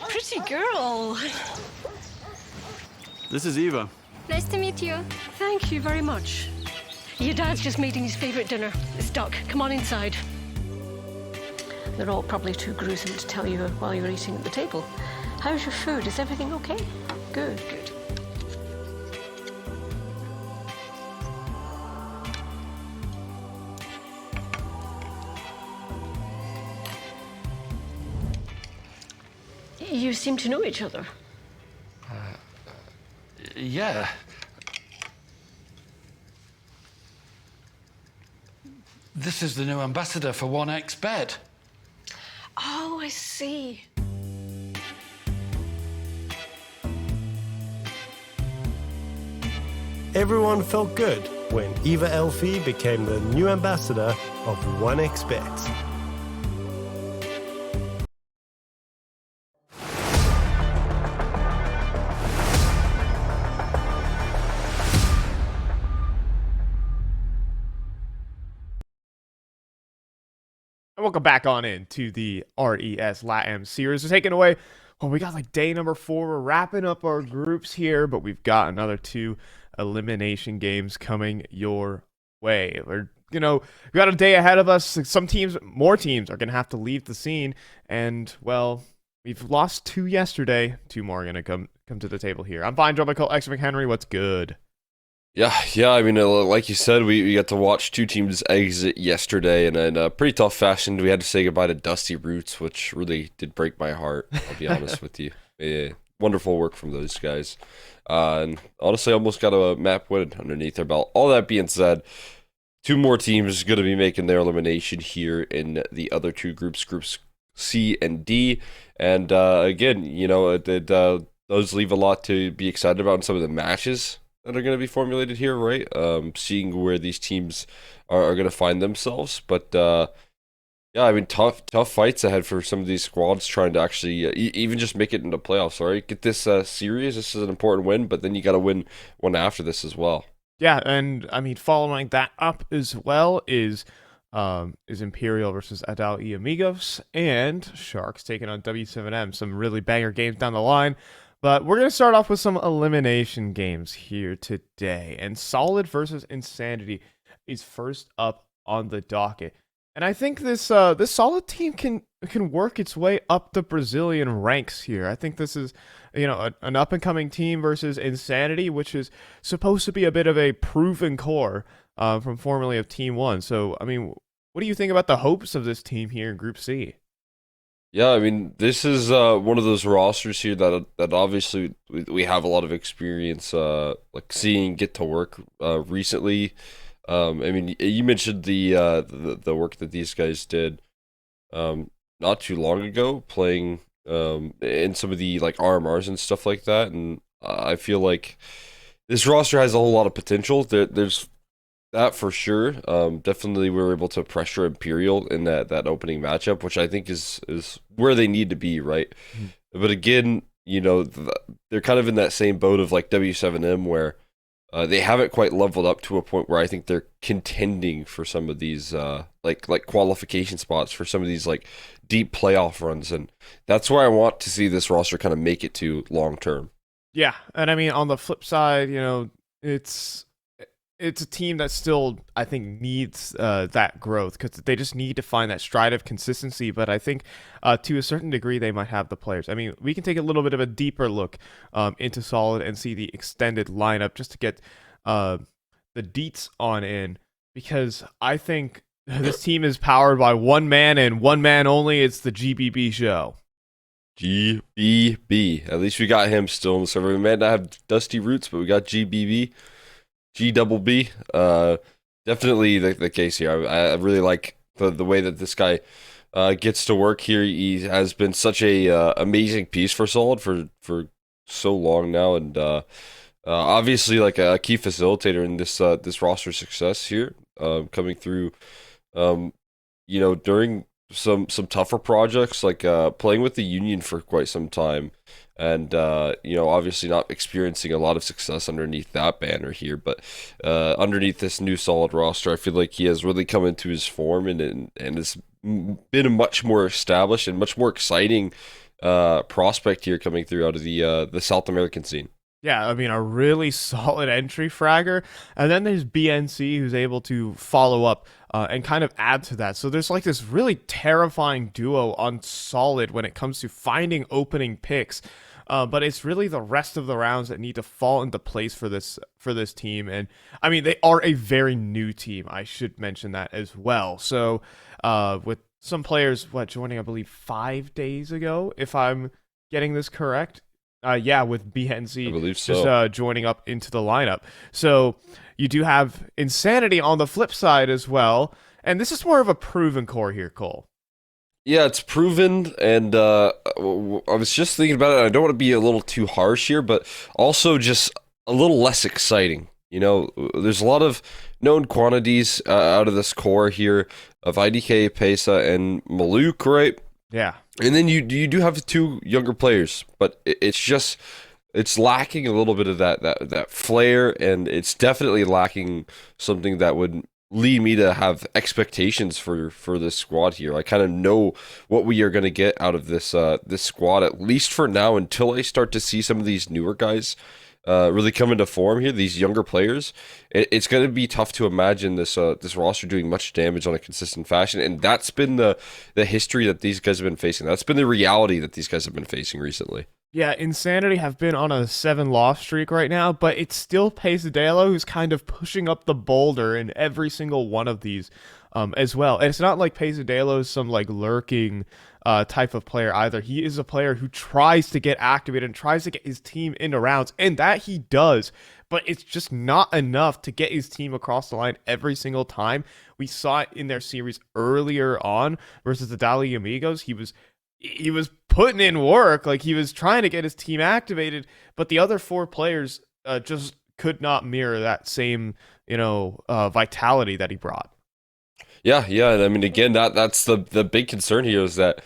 Pretty girl. This is Eva. Nice to meet you. Thank you very much. Your dad's just making his favorite dinner. It's duck. Come on inside. They're all probably too gruesome to tell you while you're eating at the table. How's your food? Is everything okay? Good, good. You seem to know each other. Yeah. This is the new ambassador for 1xBet. Oh, I see. Everyone felt good when Eva Elfie became the new ambassador of 1xBet. Welcome back on into the RES LATAM series. We're taking away, well, we got like day number 4. We're wrapping up our groups here, but we've got another 2 elimination games coming your way. We got a day ahead of us. Some teams, more teams are going to have to leave the scene. And, well, we've lost 2 yesterday. 2 more are going to come to the table here. I'm fine, Joe McCall, X McHenry. What's good? Yeah. I mean, like you said, we got to watch 2 teams exit yesterday, and in a pretty tough fashion. We had to say goodbye to Dusty Roots, which really did break my heart. I'll be honest with you. Yeah, wonderful work from those guys, and honestly, almost got a map win underneath their belt. All that being said, 2 more teams going to be making their elimination here in the other 2 groups, groups C and D, and again, those leave a lot to be excited about in some of the matches that are going to be formulated here, right? Seeing where these teams are going to find themselves. But, yeah, I mean, tough fights ahead for some of these squads trying to actually even just make it into playoffs, right? Get this series. This is an important win, but then you got to win one after this as well. Yeah, and, I mean, following that up as well is Imperial versus Adal y Amigos, and Sharks taking on W7M. Some really banger games down the line. But we're going to start off with some elimination games here today. And Solid versus Insanity is first up on the docket. And I think this Solid team can work its way up the Brazilian ranks here. I think this is, an up-and-coming team versus Insanity, which is supposed to be a bit of a proven core from formerly of Team 1. So, I mean, what do you think about the hopes of this team here in Group C? Yeah, I mean, this is one of those rosters here that obviously we have a lot of experience like seeing get to work recently. I mean, you mentioned the work that these guys did not too long ago, playing in some of the like RMRs and stuff like that, and I feel like this roster has a whole lot of potential. There's that for sure. Definitely we were able to pressure Imperial in that opening matchup, which I think is where they need to be, right? Mm-hmm. But again, they're kind of in that same boat of like W7M where they haven't quite leveled up to a point where I think they're contending for some of these like qualification spots for some of these like deep playoff runs, and that's where I want to see this roster kind of make it to long term. Yeah, and I mean on the flip side, it's a team that still, I think, needs that growth because they just need to find that stride of consistency. But I think to a certain degree, they might have the players. I mean, we can take a little bit of a deeper look into Solid and see the extended lineup just to get the deets on in, because I think this team is powered by one man and one man only. It's the GBB show. GBB. At least we got him still in the server. We might not have Dusty Roots, but we got GBB. GBB. Definitely the case here. I really like the way that this guy gets to work here. He has been such a amazing piece for Solid for so long now, and obviously like a key facilitator in this roster success here, coming through. During some tougher projects, like playing with the Union for quite some time, and obviously not experiencing a lot of success underneath that banner here, but underneath this new Solid roster, I feel like he has really come into his form and has been a much more established and much more exciting prospect here coming through out of the South American scene. Yeah, I mean, a really solid entry fragger. And then there's BNC, who's able to follow up and kind of add to that. So there's like this really terrifying duo on Solid when it comes to finding opening picks. But it's really the rest of the rounds that need to fall into place for this team. And I mean, they are a very new team. I should mention that as well. So with some players, joining, I believe, 5 days ago, if I'm getting this correct. With BNC I believe so. Just joining up into the lineup. So you do have Insanity on the flip side as well. And this is more of a proven core here, Cole. Yeah, it's proven, and I was just thinking about it. I don't want to be a little too harsh here, but also just a little less exciting. There's a lot of known quantities out of this core here of IDK, Pesa, and Maluk, right? Yeah. And then you do have two younger players, but it's lacking a little bit of that flair, and it's definitely lacking something that would lead me to have expectations for this squad here. I kind of know what we are going to get out of this squad, at least for now, until I start to see some of these newer guys really come into form here, these younger players. It's going to be tough to imagine this roster doing much damage on a consistent fashion, and that's been the history that these guys have been facing. That's been the reality that these guys have been facing recently. Yeah, Insanity have been on a 7-loss streak right now, but it's still Pesadelo who's kind of pushing up the boulder in every single one of these as well. And it's not like Pesadelo is some like lurking type of player either. He is a player who tries to get activated and tries to get his team into rounds, and that he does, but it's just not enough to get his team across the line every single time. We saw it in their series earlier on versus the Dali Amigos. He was putting in work, like he was trying to get his team activated, but the other 4 players just could not mirror that same, vitality that he brought. Yeah, and I mean, again, that's the big concern here is that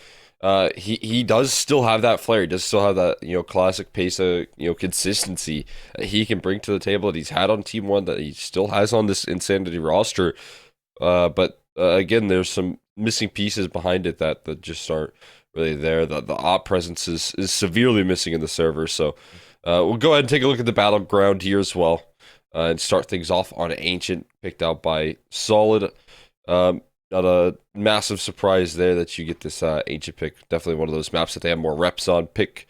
he does still have that flair. He does still have that classic Pesa consistency that he can bring to the table that he's had on Team 1, that he still has on this Insanity roster. But again, there's some missing pieces behind it that just aren't really there. The op presence is severely missing in the server. So we'll go ahead and take a look at the battleground here as well, and start things off on Ancient, picked out by Solid. Not a massive surprise there that you get this Ancient pick. Definitely one of those maps that they have more reps on. Pick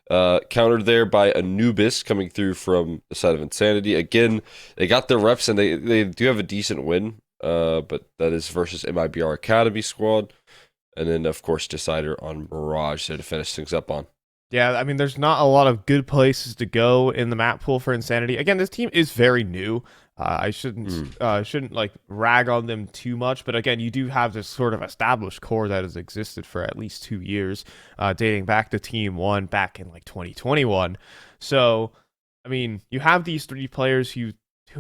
countered there by Anubis coming through from the side of Insanity. Again, they got their reps and they do have a decent win, but that is versus MIBR Academy squad. And then, of course, Decider on Mirage there to finish things up on. Yeah, I mean, there's not a lot of good places to go in the map pool for Insanity. Again, this team is very new. I shouldn't like rag on them too much, but again, you do have this sort of established core that has existed for at least 2 years, dating back to Team 1 back in like 2021. So, I mean, you have these 3 players who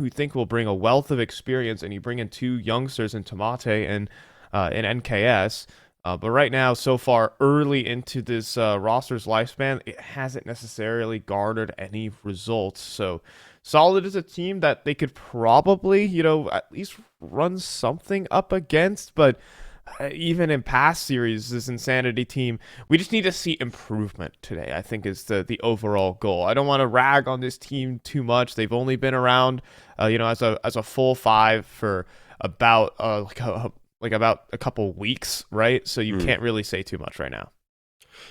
think will bring a wealth of experience, and you bring in 2 youngsters in Tomate and in NKS. But right now, so far, early into this roster's lifespan, it hasn't necessarily garnered any results. So Solid is a team that they could probably, at least run something up against. But even in past series, this Insanity team, we just need to see improvement today, I think is the overall goal. I don't want to rag on this team too much. They've only been around, as a full 5 for about about a couple weeks, right? So you can't really say too much right now.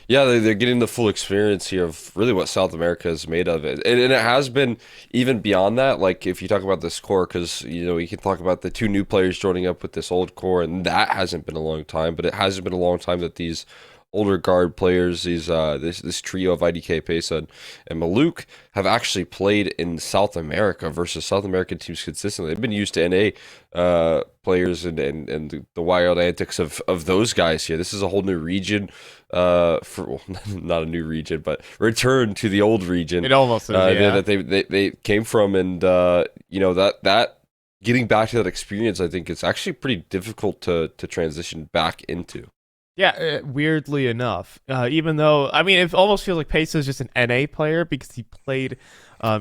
Yeah, they're getting the full experience here of really what South America is made of. And it has been even beyond that. Like, if you talk about this core, because, you can talk about the 2 new players joining up with this old core, and that hasn't been a long time. But it hasn't been a long time that these older guard players, this trio of IDK, Pesa, and Maluk, have actually played in South America versus South American teams consistently. They've been used to NA players and the wild antics of those guys here. This is a whole new region, not a new region, but return to the old region. It almost is, yeah. That they came from, and that getting back to that experience, I think it's actually pretty difficult to transition back into. Yeah, weirdly enough, even though, it almost feels like Pesa is just an NA player because he played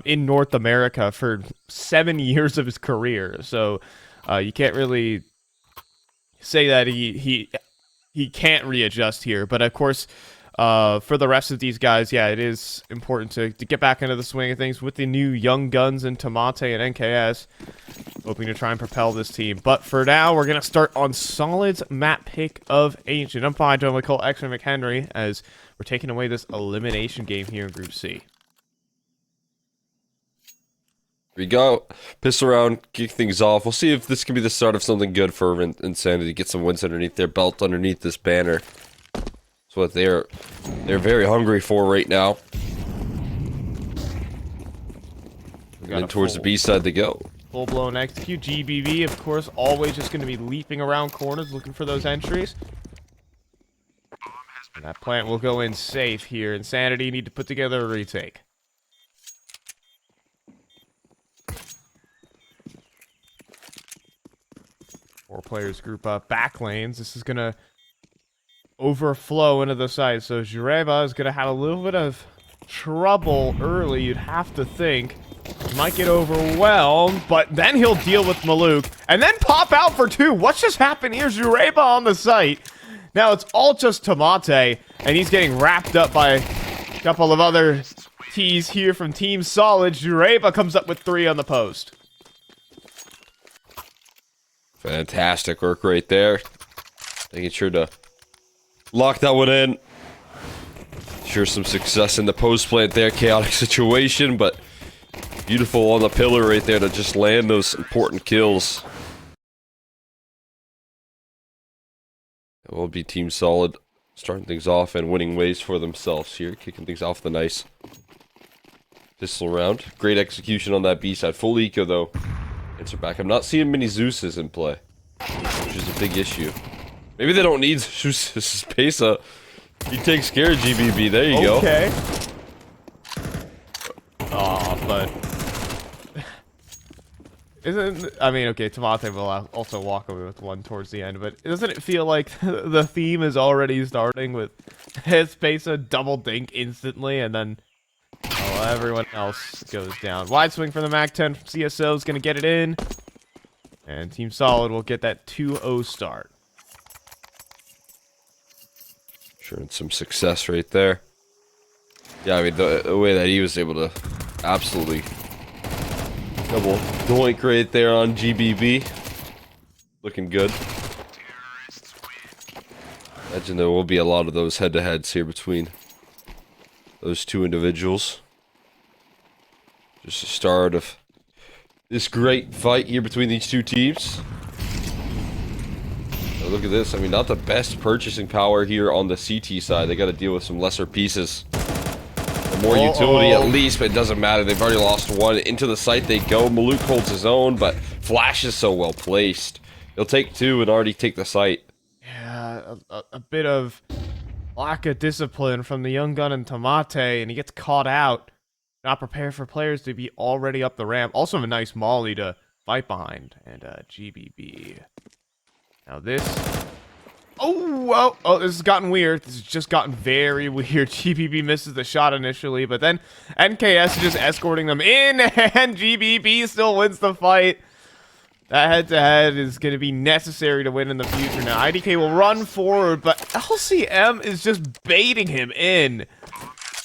in North America for 7 years of his career. So you can't really say that he can't readjust here. But of course, for the rest of these guys, yeah, it is important to get back into the swing of things with the new young guns in Tomate and NKS. Hoping to try and propel this team. But for now, we're going to start on Solid's map pick of Ancient. I'm fine, John McCall, X-Ray McHenry, as we're taking away this elimination game here in Group C. Here we go. Piss around, kick things off. We'll see if this can be the start of something good for Insanity. Get some wins underneath their belt, underneath this banner. That's what they're very hungry for right now. And towards the B side they go. Full-blown execute. GBB, of course, always just going to be leaping around corners looking for those entries. And that plant will go in safe here. Insanity need to put together a retake. Four players group up back lanes. This is going to overflow into the side. So Jureba is going to have a little bit of trouble early, you'd have to think. He might get overwhelmed, but then he'll deal with Maluk and then pop out for 2. What's just happened here? Jureba on the site. Now it's all just Tomate, and he's getting wrapped up by a couple of other T's here from Team Solid. Jureba comes up with 3 on the post. Fantastic work right there. Making sure to lock that one in. Sure, some success in the post plant there. Chaotic situation, but beautiful on the pillar right there to just land those important kills. It will be Team Solid starting things off and winning ways for themselves here. Kicking things off the nice pistol round. Great execution on that B side. Full eco though. Answer back. I'm not seeing many Zeuses in play, which is a big issue. Maybe they don't need Zeus. This is Pesa. He takes care of GBB. There you go. Okay. Aw, but okay, Tomate will also walk away with 1 towards the end, but doesn't it feel like the theme is already starting with his Pesa double dink instantly, and then everyone else goes down. Wide swing from the MAC-10. CSO is going to get it in, and Team Solid will get that 2-0 start. Sure, and some success right there. Yeah, the way that he was able to absolutely double doink right there on GBB. Looking good. Imagine there will be a lot of those head-to-heads here between those 2 individuals. Just the start of this great fight here between these 2 teams. Now look at this. Not the best purchasing power here on the CT side. They got to deal with some lesser pieces. More utility at least, but it doesn't matter. They've already lost 1. Into the site they go. Maluk holds his own, but Flash is so well placed. He'll take 2 and already take the site. Yeah, a bit of lack of discipline from the young gun and Tomate, and he gets caught out. Not prepared for players to be already up the ramp. Also a nice molly to fight behind. And GBB. Now this Oh, this has gotten weird. This has just gotten very weird. GBB misses the shot initially, but then NKS is just escorting them in, and GBB still wins the fight. That head-to-head is going to be necessary to win in the future now. IDK will run forward, but LCM is just baiting him in.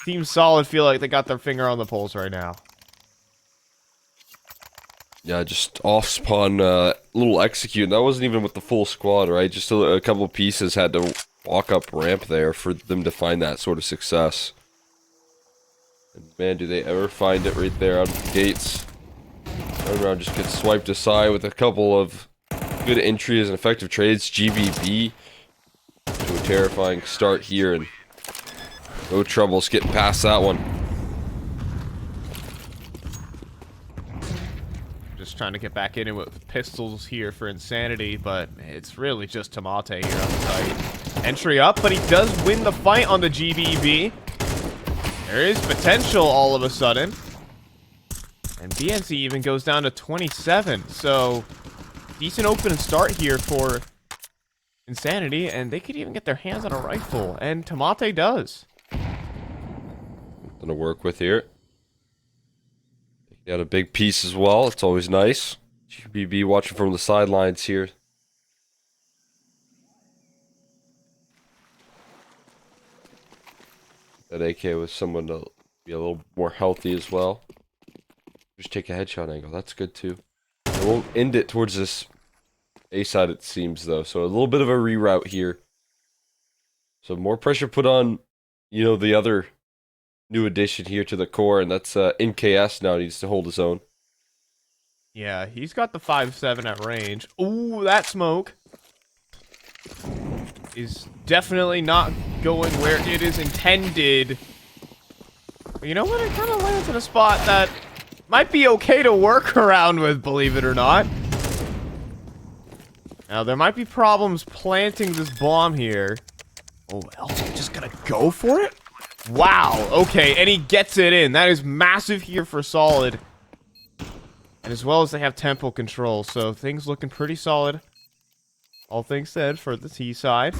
Team Solid feel like they got their finger on the pulse right now. Yeah, just off spawn, little execute. And that wasn't even with the full squad, right? Just a couple pieces had to walk up ramp there for them to find that sort of success. And man, do they ever find it right there out of the gates. Turnaround just gets swiped aside with a couple of good entries and effective trades. GBB to a terrifying start here, and no troubles getting past that one. Just trying to get back in it with pistols here for Insanity, but it's really just Tamate here on the site. Entry up, but he does win the fight on the GBB. There is potential all of a sudden. And BNC even goes down to 27, so decent open start here for Insanity, and they could even get their hands on a rifle, and Tamate does. Gonna work with here. Got a big piece as well. It's always nice. GBB watching from the sidelines here. That AK was someone to be a little more healthy as well. Just take a headshot angle. That's good too. It won't end it towards this A side, it seems, though. So a little bit of a reroute here. So more pressure put on, you know, the other new addition here to the core, and that's NKS now needs to hold his own. Yeah, he's got the 5.7 at range. Ooh, that smoke is definitely not going where it is intended. But you know what? It kind of lands in a spot that might be okay to work around with, believe it or not. Now, there might be problems planting this bomb here. Oh, LG just gonna go for it? Wow, okay, and he gets it in. That is massive here for Solid. And as well as they have tempo control, so things looking pretty solid. All things said for the T side.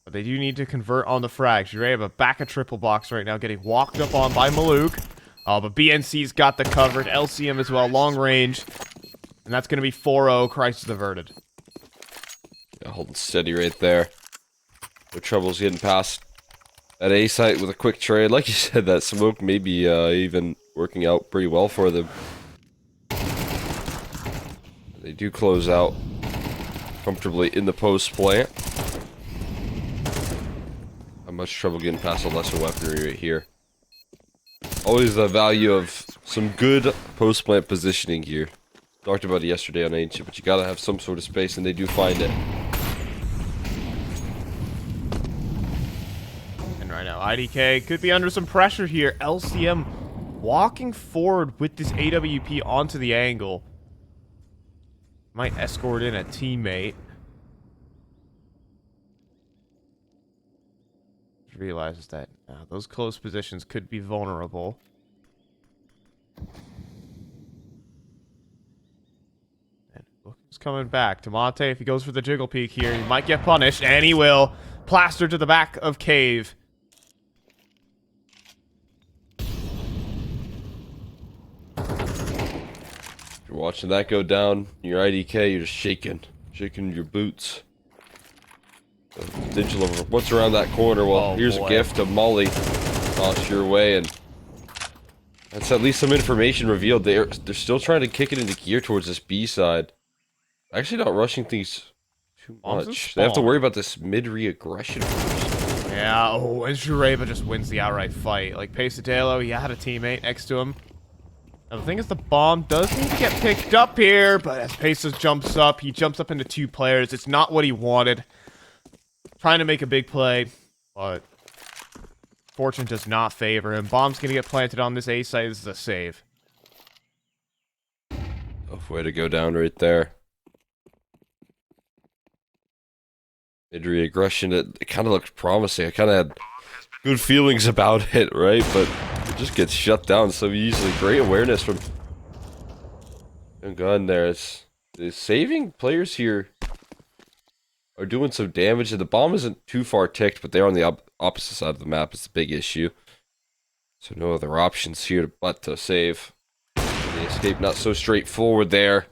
But they do need to convert on the frags. You're able to back a triple box right now, getting walked up on by Maluk. But BNC's got the covered. LCM as well, long range. And that's going to be 4-0, crisis averted. Yeah, holding steady right there. No troubles getting past that A site with a quick trade. Like you said, that smoke may be even working out pretty well for them. They do close out comfortably in the post plant. Not much trouble getting past a lesser weaponry right here. Always the value of some good post plant positioning here. Talked about it yesterday on Ancient, but you gotta have some sort of space, and they do find it. Right now, IDK could be under some pressure here. LCM walking forward with this AWP onto the angle. Might escort in a teammate. Realizes that those close positions could be vulnerable. And look who's coming back. Tamate, if he goes for the jiggle peek here, he might get punished, and he will. Plastered to the back of Cave. You're watching that go down, your IDK, you're just shaking your boots. Potential of what's around that corner. Well, here's a gift of Molly tossed your way, and that's at least some information revealed. They're still trying to kick it into gear towards this B side. Actually, not rushing things too much. They have to worry about this mid-re-aggression first. Yeah, oh, and Jureva just wins the outright fight. Like, Pesadelo, he had a teammate next to him. Now, the thing is, the bomb does need to get picked up here, but as Pesos jumps up, he jumps up into two players. It's not what he wanted. Trying to make a big play, but fortune does not favor him. Bomb's going to get planted on this A site. This is a save. Tough way to go down right there. Mid-re aggression, it kind of looked promising. I kind of had good feelings about it, right? But it just gets shut down so easily. Great awareness from Young Gun there. It's saving players here are doing some damage, and the bomb isn't too far ticked, but they're on the opposite side of the map. It's the big issue. So no other options here but to save. The escape not so straightforward there.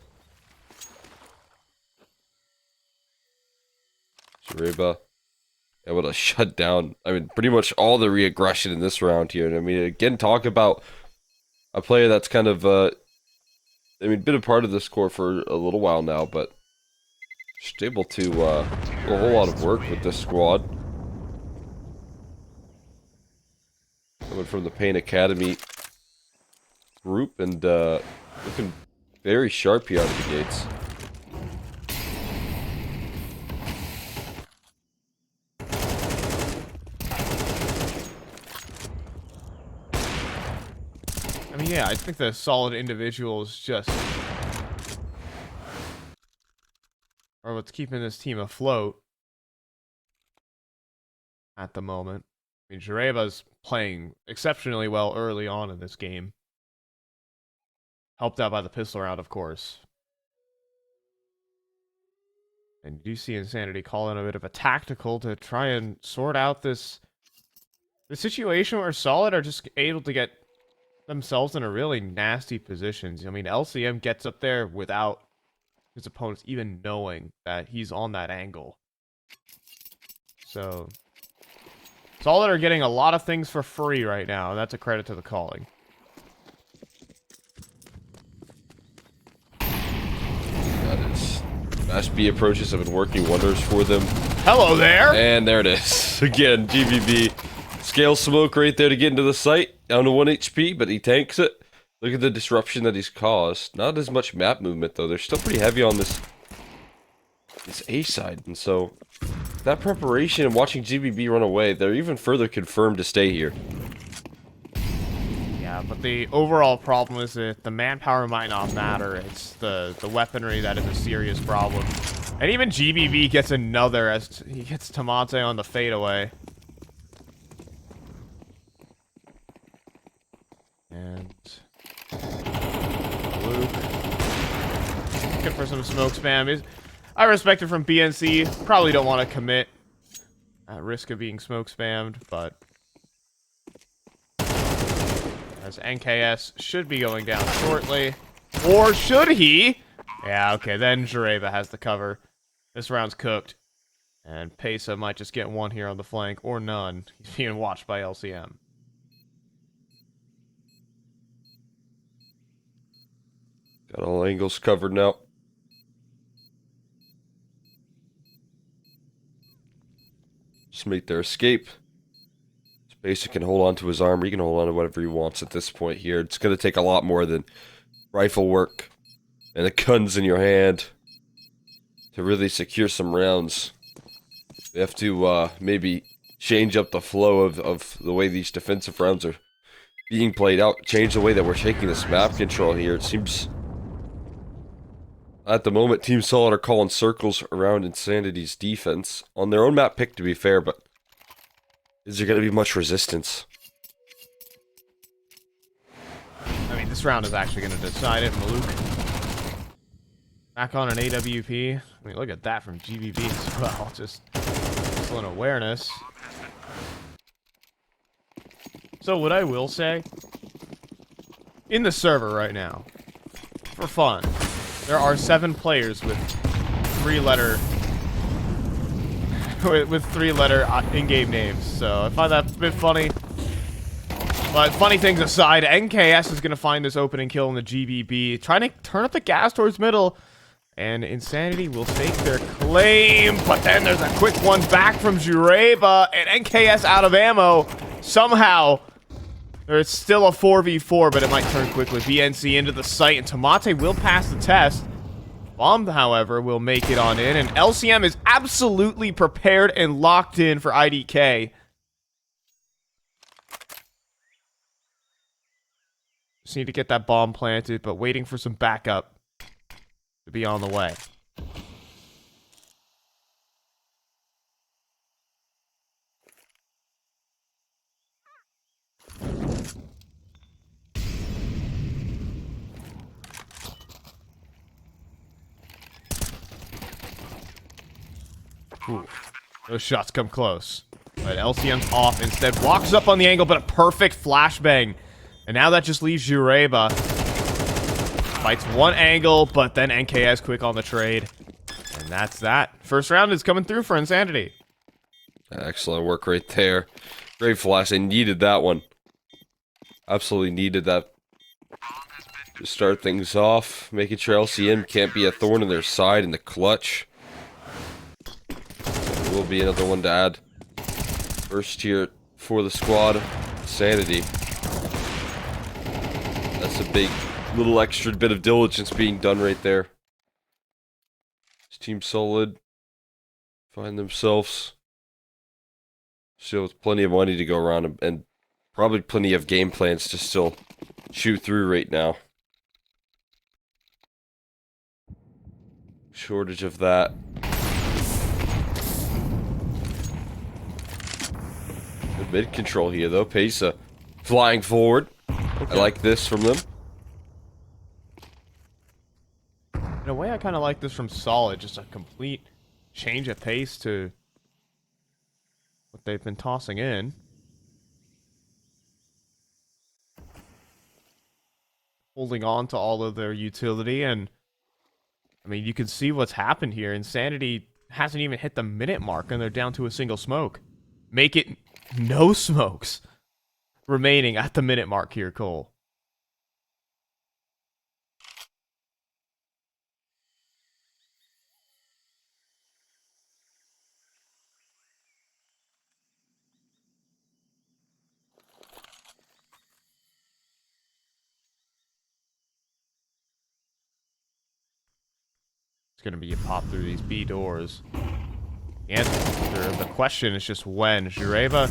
Zureba able to shut down, I mean, pretty much all the re-aggression in this round here. And I mean, again, talk about a player that's kind of, been a part of this core for a little while now, but just able to do a whole lot of work with this squad. Coming from the Pain Academy group and looking very sharp here out of the gates. I mean, yeah, I think the solid individuals just are what's keeping this team afloat at the moment. I mean, Jureba's playing exceptionally well early on in this game. Helped out by the pistol round, of course. And you do see Insanity call in a bit of a tactical to try and sort out the situation where Solid are just able to get themselves in a really nasty positions. I mean, LCM gets up there without his opponents even knowing that he's on that angle. So Solid are getting a lot of things for free right now, and that's a credit to the calling. That is, Mash B approaches have been working wonders for them. Hello there! And there it is. Again, GBB. Scale smoke right there to get into the site. Down to 1 HP, but he tanks it. Look at the disruption that he's caused. Not as much map movement, though. They're still pretty heavy on this A side. And so, that preparation and watching GBB run away, they're even further confirmed to stay here. Yeah, but the overall problem is that the manpower might not matter. It's the weaponry that is a serious problem. And even GBB gets another as he gets Tamate on the fadeaway. And Luke looking for some smoke spam. I respect it from BNC. Probably don't want to commit at risk of being smoke spammed, but as NKS should be going down shortly. Or should he? Yeah, okay, then Jureva has the cover. This round's cooked. And Pesa might just get one here on the flank, or none. He's being watched by LCM. Got all angles covered now. Just make their escape. Spacer can hold on to his armor. He can hold on to whatever he wants at this point here. It's going to take a lot more than rifle work and the guns in your hand to really secure some rounds. They have to maybe change up the flow of the way these defensive rounds are being played out. Change the way that we're taking this map control here. It seems at the moment Team Solid are calling circles around Insanity's defense on their own map pick, to be fair, but is there going to be much resistance? I mean, this round is actually going to decide it. Maluk back on an AWP. I mean, look at that from GBB as well. Just excellent awareness. So what I will say, in the server right now, for fun, there are 7 players with 3-letter in-game names. So I find that a bit funny. But funny things aside, NKS is going to find this opening kill in the GBB, trying to turn up the gas towards middle, and Insanity will stake their claim. But then there's a quick one back from Jureba, and NKS out of ammo. Somehow, there's still a 4v4, but it might turn quickly. BNC into the site, and Tamate will pass the test. Bomb, however, will make it on in, and LCM is absolutely prepared and locked in for IDK. Just need to get that bomb planted, but waiting for some backup to be on the way. Ooh. Those shots come close. But LCM's off. Instead, walks up on the angle, but a perfect flashbang. And now that just leaves Jureva. Fights one angle, but then NKS quick on the trade. And that's that. First round is coming through for Insanity. Excellent work right there. Great flash. They needed that one. Absolutely needed that to start things off. Making sure LCM can't be a thorn in their side in the clutch. There will be another one to add. First here for the squad. Sanity. That's a big little extra bit of diligence being done right there. This team solid. Find themselves still with plenty of money to go around and probably plenty of game plans to still shoot through right now. Shortage of that. Good mid control here though. Pesa flying forward. Okay. I like this from them. In a way, I kind of like this from Solid. Just a complete change of pace to what they've been tossing in. Holding on to all of their utility, and I mean, you can see what's happened here. Insanity hasn't even hit the minute mark, and they're down to a single smoke. Make it no smokes remaining at the minute mark here, Cole. It's going to be a pop through these B doors. The question is just when. Jureva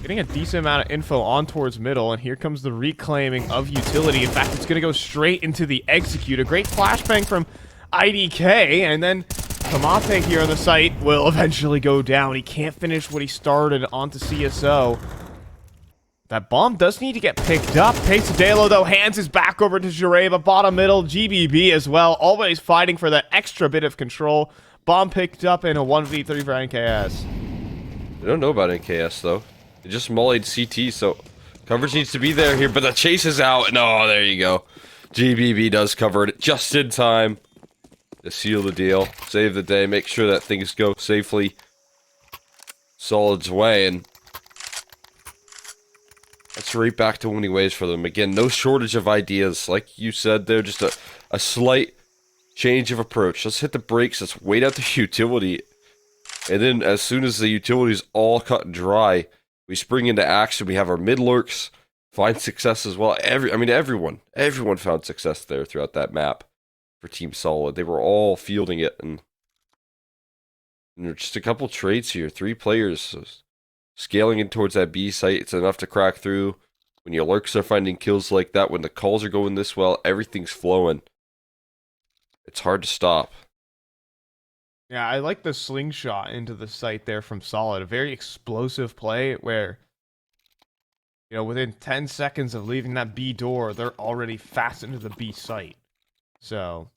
getting a decent amount of info on towards middle, and here comes the reclaiming of utility. In fact, it's going to go straight into the execute. A great flashbang from IDK, and then Kamate here on the site will eventually go down. He can't finish what he started onto CSO. That bomb does need to get picked up. Pesadelo, though, hands his back over to Jureva. Bottom middle, GBB as well. Always fighting for that extra bit of control. Bomb picked up in a 1v3 for NKS. I don't know about NKS, though. They just mullied CT, so coverage needs to be there here, but the chase is out. No, there you go. GBB does cover it just in time to seal the deal, save the day, make sure that things go safely Solid's way, and that's right back to winning ways for them. Again, no shortage of ideas. Like you said there, just a slight change of approach. Let's hit the brakes. Let's wait out the utility. And then as soon as the utility's all cut and dry, we spring into action. We have our mid lurks find success as well. Everyone found success there throughout that map for Team Solid. They were all fielding it. And just a couple trades here. 3 players. So scaling in towards that B site, it's enough to crack through. When your lurks are finding kills like that, when the calls are going this well, everything's flowing. It's hard to stop. Yeah, I like the slingshot into the site there from Solid. A very explosive play where, you know, within 10 seconds of leaving that B door, they're already fast into the B site. So,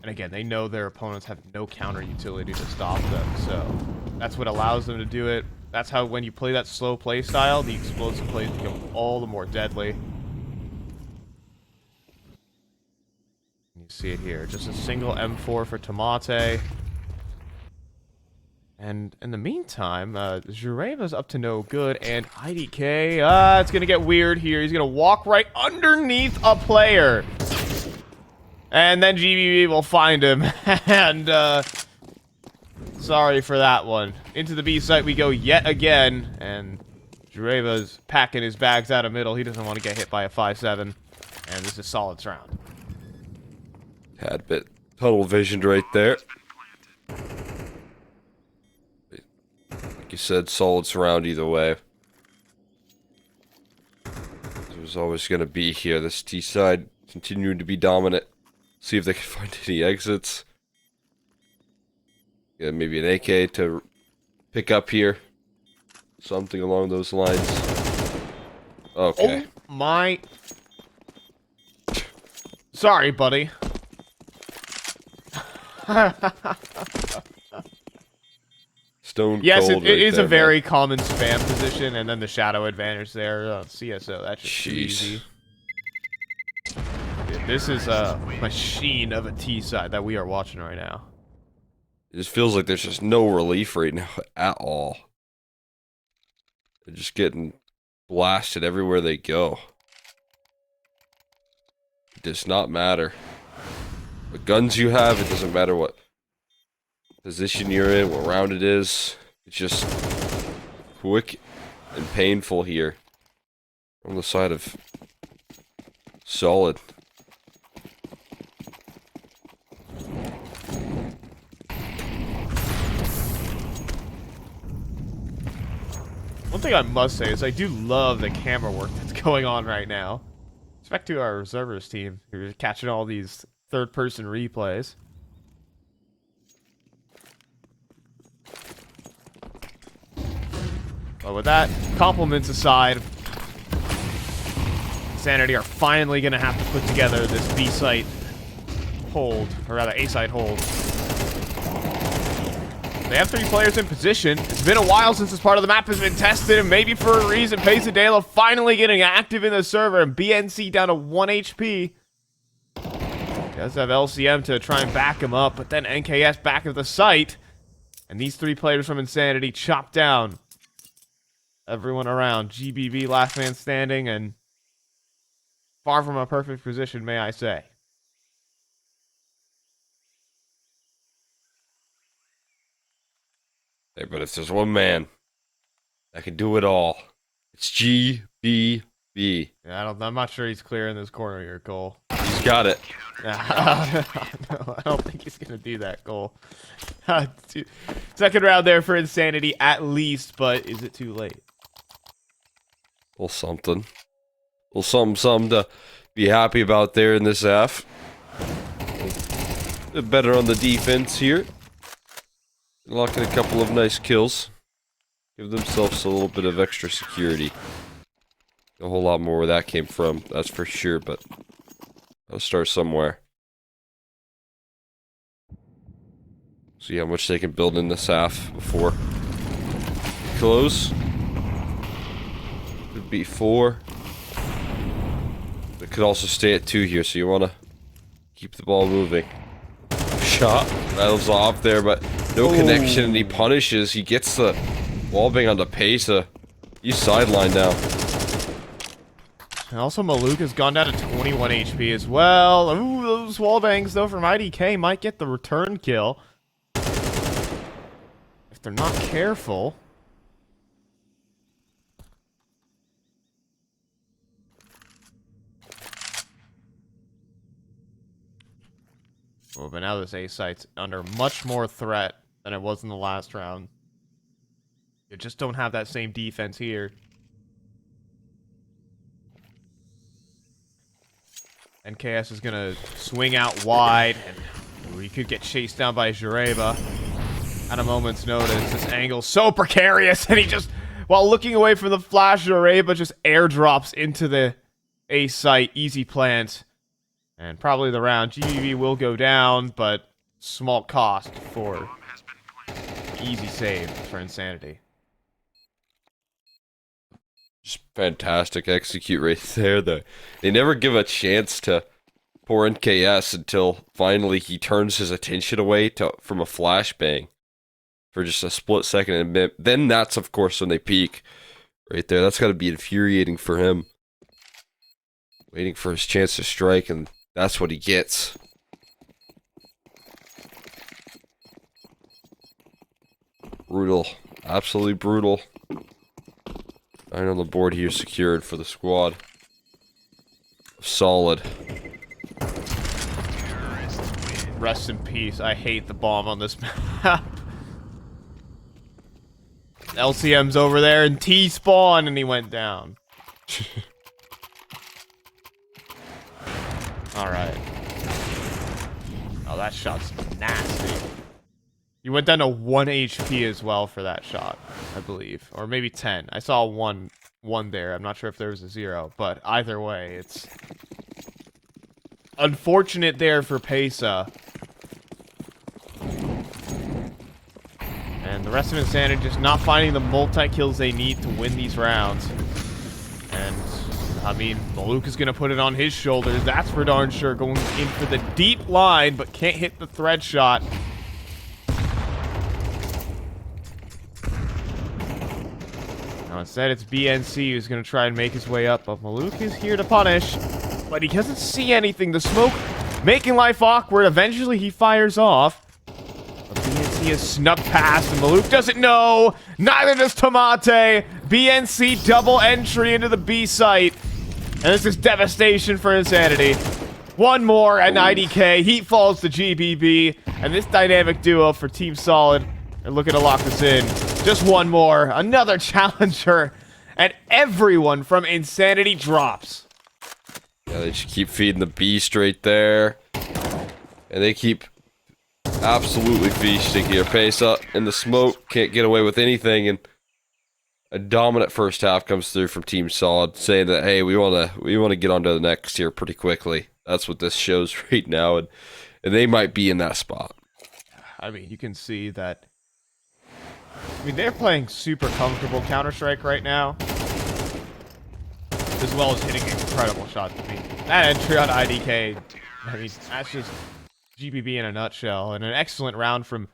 and again, they know their opponents have no counter utility to stop them. So that's what allows them to do it. That's how when you play that slow play style, the explosive plays become all the more deadly. You see it here. Just a single M4 for Tomate. And in the meantime, Jureva's up to no good, and IDK, it's going to get weird here. He's going to walk right underneath a player. And then GBB will find him. And, sorry for that one. Into the B site we go yet again, and Jureva's packing his bags out of middle. He doesn't want to get hit by a 5-7, and this is Solid's round. Had a bit tunnel visioned right there. Like you said, Solid's round either way. It was always going to be here. This T side continuing to be dominant. See if they can find any exits. Yeah, maybe an AK to pick up here. Something along those lines. Okay. Oh my. Sorry, buddy. stone Yes, cold. it is there, a man. very common spam position, and then the shadow advantage there. CSO, that's just too Jeez. easy. Dude, this is a machine of a T side that we are watching right now. It just feels like there's just no relief right now at all. They're just getting blasted everywhere they go. It does not matter what guns you have. It doesn't matter what position you're in, what round it is. It's just quick and painful here on the side of Solid. One thing I must say is I do love the camera work that's going on right now. Respect to our reservers team who's catching all these third-person replays. But with that, compliments aside, Sanity are finally going to have to put together this B-site hold, or rather A-site hold. They have 3 players in position. It's been a while since this part of the map has been tested, and maybe for a reason, Pesadilla finally getting active in the server, and BNC down to 1 HP. Does have LCM to try and back him up, but then NKS back at the site, and these 3 players from Insanity chop down everyone around. GBB last man standing, and far from a perfect position, may I say. Hey, but if there's one man that can do it all, it's GBB. Yeah, I'm not sure he's clear in this corner here, Cole. He's got it. No, I don't think he's going to do that, Cole. Second round there for Insanity, at least, but is it too late? Well, something. Well, something to be happy about there in this half. A bit better on the defense here. Locking a couple of nice kills. Give themselves a little bit of extra security. A whole lot more where that came from, that's for sure, but I'll start somewhere. See how much they can build in this half before close. Could be 4. It could also stay at 2 here, so you want to keep the ball moving. Shot rattles off there, but no connection, and he punishes. He gets the wallbang on the Pesa. He's sidelined now. And also, Maluk has gone down to 21 HP as well. Ooh, those wallbangs, though, from IDK might get the return kill. If they're not careful. Well, but now this A site's under much more threat than it was in the last round. You just don't have that same defense here. NKS is gonna swing out wide, and we could get chased down by Jareba at a moment's notice. This angle's so precarious, and he just, while looking away from the flash, Jareba just airdrops into the A site, easy plant. And probably the round. GBB will go down, but small cost for easy save for Insanity. Just fantastic execute right there. They never give a chance to poor NKS until finally he turns his attention away from a flashbang for just a split second. And then that's, of course, when they peak right there. That's got to be infuriating for him. Waiting for his chance to strike, and that's what he gets. Brutal. Absolutely brutal. 9 on the board here secured for the squad. Solid. Rest in peace. I hate the bomb on this map. LCM's over there and T-spawn, and he went down. Alright. Oh, that shot's nasty. You went down to 1 HP as well for that shot, I believe. Or maybe 10. I saw one there. I'm not sure if there was a 0. But either way, it's unfortunate there for Pesa. And The rest of Insanity just not finding the multi-kills they need to win these rounds. And, I mean, Maluk is going to put it on his shoulders. That's for darn sure. Going in for the deep line, but can't hit the thread shot. Now, instead, it's BNC who's going to try and make his way up. But Maluk is here to punish. But he doesn't see anything. The smoke making life awkward. Eventually, he fires off. But BNC is snuck past, and Maluk doesn't know. Neither does Tomate. BNC double entry into the B site. And this is devastation for Insanity. One more at 90k. Heat falls to GBB. And this dynamic duo for Team Solid are looking to lock this in. Just one more. Another challenger. And everyone from Insanity drops. Yeah, they just keep feeding the beast right there. And they keep absolutely feasting here. Pace up in the smoke. Can't get away with anything. And a dominant first half comes through from Team Solid, saying that, hey, we want to get on to the next here pretty quickly. That's what this shows right now. And they might be in that spot. I mean, you can see that. I mean, they're playing super comfortable Counter-Strike right now, as well as hitting incredible shots. I mean, that entry on IDK, I mean, that's just GBB in a nutshell, and an excellent round from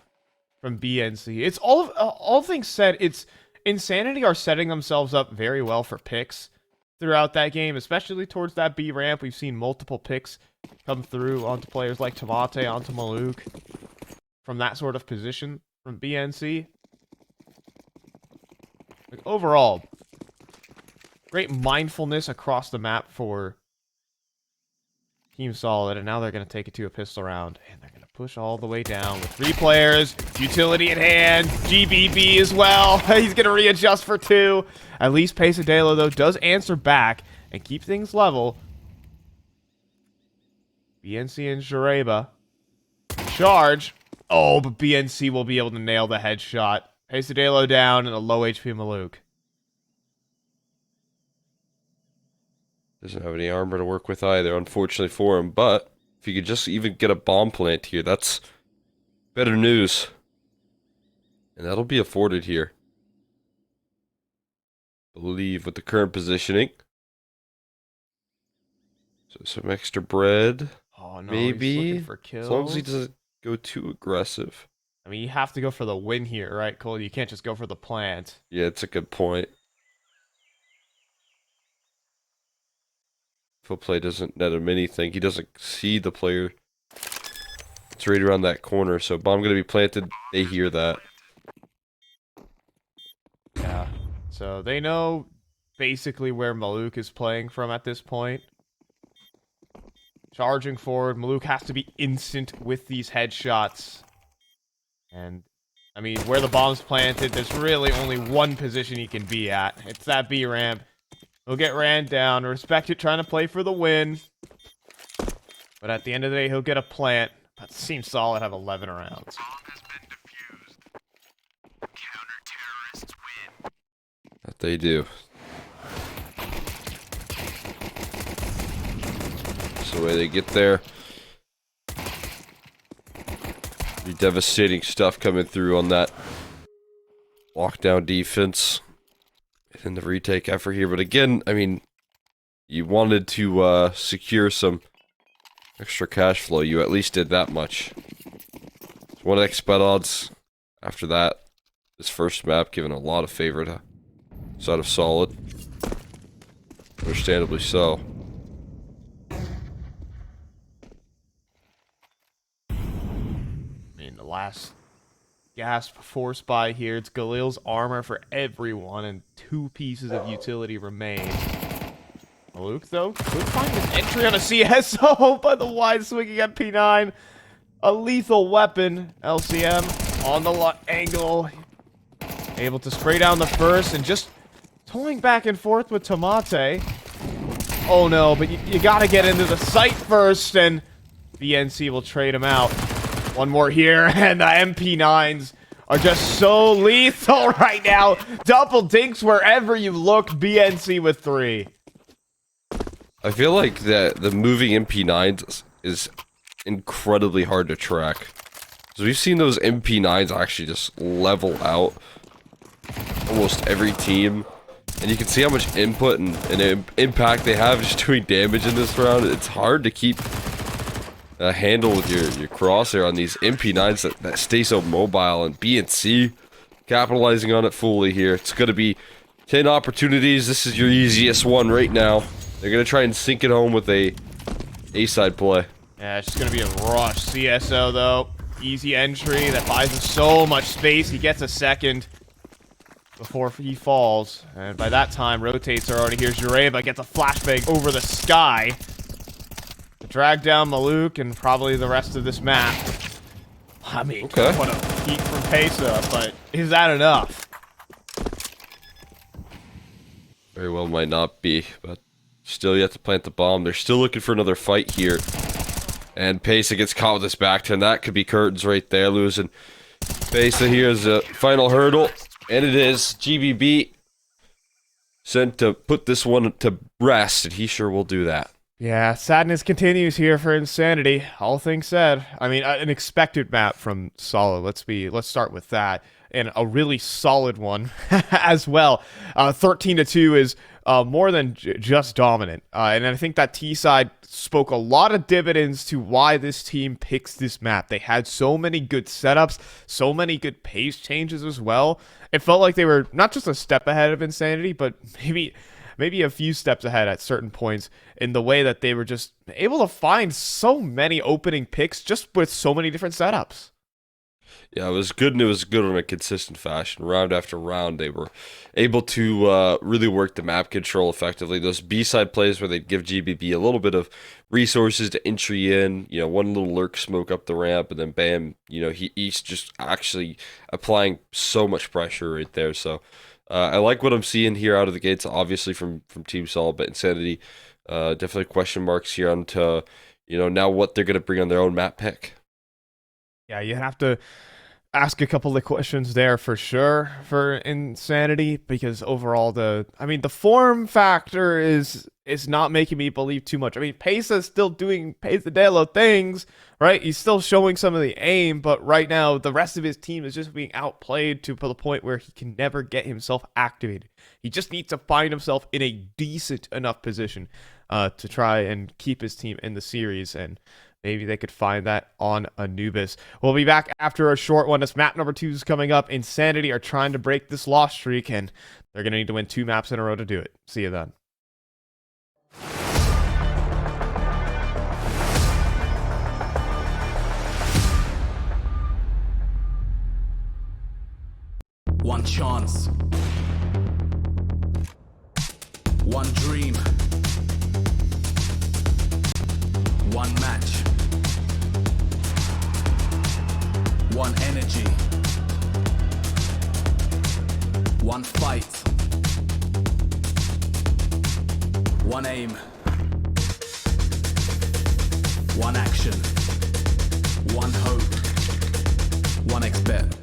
BNC. It's all things said, it's Insanity are setting themselves up very well for picks throughout that game, especially towards that B ramp. We've seen multiple picks come through onto players like Tomate, onto Maluk, from that sort of position from BNC. Like, overall, great mindfulness across the map for Team Solid, and now they're going to take it to a pistol round, and they're going to push all the way down with 3 players, utility in hand, GBB as well. He's going to readjust for 2. At least Pesadelo, though, does answer back and keep things level. BNC and Jareba charge. Oh, but BNC will be able to nail the headshot. Pesadelo down and a low HP Maluk. Doesn't have any armor to work with either, unfortunately for him. But if you could just even get a bomb plant here, that's better news. And that'll be afforded here. I believe with the current positioning. So some extra bread. Oh no, maybe. he's looking for kills. As long as he doesn't go too aggressive. I mean, you have to go for the win here, right, Cole? You can't just go for the plant. Yeah, it's a good point. Full play doesn't net him anything. He doesn't see the player. It's right around that corner, so bomb gonna be planted. They hear that. Yeah. So they know basically where Maluk is playing from at this point. Charging forward, Maluk has to be instant with these headshots. And, I mean, where the bomb's planted, there's really only one position he can be at. It's that B ramp. He'll get ran down. Respect it, trying to play for the win. But at the end of the day, he'll get a plant. But Team Solid have 11 rounds. That they do. That's the way they get there. Pretty devastating stuff coming through on that lockdown defense. In the retake effort here, but again, I mean, you wanted to secure some extra cash flow. You at least did that much. 1x bet odds after that. This first map given a lot of favor to side of Solid. Understandably so. I mean, the last gasp force buy here. It's Galil's armor for everyone, and 2 pieces of utility remain. Maluk, though, could find his entry on a CSO by the wide swinging MP9. A lethal weapon. LCM on the angle. Able to spray down the first, and just toying back and forth with Tomate. Oh no, but you gotta get into the site first, and BNC will trade him out. One more here, and the MP9s are just so lethal right now. Double dinks wherever you look. BNC with 3. I feel like the moving MP9s is incredibly hard to track. Because we've seen those MP9s actually just level out almost every team. And you can see how much input and impact they have just doing damage in this round. It's hard to keep a handle with your crosshair on these MP9s that stay so mobile, and BNC capitalizing on it fully here. It's going to be 10 opportunities. This is your easiest one right now. They're going to try and sink it home with a A-side play. Yeah, it's just going to be a rush. CSO, though. Easy entry. That buys him so much space. He gets a second before he falls. And by that time, rotates are already here. Jareva gets a flashbang over the sky to drag down Maluk and probably the rest of this map. I mean, okay. What a peek from Pesa, but is that enough? Very well might not be, but still yet to plant the bomb. They're still looking for another fight here. And Pesa gets caught with his back turn. That could be curtains right there, losing. Pesa here is a final hurdle. And it is GBB sent to put this one to rest, and he sure will do that. Yeah, sadness continues here for Insanity. All things said. I mean, an expected map from Solid. Let's start with that. And a really solid one as well. 13-2 is more than just dominant. And I think that T-side spoke a lot of dividends to why this team picks this map. They had so many good setups, so many good pace changes as well. It felt like they were not just a step ahead of Insanity, but maybe a few steps ahead at certain points in the way that they were just able to find so many opening picks just with so many different setups. Yeah, it was good, and it was good in a consistent fashion. Round after round, they were able to really work the map control effectively. Those B-side plays where they'd give GBB a little bit of resources to entry in, one little lurk smoke up the ramp, and then bam, he's just actually applying so much pressure right there. So I like what I'm seeing here out of the gates, obviously from Team Solid, but Insanity, definitely question marks here on to, now what they're going to bring on their own map pick. Yeah, you have to ask a couple of questions there for sure for Insanity, because overall the form factor is not making me believe too much. I mean, Pesa's still doing Pesadelo things, right? He's still showing some of the aim, but right now the rest of his team is just being outplayed to the point where he can never get himself activated. He just needs to find himself in a decent enough position to try and keep his team in the series, and maybe they could find that on Anubis. We'll be back after a short one. As map number 2 is coming up. Insanity are trying to break this loss streak, and they're going to need to win 2 maps in a row to do it. See you then. One chance. One dream. One match. One energy. One fight. One aim. One action. One hope. One expect.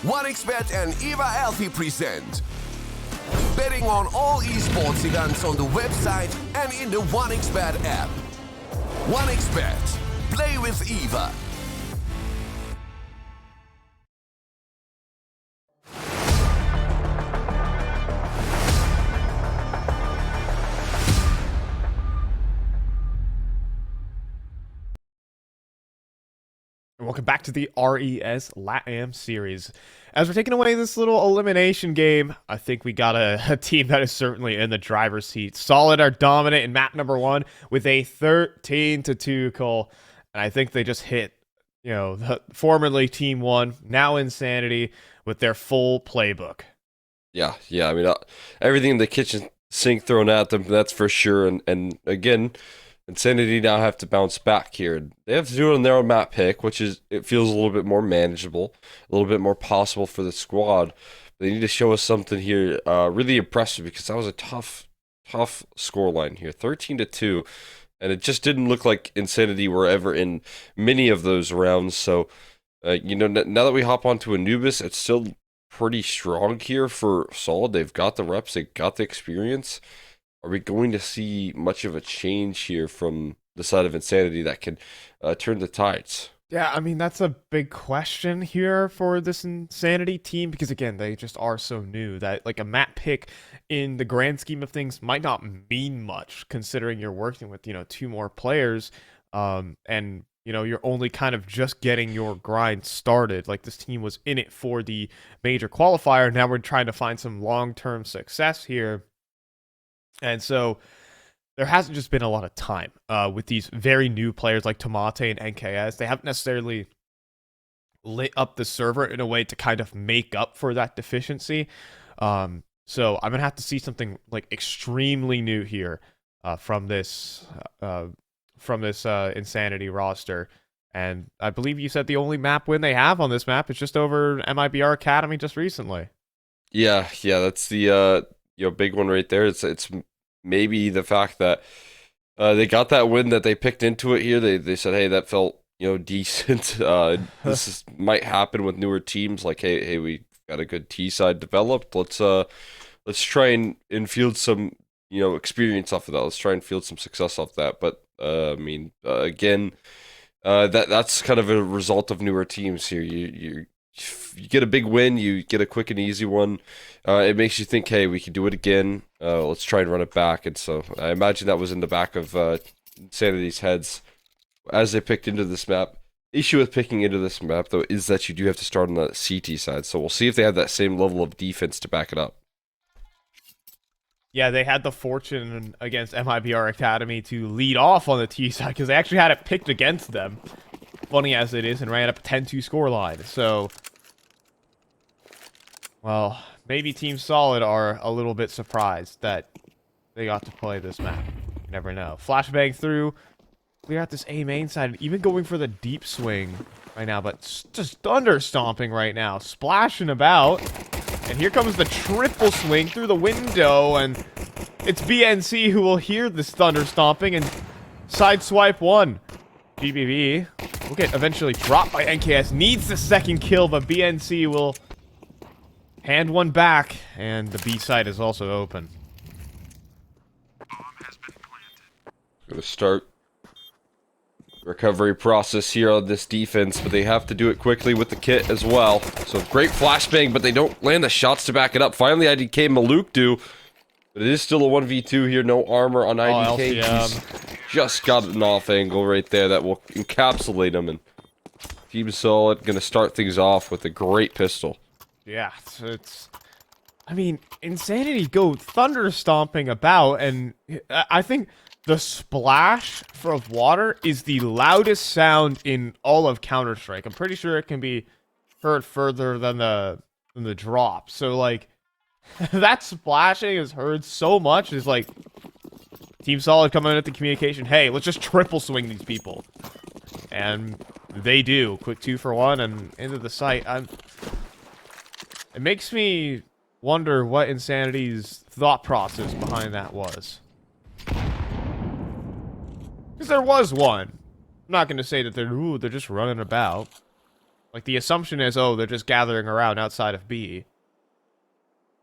OneXBet and Eva Alfie present betting on all esports events on the website and in the OneXBet app. OneXBet. Play with Eva. And welcome back to the RES LATAM series. As we're taking away this little elimination game, I think we got a team that is certainly in the driver's seat. Solid are dominant in map number 1 with a 13-2 call. And I think they just hit, the formerly Team 1, now Insanity, with their full playbook. Yeah. I mean, everything in the kitchen sink thrown at them, that's for sure. And again, Insanity now have to bounce back here. They have to do it on their own map pick, which it feels a little bit more manageable, a little bit more possible for the squad. They need to show us something here really impressive, because that was a tough scoreline here, 13-2, and it just didn't look like Insanity were ever in many of those rounds. So, now that we hop onto Anubis, it's still pretty strong here for Solid. They've got the reps, they got the experience. Are we going to see much of a change here from the side of Insanity that can turn the tides? Yeah, I mean, that's a big question here for this Insanity team, because again, they just are so new that like a map pick in the grand scheme of things might not mean much, considering you're working with, 2 more players, and you're only kind of just getting your grind started. Like, this team was in it for the major qualifier. Now we're trying to find some long-term success here. And so there hasn't just been a lot of time with these very new players like Tomate and NKS. They haven't necessarily lit up the server in a way to kind of make up for that deficiency. So I'm going to have to see something like extremely new here from this Insanity roster. And I believe you said the only map win they have on this map is just over MIBR Academy just recently. Yeah, that's the big one right there. It's maybe the fact that they got that win that they picked into it here. They said, hey, that felt decent. This might happen with newer teams. Like, hey, we got a good T side developed. Let's try and field some experience off of that. Let's try and field some success off that. But again, that's kind of a result of newer teams here. You get a big win, you get a quick and easy one. It makes you think, hey, we can do it again. Let's try and run it back. And so I imagine that was in the back of Insanity's heads as they picked into this map. Issue with picking into this map, though, is that you do have to start on the CT side. So we'll see if they have that same level of defense to back it up. Yeah, they had the fortune against MIBR Academy to lead off on the T side, because they actually had it picked against them. Funny as it is, and ran up a 10-2 scoreline. So, well, maybe Team Solid are a little bit surprised that they got to play this map. You never know. Flashbang through. Clear out this A main side, even going for the deep swing right now, but just thunder stomping right now, splashing about. And here comes the triple swing through the window, and it's BNC who will hear this thunder stomping and sideswipe one. GBV will get eventually dropped by NKS. Needs the second kill, but BNC will hand one back, and the B side is also open. Gonna start recovery process here on this defense, but they have to do it quickly with the kit as well. So great flashbang, but they don't land the shots to back it up. Finally, IDK Maluk do, but it is still a 1v2 here. No armor on IDK. He's just got an off angle right there that will encapsulate him, and Team Solid gonna start things off with a great pistol. Yeah, I mean, Insanity go thunder stomping about, and I think the splash of water is the loudest sound in all of Counter-Strike. I'm pretty sure it can be heard further than the drop. So, like, that splashing is heard so much. Is like, Team Solid coming in at the communication, hey, let's just triple swing these people. And they do. Quick 2 for 1 and into the site. It makes me wonder what Insanity's thought process behind that was. Because there was one. I'm not going to say that they're just running about. Like, the assumption is, oh, they're just gathering around outside of B.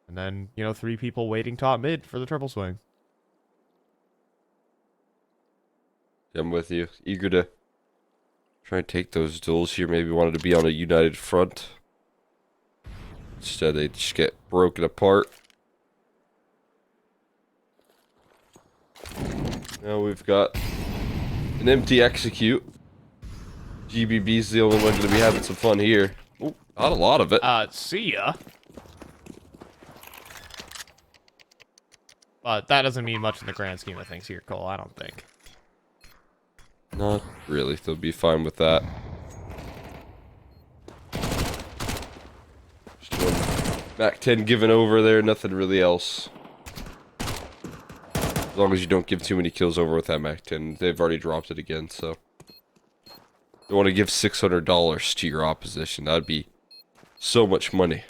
And then, you know, 3 people waiting top mid for the triple swing. I'm with you. Eager to try and take those duels here. Maybe wanted to be on a united front. Instead, they just get broken apart. Now we've got an empty execute. GBB's the only one going to be having some fun here. Ooh, not a lot of it. See ya. But that doesn't mean much in the grand scheme of things here, Cole, I don't think. Not really. They'll be fine with that. Just one MAC-10 given over there, nothing really else. As long as you don't give too many kills over with that MAC-10. They've already dropped it again, so... You want to give $600 to your opposition. That'd be so much money.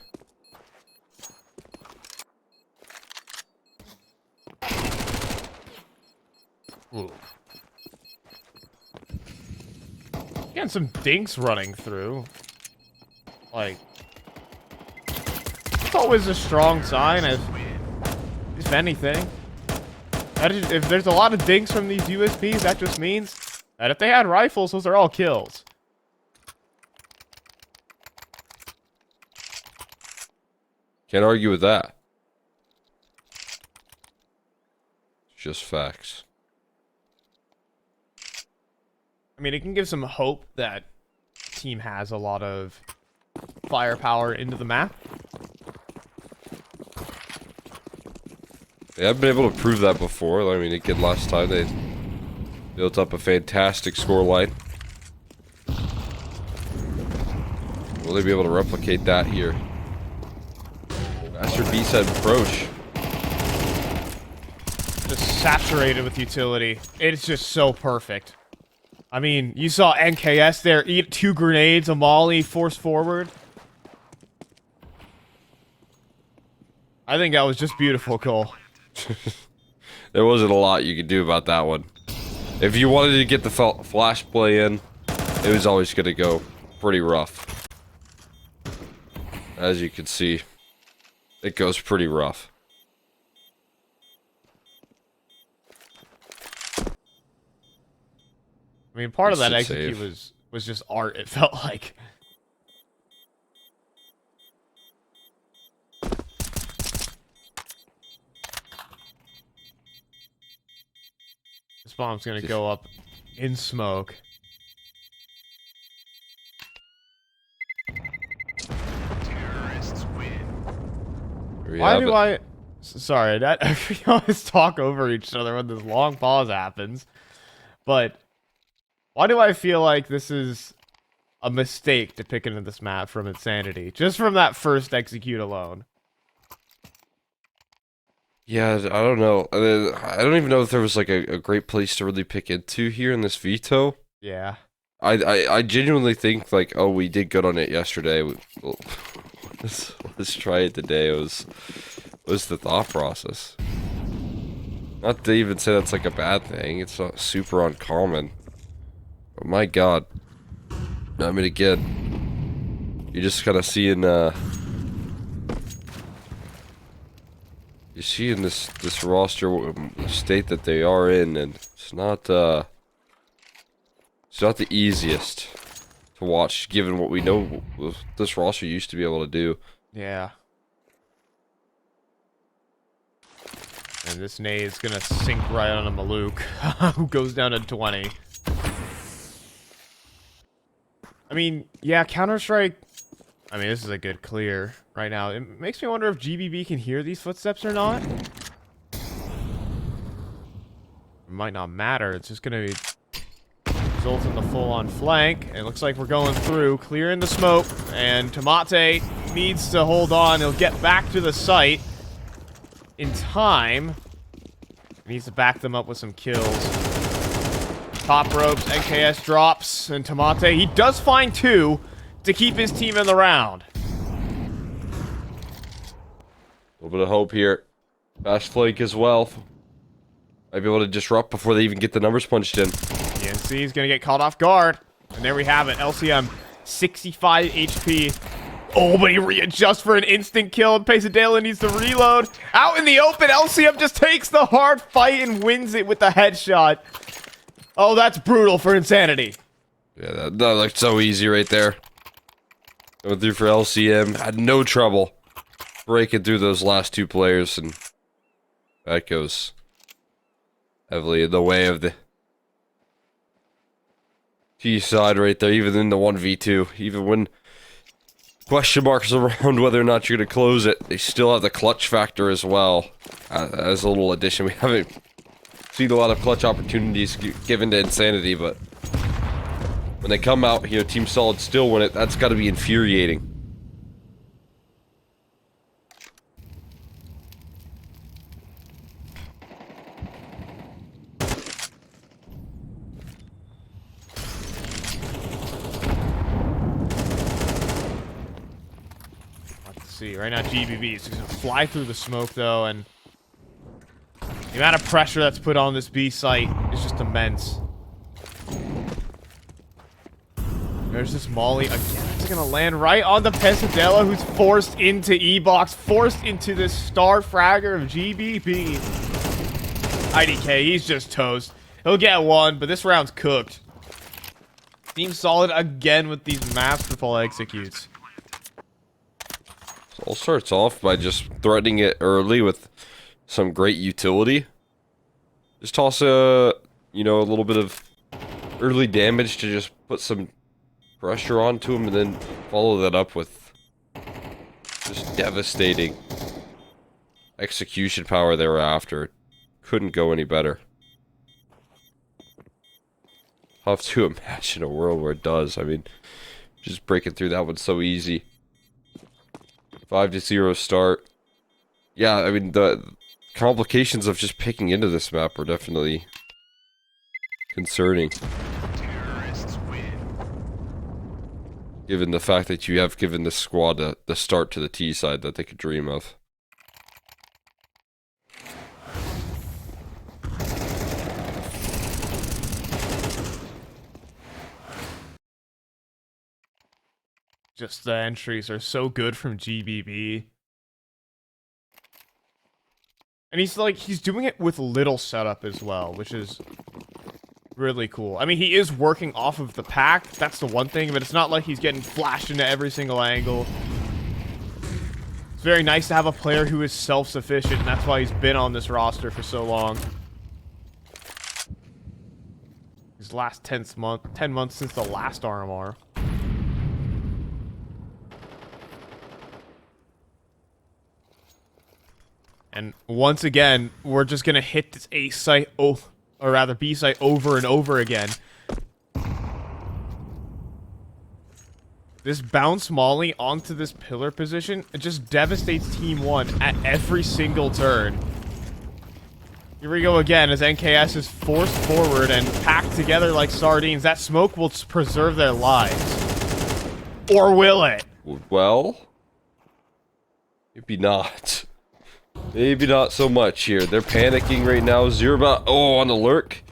Ooh. Getting some dinks running through. Like, it's always a strong sign, if anything. If there's a lot of dinks from these USPs, that just means that if they had rifles, those are all kills. Can't argue with that. It's just facts. I mean, it can give some hope that the team has a lot of firepower into the map. They have been able to prove that before. I mean, again, last time they built up a fantastic scoreline. Will they be able to replicate that here? Master B-side approach. Just saturated with utility. It's just so perfect. I mean, you saw NKS there eat 2 grenades, a molly, force forward. I think that was just beautiful, Cole. There wasn't a lot you could do about that one. If you wanted to get the flash play in, it was always going to go pretty rough. As you can see, it goes pretty rough. I mean, part of that It's execute safe. was just art, it felt like. This bomb's gonna go up in smoke. Why do I... Sorry, we always talk over each other when this long pause happens. But why do I feel like this is a mistake to pick into this map from Insanity? Just from that first execute alone. Yeah, I don't know. I don't even know if there was like a great place to really pick into here in this veto. Yeah. I genuinely think like, oh, we did good on it yesterday. Well, let's try it today. It was the thought process. Not to even say that's like a bad thing. It's not super uncommon. But my God. I mean, again, you're just kind of seeing you're seeing this roster state that they are in, and it's not the easiest to watch, given what we know this roster used to be able to do. Yeah. And this nade's gonna sink right on a Malouk, who goes down to 20. I mean, yeah, Counter-Strike... I mean, this is a good clear right now. It makes me wonder if GBB can hear these footsteps or not. It might not matter. It's just gonna result in the full-on flank. And it looks like we're going through, clearing the smoke. And Tomate needs to hold on. He'll get back to the site in time. He needs to back them up with some kills. Top ropes, NKS drops, and Tomate, he does find 2 to keep his team in the round. A little bit of hope here. Fast flank as well. Might be able to disrupt before they even get the numbers punched in. ENC is going to get caught off guard. And there we have it. LCM 65 HP. Oh, but he readjusts for an instant kill, and Pesadilla needs to reload. Out in the open, LCM just takes the hard fight and wins it with the headshot. Oh, that's brutal for Insanity. Yeah, that looked so easy right there. Going through for LCM, had no trouble breaking through those last two players, and that goes heavily in the way of the T side right there, even in the 1v2. Even when question marks around whether or not you're going to close it, they still have the clutch factor as well. As a little addition, we haven't seen a lot of clutch opportunities given to Insanity, but when they come out here, Team Solid still win it. That's got to be infuriating. See, right now GBB is going to fly through the smoke though, and the amount of pressure that's put on this B site is just immense. There's this molly again. It's going to land right on the Pesadilla, who's forced into E-box, forced into this star fragger of GBB. IDK, he's just toast. He'll get one, but this round's cooked. Team Solid again with these masterful executes. All starts off by just threatening it early with some great utility. Just toss a little bit of early damage to just put some pressure onto him, and then follow that up with just devastating execution power thereafter. Couldn't go any better. Tough to imagine a world where it does. I mean, just breaking through that one so easy. 5-0 start. Yeah, I mean, the complications of just picking into this map are definitely concerning. Given the fact that you have given this squad the start to the T side that they could dream of. Just the entries are so good from GBB. And he's doing it with little setup as well, which is really cool. I mean, he is working off of the pack. That's the one thing, but it's not like he's getting flashed into every single angle. It's very nice to have a player who is self-sufficient, and that's why he's been on this roster for so long. His last 10 months since the last RMR. And once again, we're just going to hit this A site, or rather B site, over and over again. This bounce molly onto this pillar position, it just devastates Team 1 at every single turn. Here we go again as NKS is forced forward and packed together like sardines. That smoke will preserve their lives. Or will it? Well, maybe not. Maybe not so much here. They're panicking right now. On the lurk.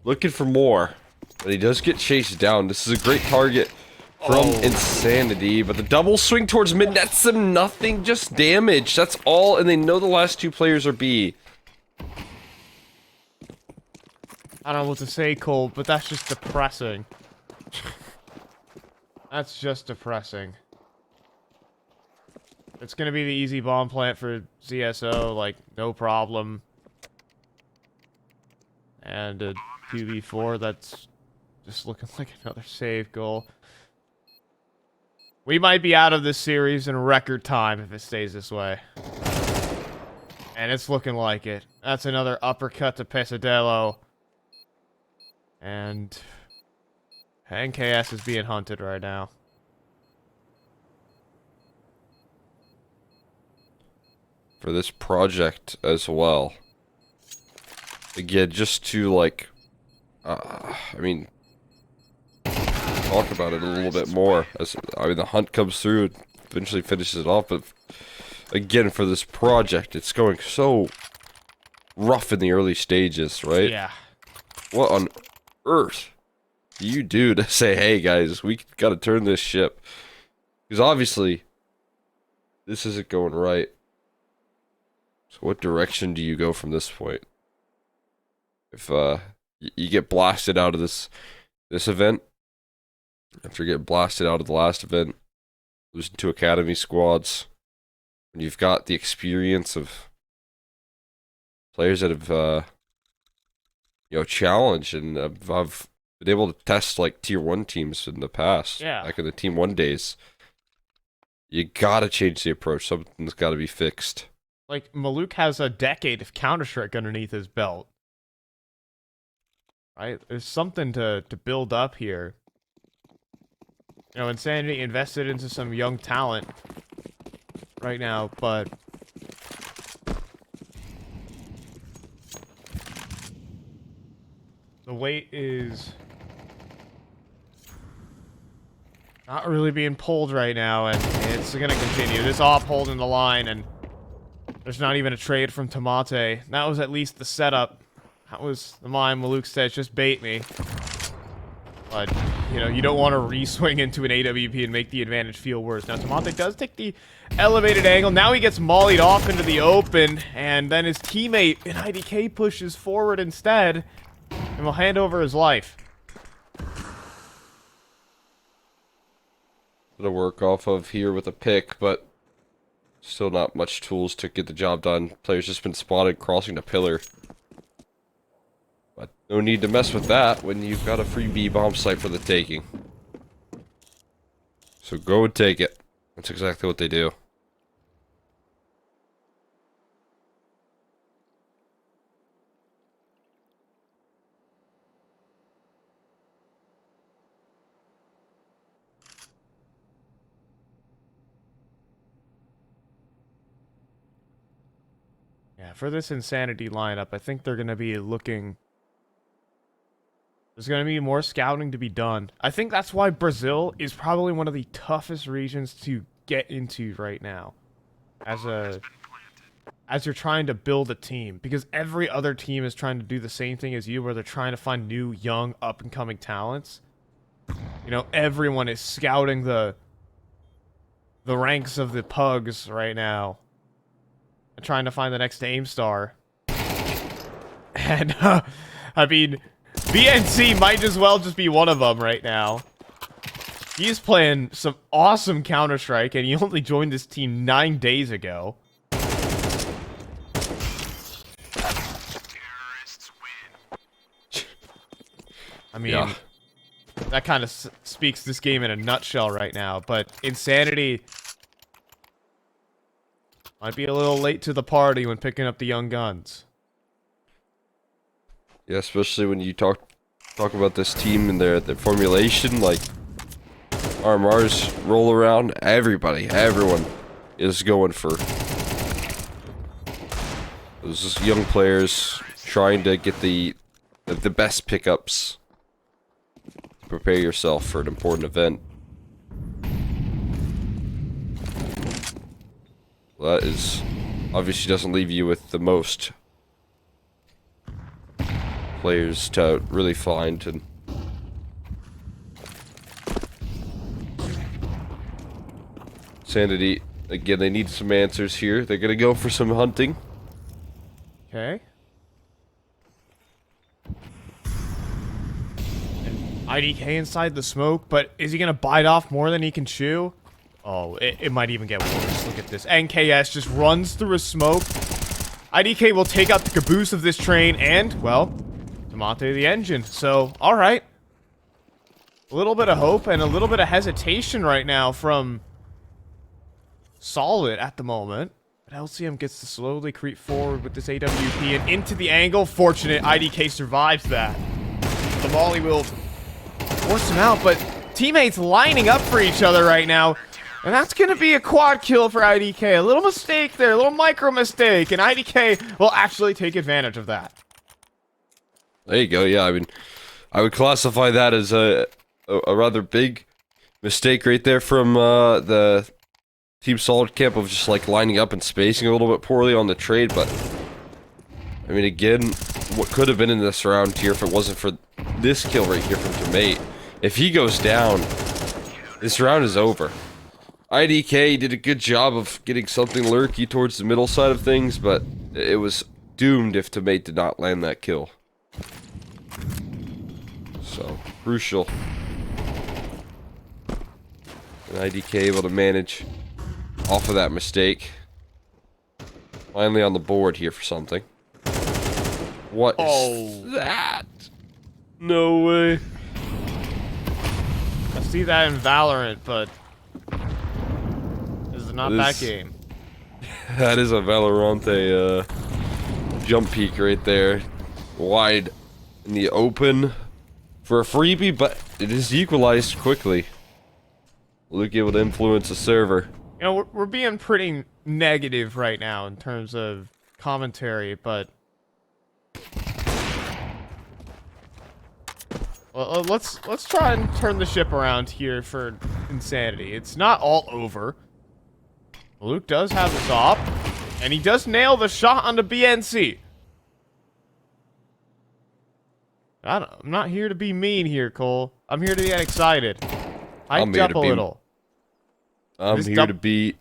Looking for more. But he does get chased down. This is a great target from Insanity. But the double swing towards mid nets them nothing. Just damage. That's all. And they know the last two players are B. I don't know what to say, Cole, but that's just depressing. That's just depressing. It's gonna be the easy bomb plant for CSO, like, no problem. And a 2v4 that's just looking like another save goal. We might be out of this series in record time if it stays this way. And it's looking like it. That's another uppercut to Pesadillo. And NKS is being hunted right now. For this project as well. Again, just to like, I mean, talk about it a little bit more. I mean, the hunt comes through, and eventually finishes it off, but again, for this project, it's going so rough in the early stages, right? Yeah. What on earth you do to say, hey guys, we got to turn this ship? Because obviously, this isn't going right. So what direction do you go from this point? If you get blasted out of this event, after you get blasted out of the last event, losing to academy squads, and you've got the experience of players that have challenged and have been able to test like tier 1 teams in the past, back in the Team 1 days. You gotta change the approach. Something's gotta be fixed. Like, Maluk has a decade of Counter-Strike underneath his belt. Right? There's something to build up here. You know, Insanity invested into some young talent right now, but the weight is not really being pulled right now, and it's gonna continue. This op holding the line, and there's not even a trade from Tomate. That was at least the setup. That was the mine. Maluk says, just bait me. But, you know, you don't want to re-swing into an AWP and make the advantage feel worse. Now, Tomate does take the elevated angle. Now he gets mollied off into the open, and then his teammate in IDK pushes forward instead, and will hand over his life. To work off of here with a pick, but still not much tools to get the job done. Players just been spotted crossing the pillar. But no need to mess with that when you've got a free B-bomb site for the taking. So go and take it. That's exactly what they do. Yeah, for this Insanity lineup, I think they're going to be looking... There's going to be more scouting to be done. I think that's why Brazil is probably one of the toughest regions to get into right now. As you're trying to build a team. Because every other team is trying to do the same thing as you, where they're trying to find new, young, up-and-coming talents. You know, everyone is scouting the ranks of the pugs right now. And trying to find the next aim star. And, I mean... BNC might as well just be one of them right now. He's playing some awesome Counter-Strike, and he only joined this team 9 days ago. I mean, that kind of speaks this game in a nutshell right now, but Insanity might be a little late to the party when picking up the young guns. Yeah, especially when you talk about this team and their formulation, like RMR's roll around, everyone is going for those young players trying to get the best pickups to prepare yourself for an important event. Well, that is obviously doesn't leave you with the most players to really find. And Sanity, again, they need some answers here. They're gonna go for some hunting. Okay. And IDK inside the smoke, but is he gonna bite off more than he can chew? Oh, it might even get worse. Look at this. NKS just runs through a smoke. IDK will take out the caboose of this train and, well, Tomate the engine. So, alright. A little bit of hope and a little bit of hesitation right now from Solid at the moment. But LCM gets to slowly creep forward with this AWP and into the angle. Fortunate, IDK survives that. The Molly will force him out, but teammates lining up for each other right now. And that's going to be a quad kill for IDK. A little mistake there, a little micro mistake, and IDK will actually take advantage of that. There you go. Yeah, I mean, I would classify that as a rather big mistake right there from the Team Solid camp of just like lining up and spacing a little bit poorly on the trade. But I mean, again, what could have been in this round here if it wasn't for this kill right here from Tomate. If he goes down, this round is over. IDK did a good job of getting something lurky towards the middle side of things, but it was doomed if Tomate did not land that kill. So, crucial. And IDK able to manage off of that mistake. Finally on the board here for something. What is that? No way. I see that in Valorant, but this is not that game. That is a Valorante jump peak right there. Wide in the open for a freebie, but it is equalized quickly. Luke able to influence the server. You know, we're being pretty negative right now in terms of commentary, but well, let's try and turn the ship around here for Insanity. It's not all over. Luke does have this op, and he does nail the shot on the BNC. I'm not here to be mean here, Cole. I'm here to get excited. Hyped up a little. I'm here to be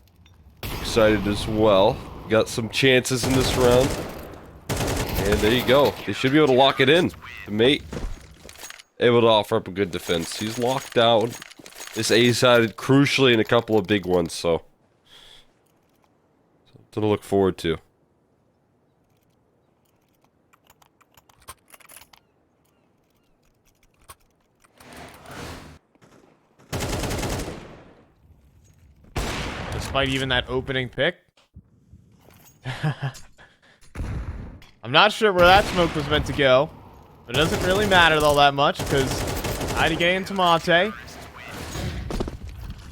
excited as well. Got some chances in this round. And there you go. They should be able to lock it in. The mate able to offer up a good defense. He's locked down. This A-sided crucially in a couple of big ones, so something to look forward to. Despite even that opening pick. I'm not sure where that smoke was meant to go. But it doesn't really matter all that much, because IDK and Tomate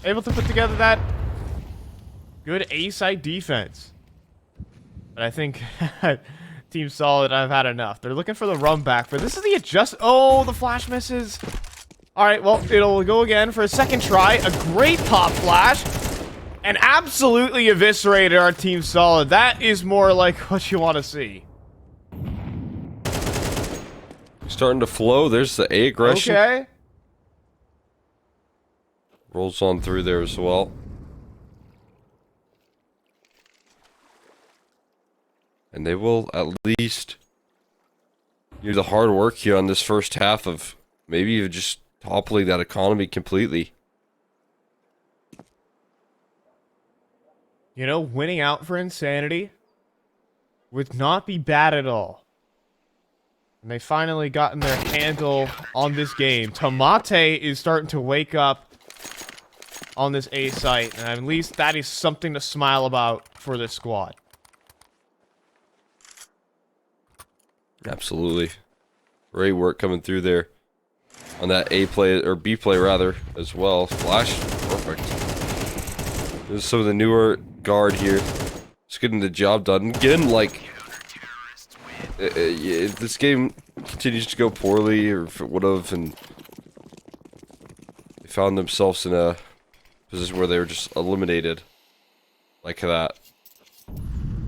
able to put together that good A-side defense. But I think Team Solid, I've had enough. They're looking for the run back, but this is the adjust. Oh, the flash misses. Alright, well, it'll go again for a second try. A great pop flash. And absolutely eviscerated our Team Solid. That is more like what you want to see. Starting to flow. There's the A aggression. Okay. Rolls on through there as well. And they will at least do the hard work here on this first half of maybe even just toppling that economy completely. You know, winning out for Insanity would not be bad at all. And they finally gotten their handle on this game. Tomate is starting to wake up on this A site, and at least that is something to smile about for this squad. Absolutely. Great work coming through there on that A play, or B play rather, as well. Flash, perfect. There's some of the newer guard here. Just getting the job done. Again, like, if this game continues to go poorly, or if it would have, and they found themselves in a position where they were just eliminated like that,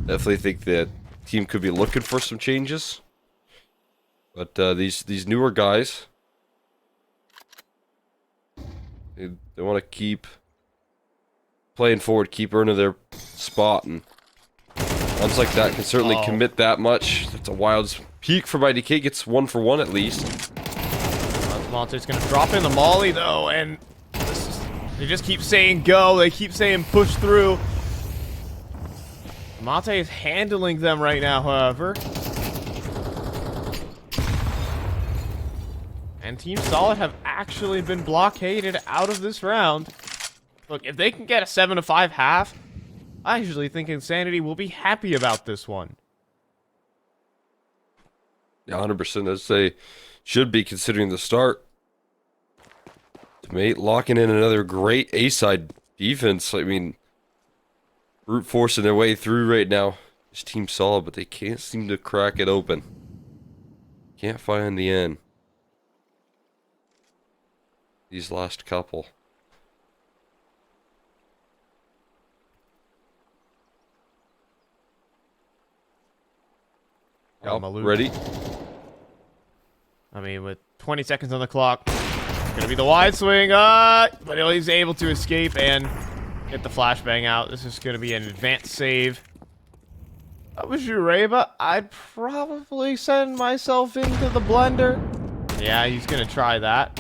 definitely think that team could be looking for some changes. But these newer guys, they want to keep playing forward, keep earning their spot, and runs like that can certainly commit that much. That's a wild peak from IDK. Gets 1 for 1 at least. Monte's gonna drop in the molly though, and they just keep saying go. They keep saying push through. Monte is handling them right now, however. And Team Solid have actually been blockaded out of this round. Look, if they can get a 7-5 half, I usually think Insanity will be happy about this one. Yeah, 100% as they should be considering the start. Tomate locking in another great A-side defense. I mean, brute forcing their way through right now. This Team Solid, but they can't seem to crack it open. Can't find the end. These last couple. Got Malou. Ready? I mean, with 20 seconds on the clock, it's gonna be the wide swing, but he's able to escape and get the flashbang out. This is gonna be an advanced save. That was Jureba. I'd probably send myself into the blender. Yeah, he's gonna try that.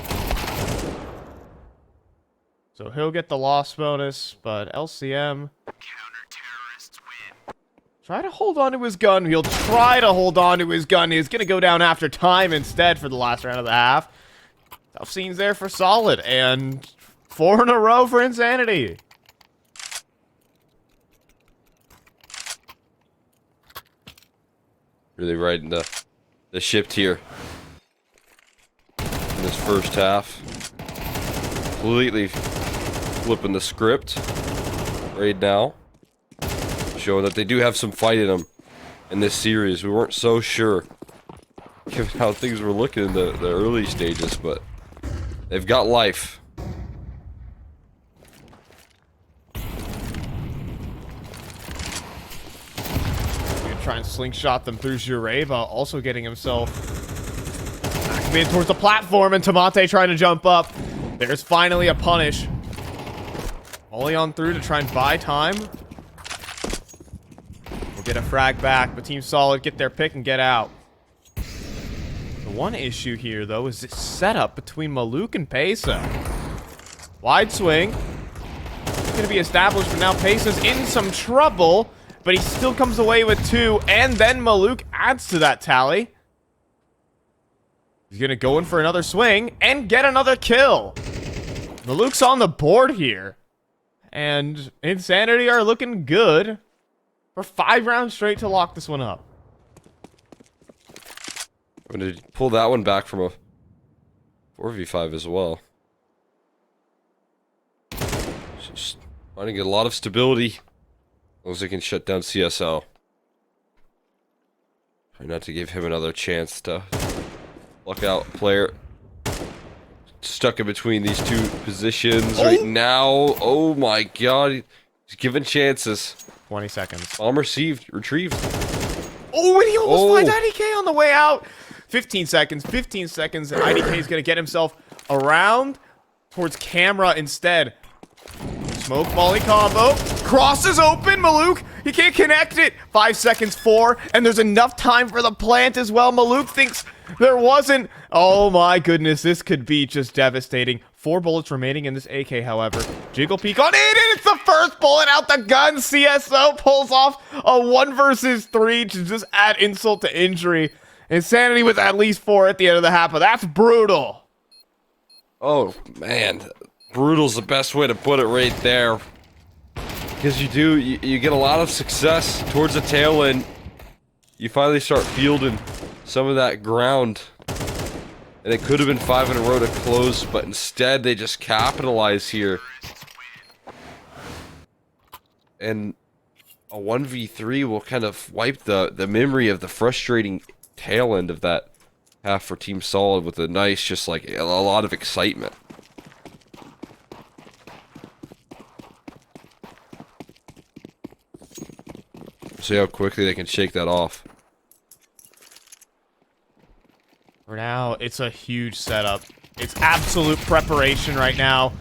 So he'll get the loss bonus, but LCM... Try to hold on to his gun. He'll try to hold on to his gun. He's going to go down after time instead for the last round of the half. Tough scenes there for Solid. And 4 in a row for Insanity. Really riding the ship here in this first half. Completely flipping the script right now. Showing that they do have some fight in them in this series. We weren't so sure given how things were looking in the early stages, but they've got life. Gonna try and slingshot them through Jureva, also getting himself activated towards the platform, and Tamate trying to jump up. There's finally a punish. Ollie on through to try and buy time. We'll get a frag back, but Team Solid get their pick and get out. The one issue here, though, is this setup between Maluk and Pesa. Wide swing. It's going to be established, but now Pesa's in some trouble, but he still comes away with 2, and then Maluk adds to that tally. He's going to go in for another swing and get another kill. Maluk's on the board here, and Insanity are looking good for 5 rounds straight to lock this one up. I'm going to pull that one back from a 4v5 as well. Just finding a lot of stability. As they can shut down CSL. Try not to give him another chance to luck out player. Stuck in between these two positions right now. Oh my god. He's given chances. 20 seconds. Bomb retrieved. Oh, and he almost finds IDK on the way out. 15 seconds. 15 seconds. And IDK is going to get himself around towards camera instead. Smoke volley combo. Cross is open. Maluk, he can't connect it. 5 seconds, 4. And there's enough time for the plant as well. Maluk thinks there wasn't. Oh my goodness. This could be just devastating. 4 bullets remaining in this AK, however. Jiggle peek on it, and it's the first bullet out the gun. CSO pulls off a 1 versus 3 to just add insult to injury. Insanity with at least 4 at the end of the half, but that's brutal. Oh, man. Brutal's the best way to put it right there. Because you get a lot of success towards the tail end. You finally start fielding some of that ground. And it could have been 5 in a row to close, but instead they just capitalize here. And a 1v3 will kind of wipe the memory of the frustrating tail end of that half for Team Solid with a nice, just like a lot of excitement. See how quickly they can shake that off. For now, it's a huge setup. It's absolute preparation right now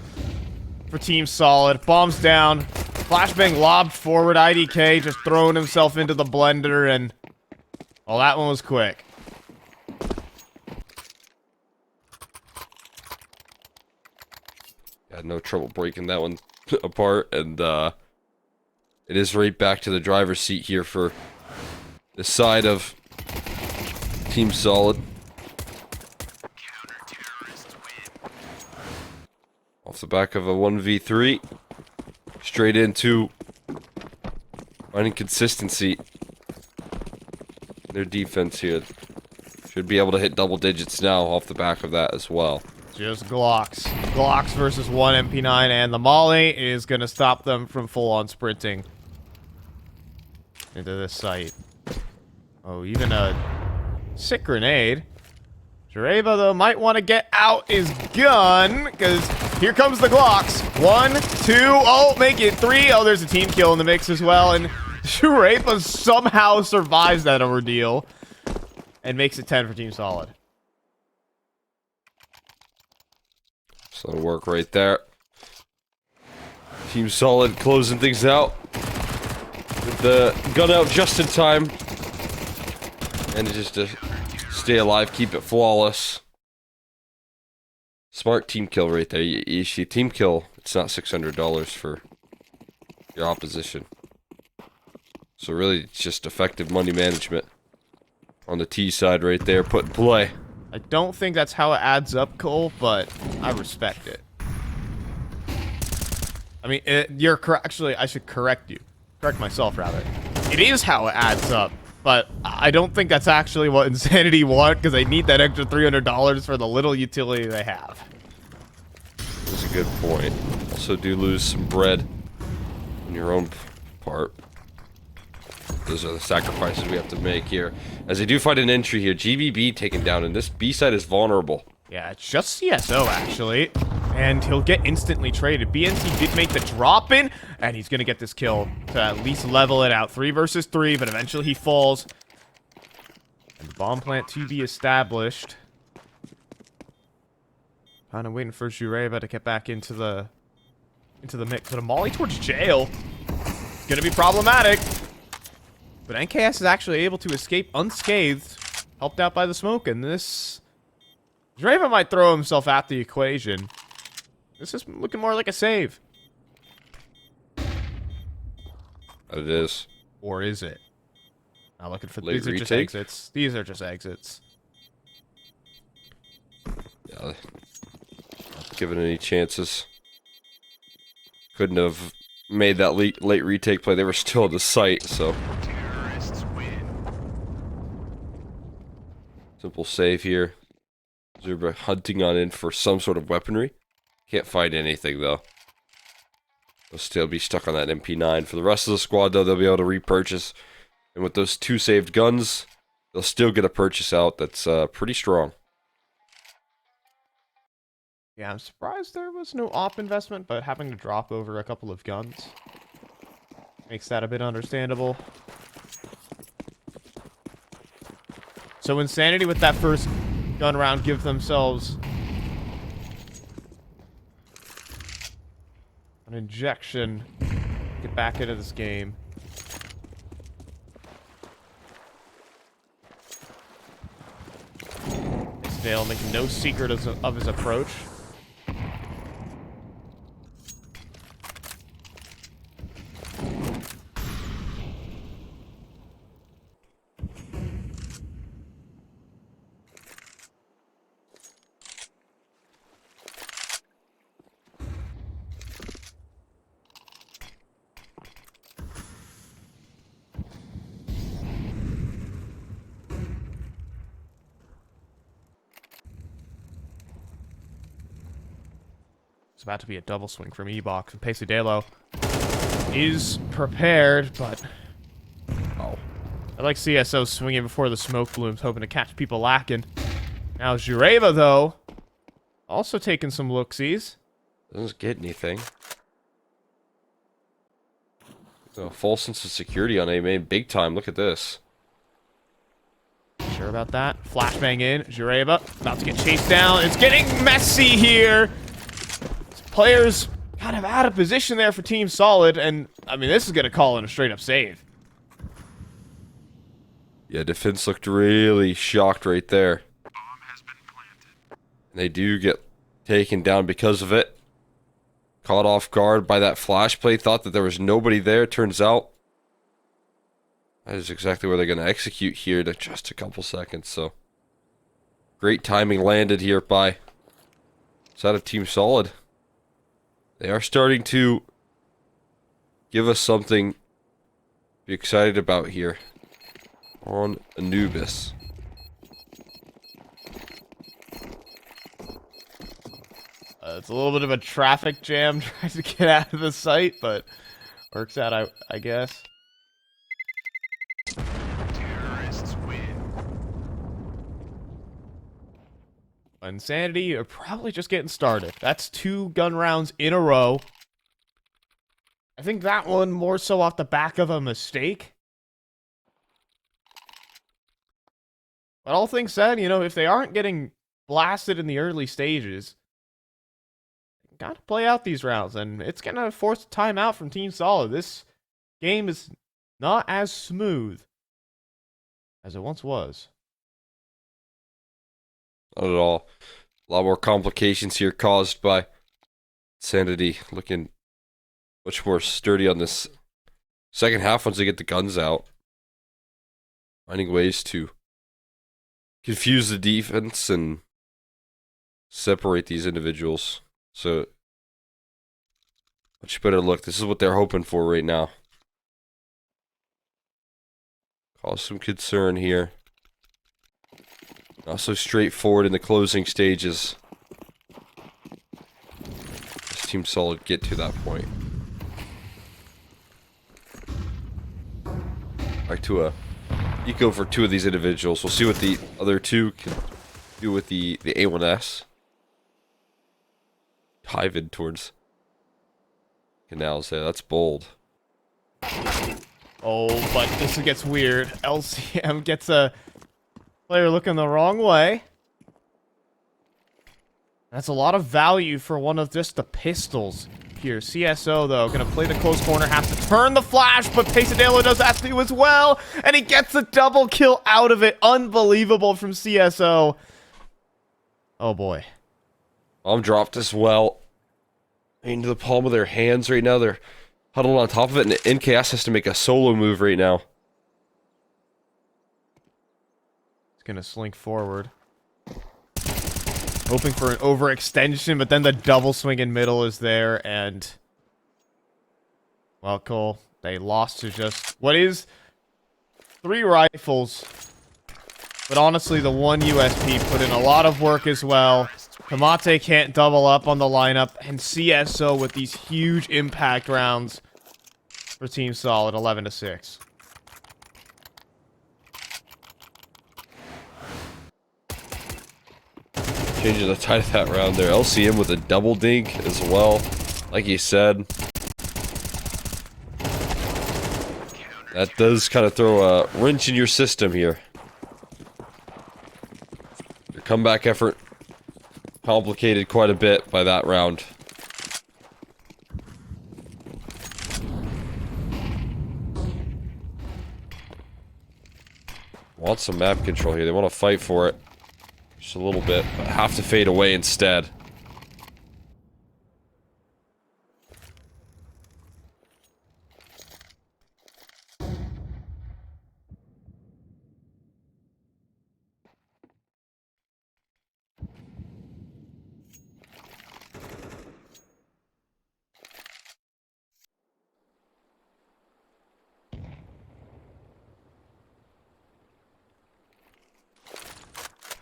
for Team Solid. Bombs down. Flashbang lobbed forward. IDK just throwing himself into the blender, and well, that one was quick. Had no trouble breaking that one apart, and it is right back to the driver's seat here for the side of Team Solid. Off the back of a 1v3, straight into finding consistency. Their defense here should be able to hit double digits now off the back of that as well. Just Glocks. Glocks versus 1 MP9, and the Molly is going to stop them from full-on sprinting into this site. Oh, even a sick grenade. Jureva, though, might want to get out his gun, because here comes the Glocks. 1, 2, oh, make it 3. Oh, there's a team kill in the mix as well, and Jureva somehow survives that ordeal and makes it 10 for Team Solid. Solid work right there. Team Solid closing things out. With the gun out just in time. And just to stay alive, keep it flawless. Smart team kill right there. You see team kill, it's not $600 for your opposition. So really, it's just effective money management on the T side right there, put in play. I don't think that's how it adds up, Cole, but I respect it. I mean, you're correct. Actually, I should correct you. Correct myself, rather. It is how it adds up, but I don't think that's actually what Insanity want, because they need that extra $300 for the little utility they have. That's a good point. Also do lose some bread in your own part. Those are the sacrifices we have to make here. As they do find an entry here, GVB taken down, and this B side is vulnerable. Yeah, it's just CSO, actually. And he'll get instantly traded. BNC did make the drop in, and he's going to get this kill to at least level it out. 3 versus 3, but eventually he falls. And the bomb plant to be established. Kind of waiting for Jureva to get back into the mix. But a molly towards jail. It's going to be problematic. But NKS is actually able to escape unscathed, helped out by the smoke, and this... Jureva might throw himself at the equation. This is looking more like a save. It is. Or is it? Not looking for... Late These are just retake? exits. These are just exits. Yeah, not given any chances. Couldn't have made that late retake play. They were still at the site, so... Simple save here. Zerba hunting on in for some sort of weaponry. Can't find anything, though. They'll still be stuck on that MP9. For the rest of the squad, though, they'll be able to repurchase. And with those 2 saved guns, they'll still get a purchase out that's pretty strong. Yeah, I'm surprised there was no op investment, but having to drop over a couple of guns makes that a bit understandable. So Insanity with that first gun round give themselves an injection to get back into this game. Vale making no secret of his approach. It's about to be a double swing from E-Box, and Pesadelo is prepared, but... Oh. I like CSO swinging before the smoke blooms, hoping to catch people lacking. Now Jureva, though, also taking some look-sees. Doesn't get anything. A full sense of security on A main, big time. Look at this. Sure about that. Flashbang in. Jureva about to get chased down. It's getting messy here. Players kind of out of position there for Team Solid, and I mean, this is going to call in a straight-up save. Yeah, defense looked really shocked right there. They do get taken down because of it. Caught off guard by that flash play. Thought that there was nobody there. Turns out that is exactly where they're going to execute here to just a couple seconds. So great timing landed here by side of Team Solid. They are starting to give us something to be excited about here on Anubis. It's a little bit of a traffic jam trying to get out of the site, but works out, I guess. Insanity are probably just getting started. That's 2 gun rounds in a row. I think that one more so off the back of a mistake. But all things said, you know, if they aren't getting blasted in the early stages, gotta play out these rounds, and it's gonna force a timeout from Team Solid. This game is not as smooth as it once was. Not at all. A lot more complications here caused by Sanity looking much more sturdy on this second half once they get the guns out. Finding ways to confuse the defense and separate these individuals. So, much better look. This is what they're hoping for right now. Cause some concern here. Not so straightforward in the closing stages. This Team Solid get to that point. Back to a eco for two of these individuals. We'll see what the other two can do with the A1S. Diving towards canals there. That's bold. Oh, but this gets weird. LCM gets a player looking the wrong way. That's a lot of value for one of just the pistols here. CSO, though, gonna play the close corner, has to turn the flash, but Pesadelo does that too as well, and he gets a double kill out of it. Unbelievable from CSO. Oh, boy. Bomb dropped as well. Into the palm of their hands right now. They're huddled on top of it, and NKS has to make a solo move right now. He's gonna slink forward. Hoping for an overextension, but then the double swing in middle is there, and... Well, Cole, they lost to just... What is... 3 rifles. But honestly, the one USP put in a lot of work as well. Kamate can't double up on the lineup, and CSO with these huge impact rounds for Team Solid, 11-6. Changing the tide of that round there. LCM with a double dink as well. Like you said. That does kind of throw a wrench in your system here. Your comeback effort complicated quite a bit by that round. Want some map control here. They want to fight for it. Just a little bit, but have to fade away instead.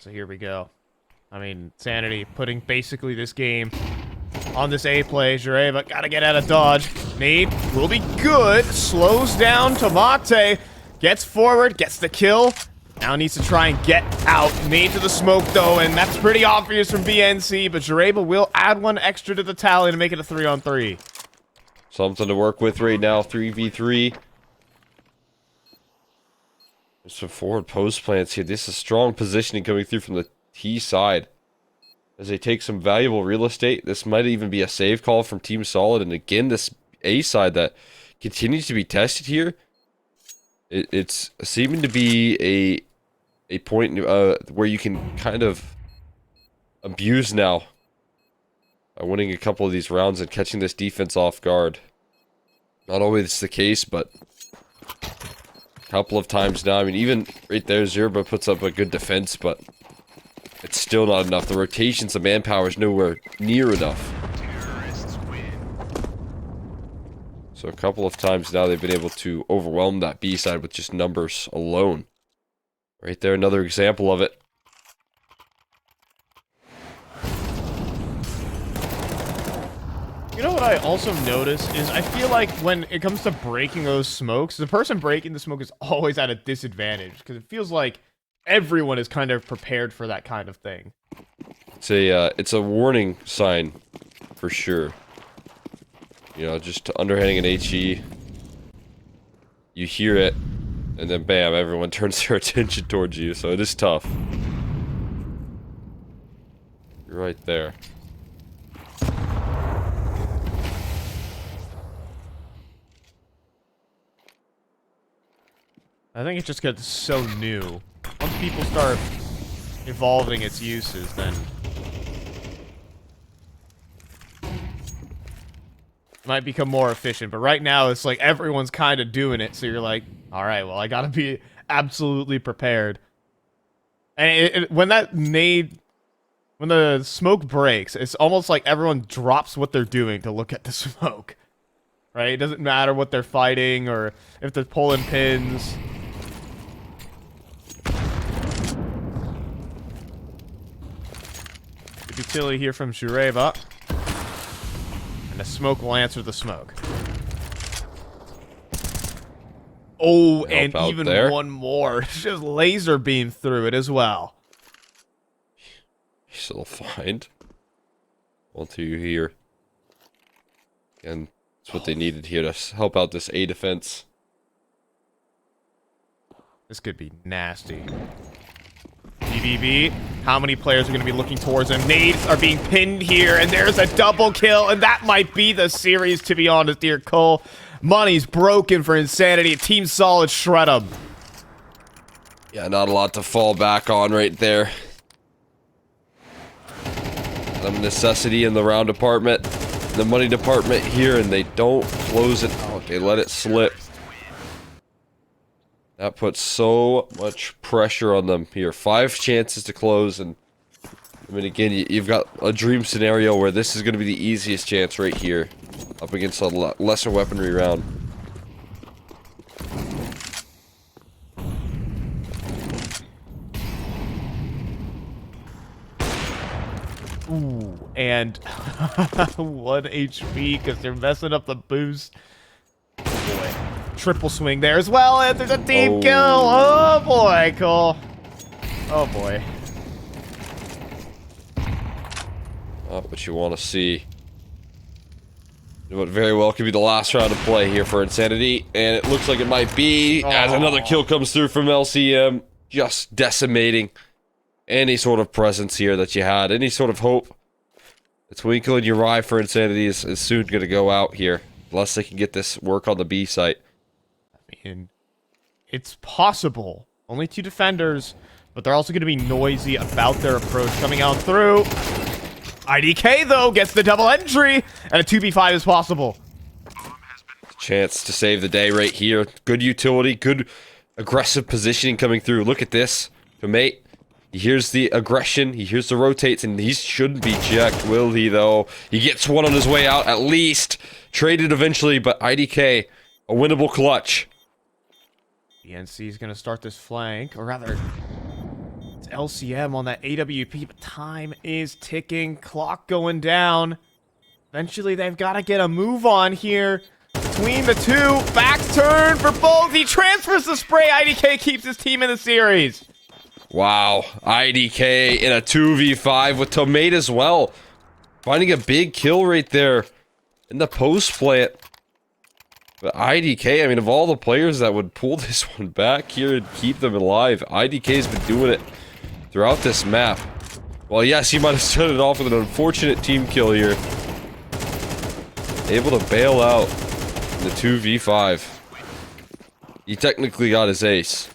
So here we go. I mean, Sanity putting basically this game on this A play. Jareva gotta get out of dodge. Nade will be good. Slows down Tomate. Gets forward, gets the kill. Now needs to try and get out. Nade to the smoke though, and that's pretty obvious from BNC, but Jareva will add one extra to the tally to make it a 3-on-3. Something to work with right now. 3v3. There's some forward post plants here. This is strong positioning coming through from the T side. As they take some valuable real estate. This might even be a save call from Team Solid. And again, this A side that continues to be tested here. It's seeming to be a point where you can kind of abuse now. By winning a couple of these rounds and catching this defense off guard. Not always the case, but... couple of times now. I mean, even right there, Zerba puts up a good defense, but it's still not enough. The rotations of manpower is nowhere near enough. So a couple of times now they've been able to overwhelm that B side with just numbers alone. Right there, another example of it. You know what I also notice is I feel like when it comes to breaking those smokes, the person breaking the smoke is always at a disadvantage because it feels like everyone is kind of prepared for that kind of thing. It's a warning sign for sure. You know, just underhanding an HE. You hear it, and then bam, everyone turns their attention towards you, so it is tough. You're right there. I think it's just because it's so new. Once people start evolving its uses, then it might become more efficient. But right now, it's like everyone's kind of doing it, so you're like, all right, well, I gotta be absolutely prepared. And when the smoke breaks, it's almost like everyone drops what they're doing to look at the smoke. Right? It doesn't matter what they're fighting or if they're pulling pins. Good utility here from Jureva. And the smoke will answer the smoke. Oh, and even there. one more. Just laser beam through it as well. Still fine. 1-2 here. And that's what they needed here to help out this A defense. This could be nasty. BBB. How many players are going to be looking towards him? Nades are being pinned here, and there's a double kill, and that might be the series, to be honest, dear Cole. Money's broken for Insanity. Team Solid shred him. Yeah, not a lot to fall back on right there. Some necessity in the round department, the money department here, and they don't close it out. They let it slip. That puts so much pressure on them here. 5 chances to close, and I mean, again, you've got a dream scenario where this is going to be the easiest chance right here, up against a lesser weaponry round. Ooh, and 1 HP because they're messing up the boost. Oh boy. Triple swing there as well, and there's a team kill. Oh boy, Cole. Oh boy. Not what you want to see. What very well could be the last round of play here for Insanity, and it looks like it might be, as another kill comes through from LCM, just decimating any sort of presence here that you had, any sort of hope. The twinkle in your eye for Insanity is soon going to go out here, unless they can get this work on the B site. I mean, it's possible. Only 2 defenders, but they're also going to be noisy about their approach coming out through. IDK, though, gets the double entry, and a 2v5 is possible. Chance to save the day right here. Good utility, good aggressive positioning coming through. Look at this. Mate, he hears the aggression, he hears the rotates, and he shouldn't be checked, will he, though? He gets one on his way out, at least. Traded eventually, but IDK, a winnable clutch. The NC is going to start this flank, or rather, it's LCM on that AWP, but time is ticking, clock going down. Eventually, they've got to get a move on here. Between the two, backs turn for both. He transfers the spray. IDK keeps his team in the series. Wow, IDK in a 2v5 with Tomate as well. Finding a big kill right there in the post plant. But IDK, I mean, of all the players that would pull this one back here and keep them alive, IDK's been doing it throughout this map. Well, yes, he might have started it off with an unfortunate team kill here. Able to bail out in the 2v5. He technically got his ace.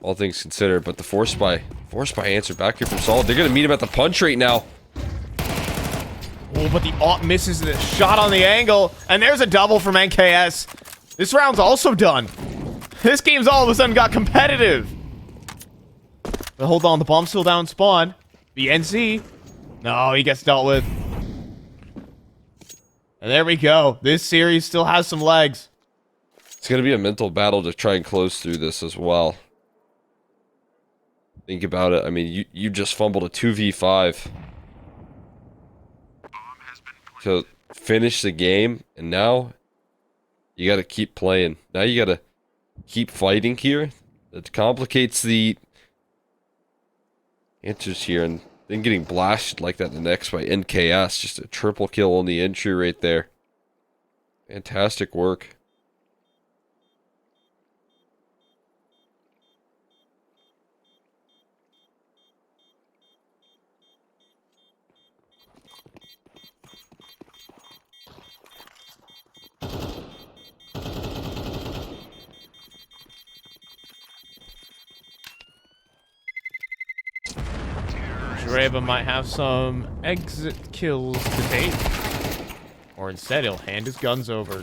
All things considered, but the force by answer back here from Solid. They're gonna meet him at the punch right now. Oh, but the AWP misses the shot on the angle, and there's a double from NKS. This round's also done. This game's all of a sudden got competitive. But hold on, the bomb's still down spawn. The NC. No, he gets dealt with. And there we go. This series still has some legs. It's gonna be a mental battle to try and close through this as well. Think about it. I mean, you just fumbled a 2v5 to finish the game, and now you got to keep playing. Now you got to keep fighting here. That complicates the answers here, and then getting blasted like that the next by NKS. Just a triple kill on the entry right there. Fantastic work. Shreva might have some exit kills to take. Or instead, he'll hand his guns over.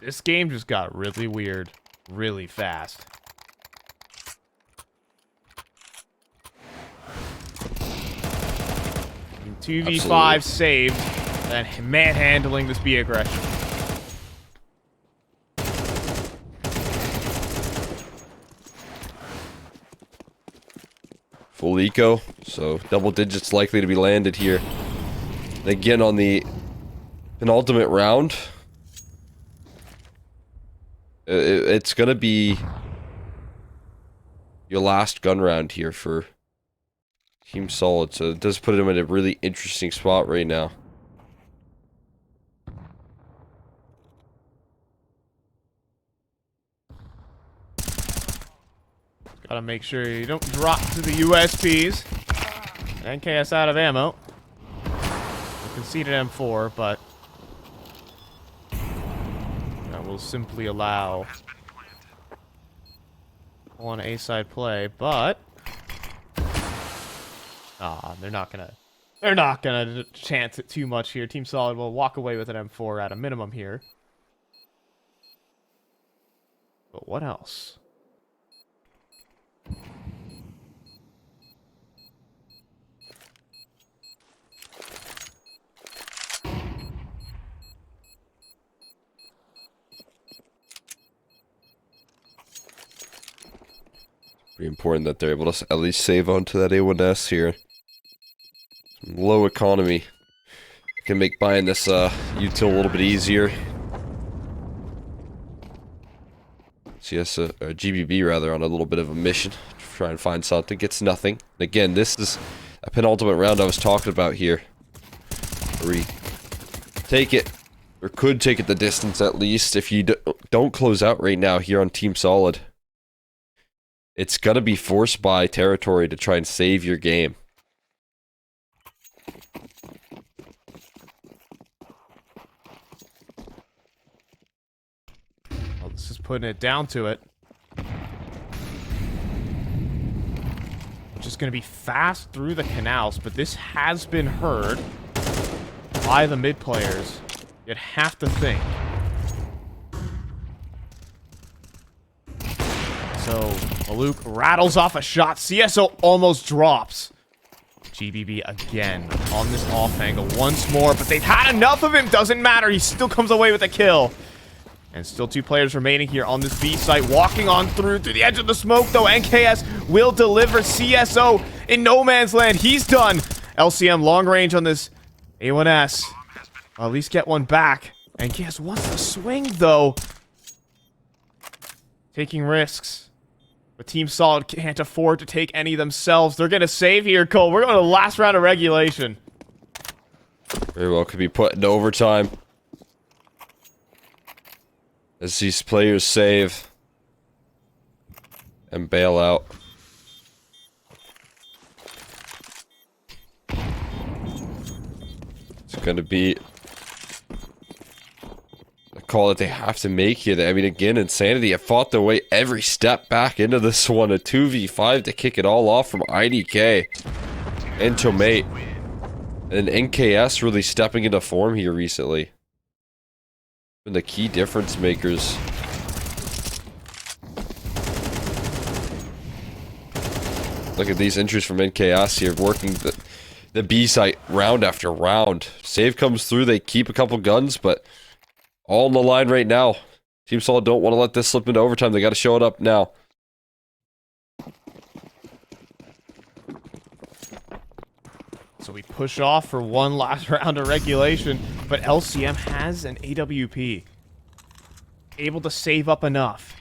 This game just got really weird, really fast. And 2v5 saved, and manhandling this B aggression. Full eco, so double digits likely to be landed here. And again, on the penultimate round, it's gonna be your last gun round here for Team Solid, so it does put him in a really interesting spot right now. Gotta make sure you don't drop to the USPs. NKS out of ammo. We conceded M4, but that will simply allow one A-side play, but they're not gonna chance it too much here. Team Solid will walk away with an M4 at a minimum here. But what else? Pretty important that they're able to at least save onto that A1S here. Low economy can make buying this util a little bit easier. CS or GBB rather on a little bit of a mission to try and find something. Gets nothing. And again, this is a penultimate round I was talking about here. Where we take it, or could take it the distance at least. If you don't close out right now here on Team Solid, it's gonna be forced by territory to try and save your game. Well, this is putting it down to it. Just gonna be fast through the canals, but this has been heard by the mid players. You'd have to think. So, Maluk rattles off a shot. CSO almost drops. GBB again on this off angle once more, but they've had enough of him. Doesn't matter. He still comes away with a kill. And still 2 players remaining here on this B site. Walking on through the edge of the smoke, though. NKS will deliver. CSO in no man's land. He's done. LCM long range on this A1S. I'll at least get one back. NKS wants to swing, though. Taking risks. But Team Solid can't afford to take any themselves. They're going to save here, Cole. We're going to the last round of regulation. Very well could be put into overtime. As these players save and bail out. It's going to be a call that they have to make here. I mean, again, Insanity have fought their way every step back into this one. A 2v5 to kick it all off from IDK and Tomate. And NKS really stepping into form here recently. And the key difference makers. Look at these entries from NKS here, working the B site round after round. Save comes through, they keep a couple guns, but all on the line right now. Team Solid don't want to let this slip into overtime. They got to show it up now. So we push off for one last round of regulation, but LCM has an AWP. Able to save up enough.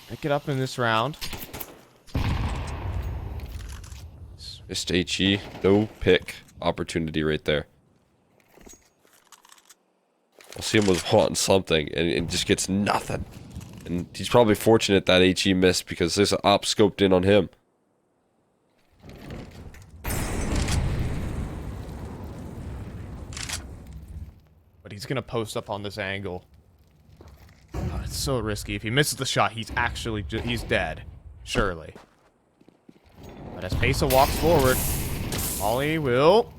Pick it up in this round. Missed HE, no pick opportunity right there. LCM was wanting something and just gets nothing. And he's probably fortunate that HE missed because there's an op scoped in on him. But he's going to post up on this angle. Oh, it's so risky. If he misses the shot, he's actually he's dead. Surely. But as Pesa walks forward, Ollie will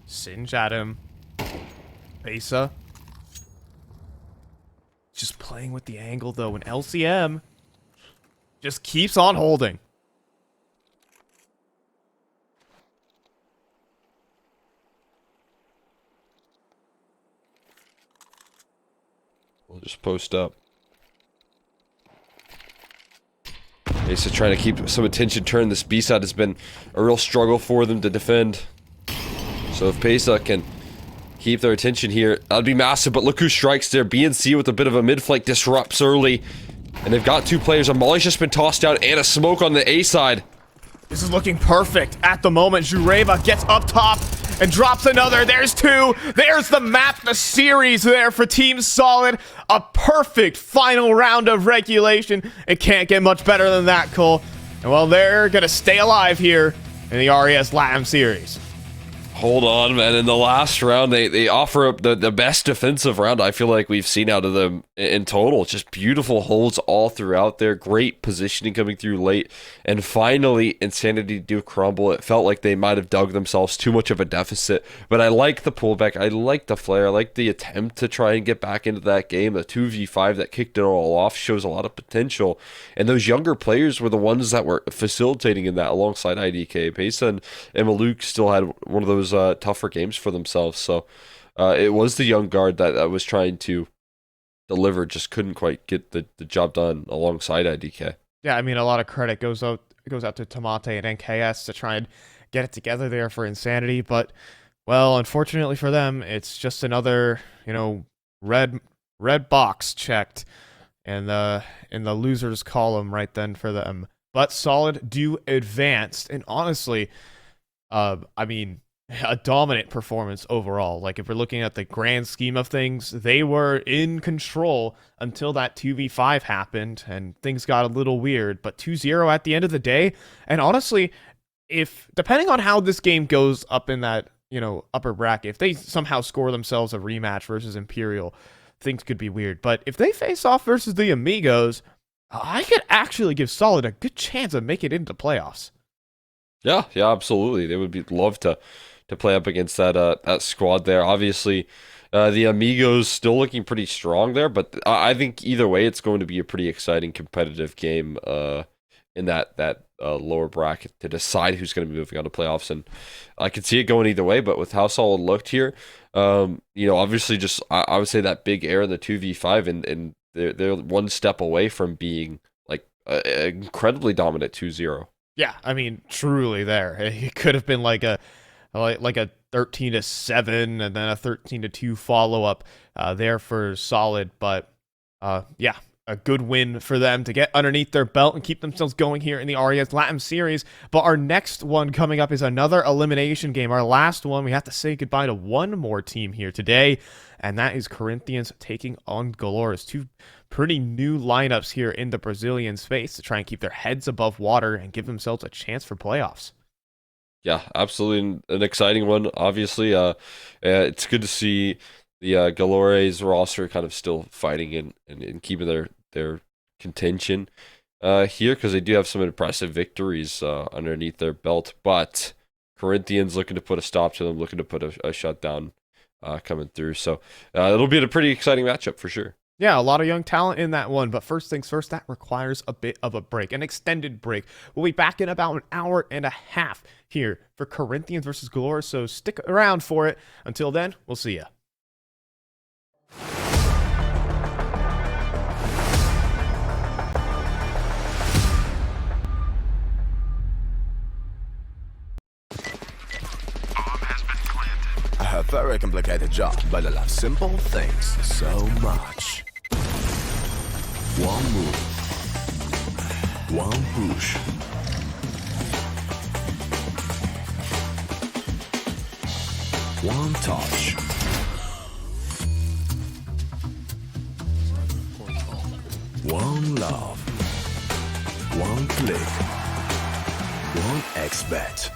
singe at him. Pesa just playing with the angle, though, and LCM just keeps on holding. We'll just post up. Mesa trying to keep some attention turned. This B-side has been a real struggle for them to defend. So if Pesa can keep their attention here, that'd be massive. But look who strikes there. BNC with a bit of a mid-flank disrupts early. And they've got 2 players. A Molly's just been tossed out and a smoke on the A side. This is looking perfect at the moment. Jureva gets up top and drops another. There's 2. There's the map, the series there for Team Solid. A perfect final round of regulation. It can't get much better than that, Cole. And well, they're going to stay alive here in the RES LATAM series. Hold on, man. In the last round, they offer up the best defensive round I feel like we've seen out of them in total. Just beautiful holds all throughout there. Great positioning coming through late. And finally, Insanity do crumble. It felt like they might have dug themselves too much of a deficit. But I like the pullback. I like the flare. I like the attempt to try and get back into that game. The 2v5 that kicked it all off shows a lot of potential. And those younger players were the ones that were facilitating in that alongside IDK. Pesa and Maluk still had one of those tougher games for themselves. So it was the young guard that was trying to deliver, just couldn't quite get the job done alongside IDK. Yeah, I mean, a lot of credit goes out to Tomate and NKS to try and get it together there for Insanity. But, well, unfortunately for them, it's just another, red box checked in the losers column right then for them. But Solid do advance, and honestly, I mean, a dominant performance overall. Like, if we're looking at the grand scheme of things, they were in control until that 2v5 happened, and things got a little weird. But 2-0 at the end of the day, and honestly, if depending on how this game goes up in that, upper bracket, if they somehow score themselves a rematch versus Imperial, things could be weird. But if they face off versus the Amigos, I could actually give Solid a good chance of making it into playoffs. Yeah, absolutely. They would love to play up against that squad there. Obviously, the Amigos still looking pretty strong there, but I think either way, it's going to be a pretty exciting competitive game in that lower bracket to decide who's going to be moving on to playoffs. And I could see it going either way, but with how Solid looked here, obviously just I would say that big air in the 2v5, and they're one step away from being like incredibly dominant 2-0. Yeah, I mean, truly there. It could have been like a 13-7 and then a 13-2 follow-up there for Solid. But yeah, a good win for them to get underneath their belt and keep themselves going here in the RES LATAM series. But our next one coming up is another elimination game. Our last one, we have to say goodbye to one more team here today, and that is Corinthians taking on Galores. 2 pretty new lineups here in the Brazilian space to try and keep their heads above water and give themselves a chance for playoffs. Yeah, absolutely an exciting one. Obviously, it's good to see the Galores roster kind of still fighting and keeping their contention here, because they do have some impressive victories underneath their belt. But Corinthians looking to put a stop to them, looking to put a shutdown coming through. So it'll be a pretty exciting matchup for sure. Yeah, a lot of young talent in that one, but first things first, that requires a bit of a break, an extended break. We'll be back in about an hour and a half here for Corinthians versus Galore, so stick around for it. Until then, we'll see ya. A very complicated job, but I love simple things so much. One move, one push. One touch. One love. One click. One XBet.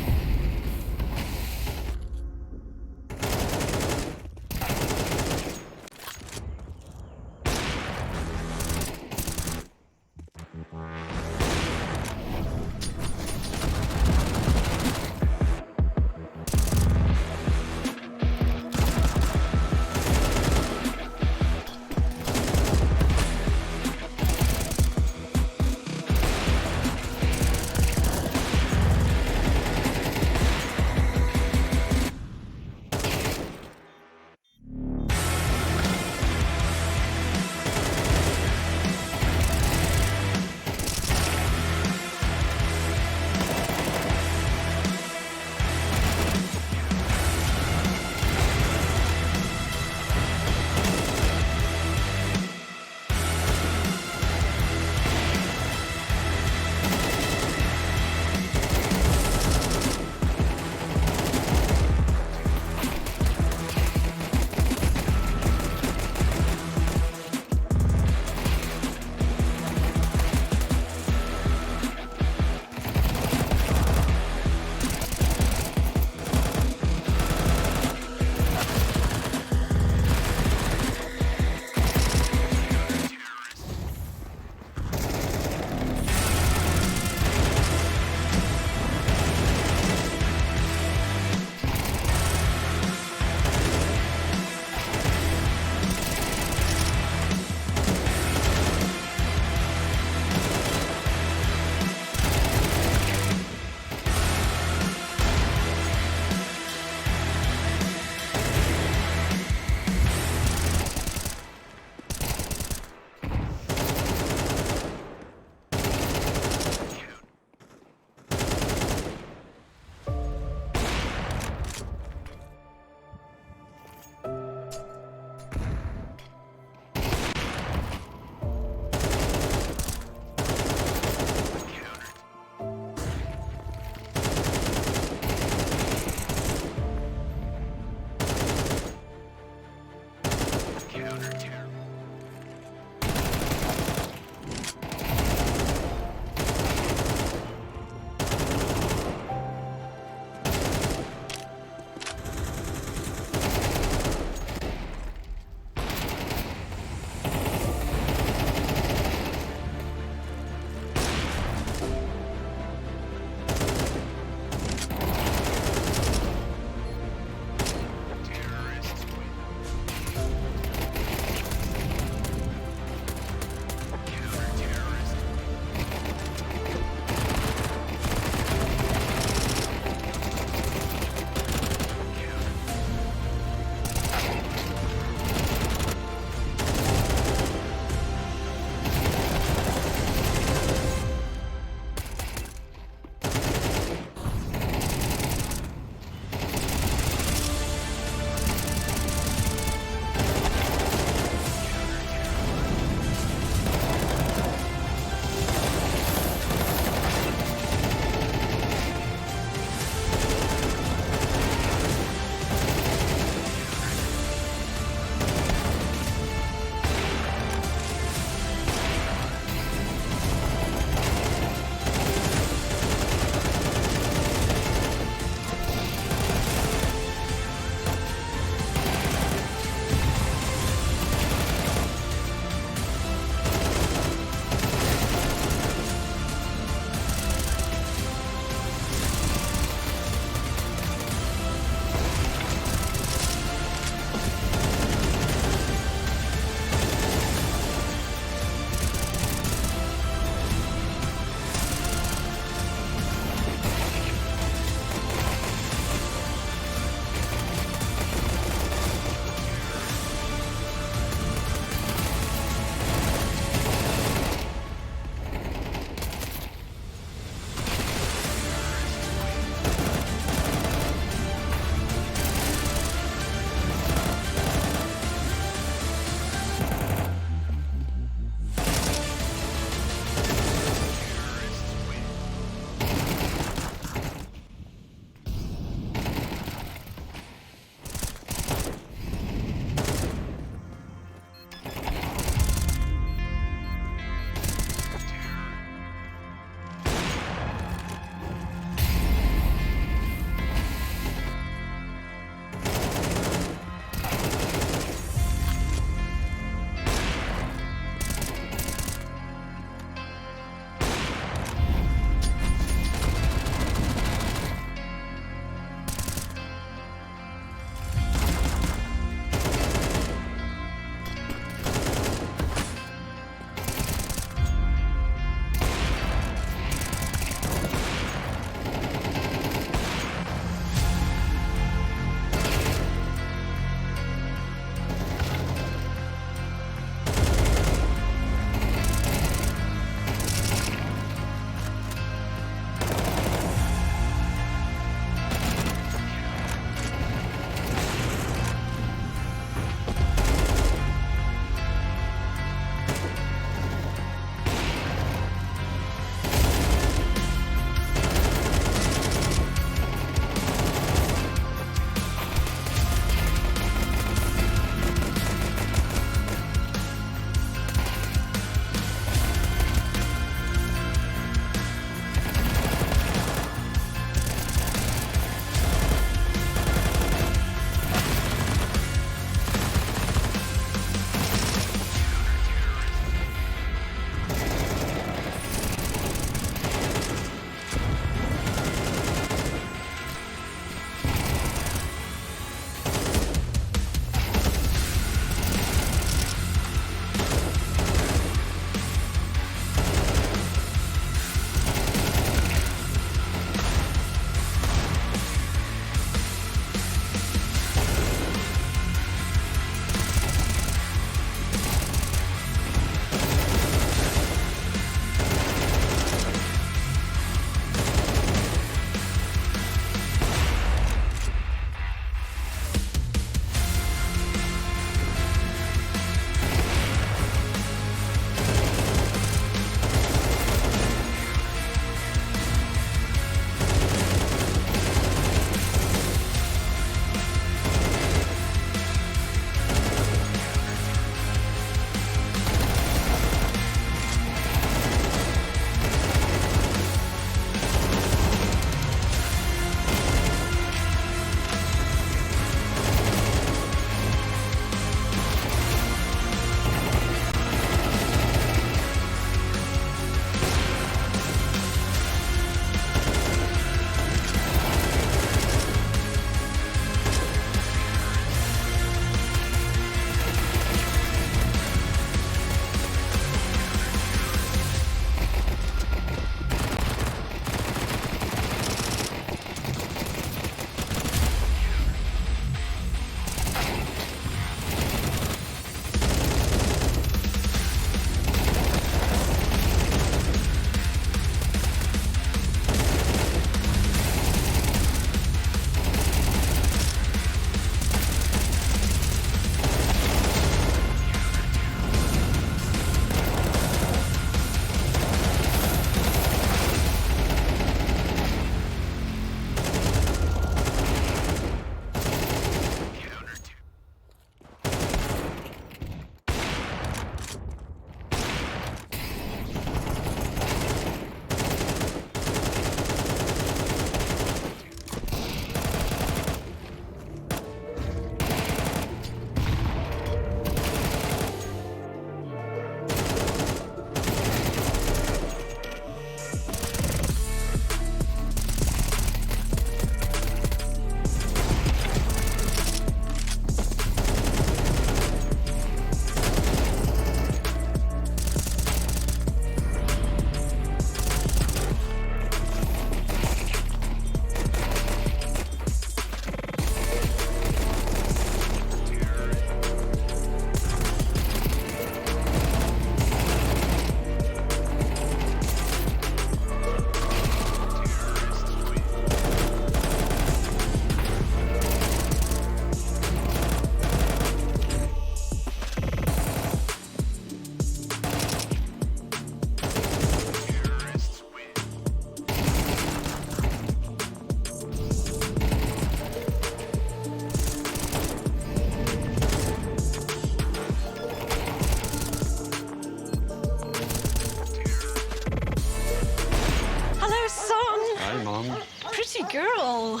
all.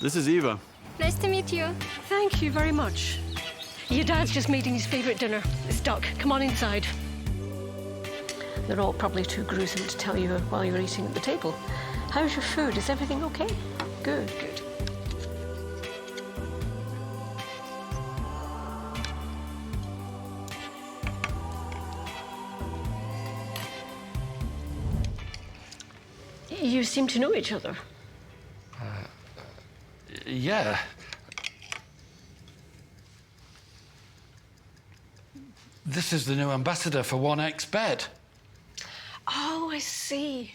This is Eva. Nice to meet you. Thank you very much. Your dad's just making his favorite dinner. It's duck. Come on inside. They're all probably too gruesome to tell you while you're eating at the table. How's your food? Is everything okay? Good, good. You seem to know each other. Yeah. This is the new ambassador for 1xBet. Oh, I see.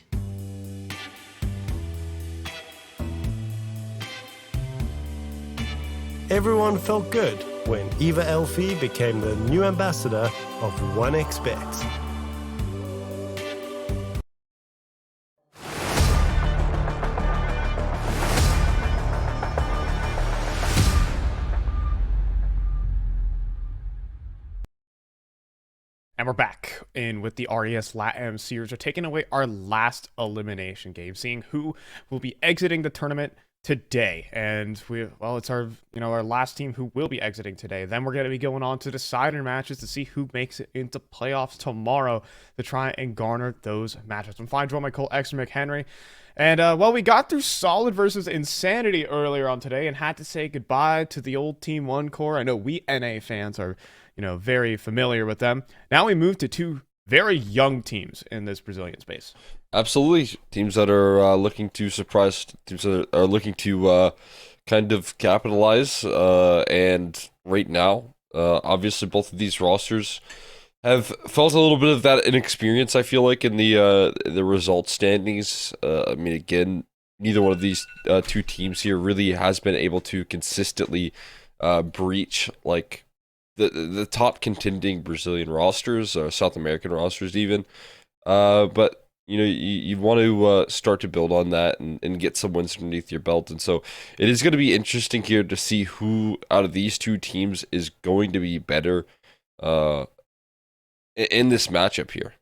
Everyone felt good when Eva Elfie became the new ambassador of 1xBet. And we're back in with the RES LATAM series. We're taking away our last elimination game, seeing who will be exiting the tournament today. And it's our last team who will be exiting today. Then we're going to be going on to decider matches to see who makes it into playoffs tomorrow to try and garner those matches. I'm fine, joined by Cole Extra McHenry. And, we got through Solid versus Insanity earlier on today and had to say goodbye to the old Team 1 core. I know we NA fans are, very familiar with them. Now we move to two very young teams in this Brazilian space. Absolutely. Teams that are looking to surprise, teams that are looking to kind of capitalize. And right now, obviously both of these rosters have felt a little bit of that inexperience, I feel like, in the result standings. Again, neither one of these two teams here really has been able to consistently breach like the top contending Brazilian rosters, or South American rosters even. But you want to start to build on that and get some wins underneath your belt. And so it is going to be interesting here to see who out of these two teams is going to be better in this matchup here.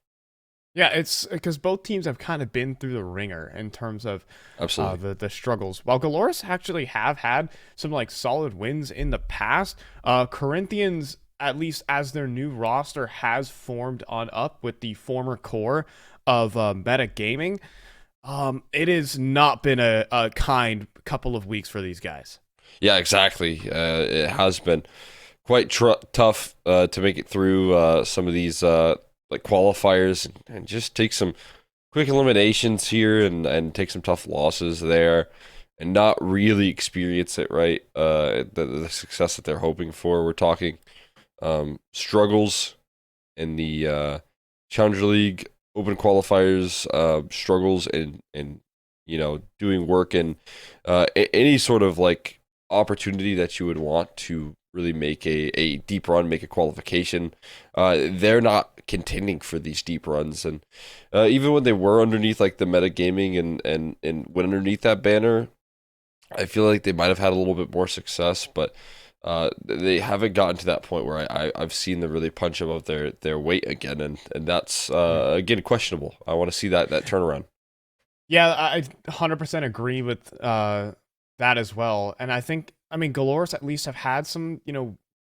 Yeah, it's because both teams have kind of been through the ringer in terms of Absolutely. The struggles. While Galores actually have had some solid wins in the past, Corinthians, at least as their new roster, has formed on up with the former core of Meta Gaming. It has not been a kind couple of weeks for these guys. Yeah, exactly. It has been quite tough to make it through some of these qualifiers and just take some quick eliminations here and take some tough losses there and not really experience it, right? The success that they're hoping for. We're talking struggles in the Challenger League Open qualifiers, struggles in doing work in any sort of opportunity that you would want to really make a deep run, make a qualification. They're not contending for these deep runs, and even when they were underneath the metagaming and went underneath that banner, I feel like they might have had a little bit more success, but they haven't gotten to that point where I've seen them really punch above their weight again, and that's again questionable. I want to see that turnaround. Yeah, I 100% agree with that as well, and I think Galores at least have had some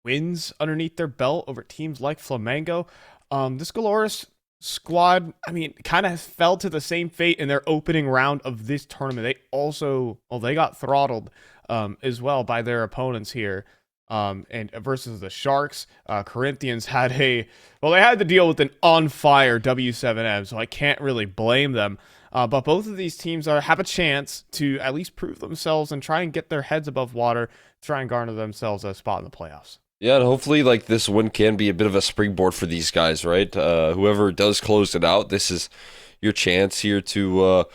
wins underneath their belt over teams like Flamengo. This Galores squad, kind of fell to the same fate in their opening round of this tournament. They also, they got throttled as well by their opponents here. And versus the Sharks, Corinthians had they had to deal with an on-fire W7M, so I can't really blame them. But both of these teams have a chance to at least prove themselves and try and get their heads above water, try and garner themselves a spot in the playoffs. Yeah, and hopefully this win can be a bit of a springboard for these guys, right? Whoever does close it out, this is your chance here to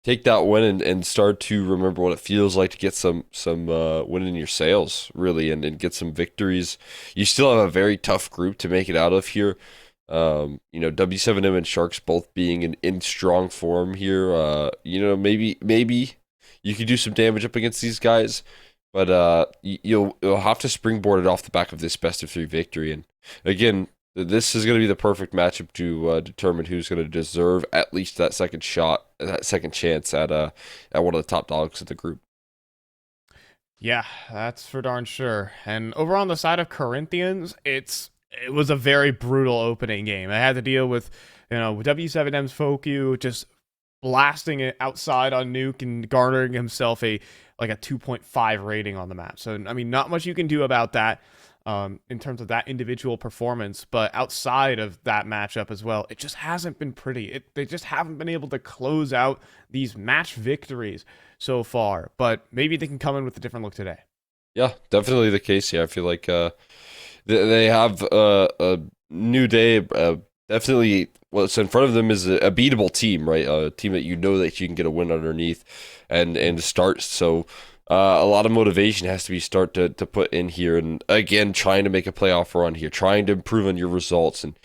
take that win and start to remember what it feels like to get some win in your sails, really, and get some victories. You still have a very tough group to make it out of here. W7M and Sharks both being in strong form here. Maybe you could do some damage up against these guys, but you'll have to springboard it off the back of this best of 3 victory. And again, this is going to be the perfect matchup to determine who's going to deserve at least that second shot, that second chance at one of the top dogs of the group. Yeah, that's for darn sure. And over on the side of Corinthians, it was a very brutal opening game. I had to deal with, W7M's Foku just blasting it outside on Nuke and garnering himself a 2.5 rating on the map. So I mean, not much you can do about that in terms of that individual performance. But outside of that matchup as well, it just hasn't been pretty. They just haven't been able to close out these match victories so far. But maybe they can come in with a different look today. Yeah, definitely the case. Yeah, I feel like they have a new day. Definitely, what's in front of them is a beatable team, right? A team that that you can get a win underneath and start. So a lot of motivation has to be to put in here, and again, trying to make a playoff run here, trying to improve on your results, and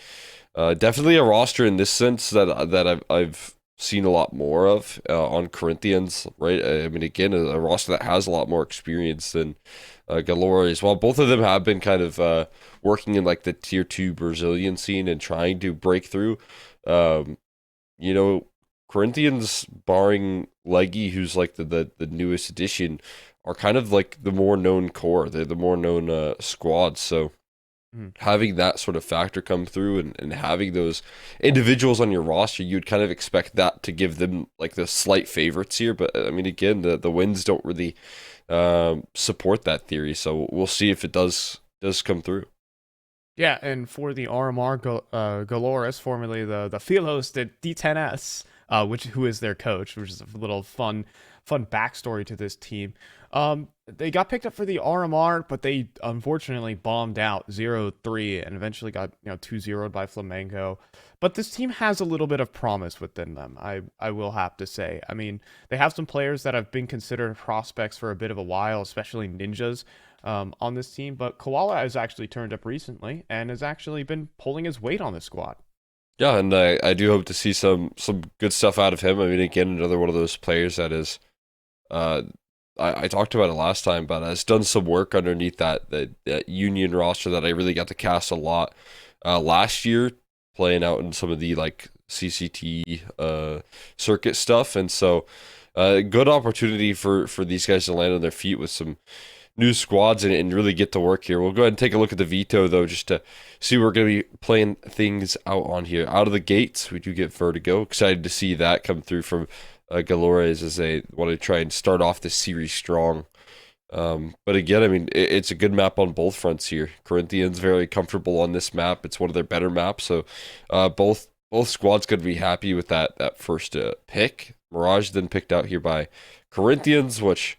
definitely a roster in this sense that I've seen a lot more of on Corinthians, right? I mean, again, a roster that has a lot more experience than Galore as well. Both of them have been kind of working in like the tier 2 Brazilian scene and trying to break through. Corinthians, barring Leggy, who's like the newest addition, are kind of like the more known core. They're the more known squad. So having that sort of factor come through and having those individuals on your roster, you'd kind of expect that to give them like the slight favorites here. But I mean, again, the wins don't really support that theory. So we'll see if it does come through. Yeah, and for the RMR Galores, formerly the field host at D10S, who is their coach, which is a little fun backstory to this team. They got picked up for the RMR, but they unfortunately bombed out 0-3 and eventually got 2-0'd by Flamengo. But this team has a little bit of promise within them, I will have to say. I mean, they have some players that have been considered prospects for a bit of a while, especially ninjas on this team. But Koala has actually turned up recently and has actually been pulling his weight on the squad. Yeah, and I do hope to see some good stuff out of him. I mean, again, another one of those players that is, I talked about it last time, but has done some work underneath that Union roster that I really got to cast a lot last year, playing out in some of the like CCT circuit stuff, and so good opportunity for these guys to land on their feet with some new squads and really get to work here. We'll go ahead and take a look at the veto though, just to see what we're going to be playing things out on here. Out of the gates, we do get Vertigo. Excited to see that come through from Galores as they want to try and start off this series strong. But again, I mean, it's a good map on both fronts here. Corinthians very comfortable on this map. It's one of their better maps, so both squads could be happy with that first pick. Mirage then picked out here by Corinthians, which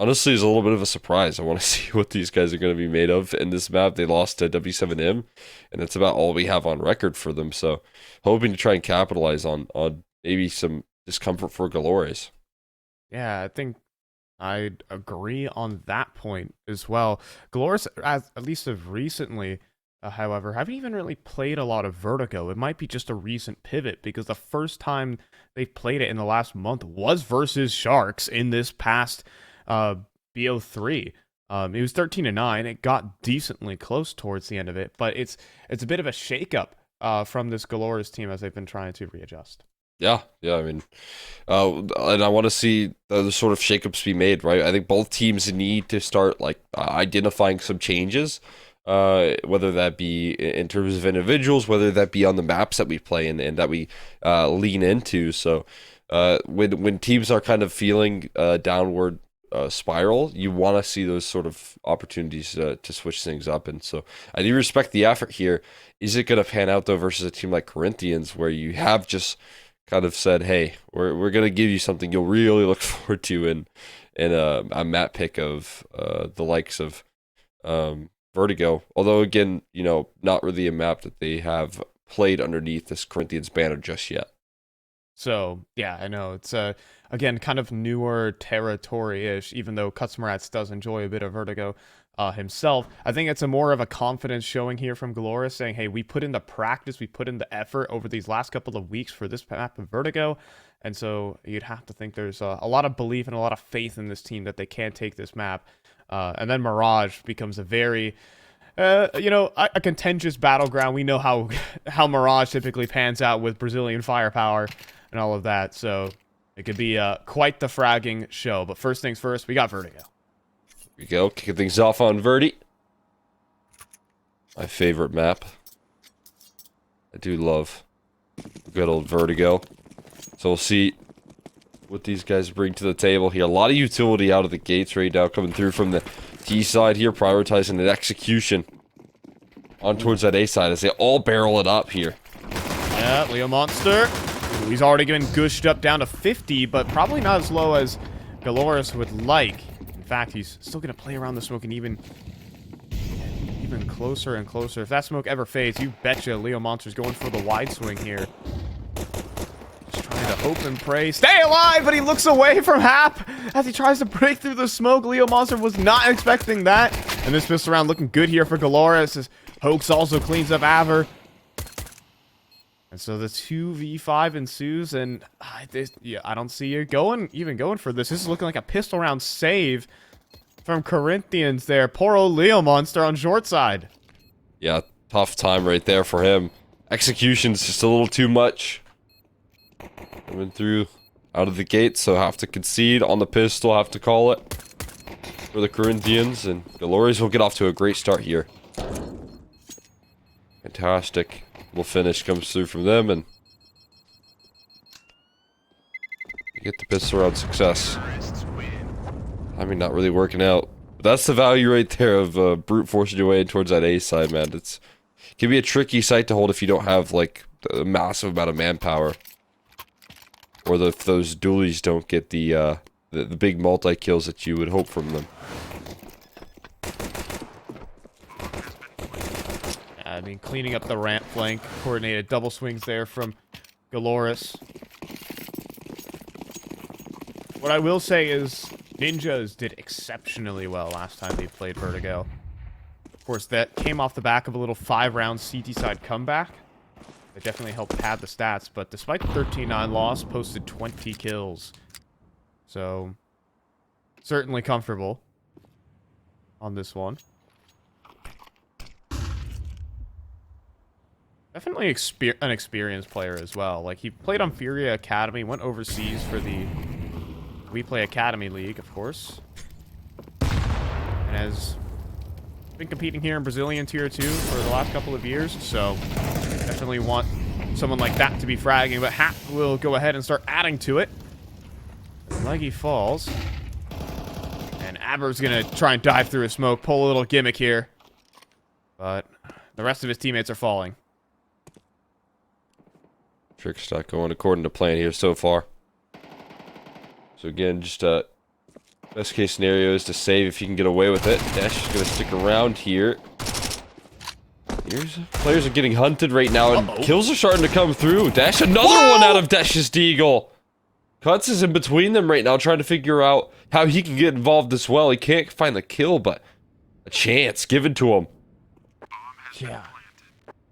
honestly is a little bit of a surprise. I want to see what these guys are going to be made of in this map. They lost to W7M, and that's about all we have on record for them. So hoping to try and capitalize on maybe some discomfort for Galores. Yeah, I think I'd agree on that point as well. Galores, at least of recently, however, haven't even really played a lot of Vertigo. It might be just a recent pivot because the first time they've played it in the last month was versus Sharks in this past BO3. It was 13-9. It got decently close towards the end of it, but it's a bit of a shakeup from this Galores team as they've been trying to readjust. Yeah. I mean, and I want to see the sort of shakeups be made, right? I think both teams need to start like identifying some changes, whether that be in terms of individuals, whether that be on the maps that we play and that we lean into. So when teams are kind of feeling downward spiral, you want to see those sort of opportunities to switch things up. And so I do respect the effort here. Is it going to pan out though versus a team like Corinthians, where you have just kind of said, hey, we're going to give you something you'll really look forward to in a map pick of the likes of Vertigo. Although again, not really a map that they have played underneath this Corinthians banner just yet. So yeah, I know it's again kind of newer territory-ish, even though Kutsmarats does enjoy a bit of Vertigo himself. I think it's a more of a confidence showing here from Galores, saying, hey, we put in the practice, we put in the effort over these last couple of weeks for this map of Vertigo, and so you'd have to think there's a lot of belief and a lot of faith in this team that they can take this map. And then Mirage becomes a very you know, a contentious battleground. We know how Mirage typically pans out with Brazilian firepower and all of that, so it could be quite the fragging show. But first things first, we got Vertigo. Here we go, kicking things off on Verdi. My favorite map. I do love good old Vertigo. So we'll see what these guys bring to the table here. A lot of utility out of the gates right now coming through from the T side here, prioritizing an execution on towards that A side as they all barrel it up here. Yeah, Leo Monster. Ooh, he's already getting gushed up down to 50, but probably not as low as Galoris would like. In fact, he's still going to play around the smoke and even closer and closer. If that smoke ever fades, you betcha Leo Monster's going for the wide swing here. Just trying to hope and pray. Stay alive, but he looks away from Hap as he tries to break through the smoke. Leo Monster was not expecting that. And this pistol round looking good here for Galoris as Hoax also cleans up Aver. And so the 2v5 ensues, and I don't see you even going for this. This is looking like a pistol round save from Corinthians there. Poor old Leo Monster on short side. Yeah, tough time right there for him. Execution's just a little too much. Coming through out of the gate, so have to concede on the pistol, have to call it for the Corinthians, and Galoris will get off to a great start here. Fantastic little finish comes through from them, and you get the pistol round success. I mean, not really working out. But that's the value right there of brute forcing your way towards that A side, man. It can be a tricky site to hold if you don't have, like, a massive amount of manpower. Or if those dualies don't get the big multi-kills that you would hope from them. I mean, cleaning up the ramp flank, coordinated double swings there from Galoris. What I will say is, Ninjas did exceptionally well last time they played Vertigo. Of course, that came off the back of a little 5-round CT side comeback. It definitely helped pad the stats, but despite the 13-9 loss, posted 20 kills. So, certainly comfortable on this one. Definitely an experienced player as well. Like, he played on Furia Academy, went overseas for the We Play Academy League, of course. And has been competing here in Brazilian Tier 2 for the last couple of years, so definitely want someone like that to be fragging, but Hap will go ahead and start adding to it. Leggy falls. And Aber's gonna try and dive through a smoke, pull a little gimmick here. But the rest of his teammates are falling. Trick's not going according to plan here so far. So again, just best case scenario is to save if you can get away with it. Dash is going to stick around here. Players are getting hunted right now, and kills are starting to come through. Dash, another one out of Dash's deagle. Cuts is in between them right now, trying to figure out how he can get involved as well. He can't find the kill, but a chance given to him. Yeah.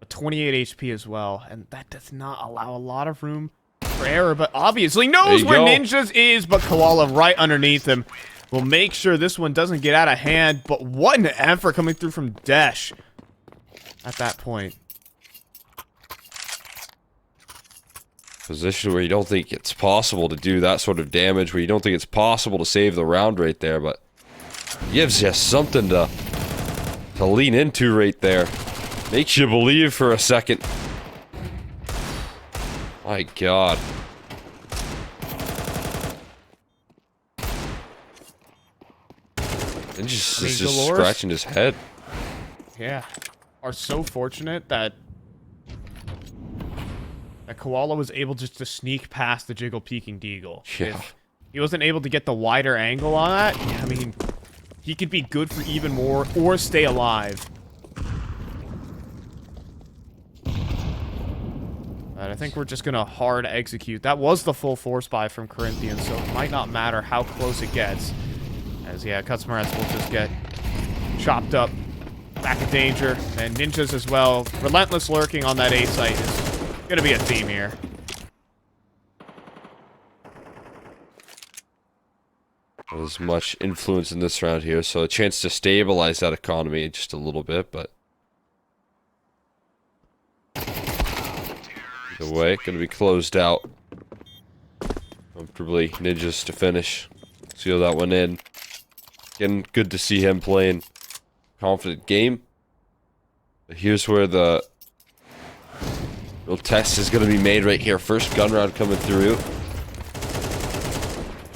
28 HP as well, and that does not allow a lot of room for error, but obviously knows where Ninjas is, but Koala right underneath him will make sure this one doesn't get out of hand, but what an effort coming through from Desh at that point. Position where you don't think it's possible to do that sort of damage, where you don't think it's possible to save the round right there, but gives you something to lean into right there. Makes you believe for a second. My God. And just scratching his head. Yeah. Are so fortunate that Koala was able just to sneak past the Jiggle peeking Deagle. Yeah. If he wasn't able to get the wider angle on that, I mean, he could be good for even more or stay alive. But I think we're just going to hard execute. That was the full force buy from Corinthians, so it might not matter how close it gets. As, yeah, Cutsmarats will just get chopped up, back in danger. And Ninjas as well. Relentless lurking on that A site is going to be a theme here. Not as much influence in this round here, so a chance to stabilize that economy just a little bit, but The way, gonna be closed out. Comfortably, Ninjas to finish. Seal that one in. Again, good to see him playing confident game. But here's where the real test is gonna be made right here. First gun round coming through.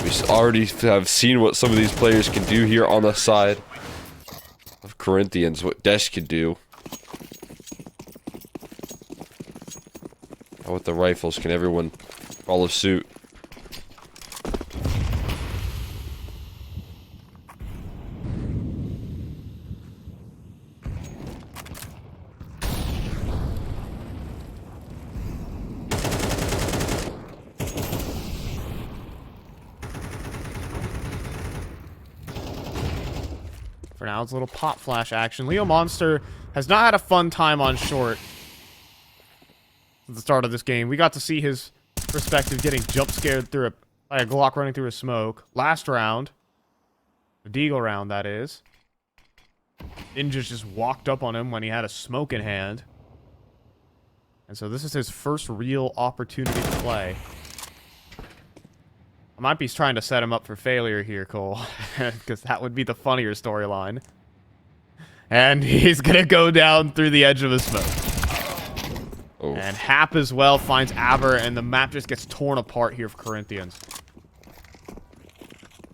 We already have seen what some of these players can do here on the side of Corinthians, what Desh can do. Now with the rifles, can everyone follow suit? For now, it's a little pop flash action. Leo Monster has not had a fun time on short at the start of this game. We got to see his perspective getting jump scared by a Glock running through a smoke. Last round, the Deagle round, that is. Ninjas just walked up on him when he had a smoke in hand. And so this is his first real opportunity to play. I might be trying to set him up for failure here, Cole, because that would be the funnier storyline. And he's gonna go down through the edge of the smoke. Oh. And Hap as well finds Aber, and the map just gets torn apart here for Corinthians.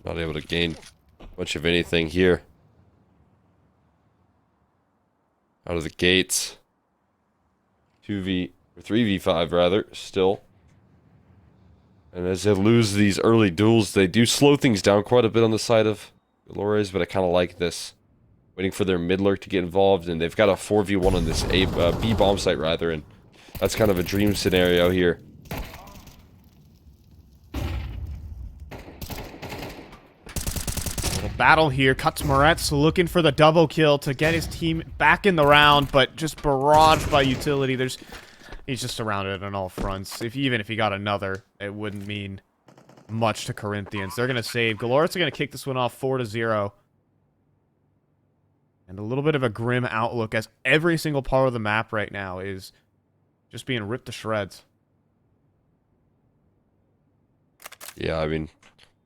Not able to gain much of anything here. Out of the gates. 2v, or 3v5 rather, still. And as they lose these early duels, they do slow things down quite a bit on the side of Dolores, but I kind of like this. Waiting for their mid lurk to get involved, and they've got a 4v1 on this B bomb site rather, and that's kind of a dream scenario here. Little battle here. Cuts Moretz looking for the double kill to get his team back in the round, but just barraged by utility. He's just surrounded on all fronts. Even if he got another, it wouldn't mean much to Corinthians. They're going to save. Galorit's going to kick this one off 4-0. And a little bit of a grim outlook as every single part of the map right now is just being ripped to shreds. Yeah, I mean,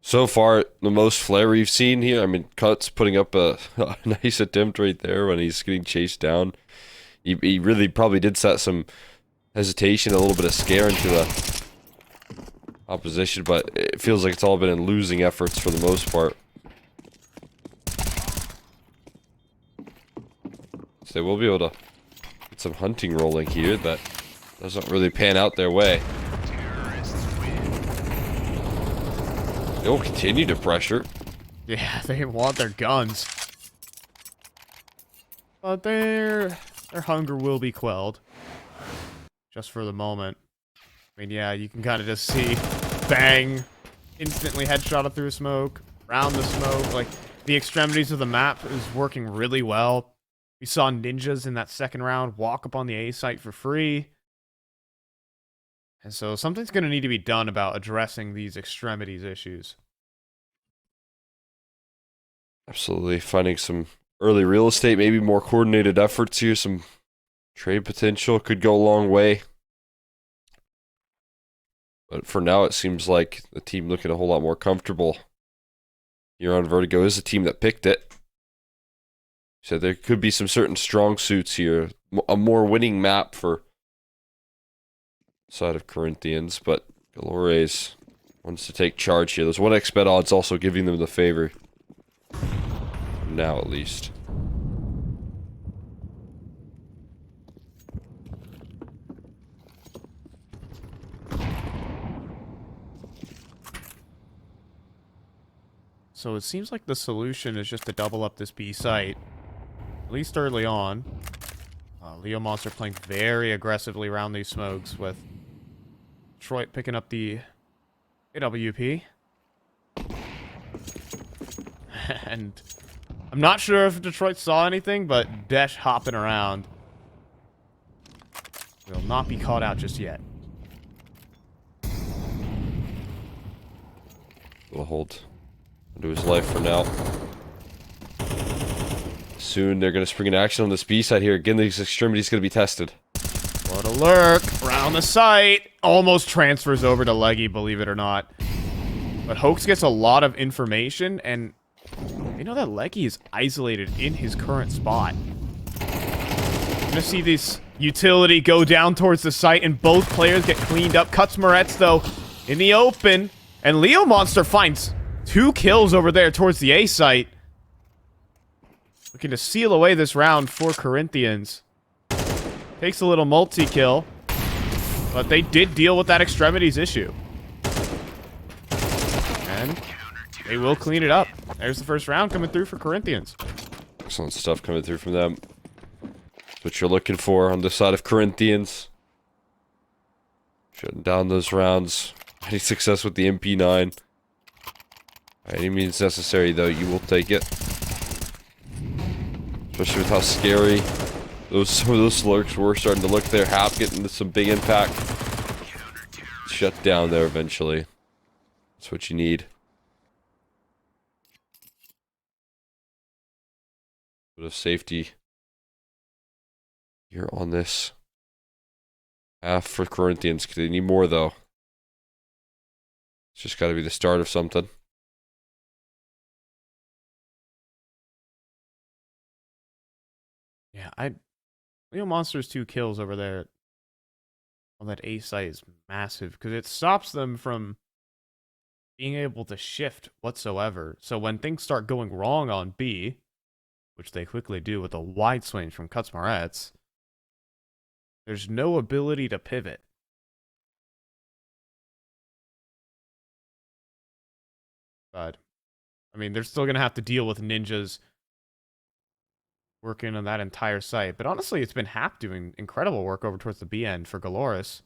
so far, the most flare we've seen here. I mean, Cut's putting up a nice attempt right there when he's getting chased down. He really probably did set some hesitation, a little bit of scare into the opposition, but it feels like it's all been in losing efforts for the most part. So they will be able to get some hunting rolling here that doesn't really pan out their way. They'll continue to pressure. Yeah, they want their guns. But their hunger will be quelled. Just for the moment. I mean, yeah, you can kind of just see, bang, instantly headshotted through smoke, around the smoke. Like, the extremities of the map is working really well. We saw Ninjas in that second round walk up on the A site for free. And so something's going to need to be done about addressing these extremities issues. Absolutely. Finding some early real estate, maybe more coordinated efforts here, some trade potential could go a long way. But for now, it seems like the team looking a whole lot more comfortable here on Vertigo is the team that picked it. So there could be some certain strong suits here. A more winning map for side of Corinthians, but Galores wants to take charge here. Those 1x bet odds also giving them the favor. Now at least. So it seems like the solution is just to double up this B site. At least early on. Leo Monster playing very aggressively around these smokes with Detroit picking up the AWP. And I'm not sure if Detroit saw anything, but Desh hopping around will not be caught out just yet. Will hold onto his life for now. Soon they're going to spring in action on this B side here. Again, these extremities going to be tested. What a lurk. Around the site. Almost transfers over to Leggy, believe it or not. But Hoax gets a lot of information, and they know that Leggy is isolated in his current spot. You're gonna see this utility go down towards the site, and both players get cleaned up. Cuts Moretz, though, in the open. And Leo Monster finds 2 kills over there towards the A site. Looking to seal away this round for Corinthians. Takes a little multi-kill. But they did deal with that extremities issue. And they will clean it up. There's the first round coming through for Corinthians. Excellent stuff coming through from them. That's what you're looking for on the side of Corinthians. Shutting down those rounds. Any success with the MP9. By any means necessary, though, you will take it. Especially with how scary some of those lurks were starting to look there. Hap getting some big impact. Shut down there eventually. That's what you need. Bit of safety here on this half for Corinthians. They need more, though. It's just got to be the start of something. Yeah, Leo Monster's 2 kills over there on that A site is massive, because it stops them from being able to shift whatsoever. So when things start going wrong on B, which they quickly do with a wide swing from Cuts Moretz, there's no ability to pivot. But, I mean, they're still going to have to deal with ninjas working on that entire site. But honestly, it's been Hap doing incredible work over towards the B end for Galoris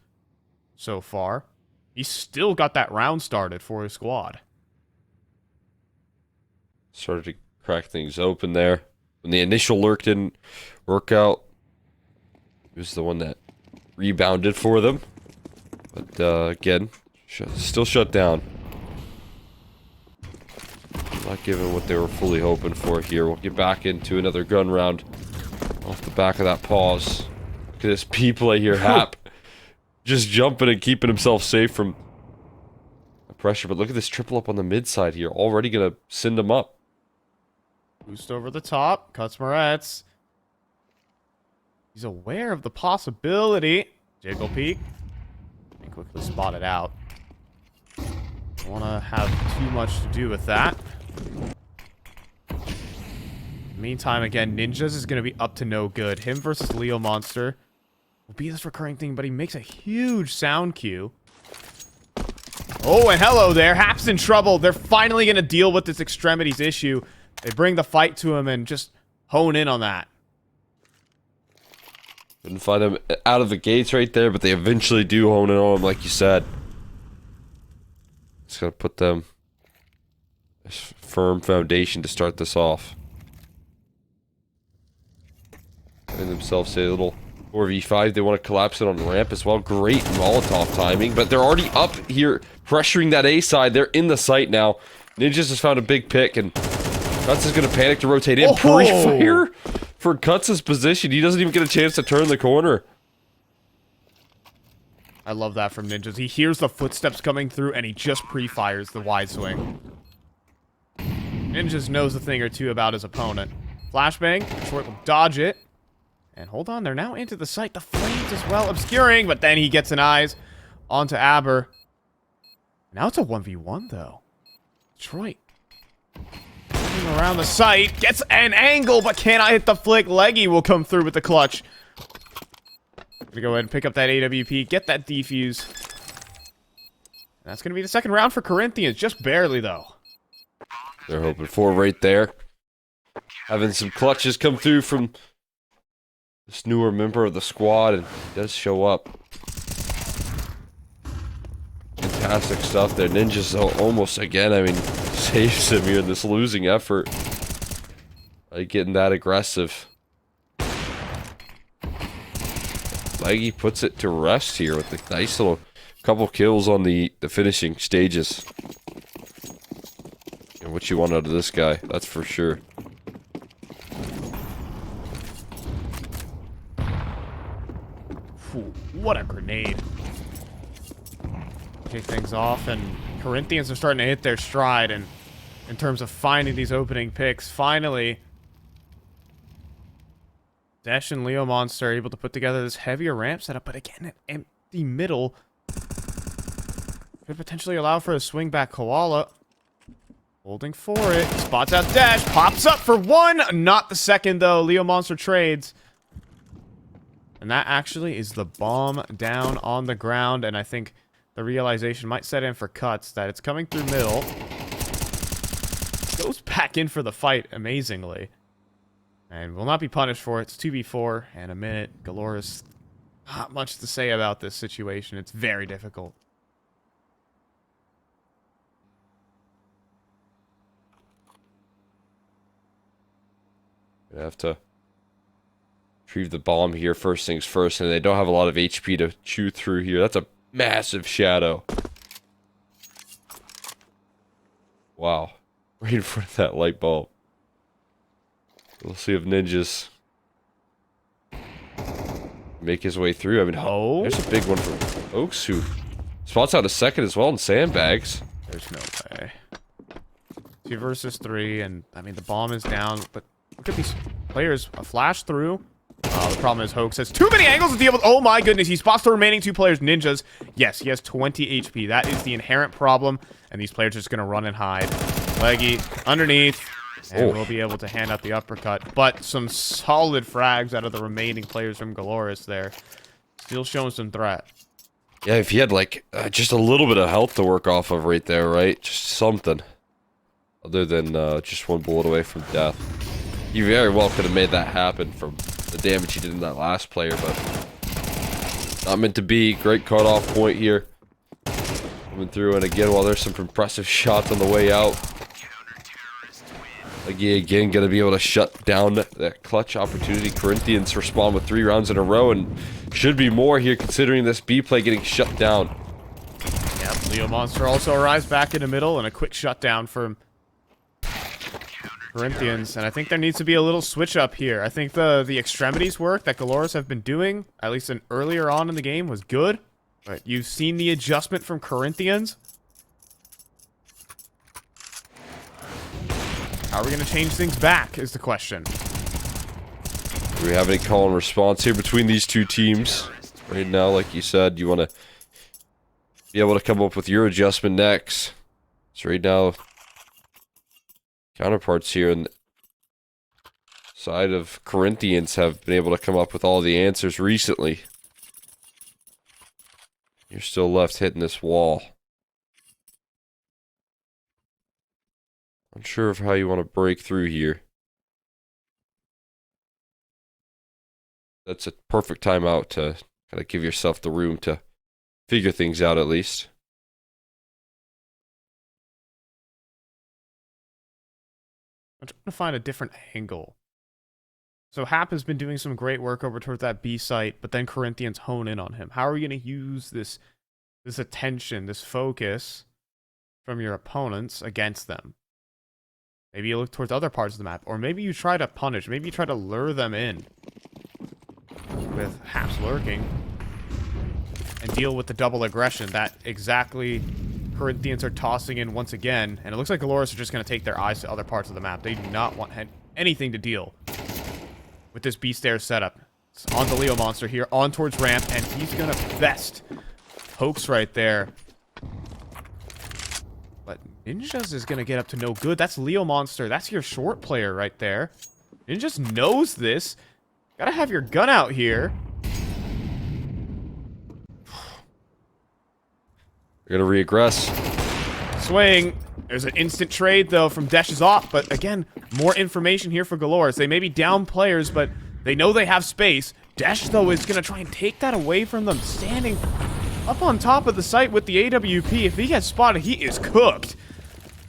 so far. He's still got that round started for his squad. Started to crack things open there. When the initial lurk didn't work out, he was the one that rebounded for them. But again, still shut down. Not given what they were fully hoping for here. We'll get back into another gun round off the back of that pause. Look at this P-play here, Hap. Just jumping and keeping himself safe from the pressure. But look at this triple up on the mid side here. Already going to send him up. Boost over the top. Cuts Moretz. He's aware of the possibility. Jiggle peek. And quickly spot it out. Don't want to have too much to do with that. Meantime, again, Ninjas is going to be up to no good. Him versus Leo Monster will be this recurring thing, but he makes a huge sound cue. Oh, and hello there. Hap's in trouble. They're finally going to deal with this extremities issue. They bring the fight to him and just hone in on that. Couldn't find him out of the gates right there, but they eventually do hone in on him, like you said. Just got to put them a firm foundation to start this off. Getting themselves a little 4v5. They want to collapse it on ramp as well. Great Molotov timing, but they're already up here pressuring that A side. They're in the site now. Ninjas has found a big pick, and Cuts is going to panic to rotate in. Pre-fire for Cuts' position. He doesn't even get a chance to turn the corner. I love that from Ninjas. He hears the footsteps coming through, and he just pre-fires the wide swing. Ninjas knows a thing or two about his opponent. Flashbang. Short will dodge it. And hold on, they're now into the site. The flames as well, obscuring, but then he gets an eyes onto Aber. Now it's a 1v1, though. Detroit. Around the site, gets an angle, but cannot hit the flick. Leggy will come through with the clutch. Gonna go ahead and pick up that AWP, get that defuse. And that's gonna be the second round for Corinthians, just barely, though. They're hoping for right there. Having some clutches come through from this newer member of the squad, and he does show up. Fantastic stuff there. Ninjas almost again, I mean, saves him here in this losing effort. Like getting that aggressive. Leggy puts it to rest here with a nice little couple kills on the finishing stages. And what you want out of this guy, that's for sure. Ooh, what a grenade. Kick things off, and Corinthians are starting to hit their stride, and in terms of finding these opening picks, finally, Desh and Leo Monster are able to put together this heavier ramp setup, but again, an empty middle could potentially allow for a swing back. Koala holding for it, spots out Dash, pops up for one, not the second though. Leo Monster trades. And that actually is the bomb down on the ground, and I think the realization might set in for Cuts that it's coming through middle. Goes back in for the fight, amazingly. And will not be punished for it. It's 2v4 and a minute. Galoris, not much to say about this situation. It's very difficult. Gonna have to retrieve the bomb here first things first, and they don't have a lot of HP to chew through here. That's a massive shadow. Wow. Right in front of that light bulb. We'll see if ninjas make his way through. I mean, Oh, there's a big one for Oaks, who spots out a second as well in sandbags. there's no way. 2 versus 3, and I mean, the bomb is down, but look at these players. A flash through. The problem is Hoax has too many angles to deal with. Oh my goodness, he spots the remaining 2 players, ninjas. Yes, he has 20 HP. That is the inherent problem, and these players are just going to run and hide. Leggy underneath, and we'll be able to hand out the uppercut. But some solid frags out of the remaining players from Galoris there. Still showing some threat. Yeah, if he had, like, just a little bit of health to work off of right there, right? Just something. Other than just 1 bullet away from death. He very well could have made that happen from the damage he did in that last player, but not meant to be. Great cutoff point here. Coming through, and again, while there's some impressive shots on the way out, again, going to be able to shut down that clutch opportunity. Corinthians respond with 3 rounds in a row, and should be more here considering this B play getting shut down. Yep, Leo Monster also arrives back in the middle, and a quick shutdown from Corinthians, and I think there needs to be a little switch up here. I think the extremities work that Galoris have been doing, at least earlier on in the game, was good. But you've seen the adjustment from Corinthians. How are we going to change things back is the question. Do we have any call and response here between these 2 teams? Right now, like you said, you want to be able to come up with your adjustment next. So right now, counterparts here on the side of Corinthians have been able to come up with all the answers recently. You're still left hitting this wall. Unsure of how you want to break through here. That's a perfect timeout to kind of give yourself the room to figure things out at least. I'm trying to find a different angle. So Hap has been doing some great work over towards that B site, but then Corinthians hone in on him. How are we going to use this attention, this focus from your opponents against them? Maybe you look towards other parts of the map, or maybe you try to punish, maybe you try to lure them in with Hap's lurking and deal with the double aggression that exactly Corinthians are tossing in once again, and it looks like Galoris are just going to take their eyes to other parts of the map. They do not want anything to deal with this B-stairs setup. It's on the Leo Monster here, on towards ramp, and he's going to best Hoax right there. But Ninjas is going to get up to no good. That's Leo Monster. That's your short player right there. Ninjas knows this. Gotta have your gun out here. We're gonna reaggress. Swing. There's an instant trade, though, from Desh's off. But again, more information here for Galoris. They may be down players, but they know they have space. Desh, though, is going to try and take that away from them. Standing up on top of the site with the AWP. If he gets spotted, he is cooked.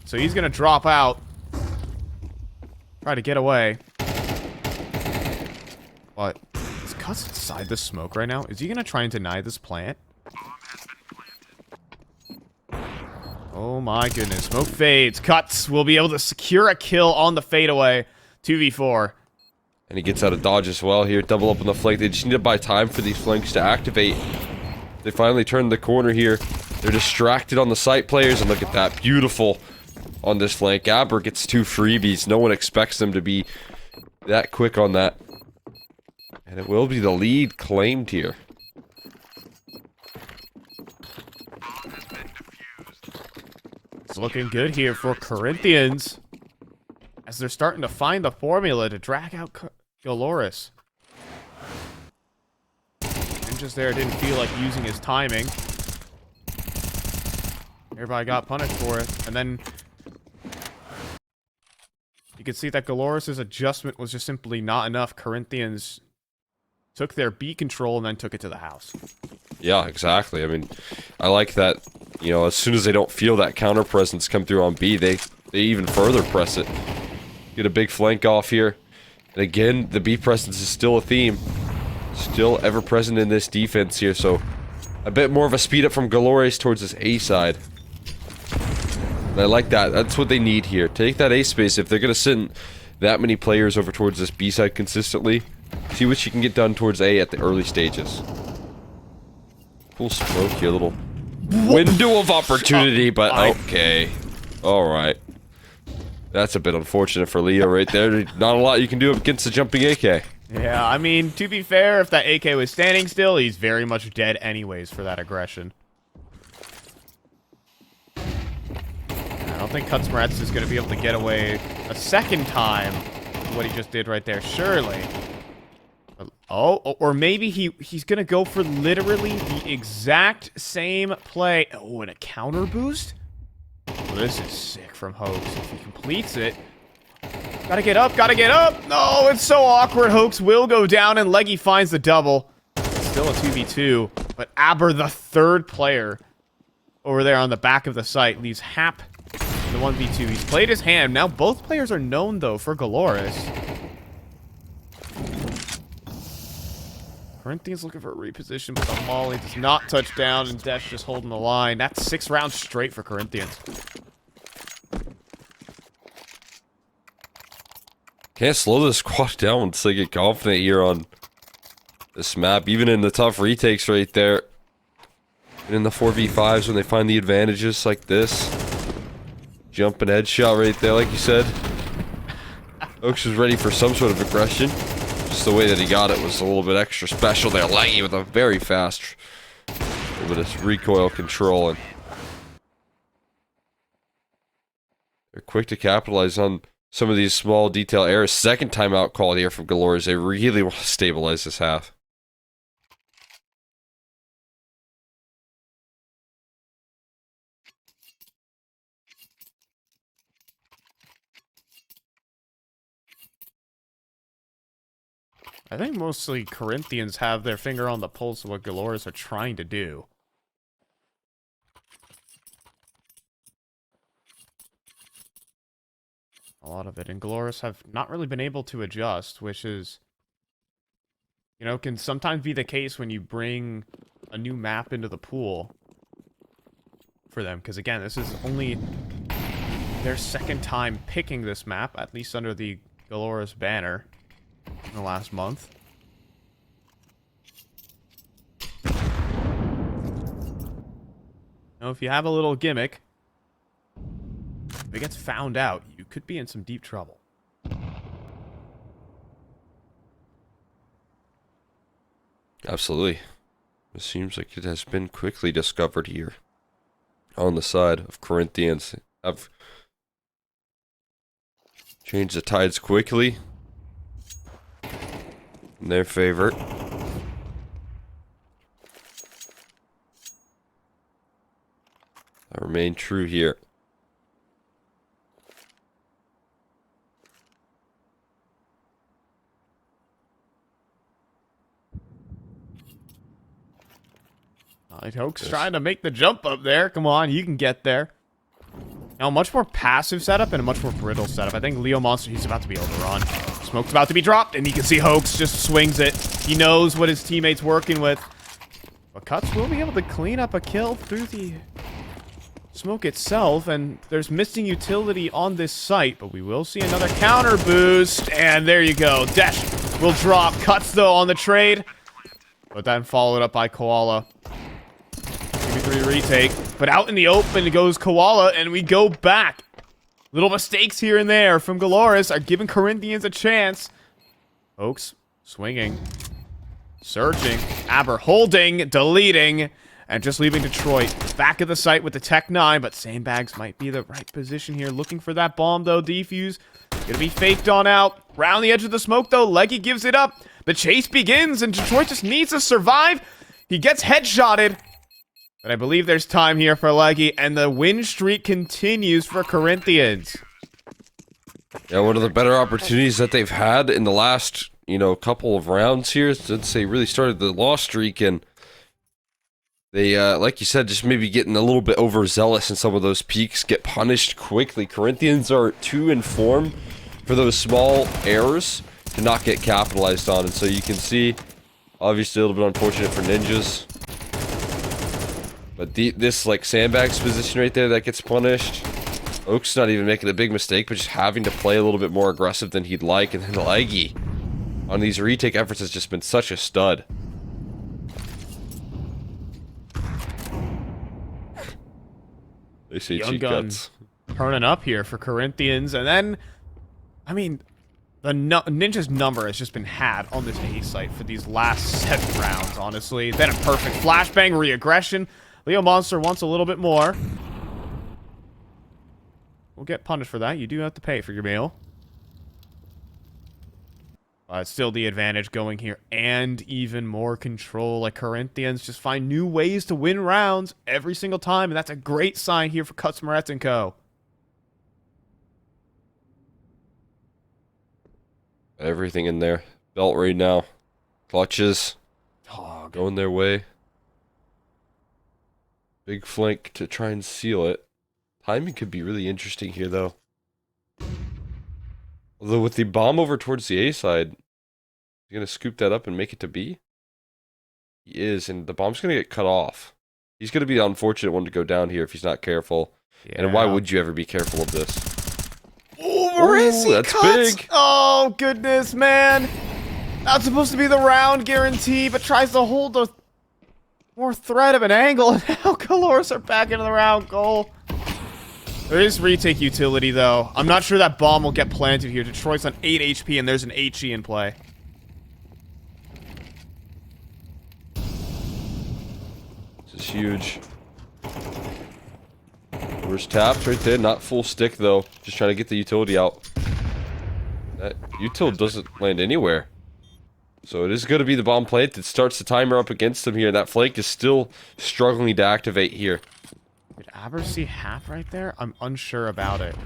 So he's going to drop out. Try to get away. But is Cuts inside the smoke right now? Is he going to try and deny this plant? Oh my goodness. Smoke fades. Cuts will be able to secure a kill on the fadeaway. 2v4. And he gets out of dodge as well here. Double up on the flank. They just need to buy time for these flanks to activate. They finally turned the corner here. They're distracted on the site players. And look at that. Beautiful on this flank. Aber gets 2 freebies. No one expects them to be that quick on that. And it will be the lead claimed here. It's looking good here for Corinthians, as they're starting to find the formula to drag out Galoris. Ninja's there didn't feel like using his timing. Everybody got punished for it. And then you can see that Galoris' adjustment was just simply not enough. Corinthians took their B control and then took it to the house. Yeah, exactly. I mean, I like that, you know, as soon as they don't feel that counter presence come through on B, they even further press it. Get a big flank off here. And again, the B presence is still a theme. Still ever present in this defense here, so a bit more of a speed up from Galores towards this A side. And I like that. That's what they need here. Take that A space. If they're going to send that many players over towards this B side consistently, see what you can get done towards A at the early stages. Full smoke here, little window of opportunity, but okay. Alright. That's a bit unfortunate for Leo right there. Not a lot you can do against the jumping AK. Yeah, I mean, to be fair, if that AK was standing still, he's very much dead anyways for that aggression. I don't think Kutzmaretz is going to be able to get away a second time with what he just did right there, surely. Oh, or maybe he's going to go for literally the exact same play. Oh, and a counter boost? Oh, this is sick from Hoax. If he completes it... Gotta get up, gotta get up! No, it's so awkward. Hoax will go down, and Leggy finds the double. Still a 2v2, but Aber, the third player, over there on the back of the site, leaves Hap in the 1v2. He's played his hand. Now both players are known, though, for Galoris. Corinthians looking for a reposition, but the Molly does not touch down, and Desh just holding the line. That's 6 rounds straight for Corinthians. Can't slow this squad down once they get confident here on this map. Even in the tough retakes right there. And in the 4v5s when they find the advantages like this. Jumping headshot right there, like you said. Oaks was ready for some sort of aggression. Just the way that he got it was a little bit extra special there. Leggy with a very fast little bit of recoil control. And they're quick to capitalize on some of these small detail errors. Second timeout call here from Galores. They really want to stabilize this half. I think mostly Corinthians have their finger on the pulse of what Galores are trying to do. A lot of it, and Galores have not really been able to adjust, which is, you know, can sometimes be the case when you bring a new map into the pool for them, because again, this is only their second time picking this map, at least under the Galores banner in the last month. Now, if you have a little gimmick, if it gets found out, you could be in some deep trouble. Absolutely. It seems like it has been quickly discovered here on the side of Corinthians. Have changed the tides quickly in their favor. I remain true here. Hoax trying to make the jump up there. Come on, you can get there. Now, a much more passive setup and a much more brittle setup. I think Leo Monster, he's about to be overrun. Smoke's about to be dropped, and you can see Hoax just swings it. He knows what his teammate's working with. But Cuts will be able to clean up a kill through the smoke itself, and there's missing utility on this site, but we will see another counter boost, and there you go. Desh will drop. Cuts, though, on the trade. But then followed up by Koala. 2v3 retake. But out in the open goes Koala, and we go back. Little mistakes here and there from Galoris are giving Corinthians a chance. Oaks swinging. Searching. Aber holding. Deleting. And just leaving Detroit back at the site with the Tech 9. But Sandbags might be the right position here. Looking for that bomb, though. Defuse. Gonna be faked on out. Round the edge of the smoke, though. Leggy gives it up. The chase begins, and Detroit just needs to survive. He gets headshotted. But I believe there's time here for Leggy, and the win streak continues for Corinthians. Yeah, one of the better opportunities that they've had in the last, couple of rounds here since they really started the loss streak, and they, like you said, just maybe getting a little bit overzealous in some of those peaks, get punished quickly. Corinthians are too informed for those small errors to not get capitalized on, and so you can see, obviously, a little bit unfortunate for Ninjas. But this, Sandbags position right there that gets punished. Oak's not even making a big mistake, but just having to play a little bit more aggressive than he'd like. And then Leggy on these retake efforts has just been such a stud. They say Young cheat gun cuts. turning up here for Corinthians. And then, I mean, the Ninja's number has just been had on this A site for these last 7 rounds, honestly. Then a perfect flashbang, re-aggression. Leo Monster wants a little bit more. We'll get punished for that. You do have to pay for your meal. Still the advantage going here, and even more control. Like, Corinthians just find new ways to win rounds every single time, and that's a great sign here for Cutsmaret and Co. Everything in there. Belt right now. Clutches. Going their way. Big flank to try and seal it. Timing could be really interesting here, though. Although with the bomb over towards the A side, he's going to scoop that up and make it to B? He is, and the bomb's going to get cut off. He's going to be the unfortunate one to go down here if he's not careful. Yeah. And why would you ever be careful of this? Ooh, that's cuts. big. Oh, goodness, man. Not supposed to be the round guarantee, but tries to hold the more threat of an angle. And now Colors are back into the round goal. There is retake utility, though. I'm not sure that bomb will get planted here. Detroit's on 8 HP, and there's an HE in play. This is huge. Where's tapped right there? Not full stick, though. Just trying to get the utility out. That util doesn't land anywhere. So it is going to be the bomb plant that starts the timer up against them here. That flank is still struggling to activate here. Did Aber see half right there? I'm unsure about it.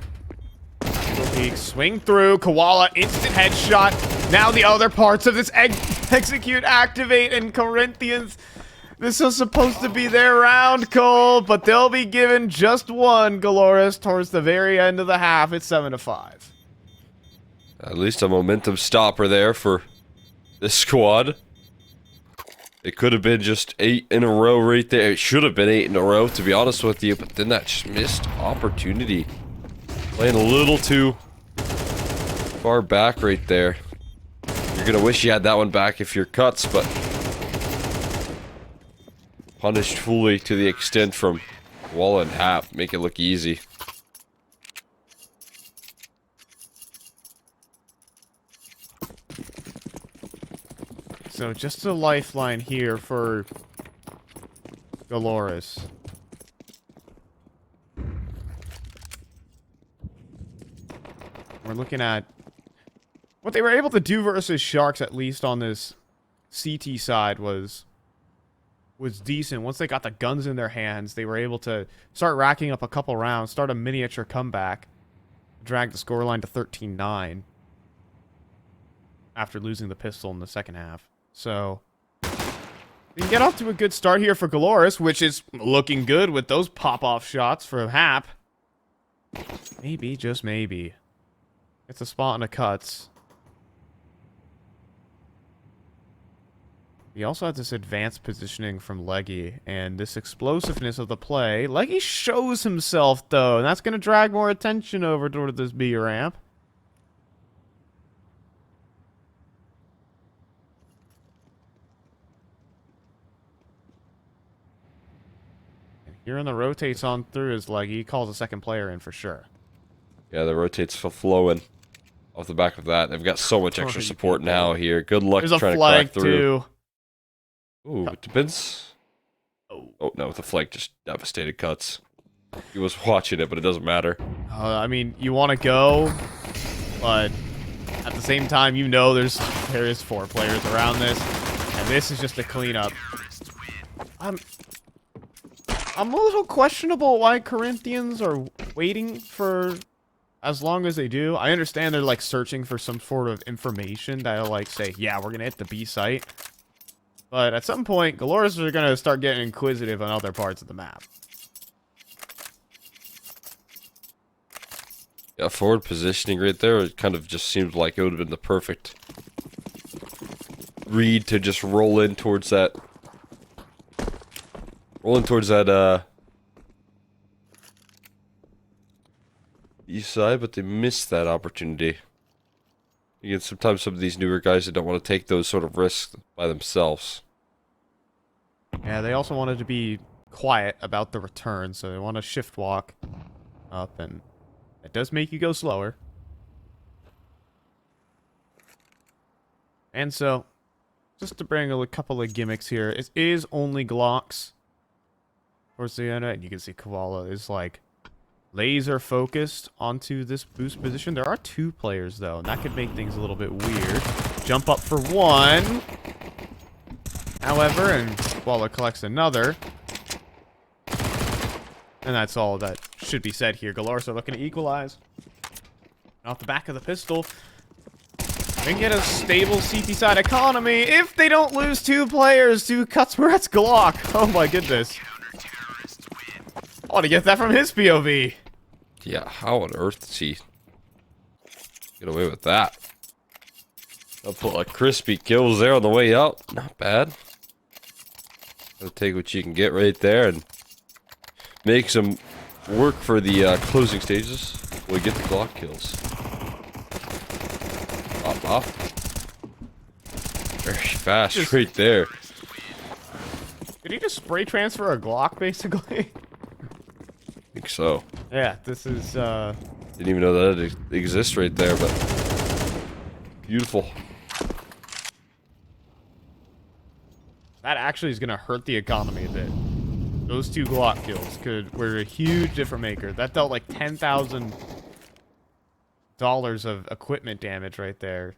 Peak, swing through. Koala, instant headshot. Now the other parts of this execute, activate, and Corinthians. This is supposed to be their round, Cole, but they'll be given just one, Galoris, towards the very end of the half. It's 7-5. At least a momentum stopper there for this squad. It could have been just 8 in a row right there. It should have been 8 in a row, to be honest with you. But then that just missed opportunity. Playing a little too far back right there. You're going to wish you had that one back if you're Cuts, but punished fully to the extent from Walla and Hap. Make it look easy. So just a lifeline here for Galoris. We're looking at what they were able to do versus Sharks, at least on this CT side, was decent. Once they got the guns in their hands, they were able to start racking up a couple rounds, start a miniature comeback, drag the scoreline to 13-9 after losing the pistol in the second half. So we can get off to a good start here for Galoris, which is looking good with those pop-off shots from Hap. Maybe, just maybe. It's a spot on the Cuts. He also has this advanced positioning from Leggy, and this explosiveness of the play. Leggy shows himself, though, and that's going to drag more attention over toward this B ramp. Hearing the rotates on through his leg, he calls a second player in for sure. Yeah, the rotates flowing off the back of that. They've got so much extra support now here. Good luck There's a trying to flag crack through. too. Ooh, it depends. Oh no, the flag just devastated cuts. He was watching it, but it doesn't matter. I mean, you want to go, but at the same time, you know there is 4 players around this, and this is just a cleanup. I'm a little questionable why Corinthians are waiting for as long as they do. I understand they're like searching for some sort of information that'll like say, yeah, we're gonna hit the B site. But at some point, Galoras are gonna start getting inquisitive on other parts of the map. Yeah, forward positioning right there, it kind of just seemed like it would have been the perfect read to just roll in towards that east side, but they missed that opportunity. Again, sometimes some of these newer guys that don't want to take those sort of risks by themselves. Yeah, they also wanted to be quiet about the return, so they want to shift walk up, and it does make you go slower. And so, just to bring a couple of gimmicks here, it is only Glocks towards the end, and you can see Koala is like laser focused onto this boost position. There are 2 players though, and that could make things a little bit weird. Jump up for 1. However, and Koala collects another. And that's all that should be said here. Galoras are looking to equalize. Off the back of the pistol. They can get a stable CT side economy if they don't lose 2 players to Cutsmurat's Glock. Oh my goodness. I want to get that from his POV. Yeah, how on earth does he get away with that? I'll put like crispy kills there on the way out. Not bad. Gotta take what you can get right there and make some work for the closing stages. We get the Glock kills. Pop. Very fast right there. Did he just spray transfer a Glock, basically? I think so. Yeah, this is, Didn't even know that it exists right there, but beautiful. That actually is going to hurt the economy a bit. Those 2 Glock kills were a huge difference maker. That dealt like $10,000 of equipment damage right there.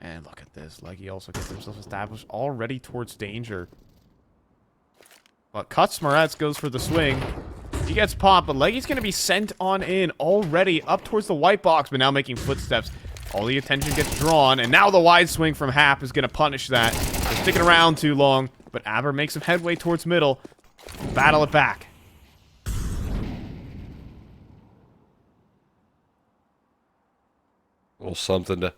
And look at this. Leggy also gets himself established already towards danger. But Cutsmurat's goes for the swing. He gets popped, but Leggy's going to be sent on in already up towards the white box, but now making footsteps. All the attention gets drawn, and now the wide swing from Hap is going to punish that. They're sticking around too long, but Aber makes some headway towards middle. Battle it back. A little something to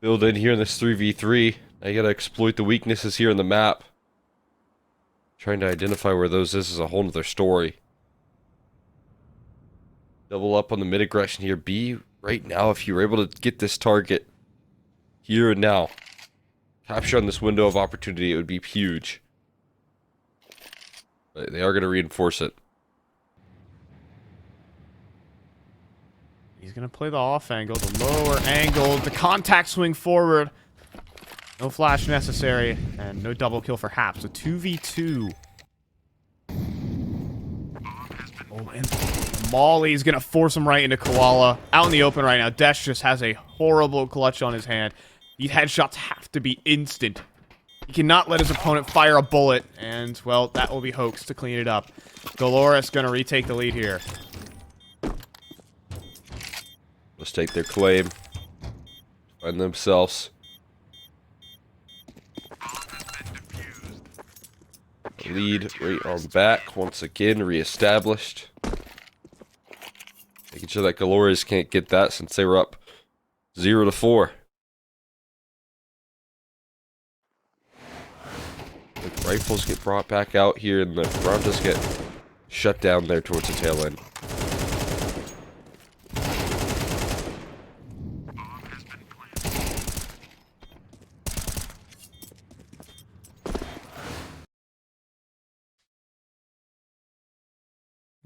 build in here in this 3v3. Now you gotta exploit the weaknesses here in the map. Trying to identify where those is a whole nother story. Double up on the mid aggression here. B right now, if you're able to get this target here and now, capture on this window of opportunity, it would be huge. But they are going to reinforce it. He's going to play the off angle, the lower angle, the contact swing forward. No flash necessary, and no double kill for Hap. So 2v2. Oh, and Molly's going to force him right into Koala. Out in the open right now. Desh just has a horrible clutch on his hand. These headshots have to be instant. He cannot let his opponent fire a bullet, and, well, that will be hoax to clean it up. Galoras going to retake the lead here. Let's take their claim. Find themselves. Lead right on back. Once again, reestablished. Making sure that Galoras can't get that since they were up 0-4. The rifles get brought back out here, and the Broncos get shut down there towards the tail end.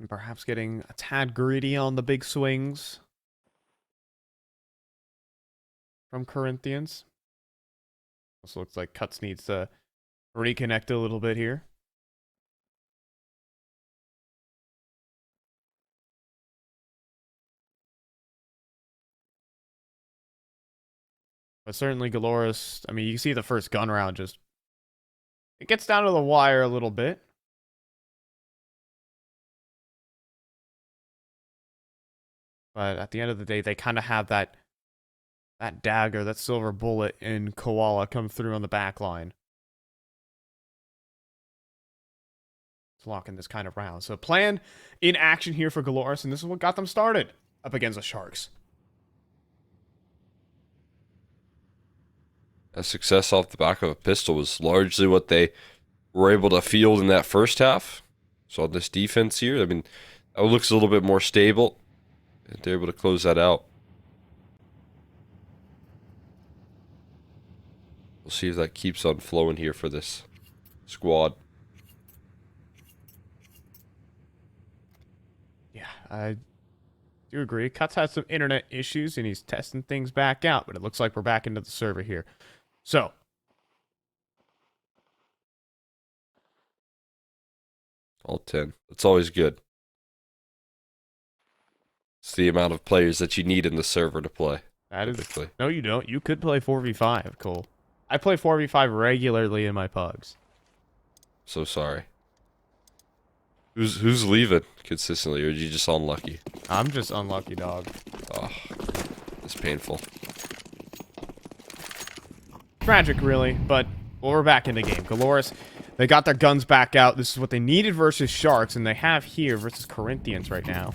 And perhaps getting a tad greedy on the big swings from Corinthians. Also looks like Cuts needs to reconnect a little bit here. But certainly Galoris, I mean, you can see the first gun round just... It gets down to the wire a little bit. But at the end of the day, they kind of have that dagger, that silver bullet in Koala come through on the back line. It's locking this kind of round. So plan in action here for Galoris, and this is what got them started up against the Sharks. A success off the back of a pistol was largely what they were able to field in that first half. So this defense here, I mean, that looks a little bit more stable. And they're able to close that out. We'll see if that keeps on flowing here for this squad. Yeah, I do agree. Cuts had some internet issues, and he's testing things back out, but it looks like we're back into the server here. So, all 10. That's always good. It's the amount of players that you need in the server to play. that is... Typically. No, you don't. You could play 4v5, Cole. I play 4v5 regularly in my pugs. So sorry. Who's leaving consistently, or are you just unlucky? I'm just unlucky, dog. Oh, it's painful. Tragic, really, but we're back in the game. Galoris, they got their guns back out. This is what they needed versus Sharks, and they have here versus Corinthians right now.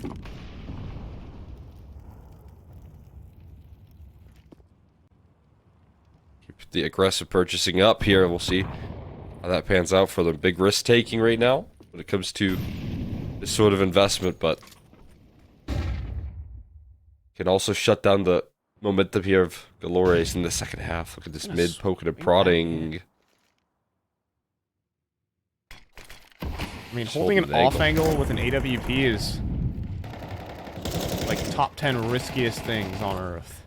Keep the aggressive purchasing up here. We'll see how that pans out for them. Big risk taking right now when it comes to this sort of investment, but can also shut down the momentum here of Galores in the second half. Look at this mid poking and prodding. I mean, holding an off angle with an AWP is like top 10 riskiest things on Earth.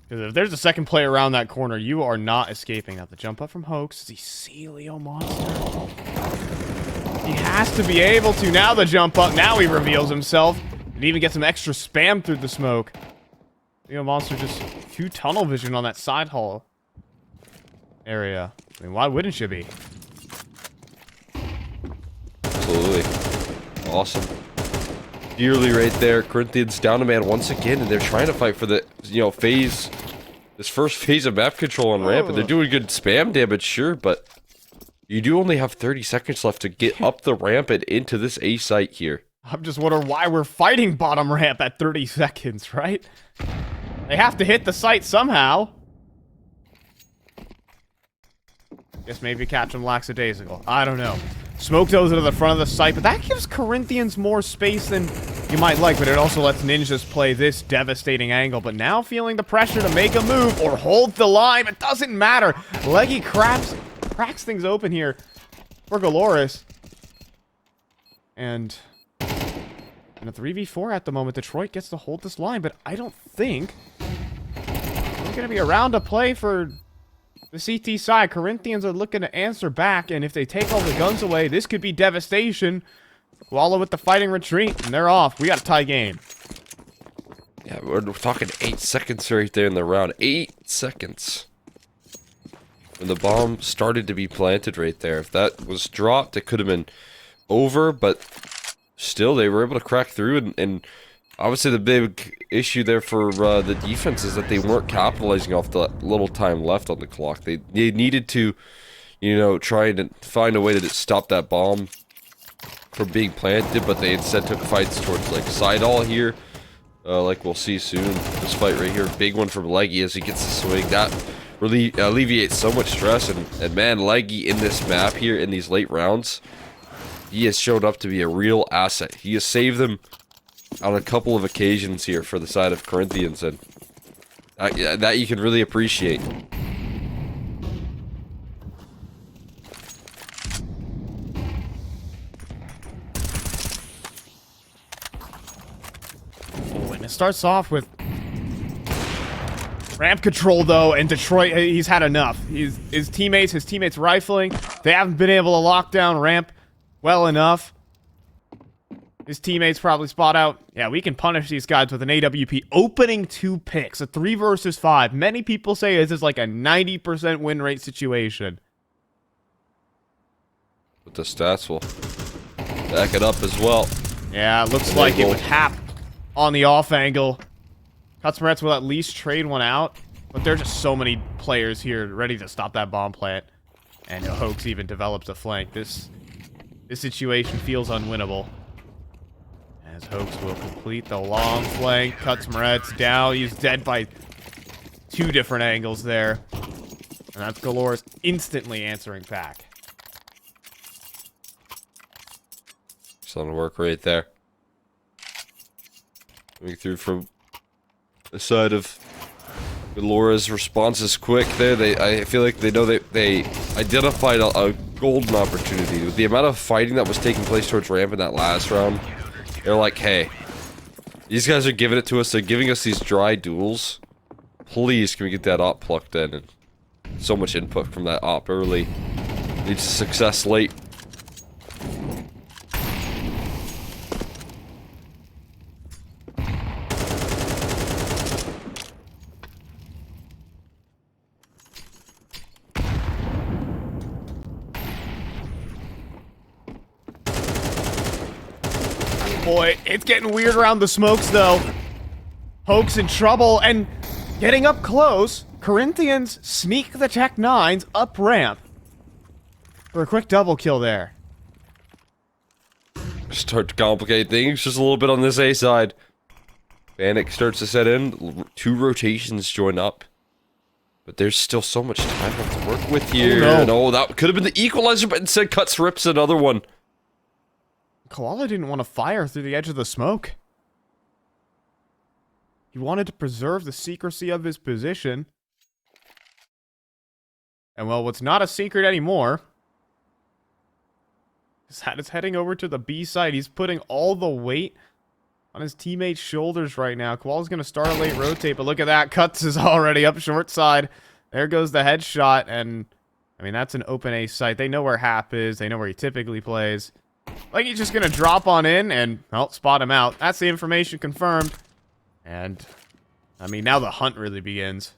Because if there's a second player around that corner, you are not escaping. Now the jump up from Hoax. Does he see Leo Monster? He has to be able to. Now the jump up. Now he reveals himself. And even get some extra spam through the smoke. Leo Monster just 2 tunnel vision on that side hall area. I mean, why wouldn't you be? Absolutely. Awesome. Dearly right there. Corinthians down a man once again, and they're trying to fight for the, phase. This first phase of map control on ramp, and they're doing good spam damage, sure, but you do only have 30 seconds left to get up the ramp and into this A site here. I'm just wondering why we're fighting bottom ramp at 30 seconds, right? They have to hit the site somehow. Guess maybe catch them lackadaisical. I don't know. Smoke those into the front of the site, but that gives Corinthians more space than you might like, but it also lets Ninjas play this devastating angle. But now feeling the pressure to make a move or hold the line, it doesn't matter. Leggy cracks things open here for Galoris. And in a 3v4 at the moment, Detroit gets to hold this line, but I don't think there's going to be a round to play for the CT side. Corinthians are looking to answer back, and if they take all the guns away, this could be devastation. Wallow with the fighting retreat, and they're off. We got a tie game. Yeah, we're talking 8 seconds right there in the round. 8 seconds. When the bomb started to be planted right there. If that was dropped, it could have been over, but still, they were able to crack through, and obviously the big issue there for the defense is that they weren't capitalizing off the little time left on the clock. They needed to, try and find a way to stop that bomb from being planted, but they instead took fights towards, like, Sidall here, like we'll see soon. This fight right here, big one from Leggy as he gets the swing. That really alleviates so much stress, and man, Leggy in this map here, in these late rounds, he has showed up to be a real asset. He has saved them on a couple of occasions here for the side of Corinthians, and that you can really appreciate. starts off with ramp control, though, and Detroit, he's had enough. His teammates rifling. They haven't been able to lock down ramp well enough. His teammates probably spot out, yeah, we can punish these guys with an AWP. Opening 2 picks, a 3 versus 5. Many people say this is like a 90% win rate situation. But the stats will back it up as well. Yeah, it looks like it would Hap on the off angle. Cutsmarets will at least trade one out, but there's just so many players here ready to stop that bomb plant. And Hoax even develops a flank. This situation feels unwinnable. As Hoax will complete the long flank, Cutsmarets down. He's dead by 2 different angles there. And that's Galores instantly answering back. Excellent work right there. Coming through from the side of Laura's response is quick there. I feel like they know they identified a golden opportunity. With the amount of fighting that was taking place towards ramp in that last round, they're like, hey, these guys are giving it to us. They're giving us these dry duels. Please, can we get that op plucked in? And so much input from that op early leads to success late. Boy, it's getting weird around the smokes, though. Hoax in trouble, and getting up close, Corinthians sneak the Tech 9s up ramp for a quick double kill there. Start to complicate things just a little bit on this A side. Panic starts to set in. 2 rotations join up. But there's still so much time left to work with here. Oh, no. No, that could have been the equalizer, but instead Cuts rips another one. Koala didn't want to fire through the edge of the smoke. He wanted to preserve the secrecy of his position. And well, what's not a secret anymore is that it's heading over to the B side. He's putting all the weight on his teammate's shoulders right now. Koala's going to start a late rotate, but look at that. Cuts is already up short side. There goes the headshot, and I mean, that's an open A site. They know where Hap is. They know where he typically plays. Like, he's just going to drop on in and, well, spot him out. That's the information confirmed. And, I mean, now the hunt really begins.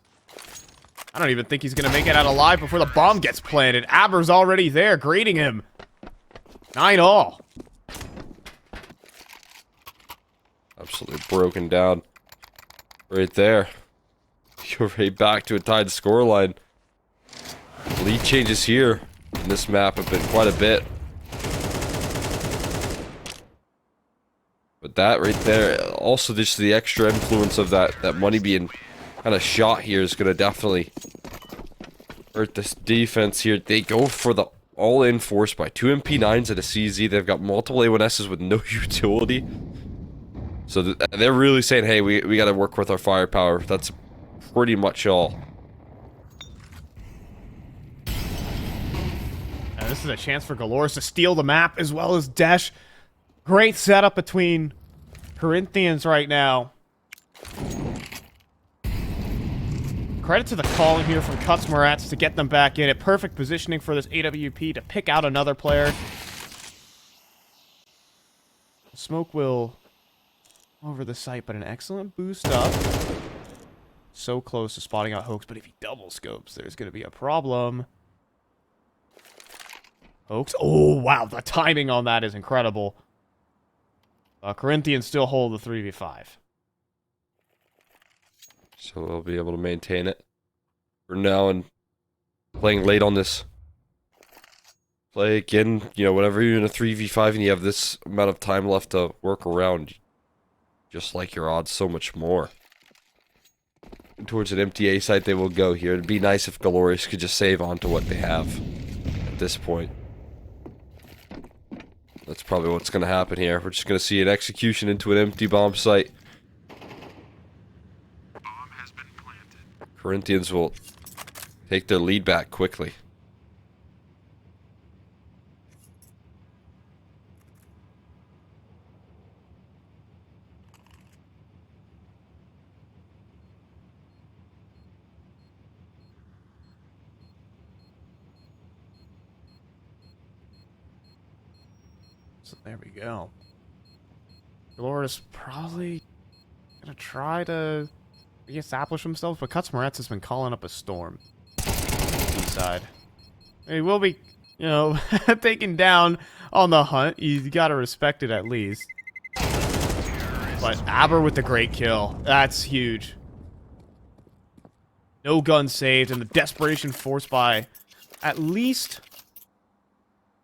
I don't even think he's going to make it out alive before the bomb gets planted. Aber's already there, greeting him. 9-all. Absolutely broken down. Right there. You're right back to a tied scoreline. Lead changes here in this map have been quite a bit. But that right there, also just the extra influence of that money being kind of shot here is going to definitely hurt this defense here. They go for the all-in force by 2 MP9s and a CZ. They've got multiple A1Ss with no utility. So they're really saying, hey, we got to work with our firepower. That's pretty much all. And this is a chance for Galores to steal the map as well as Desh. Great setup between Corinthians right now. Credit to the call in here from Cutsmarets to get them back in. At perfect positioning for this AWP to pick out another player. Smoke will over the site, but an excellent boost up. So close to spotting out Hoax, but if he double scopes, there's going to be a problem. Hoax. Oh, wow. The timing on that is incredible. Corinthians still hold the 3v5. So they'll be able to maintain it for now and playing late on this. Play again, you know, whenever you're in a 3v5 and you have this amount of time left to work around, just like your odds so much more. Towards an empty A site they will go here. It'd be nice if Galores could just save on to what they have at this point. That's probably what's going to happen here. We're just going to see an execution into an empty bomb site. Bomb has been planted. Corinthians will take their lead back quickly. So there we go. Dolores probably gonna try to reestablish himself, but Kutzmaretz has been calling up a storm. Inside. He will be, you know, taken down on the hunt. You gotta respect it at least. But Aber with the great kill. That's huge. No gun saved, and the desperation forced by at least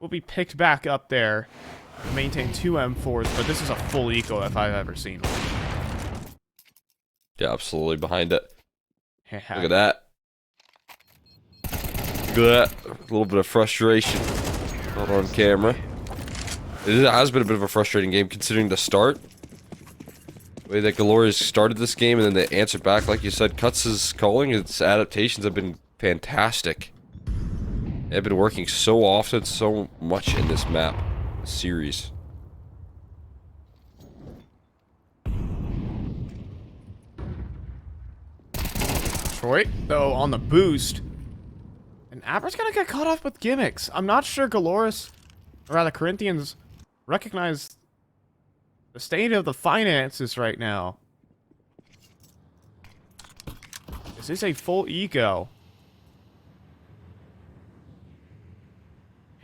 will be picked back up there. Maintain 2 M4s, but this is a full eco if I've ever seen one. Yeah, absolutely behind it. Yeah. Look at that. Look at that. A little bit of frustration. Not on camera. It has been a bit of a frustrating game considering the start. The way that Glorious started this game and then they answered back, like you said, Cuts' calling, its adaptations have been fantastic. They've been working so often, so much in this map, this series. Detroit, though, on the boost. And Aber's gonna get caught off with gimmicks. I'm not sure Galoris, or rather Corinthians, recognize the state of the finances right now. This is a full eco.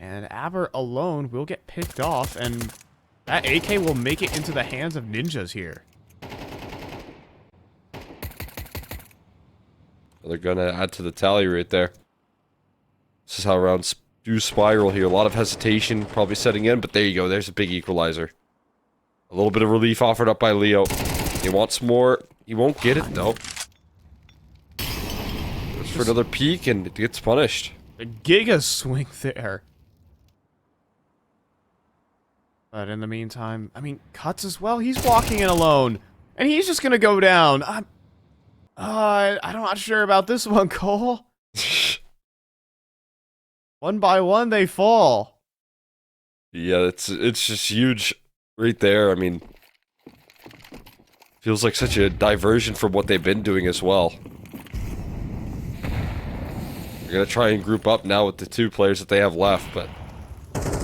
And Aber alone will get picked off, and that AK will make it into the hands of ninjas here. They're gonna add to the tally right there. This is how rounds do spiral here. A lot of hesitation probably setting in, but there you go. There's a big equalizer. A little bit of relief offered up by Leo. He wants more. He won't get it, though. Goes for another peek, and it gets punished. A giga swing there. But in the meantime, I mean, Cuts as well. He's walking in alone. And he's just going to go down. I'm not sure about this one, Cole. One by one, they fall. Yeah, it's just huge right there. I mean, feels like such a diversion from what they've been doing as well. They're going to try and group up now with the 2 players that they have left, but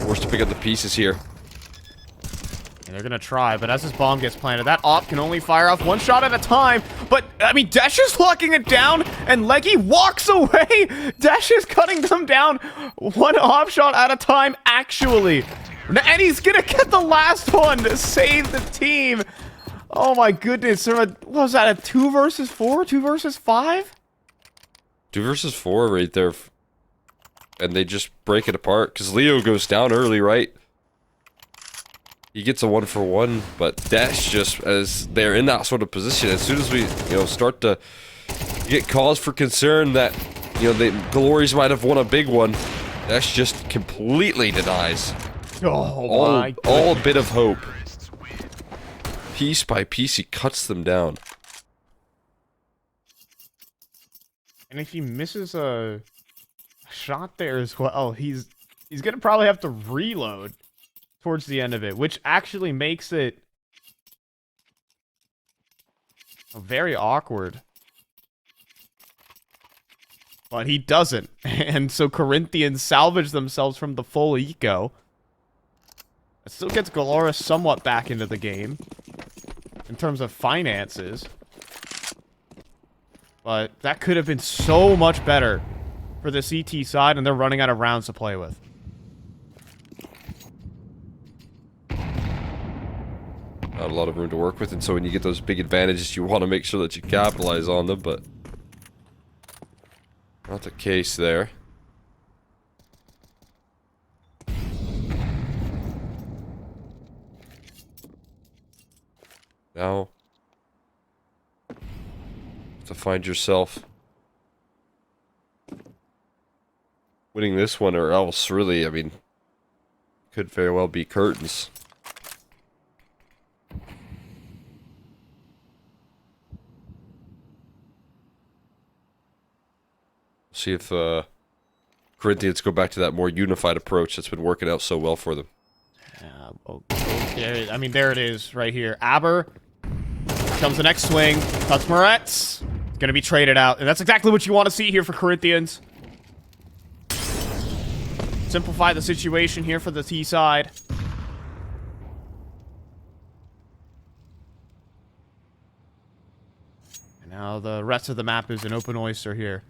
forced to pick up the pieces here. And they're gonna try, but as this bomb gets planted, that op can only fire off 1 shot at a time. But, I mean, Dash is locking it down, and Leggy walks away! Dash is cutting them down 1 op shot at a time, actually. And he's gonna get the last one to save the team. Oh my goodness, what was that, a 2 versus 4? 2 versus 5? 2 versus 4 right there. And they just break it apart, because Leo goes down early, right? He gets a 1-for-1, but Dash just, as they're in that sort of position, as soon as we, start to get cause for concern that, the Glories might have won a big one, Dash just completely denies all a bit of hope. Piece by piece, he cuts them down. And if he misses a shot there as well, he's gonna probably have to reload towards the end of it, which actually makes it very awkward. But he doesn't, and so Corinthians salvage themselves from the full eco. It still gets Galoris somewhat back into the game in terms of finances, but that could have been so much better for the CT side, and they're running out of rounds to play with. Not a lot of room to work with, and so when you get those big advantages, you want to make sure that you capitalize on them, but not the case there. Now, to find yourself winning this one, or else, really, I mean, could very well be curtains. See if Corinthians go back to that more unified approach that's been working out so well for them. Yeah, I mean, there it is, right here. Aber comes the next swing. Kutzmaretz gonna be traded out, and that's exactly what you want to see here for Corinthians. Simplify the situation here for the T side. Now the rest of the map is an open oyster here.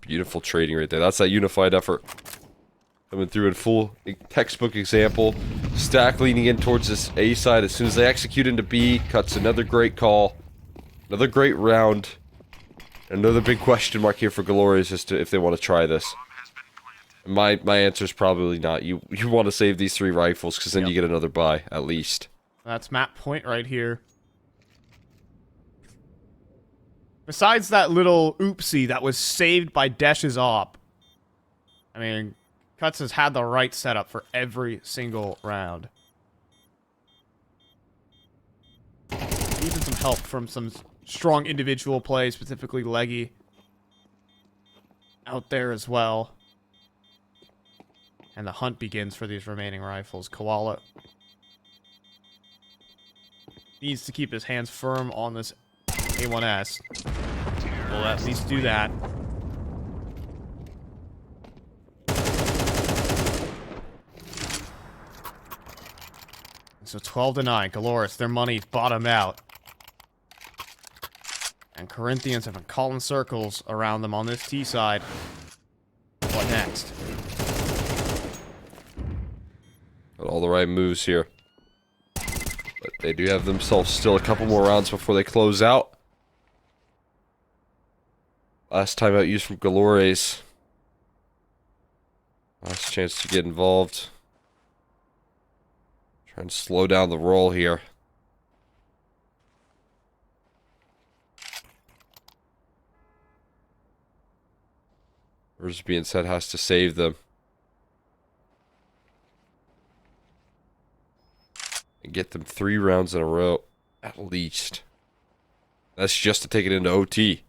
Beautiful trading right there. That's that unified effort. Coming through in full textbook example. Stack leaning in towards this A side. As soon as they execute into B, cuts another great call. Another great round. Another big question mark here for Glorious as to if they want to try this. My answer is probably not. You want to save these 3 rifles because then you get another buy at least. That's map point right here. Besides that little oopsie that was saved by Desh's op, I mean, Cuts has had the right setup for every single round. Even some help from some strong individual play, specifically Leggy. Out there as well. And the hunt begins for these remaining rifles. Koala needs to keep his hands firm on this A1S. We'll at least do that. So 12-9, Galoris, their money's bottomed out. And Corinthians have been calling circles around them on this T side. What next? Got all the right moves here. But they do have themselves still a couple more rounds before they close out. Last time out used from Galores. Last chance to get involved. Trying to slow down the roll here. Where's being said has to save them. And get them 3 rounds in a row, at least. That's just to take it into OT.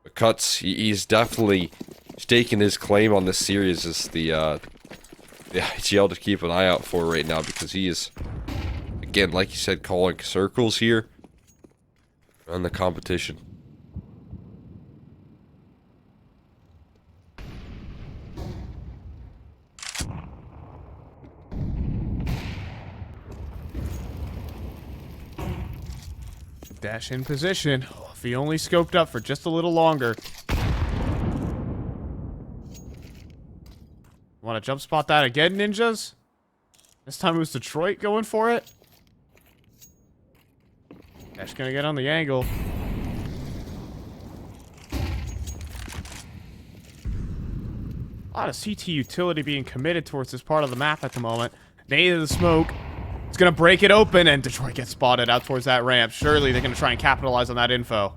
But Cuts, he's definitely staking his claim on this series as the IGL to keep an eye out for right now, because he is, again, like you said, calling circles here on the competition. Dash in position. Oh, if he only scoped up for just a little longer. Want to jump spot that again, ninjas? This time it was Detroit going for it. Dash gonna get on the angle. A lot of CT utility being committed towards this part of the map at the moment. Nade of the smoke. It's gonna break it open, and Detroit gets spotted out towards that ramp. Surely they're gonna try and capitalize on that info.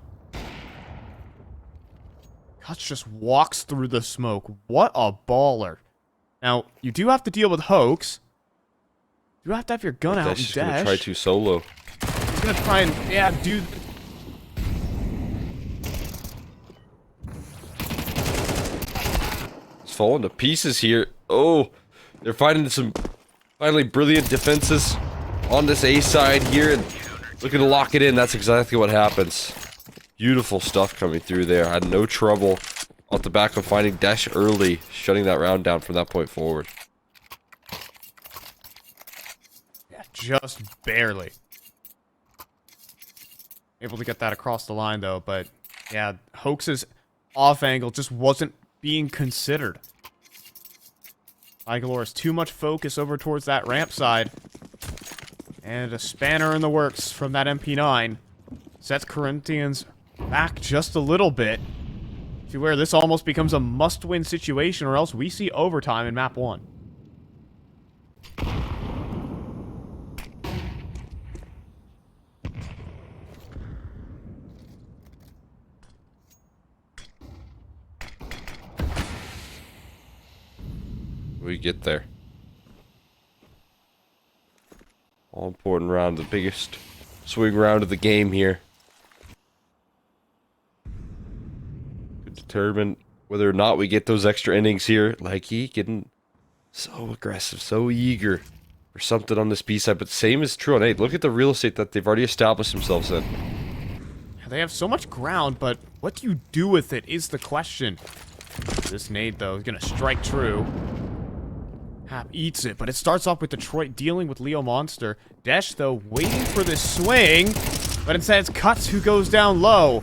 Cuts just walks through the smoke. What a baller. Now, you do have to deal with hoax. You have to have your gun out and dash. He's gonna try to solo. He's gonna try and, yeah, do... It's falling to pieces here. Oh, they're finding some finally brilliant defenses on this A side here and looking to lock it in. That's exactly what happens. Beautiful stuff coming through there. Had no trouble off the back of finding Dash early, shutting that round down from that point forward. Yeah, just barely. Able to get that across the line, though, but yeah, Hoax's off angle just wasn't being considered. Igaloris, too much focus over towards that ramp side. And a spanner in the works from that MP9 sets Corinthians back just a little bit to where this almost becomes a must-win situation, or else we see overtime in map 1. We get there. All important round, the biggest swing round of the game here. Could determine whether or not we get those extra innings here. Like he getting so aggressive, so eager for something on this B side. But the same is true on A. Look at the real estate that they've already established themselves in. They have so much ground, but what do you do with it is the question. This nade, though, is going to strike true. Hap eats it, but it starts off with Detroit dealing with Leo Monster. Desh, though, waiting for this swing, but instead it's Cuts who goes down low.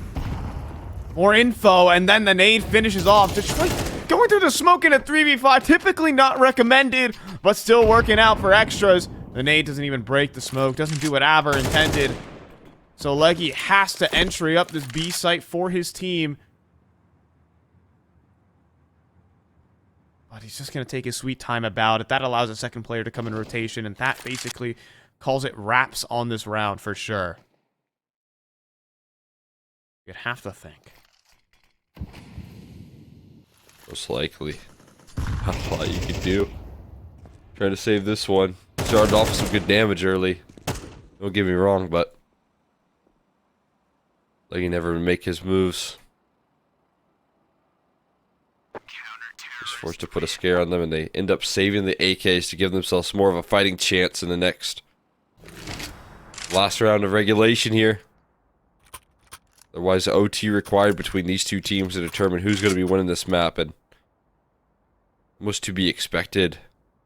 More info, and then the nade finishes off. Detroit going through the smoke in a 3v5, typically not recommended, but still working out for extras. The nade doesn't even break the smoke, doesn't do what Aber intended. So Leggy has to entry up this B site for his team. But he's just going to take his sweet time about it. That allows a second player to come in rotation, and that basically calls it wraps on this round for sure. You'd have to think. Most likely. Not a lot you could do. Trying to save this one. Started off with some good damage early. Don't get me wrong, but like he never make his moves. Just forced to put a scare on them, and they end up saving the AKs to give themselves more of a fighting chance in the next last round of regulation here. Otherwise, OT required between these two teams to determine who's going to be winning this map, and was to be expected.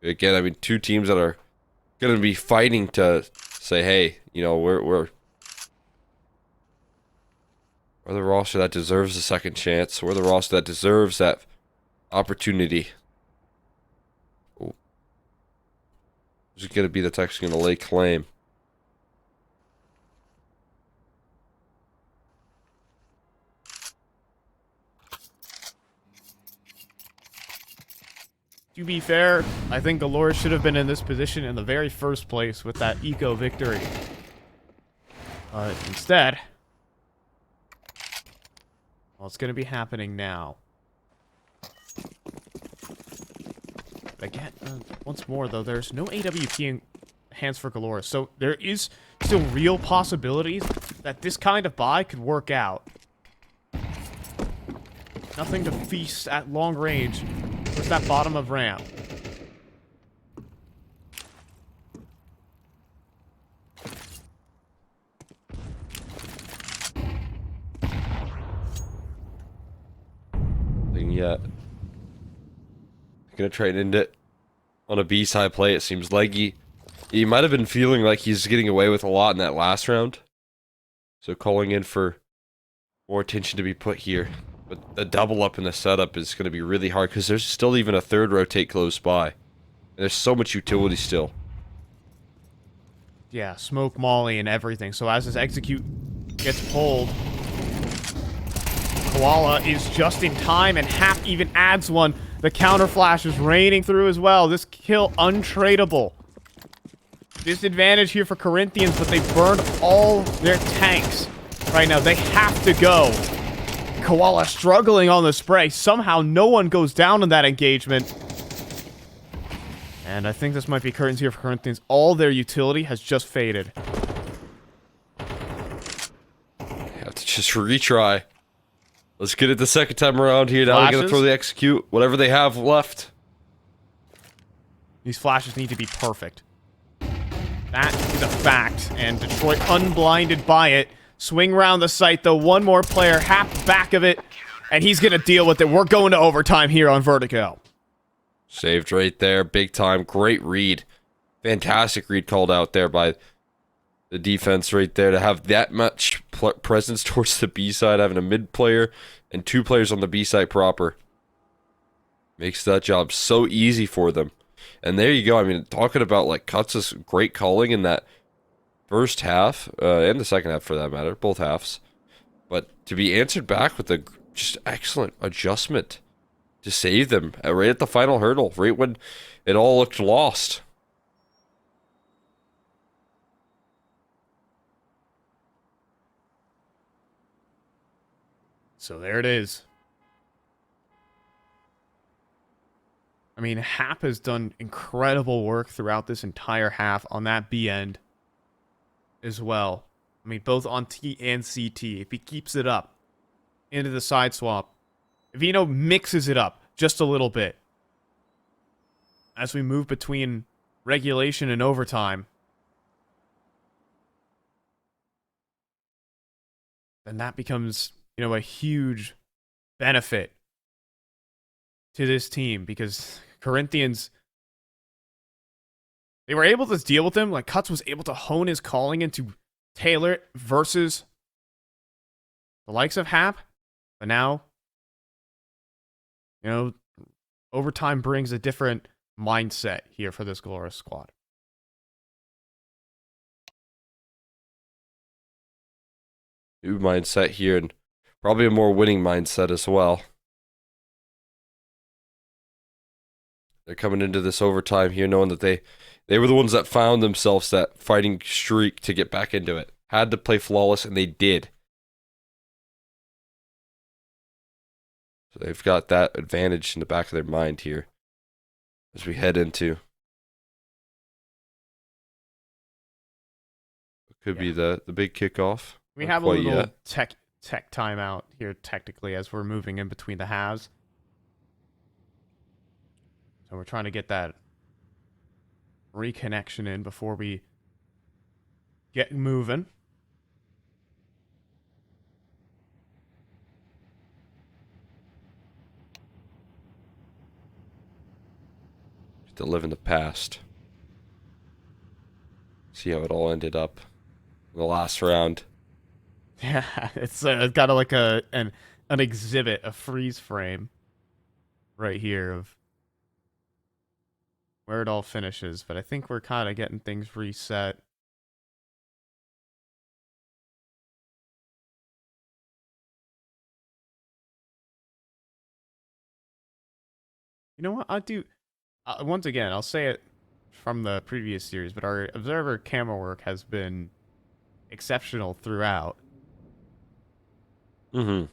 Again, I mean, two teams that are going to be fighting to say, hey, you know, we're the roster that deserves a second chance. We're the roster that deserves that opportunity. Ooh. Who's going to be that's actually going to lay claim? To be fair, I think the Lord should have been in this position in the very first place with that eco victory. Instead, well, it's going to be happening now. Again, once more though, there's no AWP in hands for Galore, so there is still real possibilities that this kind of buy could work out. Nothing to feast at long range. Where's that bottom of ramp? Nothing yet. Gonna try and end it on a B-side play. It seems like he might have been feeling like he's getting away with a lot in that last round. So calling in for more attention to be put here. But the double up in the setup is going to be really hard because there's still even a third rotate close by. And there's so much utility still. Yeah, smoke molly and everything. So as this execute gets pulled, Koala is just in time, and Hap even adds one. The counter flash is raining through as well. This kill untradeable. Disadvantage here for Corinthians, but they burned all their tanks right now. They have to go. Koala struggling on the spray. Somehow no one goes down in that engagement. And I think this might be curtains here for Corinthians. All their utility has just faded. Have to just retry. Let's get it the second time around here. Now they're going to throw the execute. Whatever they have left. These flashes need to be perfect. That is a fact. And Detroit unblinded by it. Swing round the site, though. One more player, Hap back of it, and he's going to deal with it. We're going to overtime here on Vertigo. Saved right there. Big time. Great read. Fantastic read called out there by the defense right there. To have that much presence towards the B side, having a mid player and two players on the B side proper, makes that job so easy for them. And there you go. I mean, talking about like Cuts' great calling in that first half, and the second half for that matter, both halves. But to be answered back with a just excellent adjustment to save them right at the final hurdle, right when it all looked lost. So there it is. I mean, Hap has done incredible work throughout this entire half on that B end as well. I mean, both on T and CT. If he keeps it up into the side swap, if he, mixes it up just a little bit as we move between regulation and overtime, then that becomes, a huge benefit to this team, because Corinthians They were able to deal with him. Like, Cuts was able to hone his calling into Taylor versus the likes of Hap. But now, overtime brings a different mindset here for this Glorious squad. New mindset here, and probably a more winning mindset as well. They're coming into this overtime here knowing that they were the ones that found themselves that fighting streak to get back into it. Had to play flawless, and they did. So they've got that advantage in the back of their mind here as we head into what could be the big kickoff. We Not have a quite little yet. tech timeout here, technically, as we're moving in between the halves. So we're trying to get that reconnection in before we get moving. To live in the past. See how it all ended up in the last round. Yeah, it's got like an exhibit, a freeze frame right here of where it all finishes. But I think we're kind of getting things reset. You know what? I'll do... once again, I'll say it from the previous series, but our observer camera work has been exceptional throughout. Mm-hmm.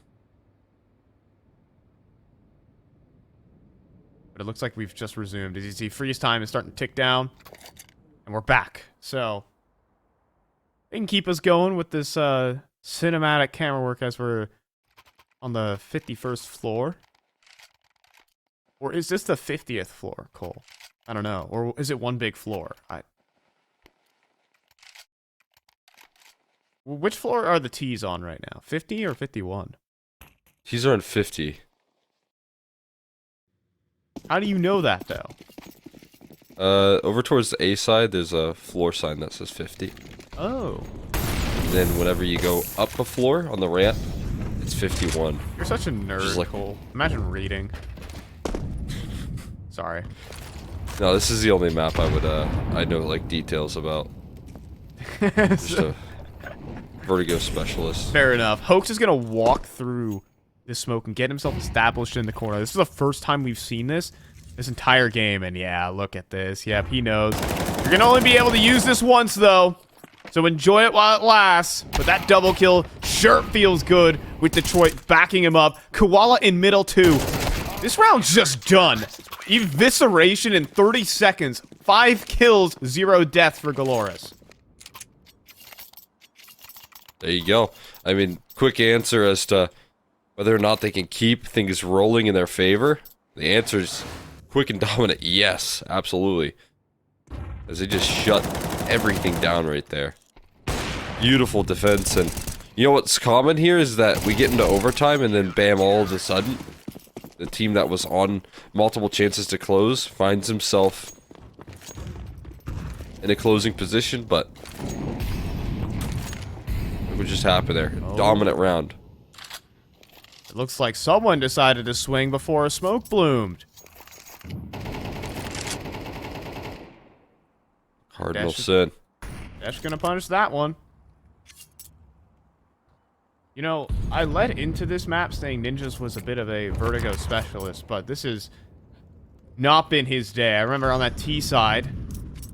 But it looks like we've just resumed. As you see, freeze time is starting to tick down, and we're back. So they can keep us going with this cinematic camera work as we're on the 51st floor. Or is this the 50th floor, Cole? I don't know. Or is it one big floor? Which floor are the T's on right now? 50 or 51? He's on 50. How do you know that, though? Over towards the A side, there's a floor sign that says 50. Oh. And then whenever you go up a floor on the ramp, it's 51. You're such a nerd, Just like- Cole. Imagine reading. Sorry. No, this is the only map I know like details about. Just a vertigo specialist. Fair enough. Hoax is going to walk through the smoke and get himself established in the corner. This is the first time we've seen this entire game. And yeah, look at this. Yep, he knows. You're going to only be able to use this once, though. So enjoy it while it lasts. But that double kill sure feels good with Detroit backing him up. Koala in middle, too. This round's just done. Evisceration in 30 seconds. 5 kills, 0 deaths for Galoris. There you go. I mean, quick answer as to whether or not they can keep things rolling in their favor. The answer is quick and dominant. Yes, absolutely. As they just shut everything down right there. Beautiful defense. And you know what's common here is that we get into overtime and then bam, all of a sudden, the team that was on multiple chances to close finds himself in a closing position, but what just happened there? Oh. Dominant round. It looks like someone decided to swing before a smoke bloomed. Cardinal Dash- sin. Dash gonna punish that one. You know, I led into this map saying Ninjas was a bit of a vertigo specialist, but this has not been his day. I remember on that T side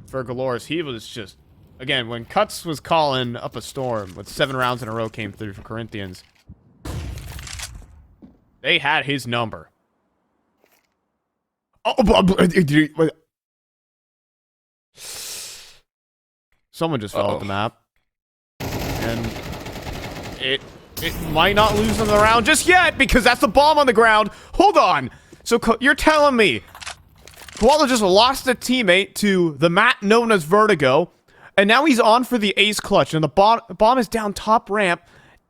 for Galoris, he was just... Again, when Cuts was calling up a storm, with 7 rounds in a row came through for Corinthians, they had his number. Oh, someone just fell off the map. And it might not lose them the round just yet, because that's the bomb on the ground. Hold on. So you're telling me Koala just lost a teammate to the map known as Vertigo, and now he's on for the ace clutch, and the bomb is down top ramp.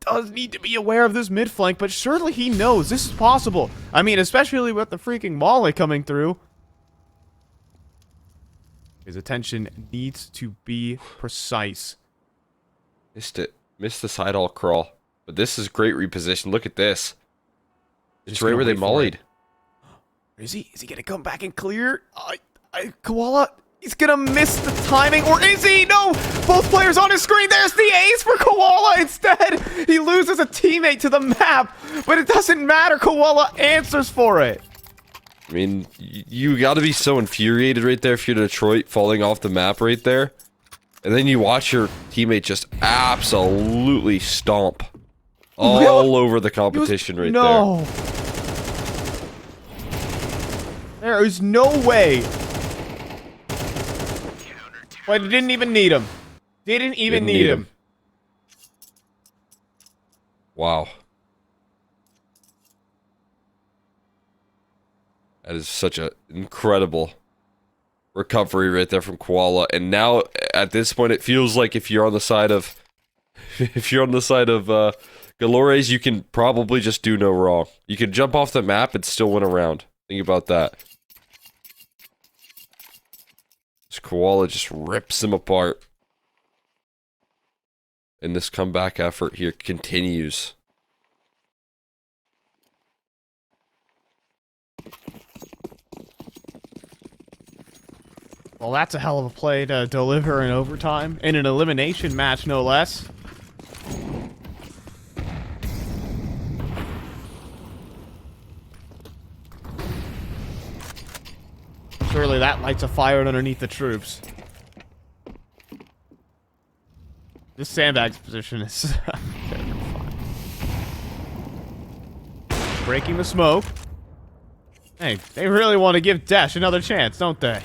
Does need to be aware of this mid flank, but surely he knows this is possible. I mean, especially with the freaking Molly coming through. His attention needs to be precise. Missed it. Missed the side all crawl. But this is great reposition. Look at this. It's Just right gonna where they wait for mollied. it. Is he gonna come back and clear? Koala, he's gonna miss the timing, or is he? No! Both players on his screen. There's the ace for Koala. Instead, he loses a teammate to the map, but it doesn't matter. Koala answers for it. I mean, you got to be so infuriated right there if you're Detroit falling off the map right there. And then you watch your teammate just absolutely stomp all over the competition right there. No. There is no way. But it didn't even need him. Didn't even need him. Wow. That is such an incredible recovery right there from Koala. And now, at this point, it feels like if you're on the side of... if you're on the side of Galores, you can probably just do no wrong. You can jump off the map and still win a round. Think about that. This Koala just rips him apart. And this comeback effort here continues. Well, that's a hell of a play to deliver in overtime. In an elimination match, no less. Surely that lights a fire underneath the troops. This sandbag's position is terrifying. Breaking the smoke. Hey, they really want to give Dash another chance, don't they?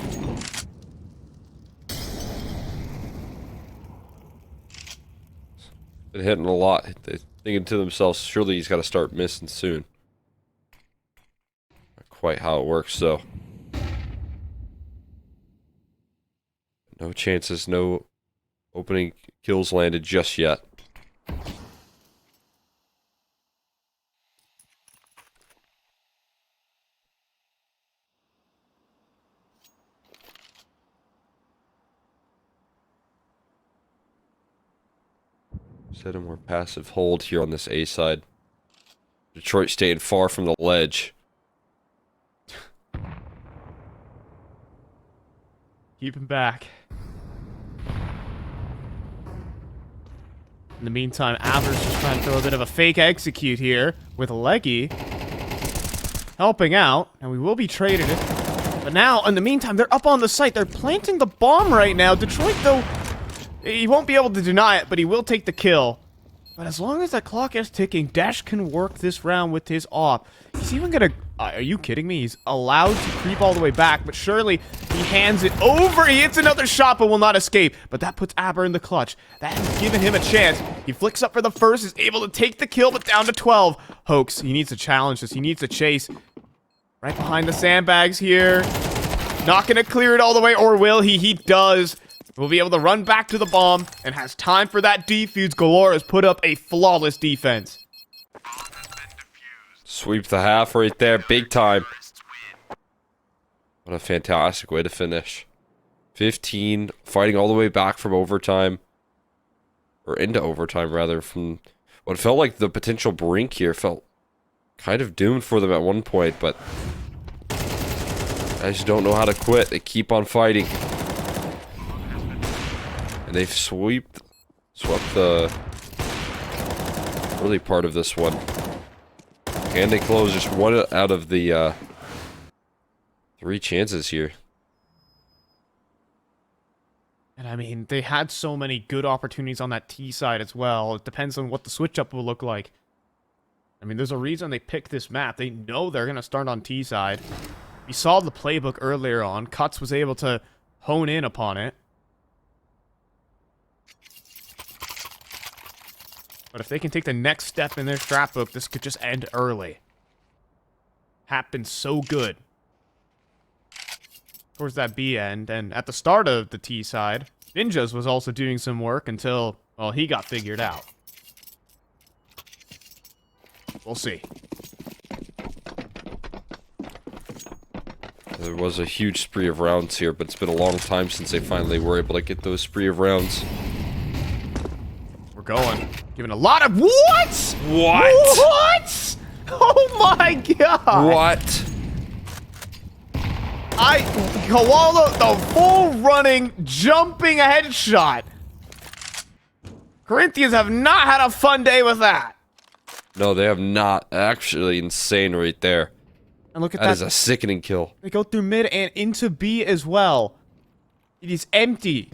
Been hitting a lot. They're thinking to themselves, surely he's got to start missing soon. Not quite how it works, though. No chances, no opening kills landed just yet. Set a more passive hold here on this A side. Detroit staying far from the ledge. Keep him back. In the meantime, Avers just trying to throw a bit of a fake execute here with Leggy helping out, and we will be traded it. But now, in the meantime, they're up on the site. They're planting the bomb right now. Detroit, though, he won't be able to deny it, but he will take the kill. But as long as that clock is ticking, Dash can work this round with his op. He's even gonna... are you kidding me? He's allowed to creep all the way back, but surely he hands it over. He hits another shot, but will not escape. But that puts Aber in the clutch. That has given him a chance. He flicks up for the first, is able to take the kill, but down to 12. Hoax, he needs to challenge this. He needs to chase. Right behind the sandbags here. Not gonna clear it all the way, or will he? He does. Will be able to run back to the bomb and has time for that defuse. Galore has put up a flawless defense. Sweep the half right there, big time. What a fantastic way to finish. 15, fighting all the way back from overtime. Or into overtime, rather, from what felt like the potential brink here. Felt kind of doomed for them at one point, but I just don't know how to quit. They keep on fighting. And they've swept the early part of this one. And they close just one out of the 3 chances here. And I mean, they had so many good opportunities on that T side as well. It depends on what the switch up will look like. I mean, there's a reason they picked this map. They know they're going to start on T side. We saw the playbook earlier on. Cuts was able to hone in upon it. But if they can take the next step in their scrapbook, this could just end early. Happened so good towards that B end, and at the start of the T side, Ninjas was also doing some work until, well, he got figured out. We'll see. There was a huge spree of rounds here, but it's been a long time since they finally were able to get those spree of rounds. We're going. Giving a lot of... What? What? What? Oh my god! What? Koala, the full running, jumping headshot. Corinthians have not had a fun day with that. No, they have not. Actually, insane right there. And look at That that. is a sickening kill. They go through mid and into B as well. It is empty.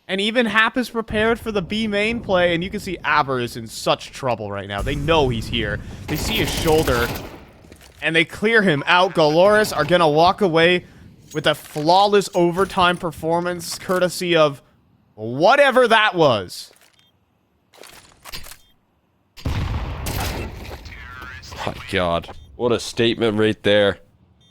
And even Hap is prepared for the B main play, and you can see Aber is in such trouble right now. They know he's here. They see his shoulder, and they clear him out. Galoris are going to walk away with a flawless overtime performance, courtesy of whatever that was. My God. What a statement right there.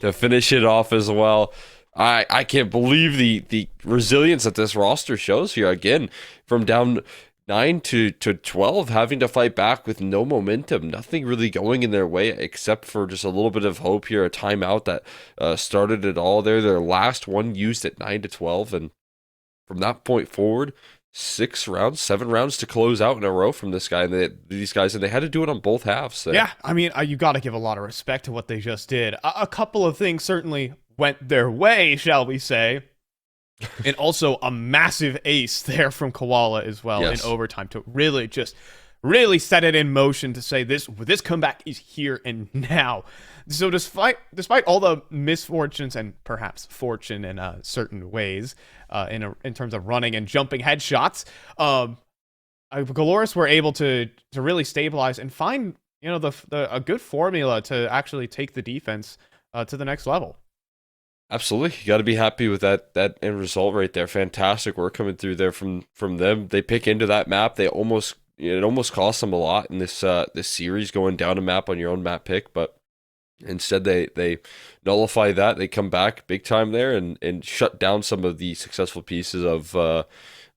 To finish it off as well. I can't believe the resilience that this roster shows here. Again, from down 9 to 12, having to fight back with no momentum. Nothing really going in their way except for just a little bit of hope here. A timeout that started it all there. Their last one used at 9 to 12. And from that point forward, 7 rounds to close out in a row from this guy and these guys, and they had to do it on both halves there. Yeah, I mean, you got to give a lot of respect to what they just did. A couple of things certainly went their way, shall we say. And also a massive ace there from Koala as well in overtime to really set it in motion to say this comeback is here and now. So despite all the misfortunes and perhaps fortune in certain ways in terms of running and jumping headshots, Galoris were able to really stabilize and find a good formula to actually take the defense to the next level. Absolutely. You got to be happy with that end result right there. Fantastic work coming through there from them. They pick into that map. It almost cost them a lot in this series, going down a map on your own map pick, but instead they nullify that. They come back big time there and shut down some of the successful pieces of the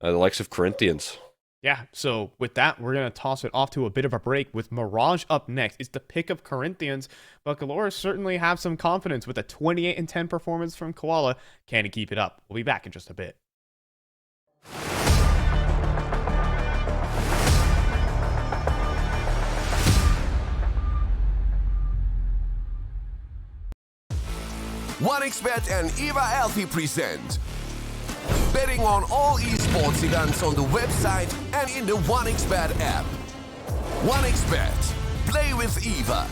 likes of Corinthians. Yeah, so with that, we're going to toss it off to a bit of a break with Mirage up next. It's the pick of Corinthians, but Galoris certainly have some confidence with a 28-10 performance from Koala. Can he keep it up? We'll be back in just a bit. OneXBet and Eva Alfie present betting on all esports events on the website and in the OneXBet app. OneXBet. Play with Eva.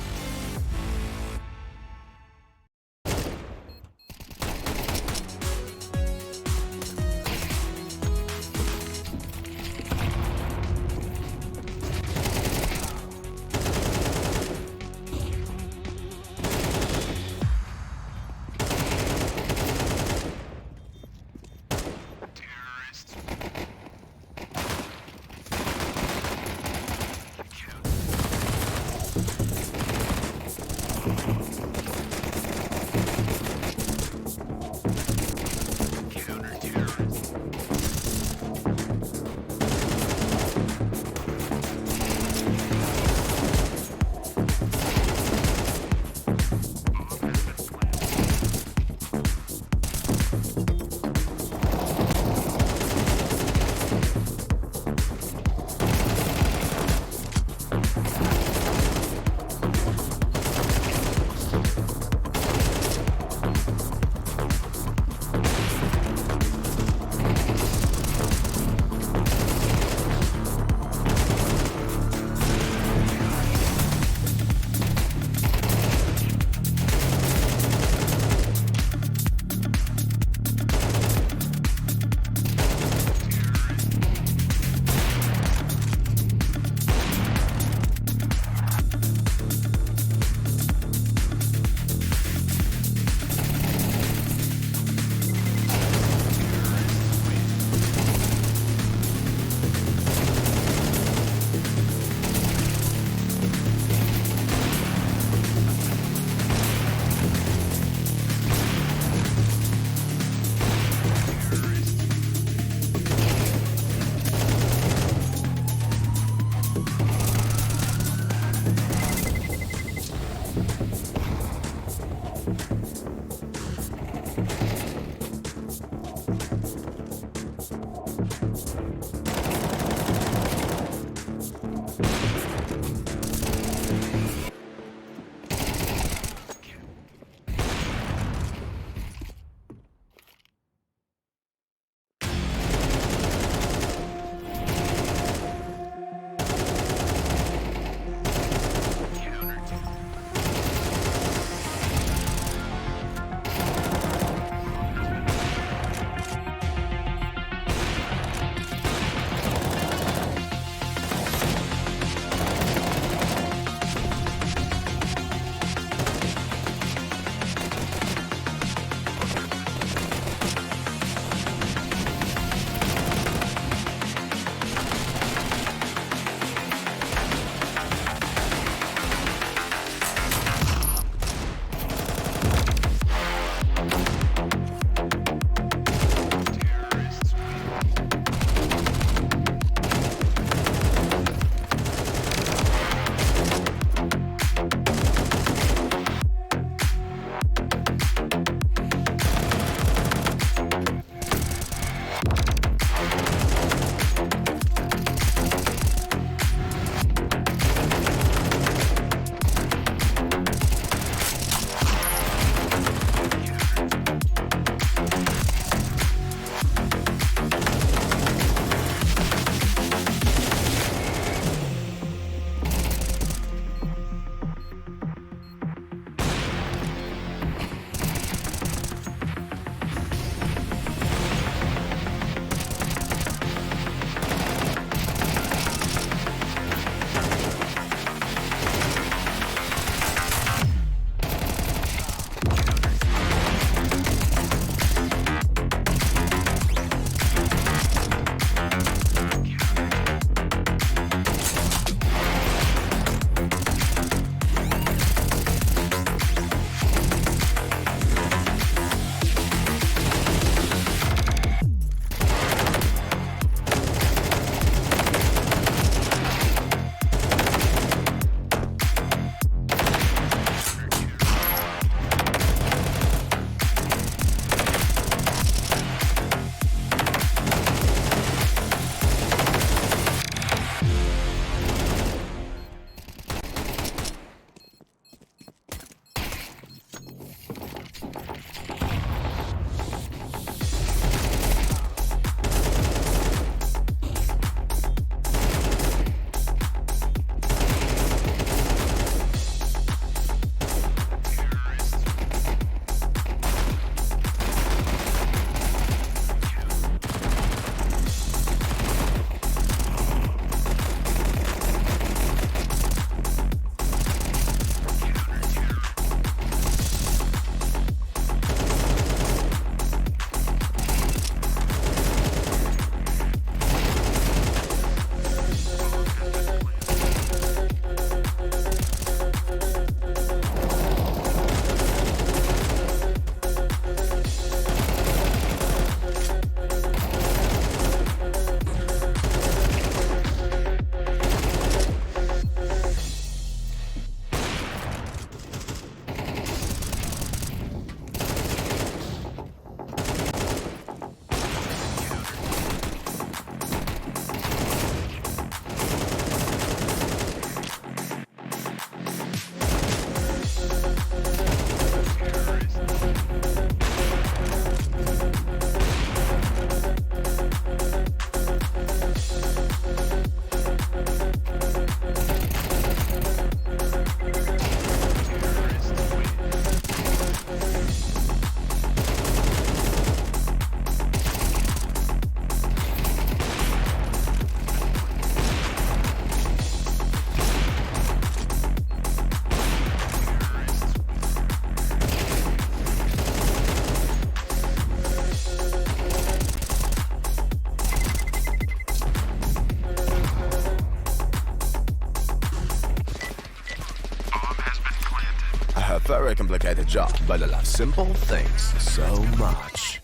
complicated job, but I love simple things so much.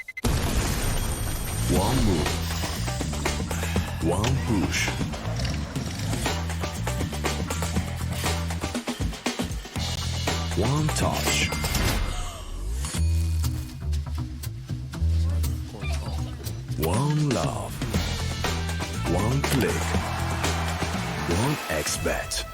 One move, one push. One touch. One love. One click. One XBet.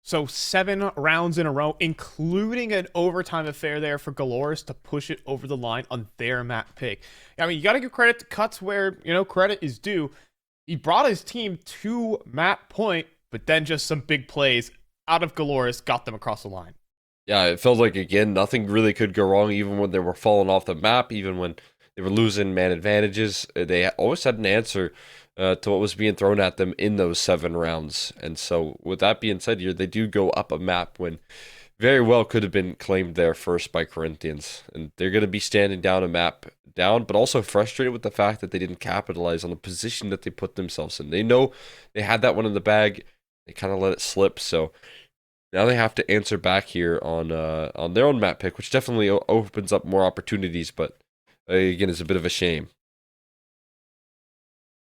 So 7 rounds in a row, including an overtime affair there for Galoris to push it over the line on their map pick. I mean, you got to give credit to Cuts where, credit is due. He brought his team to map point, but then just some big plays out of Galoris got them across the line. Yeah, it felt like, again, nothing really could go wrong, even when they were falling off the map, even when they were losing man advantages. They always had an answer to what was being thrown at them in those 7 rounds. And so, with that being said here, they do go up a map when very well could have been claimed there first by Corinthians. And they're going to be standing down a map down, but also frustrated with the fact that they didn't capitalize on the position that they put themselves in. They know they had that one in the bag. They kind of let it slip. So now they have to answer back here on their own map pick, which definitely opens up more opportunities, but again, it's a bit of a shame.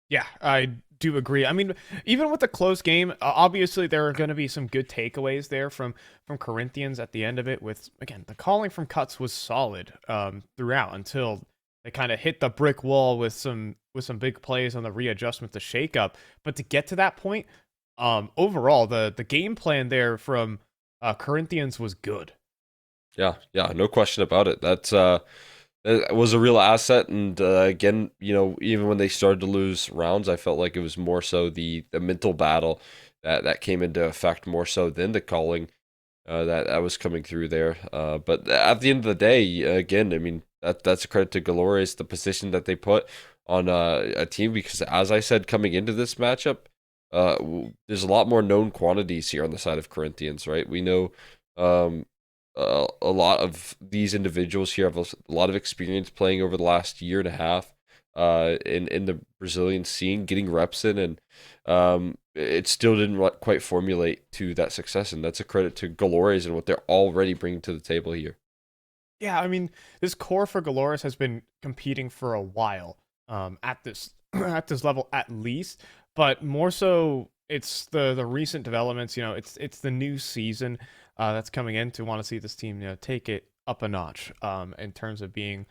Yeah, I do agree. I mean, even with the close game, obviously there are going to be some good takeaways there from Corinthians at the end of it. With, again, the calling from Cuts was solid throughout until they kind of hit the brick wall with some big plays on the readjustment, the shakeup. But to get to that point, overall, the game plan there from Corinthians was good. Yeah, no question about it. It was a real asset, and again, even when they started to lose rounds, I felt like it was more so the mental battle that came into effect more so than the calling that was coming through there. But at the end of the day, again, I mean, that's a credit to Galores, the position that they put on a team, because as I said, coming into this matchup, there's a lot more known quantities here on the side of Corinthians, right? We know a lot of these individuals here have a lot of experience playing over the last year and a half in the Brazilian scene, getting reps in, and it still didn't quite formulate to that success, and that's a credit to Galores and what they're already bringing to the table here. Yeah, I mean, this core for Galores has been competing for a while at this level at least, but more so it's the recent developments. It's the new season that's coming in to want to see this team take it up a notch in terms of being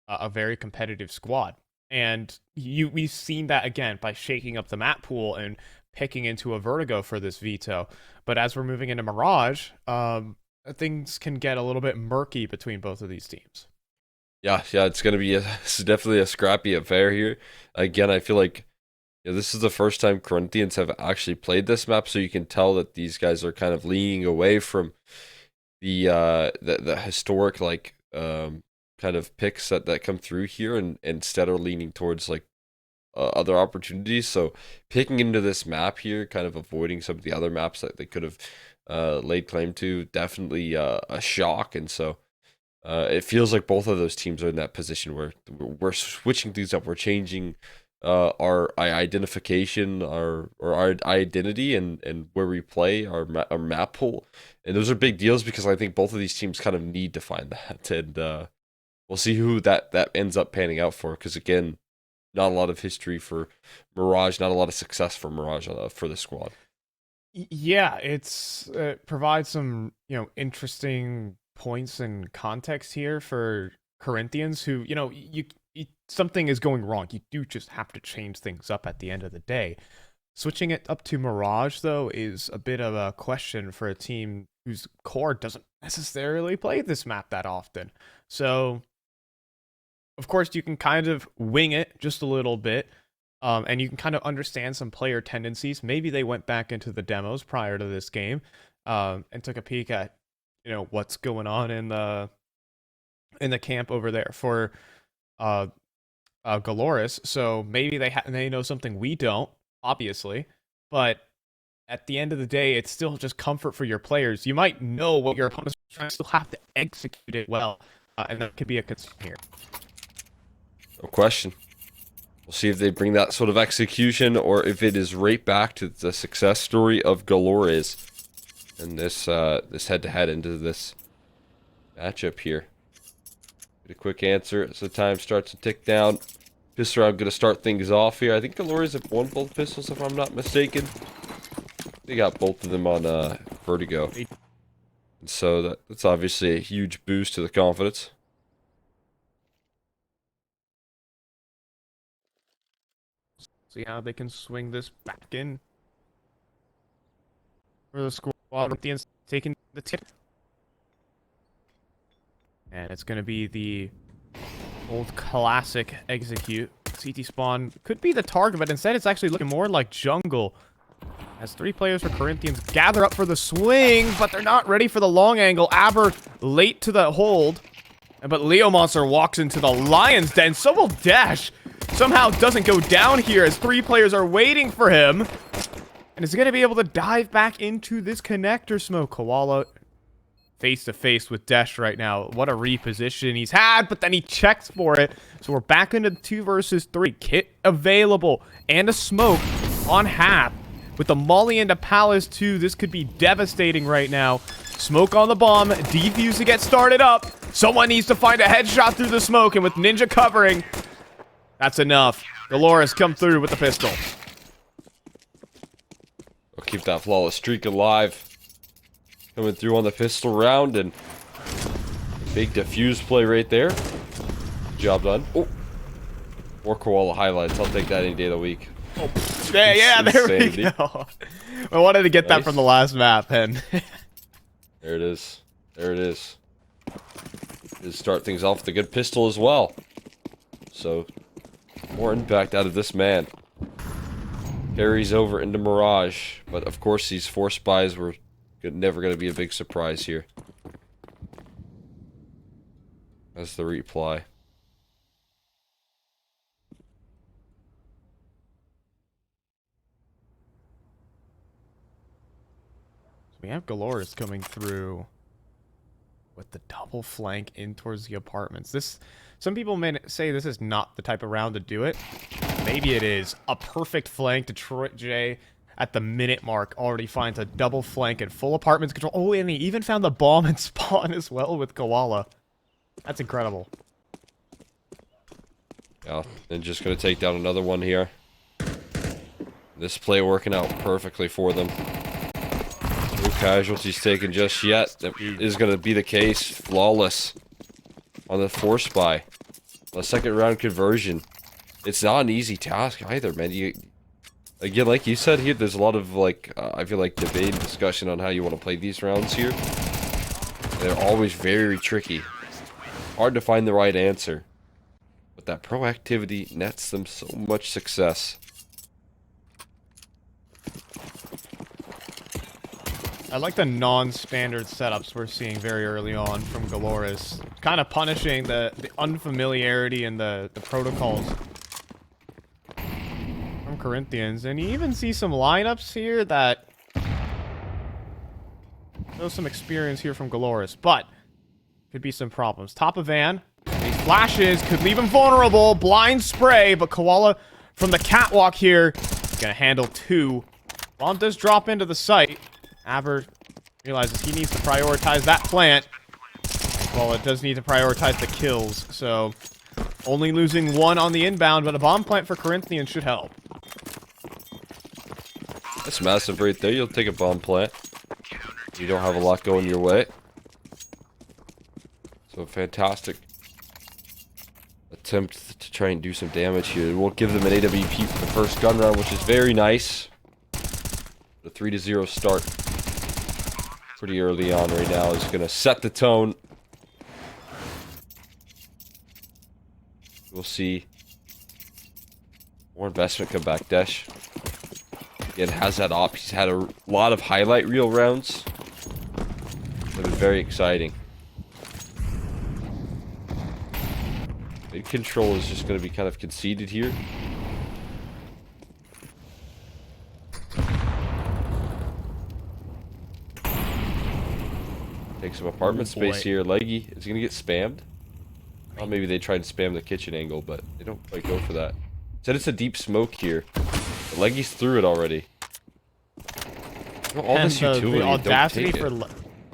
a very competitive squad. And we've seen that again by shaking up the map pool and picking into a Vertigo for this veto. But as we're moving into Mirage, things can get a little bit murky between both of these teams. Yeah, it's going to be it's definitely a scrappy affair here. Again, I feel like this is the first time Corinthians have actually played this map, so you can tell that these guys are kind of leaning away from the historic kind of picks that come through here, and instead are leaning towards other opportunities. So picking into this map here, kind of avoiding some of the other maps that they could have laid claim to, definitely a shock. And so it feels like both of those teams are in that position where we're switching things up, we're changing our identification, our identity, and where we play, our map pool. And those are big deals, because I think both of these teams kind of need to find that. And we'll see who that ends up panning out for, because again, not a lot of history for Mirage, not a lot of success for Mirage for the squad. Yeah, it provides some interesting points and context here for Corinthians, who something is going wrong. You do just have to change things up at the end of the day. Switching it up to Mirage, though, is a bit of a question for a team whose core doesn't necessarily play this map that often. So, of course, you can kind of wing it just a little bit, and you can kind of understand some player tendencies. Maybe they went back into the demos prior to this game and took a peek at what's going on in the camp over there for Galores. So maybe they know something we don't, obviously, but at the end of the day, it's still just comfort for your players. You might know what your opponent's trying to, still have to execute it well. and that could be a concern here. No question. We'll see if they bring that sort of execution or if it is right back to the success story of Galores in this this head-to-head into this matchup here. Get a quick answer as the time starts to tick down. Pistol round going to start things off here. I think Galores have won both pistols if I'm not mistaken. They got both of them on Vertigo. And so that's obviously a huge boost to the confidence. See how they can swing this back in. For the squad, Corinthians taking the tip. And it's going to be the old classic execute. CT spawn could be the target, but instead it's actually looking more like jungle. As 3 players for Corinthians gather up for the swing, but they're not ready for the long angle. Aber late to the hold. But Leo Monster walks into the Lion's Den. So will Dash. Somehow doesn't go down here as 3 players are waiting for him. And is going to be able to dive back into this connector smoke. Koala face to face with Dash right now. What a reposition he's had, but then he checks for it. So we're back into 2 versus 3. Kit available and a smoke on Hap. With the Molly into Palace too, this could be devastating right now. Smoke on the bomb, defuse to get started up. Someone needs to find a headshot through the smoke, and with Ninja covering, that's enough. Galores come through with the pistol. We'll keep that flawless streak alive. Coming through on the pistol round, and big defuse play right there. Job done. Oh, more Koala highlights. I'll take that any day of the week. Oh, yeah, there we go. I wanted to get that from the last map, and there it is. There it is. Just start things off with a good pistol as well. So, more impact out of this man. Carries over into Mirage, but of course these 4 spies were never going to be a big surprise here. That's the reply. we have Galores coming through with the double flank in towards the apartments. Some people may say this is not the type of round to do it. Maybe it is. A perfect flank. Detroit J at the minute mark already finds a double flank and full apartments control. Oh, and he even found the bomb and spawn as well with Koala. That's incredible. Yeah, and just going to take down another one here. This play working out perfectly for them. No casualties taken just yet. That is going to be the case. Flawless on the 4 spy. The second round conversion. It's not an easy task either, man. Again, like you said here, there's a lot of, like, I feel like debate and discussion on how you want to play these rounds here. They're always very tricky. Hard to find the right answer. But that proactivity nets them so much success. I like the non-standard setups we're seeing very early on from Galores. Kind of punishing the unfamiliarity and the protocols from Corinthians. And you even see some lineups here that show some experience here from Galores. But could be some problems. Top of van. These flashes could leave him vulnerable. Blind spray, but Koala from the catwalk here is going to handle 2. Bomb does drop into the site. Aber realizes he needs to prioritize that plant. Well, it does need to prioritize the kills, so only losing 1 on the inbound, but a bomb plant for Corinthians should help. That's massive right there. You'll take a bomb plant. You don't have a lot going your way. So fantastic attempt to try and do some damage here. We'll give them an AWP for the first gun round, which is very nice. The 3-0 start pretty early on right now is going to set the tone. We'll see more investment come back. Desh again has that op. He's had a lot of highlight reel rounds. They've been very exciting. Mid control is just going to be kind of conceded here. Take some apartment space here. Leggy is going to get spammed. Well, maybe they tried to spam the kitchen angle, but they don't quite go for that. Said it's a deep smoke here. The Leggy's through it already. All this utility, the audacity don't take for...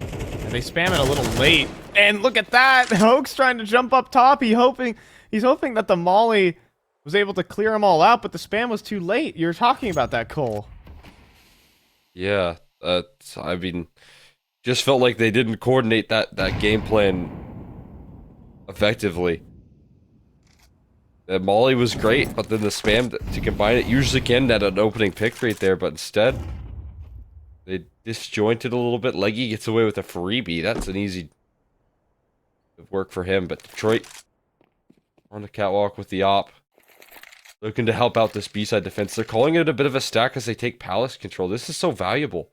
And they spam it a little late. And look at that! Hoke's trying to jump up top. He's hoping that the Molly was able to clear them all out, but the spam was too late. You were talking about that, Cole. Yeah, I mean, just felt like they didn't coordinate that game plan effectively. The Molly was great, but then the spam to combine it usually can at an opening pick right there, but instead they disjointed a little bit. Leggy gets away with a freebie. That's an easy work for him, but Detroit on the catwalk with the op. Looking to help out this B-side defense. They're calling it a bit of a stack as they take Palace control. This is so valuable.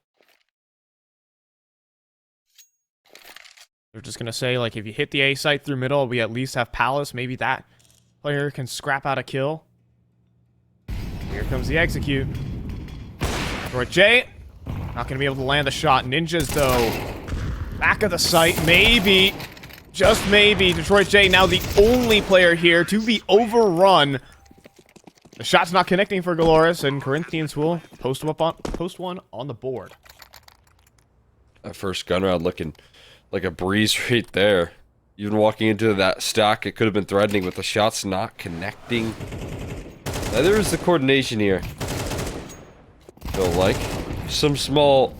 They're just going to say, like, if you hit the A site through middle, we at least have Palace. Maybe that player can scrap out a kill. Here comes the execute. Detroit J. Not going to be able to land the shot. Ninjas, though. Back of the site. Maybe. Just maybe. Detroit J now the only player here to be overrun. The shot's not connecting for Galoris, and Corinthians will post one on the board. That first gun round looking like a breeze right there. Even walking into that stack, it could have been threatening, but the shot's not connecting. Now, there is the coordination here. Feel like some small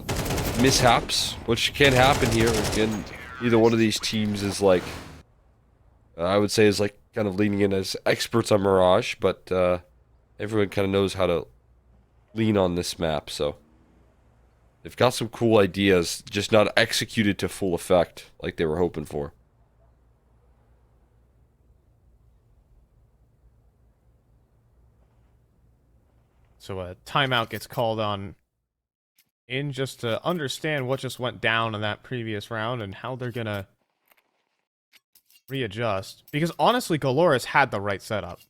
mishaps, which can happen here. Again, either one of these teams is like, I would say, is like kind of leaning in as experts on Mirage, but everyone kind of knows how to lean on this map, so they've got some cool ideas, just not executed to full effect like they were hoping for. So a timeout gets called on in just to understand what just went down in that previous round and how they're gonna readjust. Because honestly, Galoris had the right setup.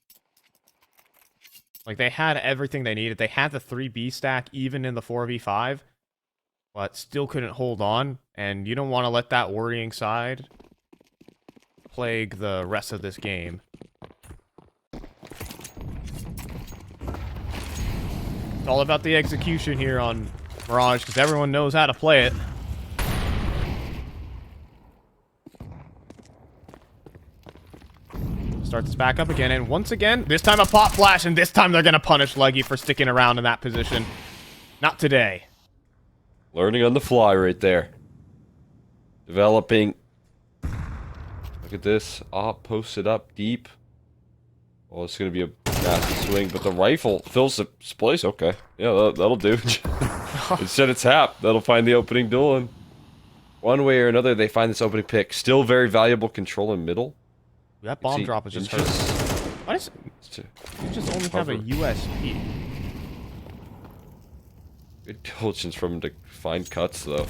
Like, they had everything they needed. They had the 3B stack even in the 4v5, but still couldn't hold on. And you don't want to let that worrying side plague the rest of this game. It's all about the execution here on Mirage, because everyone knows how to play it. Start this back up again, and once again, this time a pop flash, and this time they're going to punish Leggy for sticking around in that position. Not today. Learning on the fly right there. Developing. Look at this. Op posted up deep. Well, it's going to be a nasty swing, but the rifle fills the place. Okay. Yeah, that'll do. Instead it's Hap. That'll find the opening duel, and one way or another, they find this opening pick. Still very valuable control in middle. That bomb drop is just hurt. Why does it just only have a USP? Good diligence from him to find cuts, though.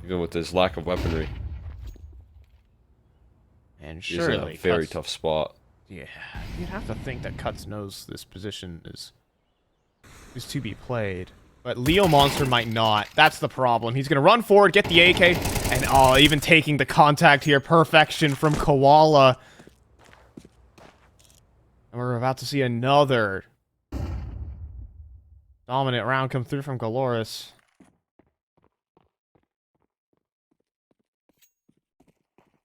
Even with his lack of weaponry. And He's in surely a very Cuts, tough spot. Yeah, you'd have to think that Cuts knows this position is to be played. But Leo Monster might not. That's the problem. He's going to run forward, get the AK, and oh, even taking the contact here. Perfection from Koala. And we're about to see another dominant round come through from Galoris.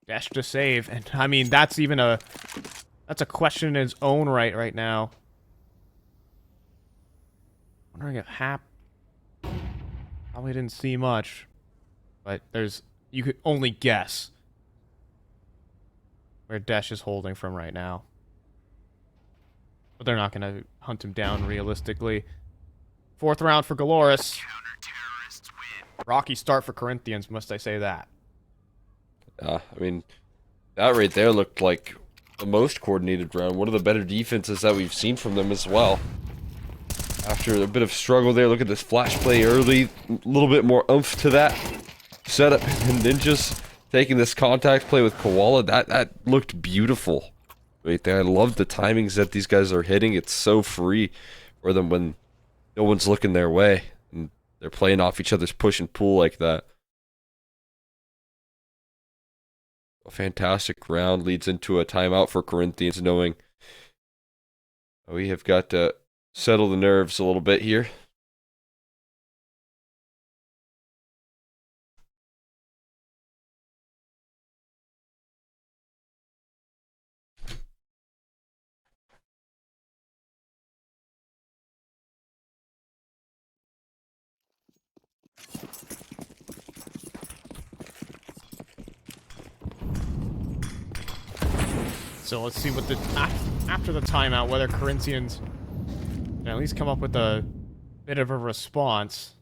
Dash to save, and I mean that's a question in its own right now. Wondering if Hap probably didn't see much, but you could only guess where Dash is holding from right now. But they're not going to hunt him down realistically. Fourth round for Galoris. Rocky start for Corinthians, must I say that. I mean, that right there looked like the most coordinated round. One of the better defenses that we've seen from them as well. After a bit of struggle there, look at this flash play early. A little bit more oomph to that setup. And Ninjas taking this contact play with Koala. That looked beautiful right there. I love the timings that these guys are hitting. It's so free for them when no one's looking their way. And they're playing off each other's push and pull like that. A fantastic round leads into a timeout for Corinthians, knowing we have got to settle the nerves a little bit here. So let's see what the after the timeout, whether Corinthians can at least come up with a bit of a response.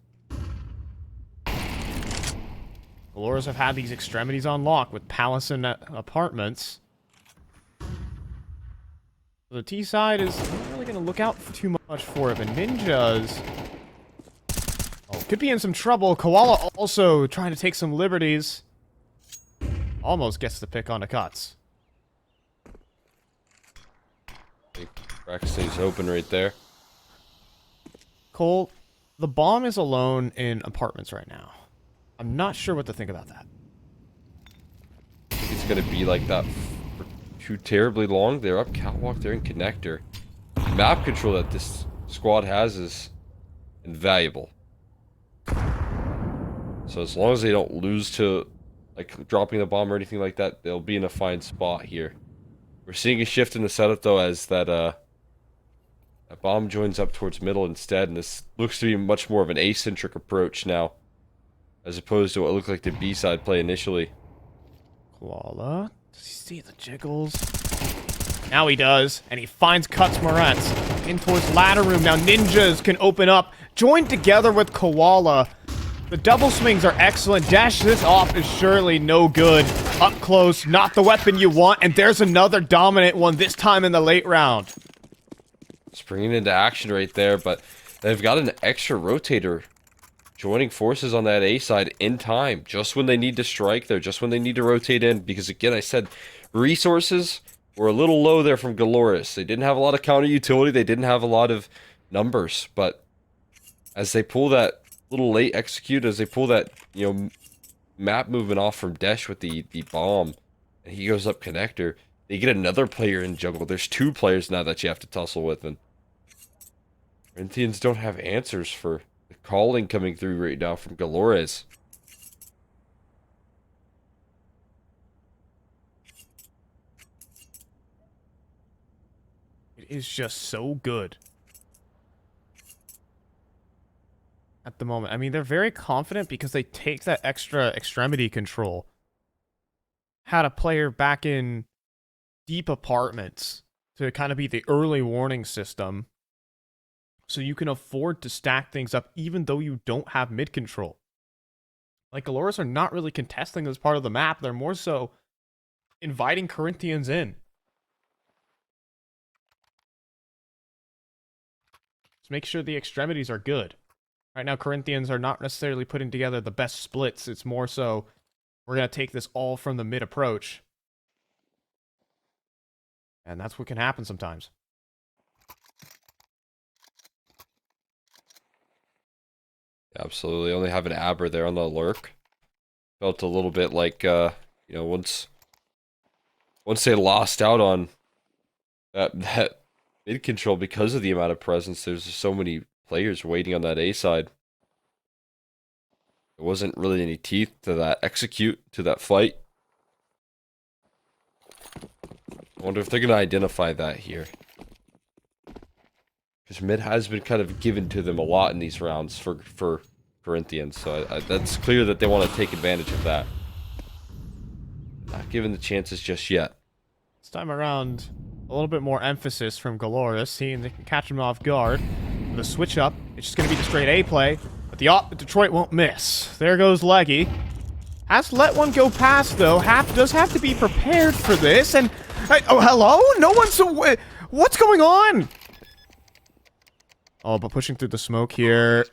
Valores have had these extremities on lock with Palace and Apartments. The T side is not really going to look out too much for it, but Ninjas could be in some trouble. Koala also trying to take some liberties. Almost gets the pick on the cuts. Rack stays open right there. Cole, the bomb is alone in Apartments right now. I'm not sure what to think about that. I think it's going to be like that for too terribly long. They're up catwalk, they're in connector. The map control that this squad has is invaluable. So as long as they don't lose to like dropping the bomb or anything like that, they'll be in a fine spot here. We're seeing a shift in the setup though, as that bomb joins up towards middle instead, and this looks to be much more of an A-centric approach now, as opposed to what looked like the B-side play initially. Koala, does he see the jiggles? Now he does, and he finds Cuts Moretz in towards ladder room. Now Ninjas can open up, joined together with Koala. The double swings are excellent. Dash this off is surely no good. Up close, not the weapon you want, and there's another dominant one, this time in the late round. Springing into action right there, but they've got an extra rotator joining forces on that A side in time, just when they need to strike there, just when they need to rotate in, because again, I said resources were a little low there from Galoris. They didn't have a lot of counter utility, they didn't have a lot of numbers, but as they pull that little late execute, as they pull that, you know, map movement off from Desh with the bomb, and he goes up connector, they get another player in jungle. There's two players now that you have to tussle with, and Corinthians don't have answers for the calling coming through right now from Galores. It is just so good at the moment. I mean, they're very confident because they take that extra extremity control. Had a player back in deep Apartments to kind of be the early warning system, so you can afford to stack things up even though you don't have mid control. Like, Galores are not really contesting this part of the map. They're more so inviting Corinthians in. Just make sure the extremities are good. Right now, Corinthians are not necessarily putting together the best splits. It's more so, we're going to take this all from the mid approach. And that's what can happen sometimes. Absolutely. Only have an Aber there on the lurk. Felt a little bit like, you know, once they lost out on that mid control because of the amount of presence, there's just so many players waiting on that A side. There wasn't really any teeth to that execute, to that fight. I wonder if they're going to identify that here. Because mid has been kind of given to them a lot in these rounds for Corinthians. So that's clear that they want to take advantage of that. Not given the chances just yet. This time around, a little bit more emphasis from Galores, seeing they can catch him off guard. With a switch up, it's just going to be the straight A play. But Detroit won't miss. There goes Leggy. Has to let one go past, though. Does have to be prepared for this. And, oh, hello? No one's... What's going on? Oh, but pushing through the smoke here.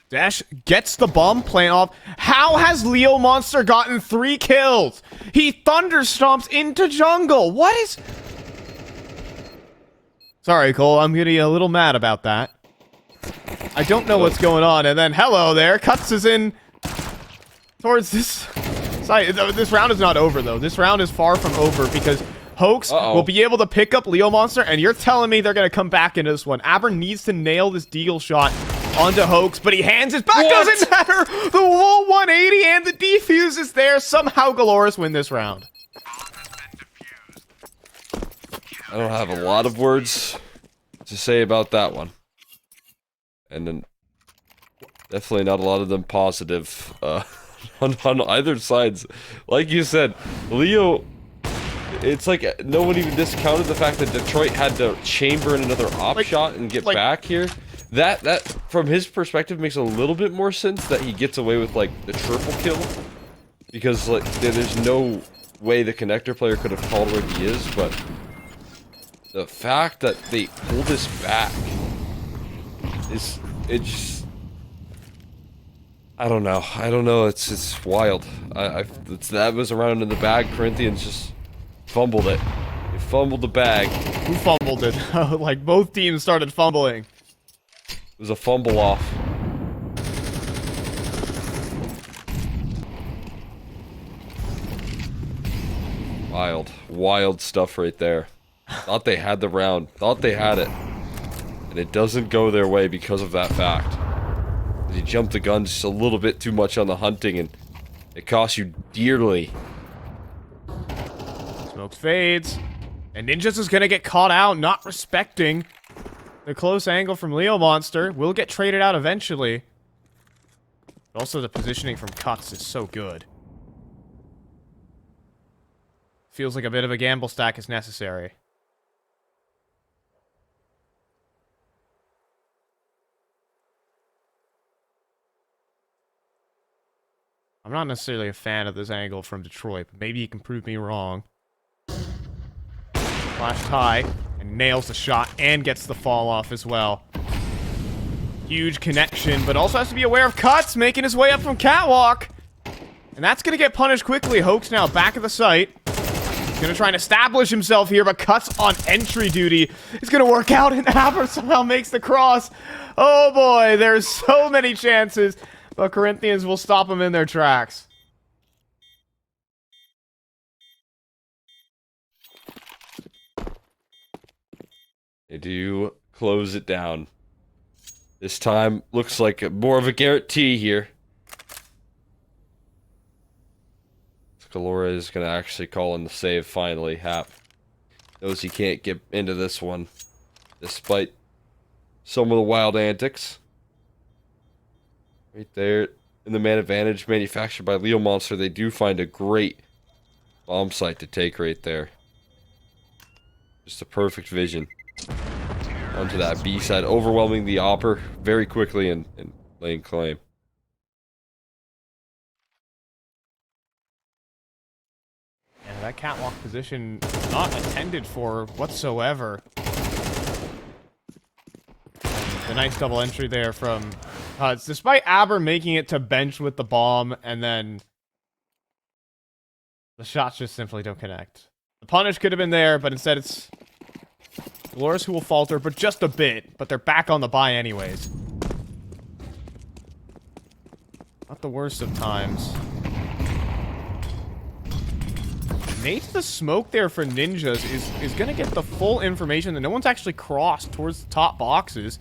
Dash gets the bomb plant off. How has Leo Monster gotten 3 kills? He thunderstomps into jungle. What is... Sorry, Cole. I'm getting a little mad about that. I don't know what's going on. And then, hello there. Cuts is in towards this This round is not over, though. This round is far from over because Hoax will be able to pick up Leo Monster, and you're telling me they're going to come back into this one. Aber needs to nail this deagle shot onto Hoax, but he hands it back. Doesn't matter. The full 180 and the defuse is there. Somehow Galoris win this round. I don't have a lot of words to say about that one. And then definitely not a lot of them positive on either sides. Like you said, Leo, it's like no one even discounted the fact that Detroit had to chamber in another op shot and get back here. That from his perspective makes a little bit more sense that he gets away with like the triple kill, because like there's no way the connector player could have called where he is, but the fact that they pull this back is, I don't know, it's wild. That was around in the bag. Corinthians just fumbled it. They fumbled the bag. Who fumbled it? Like both teams started fumbling. It was a fumble off. Wild stuff right there. Thought they had the round. Thought they had it. And it doesn't go their way because of that fact. You jumped the gun just a little bit too much on the hunting, and it costs you dearly. Smoke fades. And Ninjas is going to get caught out, not respecting the close angle from Leo Monster. Will get traded out eventually. Also, the positioning from Cuts is so good. Feels like a bit of a gamble stack is necessary. I'm not necessarily a fan of this angle from Detroit, but maybe you can prove me wrong. Flash high, and nails the shot, and gets the fall off as well. Huge connection, but also has to be aware of Cuts, making his way up from Catwalk. And that's going to get punished quickly. Hoax now back at the site. He's going to try and establish himself here, but Cuts on entry duty. It's going to work out, and Aber somehow makes the cross. Oh boy, there's so many chances. But Corinthians will stop them in their tracks. They do close it down. This time looks like more of a guarantee here. Scalora is going to actually call in the save finally. Hap knows he can't get into this one, despite some of the wild antics. Right there, in the man advantage manufactured by Leo Monster, they do find a great bomb site to take right there. Just a perfect vision. Onto that B side, overwhelming the Opper very quickly and laying claim. And that catwalk position is not attended for whatsoever. The nice double entry there from Huds, despite Aber making it to bench with the bomb, and then the shots just simply don't connect. The punish could have been there, but instead it's Galoris who will falter, but just a bit. But they're back on the buy anyways. Not the worst of times. Nate the smoke there for Ninjas is going to get the full information that no one's actually crossed towards the top boxes.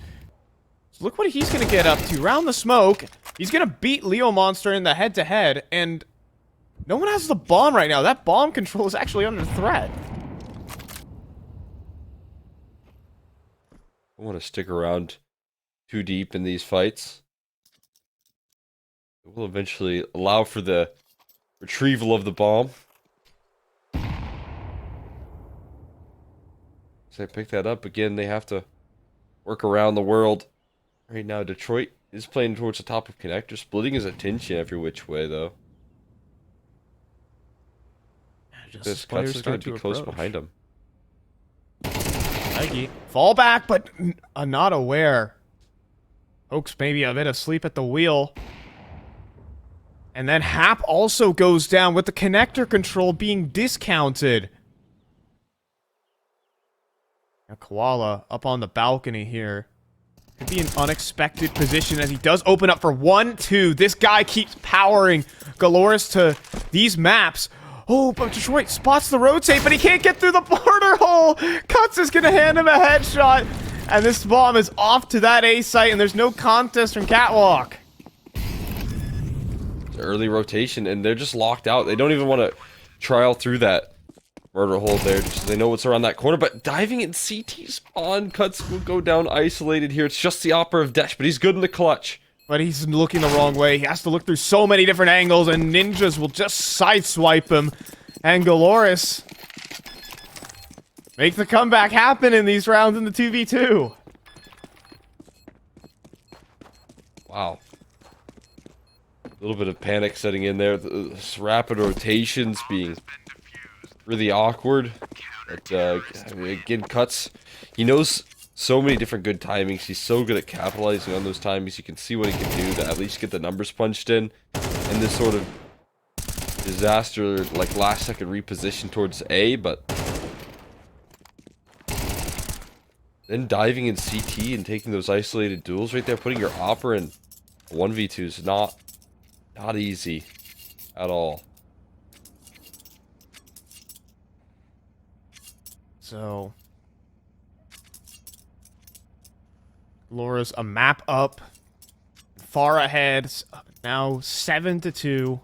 So look what he's going to get up to. Round the smoke, he's going to beat Leo Monster in the head-to-head, and no one has the bomb right now. That bomb control is actually under threat. I want to stick around too deep in these fights. It will eventually allow for the retrieval of the bomb. As they pick that up again, they have to work around the world. Right now, Detroit is playing towards the top of connector, splitting his attention every which way, though. This Cuts is going to be close behind him. Nike. Fall back, but not aware. Hoax maybe a bit asleep at the wheel. And then Hap also goes down with the connector control being discounted. Now Koala up on the balcony here. Could be an unexpected position as he does open up for 1-2. This guy keeps powering Galoris to these maps. Oh, but Detroit spots the rotate, but he can't get through the border hole. Cuts is going to hand him a headshot. And this bomb is off to that A site, and there's no contest from Catwalk. Early rotation, and they're just locked out. They don't even want to trial through that murder hole there. Just, they know what's around that corner, but diving in CT spawn, Cuts will go down isolated here. It's just the Opera of Desh, but he's good in the clutch. But he's looking the wrong way. He has to look through so many different angles, and ninjas will just sideswipe him. And Galoris make the comeback happen in these rounds in the 2v2. Wow. A little bit of panic setting in there. This rapid rotations being really awkward. But, I mean, again, Cuts, he knows so many different good timings. He's so good at capitalizing on those timings. You can see what he can do to at least get the numbers punched in this sort of disaster, like last second reposition towards A, but then diving in CT and taking those isolated duels right there, putting your Opera in 1v2 is not easy at all. So Laura's a map up, far ahead, now 7-2.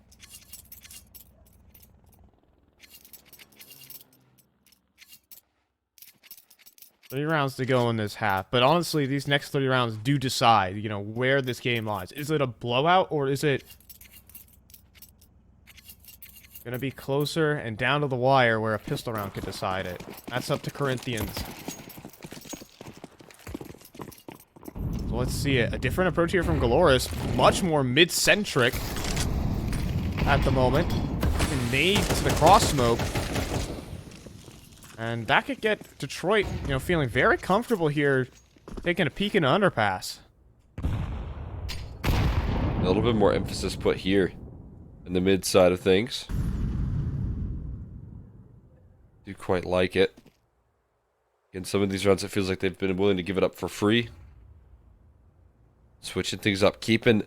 Three rounds to go in this half, but honestly, these next 3 rounds do decide, you know, where this game lies. Is it a blowout, or is it gonna be closer and down to the wire where a pistol round could decide it? That's up to Corinthians. So let's see it. A different approach here from Galoris. Much more mid-centric at the moment. Nade to the cross smoke. And that could get Detroit, you know, feeling very comfortable here, taking a peek in the underpass. A little bit more emphasis put here in the mid side of things. Do quite like it. In some of these rounds, it feels like they've been willing to give it up for free. Switching things up, keeping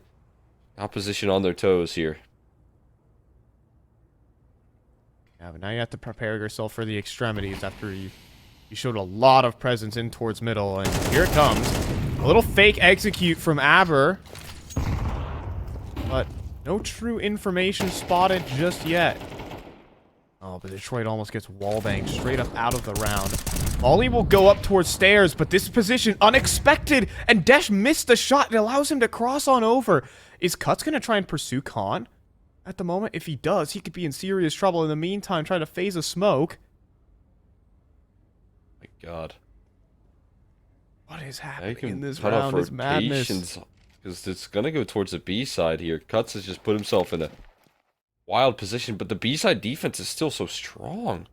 opposition on their toes here. Yeah, but now you have to prepare yourself for the extremities after you showed a lot of presence in towards middle, and here it comes. A little fake execute from Aber, but no true information spotted just yet. Oh, but Detroit almost gets wallbanged straight up out of the round. Ollie will go up towards stairs, but this position, unexpected, and Desh missed the shot. It allows him to cross on over. Is Cuts going to try and pursue Khan? At the moment, if he does, he could be in serious trouble. In the meantime, trying to phase a smoke. My God. What is happening in this round is madness. Because it's going to go towards the B side here. Cuts has just put himself in a wild position, but the B side defense is still so strong.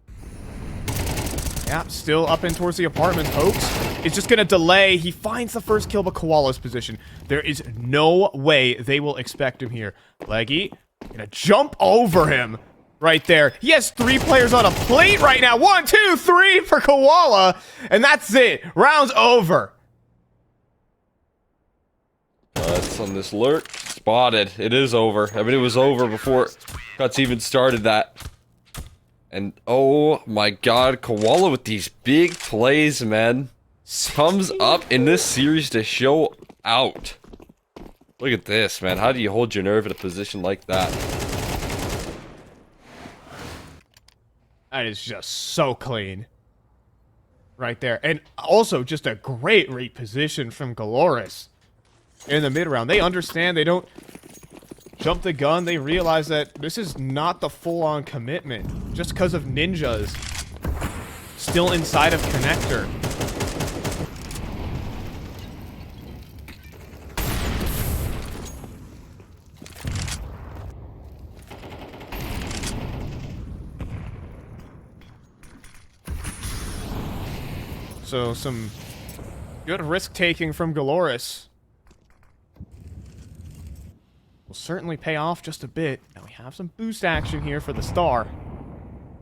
Yeah, still up in towards the apartment. Oaks is just going to delay. He finds the first kill, but Koala's position. There is no way they will expect him here. Leggy gonna jump over him right there. He has 3 players on a plate right now. 1, 2, 3 for Koala. And that's it. Round's over. It's on this lurk. Spotted. It is over. I mean, it was over before Cuts even started that. And oh my God, Koala with these big plays, man. Comes up in this series to show out. Look at this, man. How do you hold your nerve in a position like that? That is just so clean. Right there. And also just a great reposition from Galoris in the mid round. They understand. They don't jump the gun. They realize that this is not the full-on commitment. Just because of ninjas still inside of connector. So some good risk-taking from Galoris. Will certainly pay off just a bit. Now we have some boost action here for the star.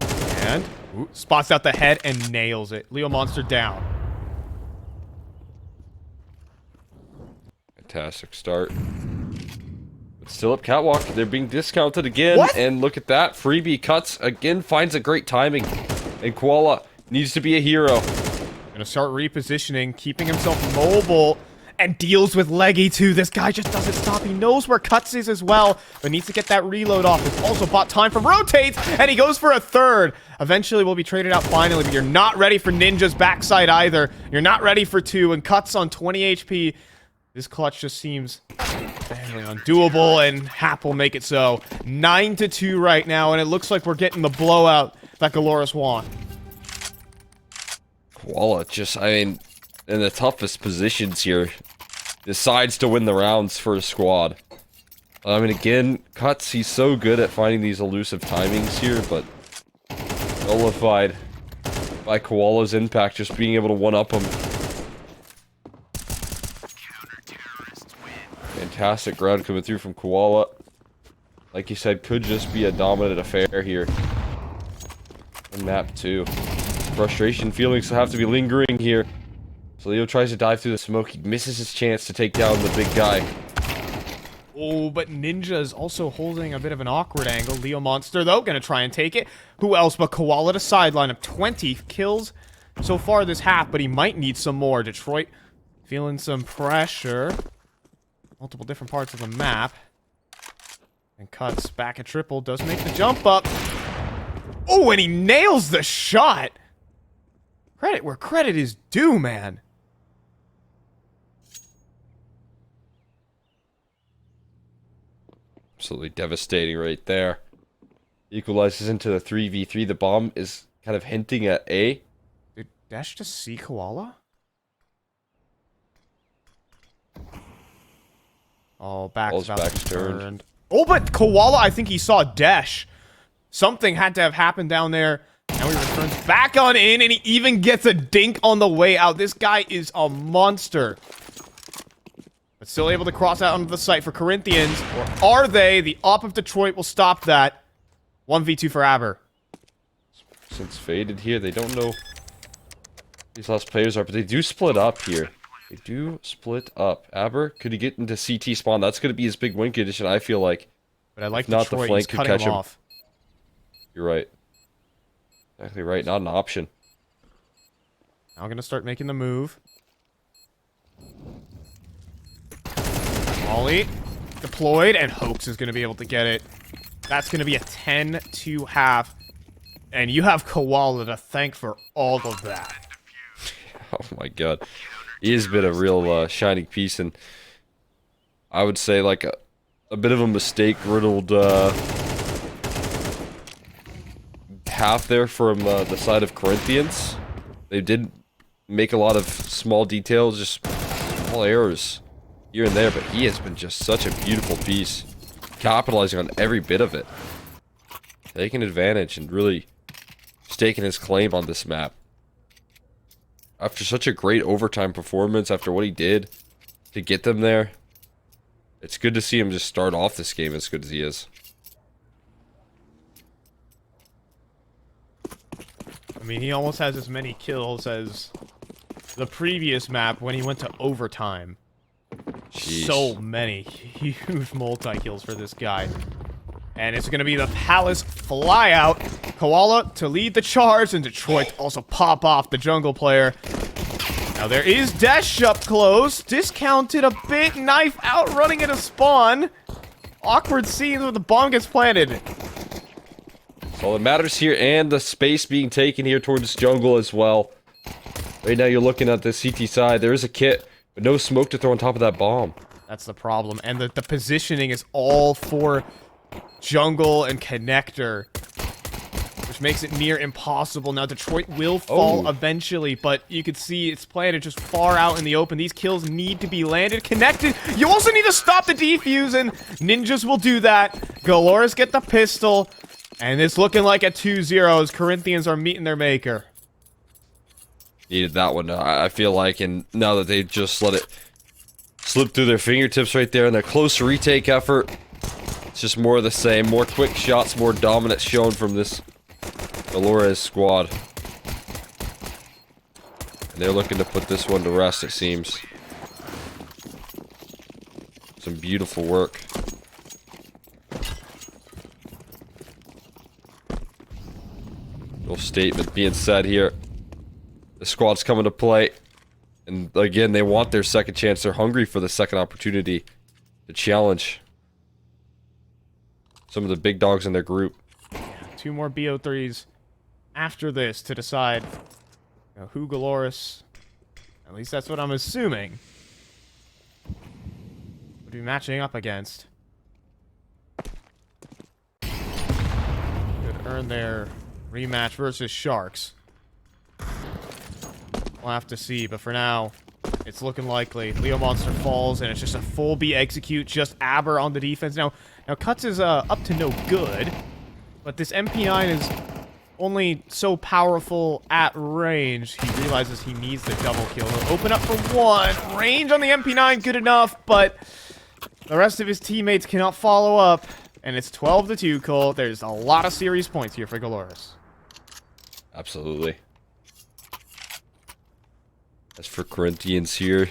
And spots out the head and nails it. Leo Monster down. Fantastic start. But still up catwalk. They're being discounted again. What? And look at that. Freebie cuts again, finds a great timing. And Koala needs to be a hero. Gonna start repositioning, keeping himself mobile, and deals with Leggy too. This guy just doesn't stop. He knows where Cuts is as well, but needs to get that reload off. It's also bought time from Rotates, and he goes for a third. Eventually, we'll be traded out finally, but you're not ready for Ninja's backside either. You're not ready for 2, and Cuts on 20 HP. This clutch just seems barely undoable, and Hap will make it so. 9-2 right now, and it looks like we're getting the blowout that Galoris want. Koala just, I mean, in the toughest positions here, decides to win the rounds for his squad. I mean, again, Cuts, he's so good at finding these elusive timings here, but nullified by Koala's impact, just being able to one-up him. Fantastic round coming through from Koala. Like you said, could just be a dominant affair here. In map 2. Frustration feelings will have to be lingering here. So Leo tries to dive through the smoke. He misses his chance to take down the big guy. Oh, but Ninja is also holding a bit of an awkward angle. Leo Monster, though, gonna try and take it. Who else but Koala to sideline him. 20 kills so far this half, but he might need some more. Detroit feeling some pressure. Multiple different parts of the map. And Cuts back at triple. Does make the jump up. Oh, and he nails the shot. Credit where credit is due, man. Absolutely devastating right there. Equalizes into the 3v3. The bomb is kind of hinting at A. Did Dash just see Koala? Oh, back's about to turn. Oh, but Koala, I think he saw Dash. Something had to have happened down there. Now he returns back on in, and he even gets a dink on the way out. This guy is a monster. But still able to cross out onto the site for Corinthians. Or are they? The Op of Detroit will stop that. 1v2 for Aber. Since faded here, they don't know who these last players are, but they do split up here. They do split up. Aber, could he get into CT spawn? That's going to be his big win condition, I feel like. But I like Not Detroit. the flank He's could cutting catch him him. off. You're right. Exactly right. Not an option. Now gonna start making the move. Molly deployed, and Hoax is gonna be able to get it. That's gonna be a 10-2 half. And you have Koala to thank for all of that. Oh my god. He has been a real shining piece, and I would say like a bit of a mistake-riddled half there from the side of Corinthians. They did make a lot of small details, just small errors here and there, but he has been just such a beautiful piece, capitalizing on every bit of it, taking advantage and really staking his claim on this map. After such a great overtime performance, after what he did to get them there, it's good to see him just start off this game as good as he is. I mean, he almost has as many kills as the previous map when he went to overtime. Jeez. So many huge multi-kills for this guy. And it's going to be the Palace flyout. Koala to lead the charge, and Detroit also pop off the jungle player. Now there is Dash up close. Discounted a bit. Knife out running at a spawn. Awkward scenes where the bomb gets planted. All that matters here, and the space being taken here towards jungle as well. Right now you're looking at the CT side. There is a kit, but no smoke to throw on top of that bomb. That's the problem. And the positioning is all for jungle and connector, which makes it near impossible. Now Detroit will fall eventually, but you can see it's planted just far out in the open. These kills need to be landed. Connected. You also need to stop the defuse, and Ninjas will do that. Galoris get the pistol. And it's looking like a 2-0 as Corinthians are meeting their maker. Needed that one, I feel like, and now that they just let it slip through their fingertips right there in their close retake effort, it's just more of the same. More quick shots, more dominance shown from this Dolores squad. And they're looking to put this one to rest, it seems. Some beautiful work. Little statement being said here. The squad's coming to play. And again, they want their second chance. They're hungry for the second opportunity to challenge some of the big dogs in their group. 2 more BO3s after this to decide who Galoris, at least that's what I'm assuming, would be matching up against. Could earn their rematch versus Sharks. We'll have to see, but for now, it's looking likely. Leo Monster falls, and it's just a full B execute, just Aber on the defense. Now Cuts is up to no good, but this MP9 is only so powerful at range. He realizes he needs the double kill. He'll open up for 1. Range on the MP9, good enough, but the rest of his teammates cannot follow up, and it's 12-2, Cole. There's a lot of series points here for Galoris. Absolutely. As for Corinthians here,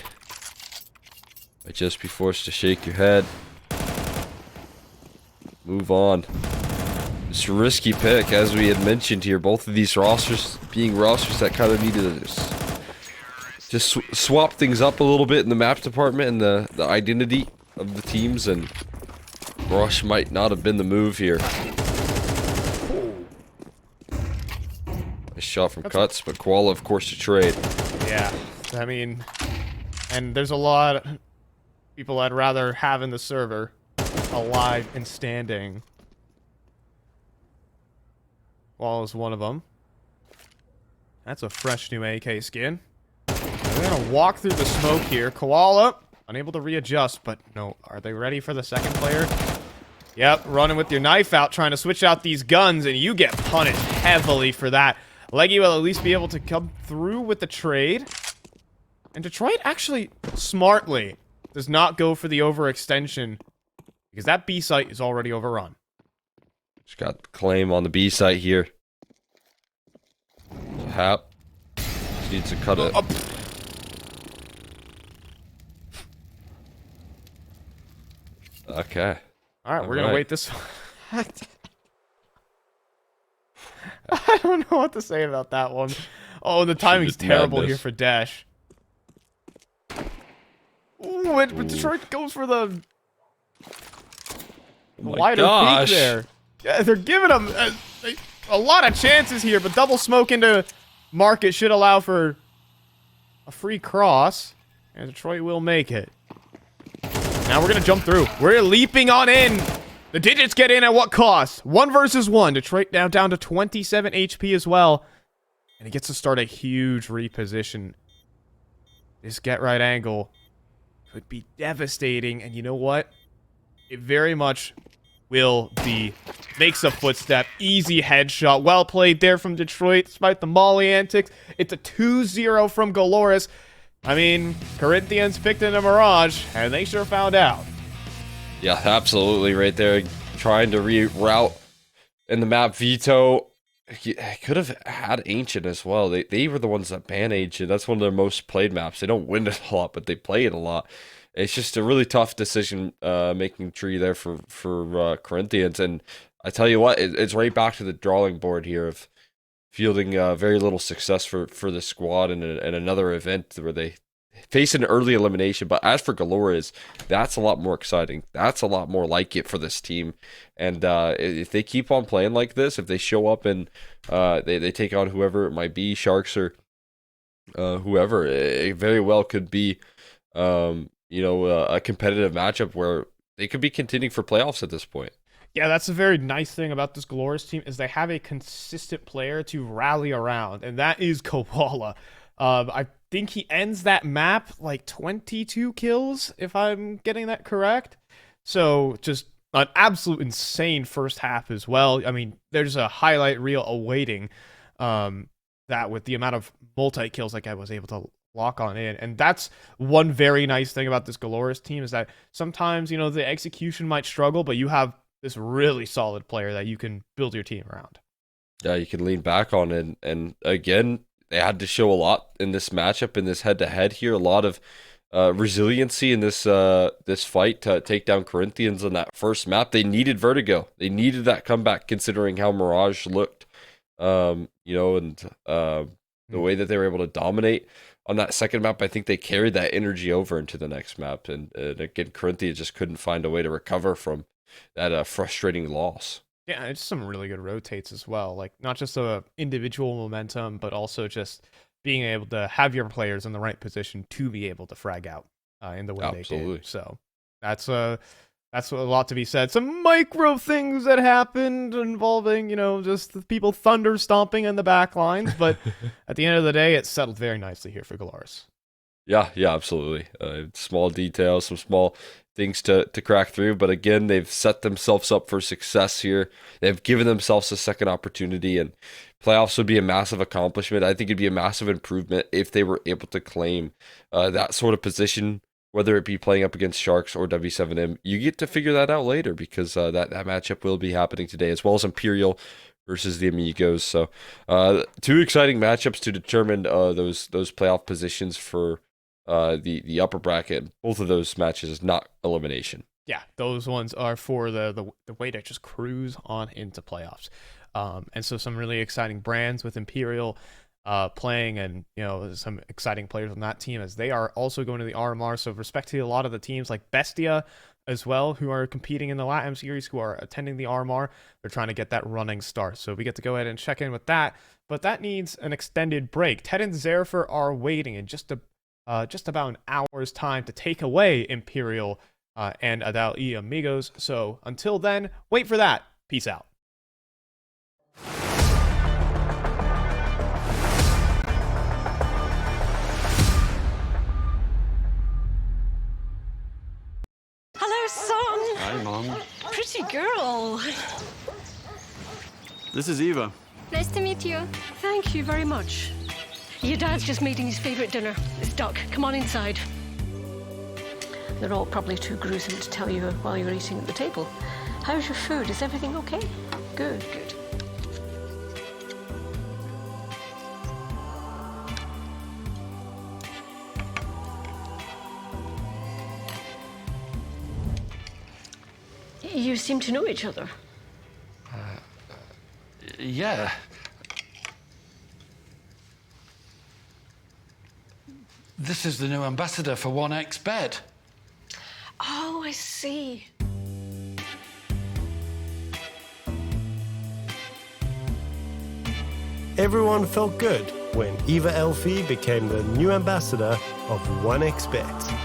might just be forced to shake your head. Move on. It's a risky pick, as we had mentioned here. Both of these rosters being rosters that kind of needed to just swap things up a little bit in the map department and the identity of the teams, and Rush might not have been the move here. Nice shot from Cuts, but Koala, of course, to trade. Yeah, I mean, and there's a lot of people I'd rather have in the server alive and standing. Wall is one of them. That's a fresh new AK skin. We're gonna walk through the smoke here. Koala, unable to readjust, but no, are they ready for the second player? Yep, running with your knife out, trying to switch out these guns, and you get punished heavily for that. Leggy will at least be able to come through with the trade. And Detroit actually, smartly, does not go for the overextension, because that B site is already overrun. Just got the claim on the B site here. So Hap just needs to cut it. Okay. Alright, we're gonna wait this. I don't know what to say about that one. Oh, the timing's terrible here for Dash. Ooh, but Detroit goes for the wider peak there. Yeah, they're giving him a lot of chances here, but double smoke into Market should allow for a free cross, and Detroit will make it. Now we're gonna jump through. We're leaping on in. The digits get in at what cost? 1 versus 1. Detroit now down to 27 HP as well. And he gets to start a huge reposition. This get right angle could be devastating. And you know what? It very much will be. Makes a footstep. Easy headshot. Well played there from Detroit, despite the molly antics. It's a 2-0 from Galoris. I mean, Corinthians picked in a Mirage, and they sure found out. Yeah, absolutely right there. Trying to reroute in the map. Veto could have had Ancient as well. They were the ones that ban Ancient. That's one of their most played maps. They don't win it a lot, but they play it a lot. It's just a really tough decision making tree there for Corinthians. And I tell you what, it's right back to the drawing board here of fielding very little success for the squad in another event where they face an early elimination. But as for Galores, that's a lot more exciting. That's a lot more like it for this team. And if they keep on playing like this, if they show up and they take on whoever it might be, Sharks or whoever, it very well could be a competitive matchup where they could be contending for playoffs at this point. Yeah, that's a very nice thing about this Galoris team is they have a consistent player to rally around, and that is Koala. I think he ends that map like 22 kills, if I'm getting that correct. So just an absolute insane first half as well. I mean, there's a highlight reel awaiting that with the amount of multi-kills like I was able to lock on in. And that's one very nice thing about this Galoris team is that sometimes, the execution might struggle, but you have this really solid player that you can build your team around. Yeah, you can lean back on it. And again, they had to show a lot in this matchup, in this head-to-head here. A lot of resiliency in this fight to take down Corinthians on that first map. They needed Vertigo. They needed that comeback, considering how Mirage looked The way that they were able to dominate on that second map, I think they carried that energy over into the next map. And again, Corinthians just couldn't find a way to recover from that frustrating loss. Yeah, it's some really good rotates as well. Like not just a individual momentum, but also just being able to have your players in the right position to be able to frag out in the way they did. So that's a lot to be said. Some micro things that happened involving, just the people thunder stomping in the back lines, but at the end of the day, it settled very nicely here for Galaris. Yeah, absolutely. Small details, some small things to crack through, but again, they've set themselves up for success here. They've given themselves a second opportunity, and playoffs would be a massive accomplishment. I think it'd be a massive improvement if they were able to claim that sort of position, whether it be playing up against Sharks or W7M. You get to figure that out later because that matchup will be happening today, as well as Imperial versus the Amigos. So two exciting matchups to determine those playoff positions for the upper bracket. Both of those matches is not elimination. Yeah, those ones are for the way to just cruise on into playoffs. And so some really exciting brands with Imperial playing, and some exciting players on that team as they are also going to the RMR. So respect to a lot of the teams like Bestia as well, who are competing in the LATAM series, who are attending the RMR. They're trying to get that running start. So we get to go ahead and check in with that. But that needs an extended break. Ted and Zerfer are waiting in just about an hour's time to take away Imperial and Adal E Amigos. So until then, wait for that. Peace out. Hello, son. Hi, Mom. Pretty girl. This is Eva. Nice to meet you. Thank you very much. Your dad's just making his favorite dinner. It's duck. Come on inside. They're all probably too gruesome to tell you while you're eating at the table. How's your food? Is everything okay? Good. You seem to know each other. Yeah. This is the new ambassador for 1xBet. Oh, I see. Everyone felt good when Eva Elfie became the new ambassador of 1xBet.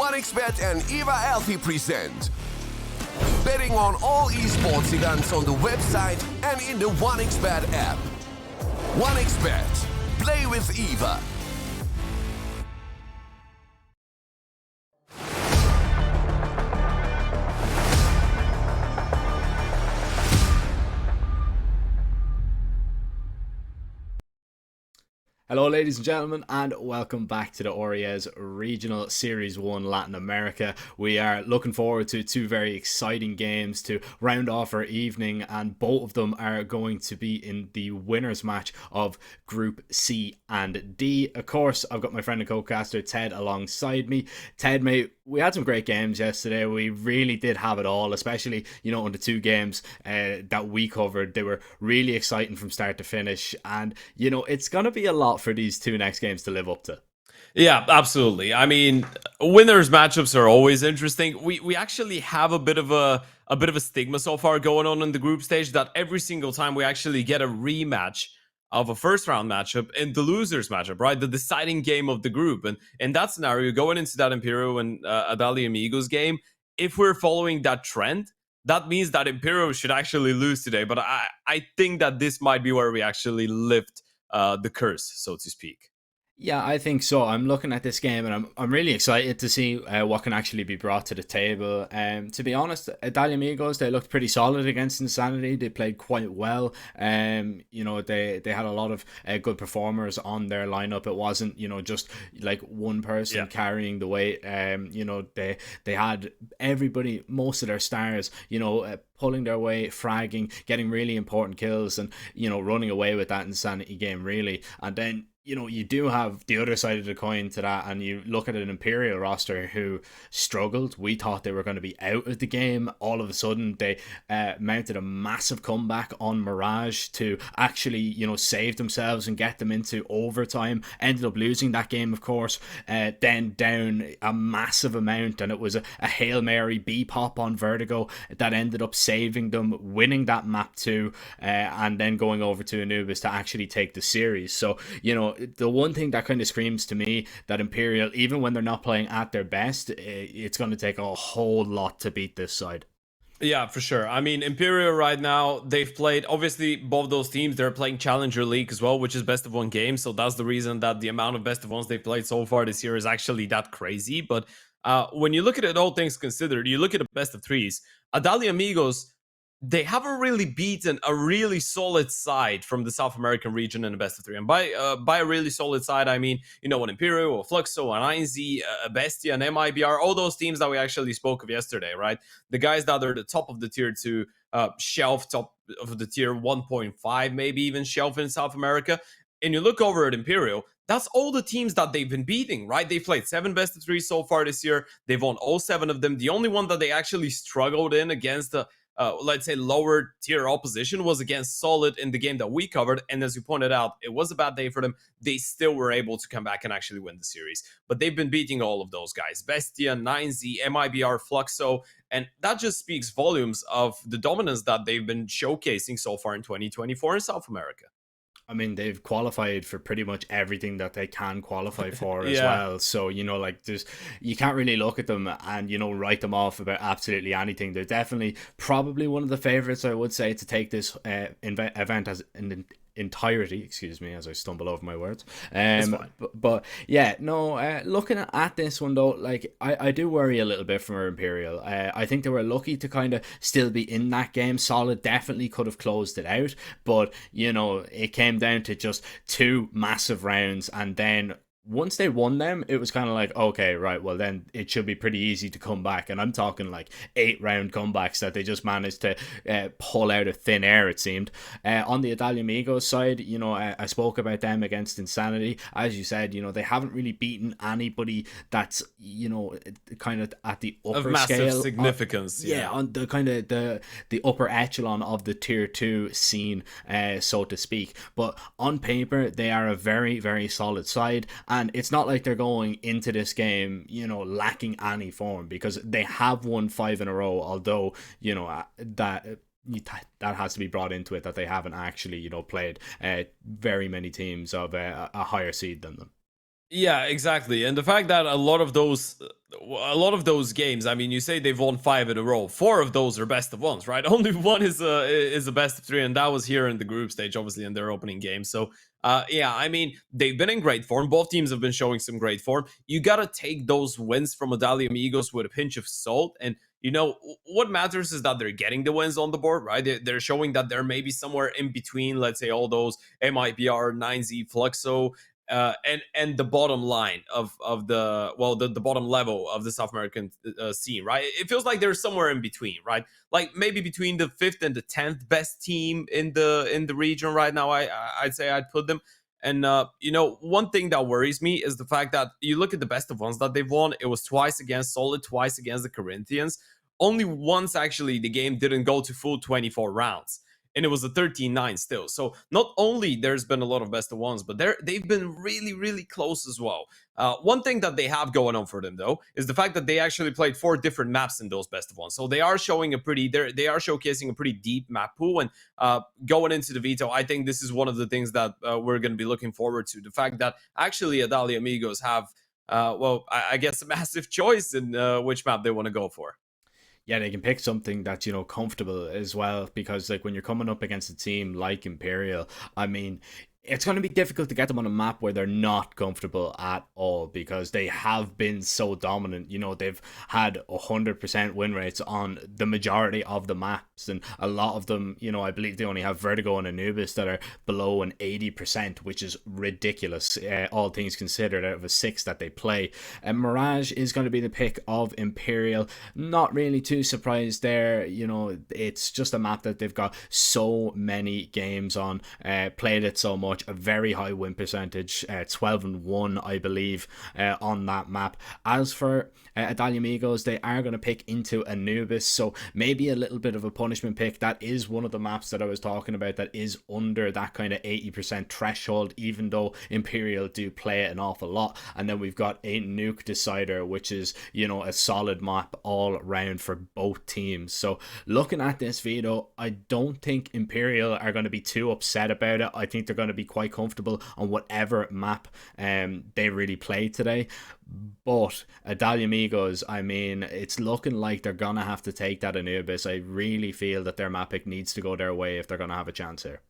OneXBet and Eva Alfie present betting on all esports events on the website and in the OneXBet app. OneXBet. Play with Eva. Hello ladies and gentlemen, and welcome back to the Oriez Regional Series 1 Latin America. We are looking forward to two very exciting games to round off our evening, and both of them are going to be in the winners match of Group C and D. Of course, I've got my friend and co-caster Ted alongside me. Ted, mate, we had some great games yesterday. We really did have it all, especially, on the two games that we covered. They were really exciting from start to finish, and, it's going to be a lot for these two next games to live up to. Yeah, absolutely. I mean, winners matchups are always interesting. We actually have a bit of a stigma so far going on in the group stage that every single time we actually get a rematch of a first round matchup in the losers matchup, right? The deciding game of the group. And in that scenario, going into that Imperial and Adalia Amigos game, if we're following that trend, that means that Imperial should actually lose today. But I think that this might be where we actually lift the curse, so to speak. Yeah, I think so. I'm looking at this game and I'm really excited to see what can actually be brought to the table. To be honest, Adalia Amigos, they looked pretty solid against Insanity. They played quite well. They had a lot of good performers on their lineup. It wasn't, just like one person carrying the weight. They had everybody, most of their stars, pulling their weight, fragging, getting really important kills, and running away with that Insanity game really. And then you do have the other side of the coin to that, and you look at an Imperial roster who struggled. We thought they were going to be out of the game. All of a sudden, they mounted a massive comeback on Mirage to actually, save themselves and get them into overtime. Ended up losing that game, of course, then down a massive amount, and it was a Hail Mary B-pop on Vertigo that ended up saving them, winning that map too, and then going over to Anubis to actually take the series. So, the one thing that kind of screams to me that Imperial, even when they're not playing at their best, it's going to take a whole lot to beat this side. Yeah, for sure. I mean, Imperial right now, they've played, obviously, both those teams, they're playing Challenger League as well, which is best of one game. So that's the reason that the amount of best of ones they've played so far this year is actually that crazy. But when you look at it, all things considered, you look at the best of threes, Adalia Amigos, they haven't really beaten a really solid side from the South American region in the best of three. And by a really solid side, I mean, an Imperial, a Fluxo, an INZ, a Bestia, an MIBR, all those teams that we actually spoke of yesterday, right? The guys that are the top of the tier 2, shelf, top of the tier 1.5, maybe even shelf in South America. And you look over at Imperial, that's all the teams that they've been beating, right? They've played 7 best of 3 so far this year. They've won all 7 of them. The only one that they actually struggled in against the let's say lower tier opposition was against Solid in the game that we covered, and as you pointed out, it was a bad day for them. They still were able to come back and actually win the series, but they've been beating all of those guys: Bestia, 9Z, MIBR, Fluxo, and that just speaks volumes of the dominance that they've been showcasing so far in 2024 in South America. I mean, they've qualified for pretty much everything that they can qualify for as Yeah. well. So, you can't really look at them and, write them off about absolutely anything. They're definitely probably one of the favorites, I would say, to take this event as an entirety, excuse me, as I stumble over my words. But yeah, no, looking at this one though, like I do worry a little bit from our Imperial. I think they were lucky to kind of still be in that game. Solid definitely could have closed it out, but it came down to just 2 massive rounds, and then once they won them, it was kind of like, okay, right, well then it should be pretty easy to come back. And I'm talking like 8-round comebacks that they just managed to pull out of thin air, it seemed. On the Adalia Amigos side, I spoke about them against Insanity. As you said, they haven't really beaten anybody that's, kind of at the upper Of massive scale. significance. On the kind of the upper echelon of the tier 2 scene, so to speak. But on paper, they are a very, very solid side. And it's not like they're going into this game, lacking any form, because they have won 5 in a row, although, that has to be brought into it, that they haven't actually, played very many teams of a higher seed than them. Yeah, exactly. And the fact that a lot of those games, I mean, you say they've won 5 in a row. 4 of those are best of ones, right? Only one is a best of 3, and that was here in the group stage, obviously in their opening game. So, yeah, I mean, they've been in great form. Both teams have been showing some great form. You got to take those wins from Adalia Amigos with a pinch of salt. And what matters is that they're getting the wins on the board, right? They're showing that they're maybe somewhere in between, let's say, all those MIBR, 9Z, Fluxo, and the bottom line of the bottom level of the South American scene, right? It feels like they're somewhere in between, right? Like maybe between the 5th and the 10th best team in the region right now. I'd say I'd put them. And one thing that worries me is the fact that you look at the best of ones that they've won. It was twice against Solid, twice against the Corinthians. Only once actually the game didn't go to full 24 rounds, and it was a 13-9 still. So not only there's been a lot of best of ones, but they've been really, really close as well. One thing that they have going on for them though is the fact that they actually played 4 different maps in those best of ones. So they are showing they are showcasing a pretty deep map pool. And going into the veto, I think this is one of the things that we're going to be looking forward to. The fact that actually Adalia Amigos have, I guess a massive choice in which map they want to go for. Yeah, they can pick something that's, comfortable as well, because like when you're coming up against a team like Imperial, I mean, it's going to be difficult to get them on a map where they're not comfortable at all, because they have been so dominant. They've had 100% win rates on the majority of the maps, and a lot of them, I believe they only have Vertigo and Anubis that are below an 80%, which is ridiculous, all things considered, out of a 6 that they play. And Mirage is going to be the pick of Imperial. Not really too surprised there. It's just a map that they've got so many games on, played it so much, a very high win percentage, 12-1 I believe, on that map. As for Adalia Amigos, they are going to pick into Anubis, so maybe a little bit of a punishment pick. That is one of the maps that I was talking about that is under that kind of 80% threshold, even though Imperial do play it an awful lot. And then we've got a Nuke Decider, which is, a solid map all round for both teams. So looking at this veto, I don't think Imperial are going to be too upset about it. I think they're going to be quite comfortable on whatever map they really play today. But Adalia Amigos, I mean, it's looking like they're going to have to take that Anubis. I really feel that their map pick needs to go their way if they're going to have a chance here.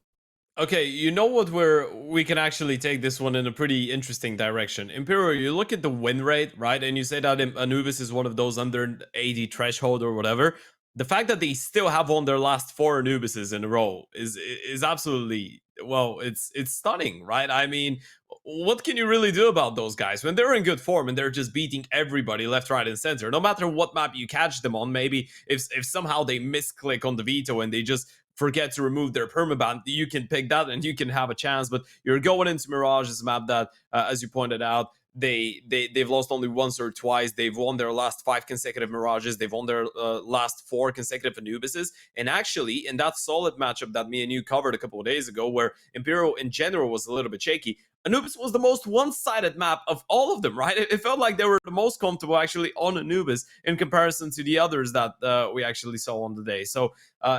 Okay, you know what? We can actually take this one in a pretty interesting direction. Imperial, you look at the win rate, right? And you say that Anubis is one of those under 80 threshold or whatever. The fact that they still have won their last 4 Anubises in a row is absolutely, well, it's stunning, right? I mean, what can you really do about those guys when they're in good form and they're just beating everybody left, right, and center? No matter what map you catch them on, maybe if somehow they misclick on the veto and they just forget to remove their permaban, you can pick that and you can have a chance. But you're going into Mirage's map that, as you pointed out, they've lost only once or twice. They've won their last 5 consecutive Mirages. They've won their last 4 consecutive Anubises. And actually, in that solid matchup that me and you covered a couple of days ago, where Imperial in general was a little bit shaky, Anubis was the most one-sided map of all of them, right? It felt like they were the most comfortable actually on Anubis in comparison to the others that we actually saw on the day. So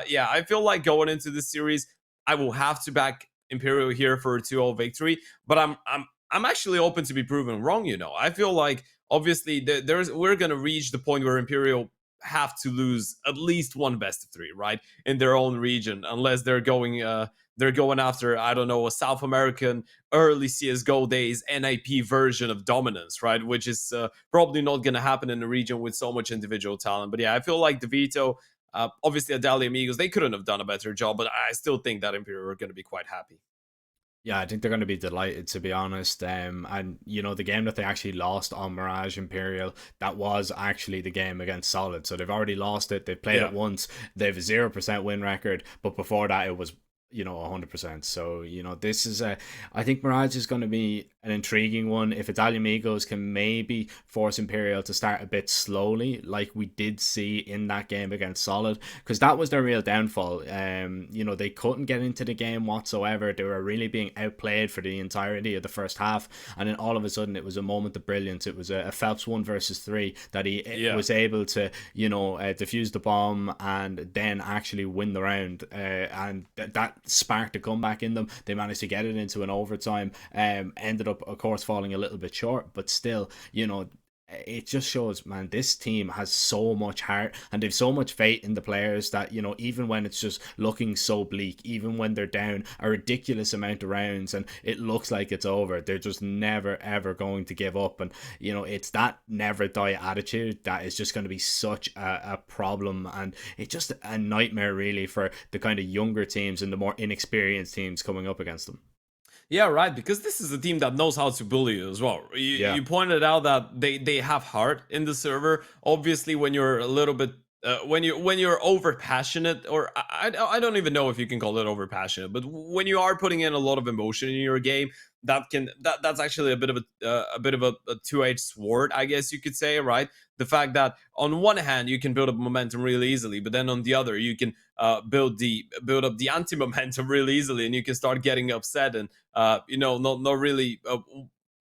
yeah, I feel like going into this series, I will have to back Imperial here for a 2-0 victory, but I'm actually open to be proven wrong. I feel like obviously we're gonna reach the point where Imperial have to lose at least one best of 3, right, in their own region, unless they're going after, I don't know, a South American early CSGO days NIP version of dominance, right? Which is probably not going to happen in a region with so much individual talent. But yeah, I feel like the veto, obviously Adalia Amigos, they couldn't have done a better job, but I still think that Imperial are going to be quite happy. Yeah, I think they're going to be delighted, to be honest. And the game that they actually lost on Mirage Imperial, that was actually the game against Solid. So they've already lost it. They've played it once. They have a 0% win record. But before that, it was 100%. So, this is I think Mirage is going to be an intriguing one. If Adalia Amigos can maybe force Imperial to start a bit slowly, like we did see in that game against Solid, because that was their real downfall. They couldn't get into the game whatsoever. They were really being outplayed for the entirety of the first half, and then all of a sudden it was a moment of brilliance. It was a Phelps 1 versus 3 that he was able to defuse the bomb and then actually win the round, and that sparked a comeback in them. They managed to get it into an overtime, ended up up, of course, falling a little bit short, but still, you know, it just shows, man, this team has so much heart and they've so much faith in the players that, you know, even when it's just looking so bleak, even when they're down a ridiculous amount of rounds and it looks like it's over, they're just never ever going to give up. And, you know, it's that never die attitude that is just going to be such a problem, and it's just a nightmare really for the kind of younger teams and the more inexperienced teams coming up against them. Yeah, right. Because this is a team that knows how to bully you as well. You pointed out that they have heart in the server. Obviously, when you're a little bit when you're over passionate, or I don't even know if you can call it over passionate, but when you are putting in a lot of emotion in your game, that's actually a bit of a two-edged sword, I guess you could say, right? The fact that on one hand you can build up momentum really easily, but then on the other you can build up the anti-momentum really easily, and you can start getting upset and not really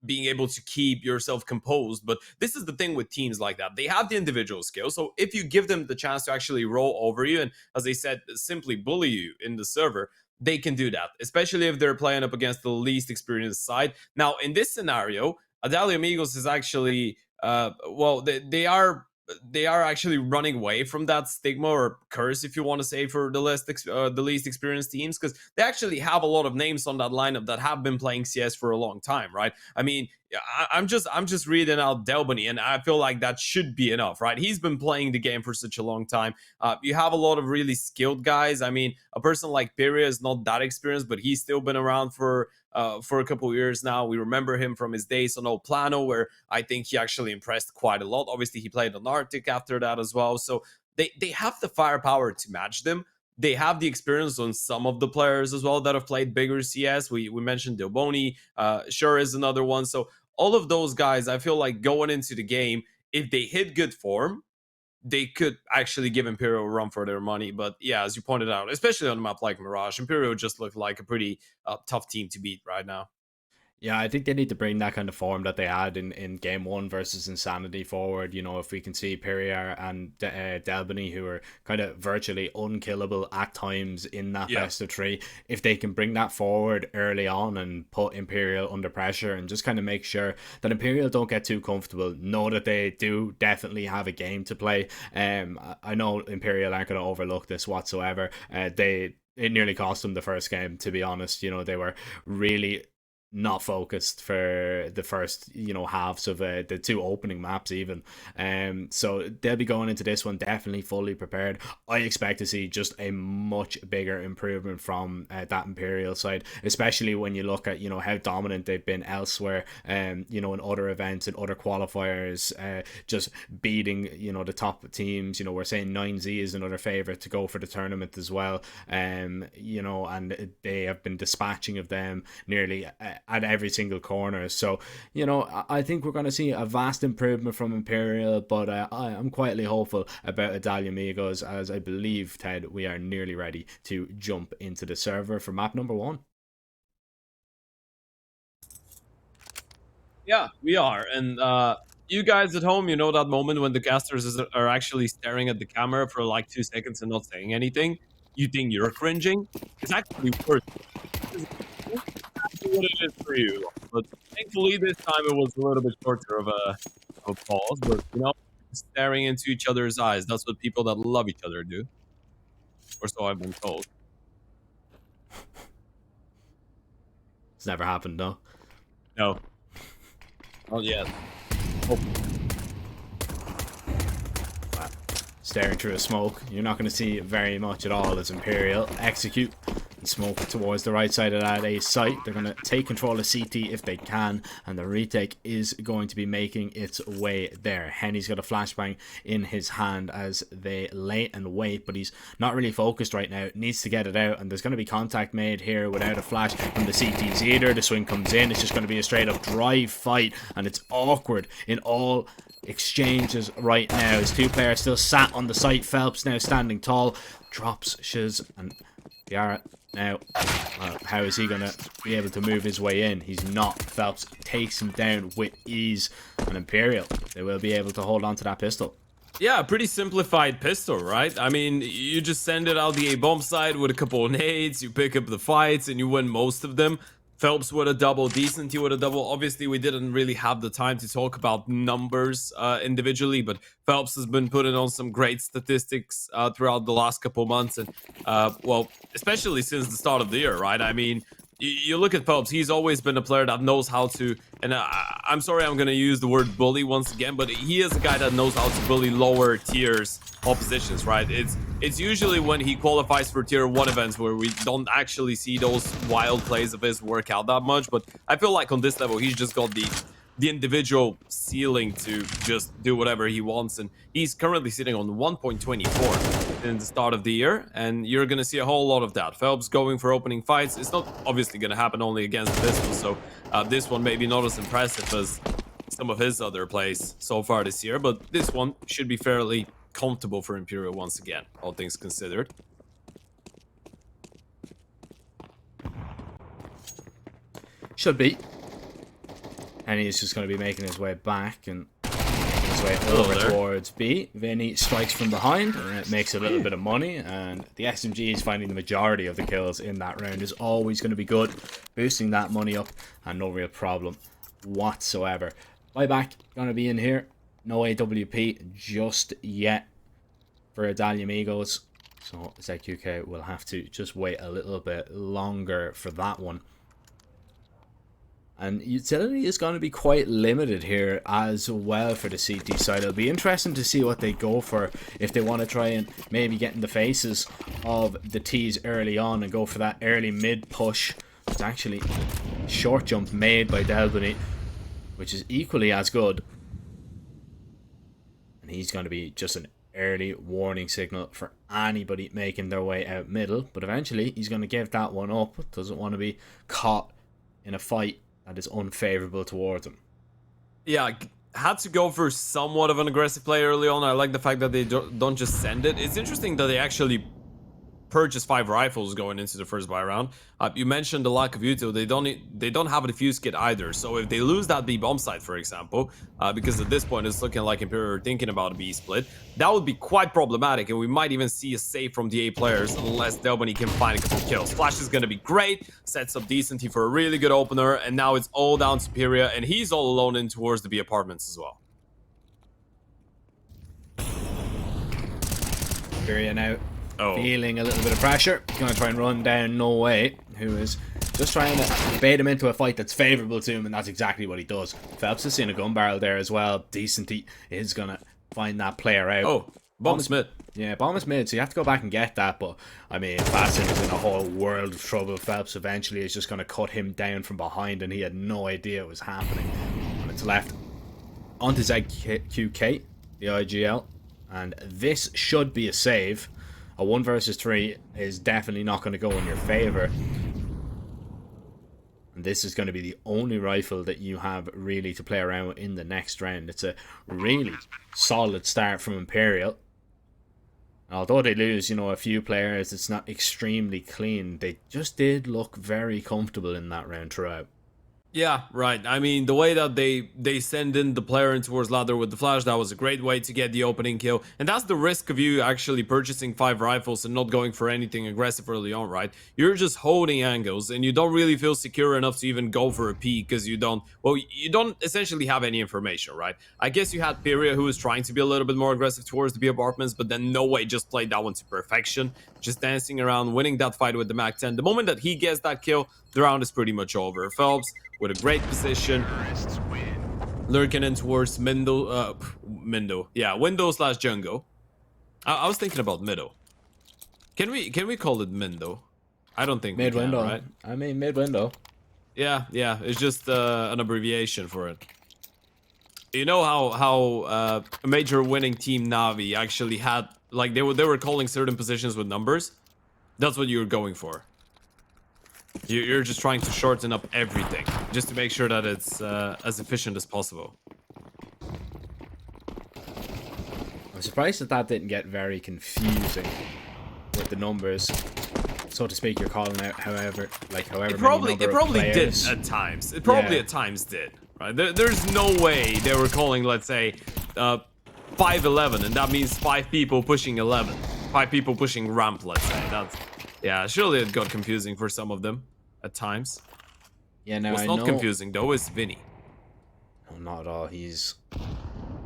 being able to keep yourself composed. But this is the thing with teams like that. They have the individual skill. So if you give them the chance to actually roll over you and, as they said, simply bully you in the server, they can do that, especially if they're playing up against the least experienced side. Now, in this scenario, Adalia Amigos is actually, they are actually running away from that stigma or curse, if you want to say, for the least experienced teams, because they actually have a lot of names on that lineup that have been playing CS for a long time, right? I mean, I'm just reading out Delbany, and I feel like that should be enough, right? He's been playing the game for such a long time. You have a lot of really skilled guys. I mean, a person like Peria is not that experienced, but he's still been around for a couple of years now. We remember him from his days on Old Plano, where I think he actually impressed quite a lot. Obviously, he played on Arctic after that as well. So they have the firepower to match them. They have the experience on some of the players as well that have played bigger CS. We mentioned Delboni, sure is another one. So all of those guys, I feel like going into the game, if they hit good form, they could actually give Imperial a run for their money. But yeah, as you pointed out, especially on a map like Mirage, Imperial just looked like a pretty tough team to beat right now. Yeah, I think they need to bring that kind of form that they had in game one versus Insanity forward. You know, if we can see Perrier and Delbany, who are kind of virtually unkillable at times in that best of three, if they can bring that forward early on and put Imperial under pressure and just kind of make sure that Imperial don't get too comfortable, know that they do definitely have a game to play. I know Imperial aren't going to overlook this whatsoever. It nearly cost them the first game, to be honest. You know, they were really not focused for the first, halves of the two opening maps even. So they'll be going into this one definitely fully prepared. I expect to see just a much bigger improvement from that Imperial side, especially when you look at, how dominant they've been elsewhere, in other events and other qualifiers, just beating, the top teams. We're saying 9Z is another favourite to go for the tournament as well. And they have been dispatching of them nearly at every single corner. So, I think we're going to see a vast improvement from Imperial, but I'm quietly hopeful about Adalia Amigos, as I believe, Ted, we are nearly ready to jump into the server for map number 1. Yeah, we are. And you guys at home, you know that moment when the casters are actually staring at the camera for like 2 seconds and not saying anything? You think you're cringing? It's actually worse. What it is for you, but thankfully this time it was a little bit shorter of a pause. But staring into each other's eyes, that's what people that love each other do, or so I've been told. It's never happened, no. No. Oh yeah. Staring through a smoke, you're not going to see very much at all as Imperial execute and smoke towards the right side of that A site. They're going to take control of CT if they can, and the retake is going to be making its way there. Henny's got a flashbang in his hand as they lay and wait, but he's not really focused right now. Needs to get it out, and there's going to be contact made here without a flash from the CTs either. The swing comes in. It's just going to be a straight up drive fight, and it's awkward in all exchanges right now. His two players still sat on the site. Phelps now standing tall, drops Shiz, and Garrett now, how is he going to be able to move his way in? He's not. Phelps takes him down with ease, and Imperial, they will be able to hold on to that pistol. Yeah, pretty simplified pistol, right? I mean, you just send it out the A-bomb side with a couple of nades, you pick up the fights, and you win most of them. Phelps with a double, Decenty with a double. Obviously, we didn't really have the time to talk about numbers individually, but Phelps has been putting on some great statistics throughout the last couple months, and well, especially since the start of the year, right? I mean, you look at Phelps, he's always been a player that knows how to, and I'm sorry I'm going to use the word bully once again, but he is a guy that knows how to bully lower tiers oppositions, right? It's usually when he qualifies for tier 1 events where we don't actually see those wild plays of his work out that much, but I feel like on this level he's just got the individual ceiling to just do whatever he wants, and he's currently sitting on 1.24 in the start of the year, and you're gonna see a whole lot of that. Phelps going for opening fights. It's not obviously gonna happen only against this one, so this one maybe not as impressive as some of his other plays so far this year, but this one should be fairly comfortable for Imperial once again, all things considered. Should be. And he's just going to be making his way back and making his way over towards B. Vinny strikes from behind, and it makes a little bit of money. And the SMG is finding the majority of the kills in that round is always going to be good. Boosting that money up, and no real problem whatsoever. Buyback going to be in here. No AWP just yet for Adalia Amigos. So ZQK will have to just wait a little bit longer for that one. And utility is going to be quite limited here as well for the CT side. It'll be interesting to see what they go for, if they want to try and maybe get in the faces of the T's early on and go for that early mid push. It's actually a short jump made by Delbany, which is equally as good. And he's going to be just an early warning signal for anybody making their way out middle. But eventually he's going to give that one up. Doesn't want to be caught in a fight that is unfavorable towards him. Yeah, had to go for somewhat of an aggressive play early on. I like the fact that they don't just send it. It's interesting that they actually purchased 5 rifles going into the first buy round. You mentioned the lack of util. They don't have a defuse kit either. So if they lose that B bomb site, for example, because at this point it's looking like Imperial are thinking about a B split, that would be quite problematic, and we might even see a save from the A players unless Delbany can find a couple of kills. Flash is going to be great, sets up Decenty for a really good opener, and now it's all down to Superior, and he's all alone in towards the B apartments as well. Superior now. Feeling a little bit of pressure. He's going to try and run down No Way, who is just trying to bait him into a fight that's favourable to him, and that's exactly what he does. Phelps has seen a gun barrel there as well. Decenty is going to find that player out. Oh, bomb is mid. Yeah, bomb is mid, so you have to go back and get that, but I mean, Bassin is in a whole world of trouble. Phelps eventually is just going to cut him down from behind, and he had no idea it was happening. And it's left onto ZQK, the IGL, and this should be a save. A 1 versus 3 is definitely not going to go in your favour. And this is going to be the only rifle that you have really to play around with in the next round. It's a really solid start from Imperial. Although they lose, you know, a few players, it's not extremely clean. They just did look very comfortable in that round throughout. Yeah, right. I mean, the way that they send in the player in towards ladder with the flash, that was a great way to get the opening kill. And that's the risk of you actually purchasing 5 rifles and not going for anything aggressive early on, right? You're just holding angles, and you don't really feel secure enough to even go for a peek because you don't essentially have any information, right? I guess you had Pyria, who was trying to be a little bit more aggressive towards the B apartments, but then No Way just played that one to perfection, just dancing around, winning that fight with the MAC-10. The moment that he gets that kill, the round is pretty much over. Phelps with a great position, lurking in towards window slash jungle. I was thinking about middle. Can we call it Mindo? I don't think mid window, right? I mean mid window. Yeah, it's just an abbreviation for it. You know how a major winning team Navi actually had, like, they were calling certain positions with numbers. That's what you were going for. You're just trying to shorten up everything, just to make sure that it's as efficient as possible. I'm surprised that didn't get very confusing with the numbers, so to speak. You're calling out, however it probably did at times. It probably at times did. Right? There's no way they were calling, let's say, 5-11, and that means 5 people pushing 11, 5 people pushing ramp. Let's say that's. Yeah, surely it got confusing for some of them at times. Yeah, now What's I not know. confusing though is Vinny. No, not at all. He's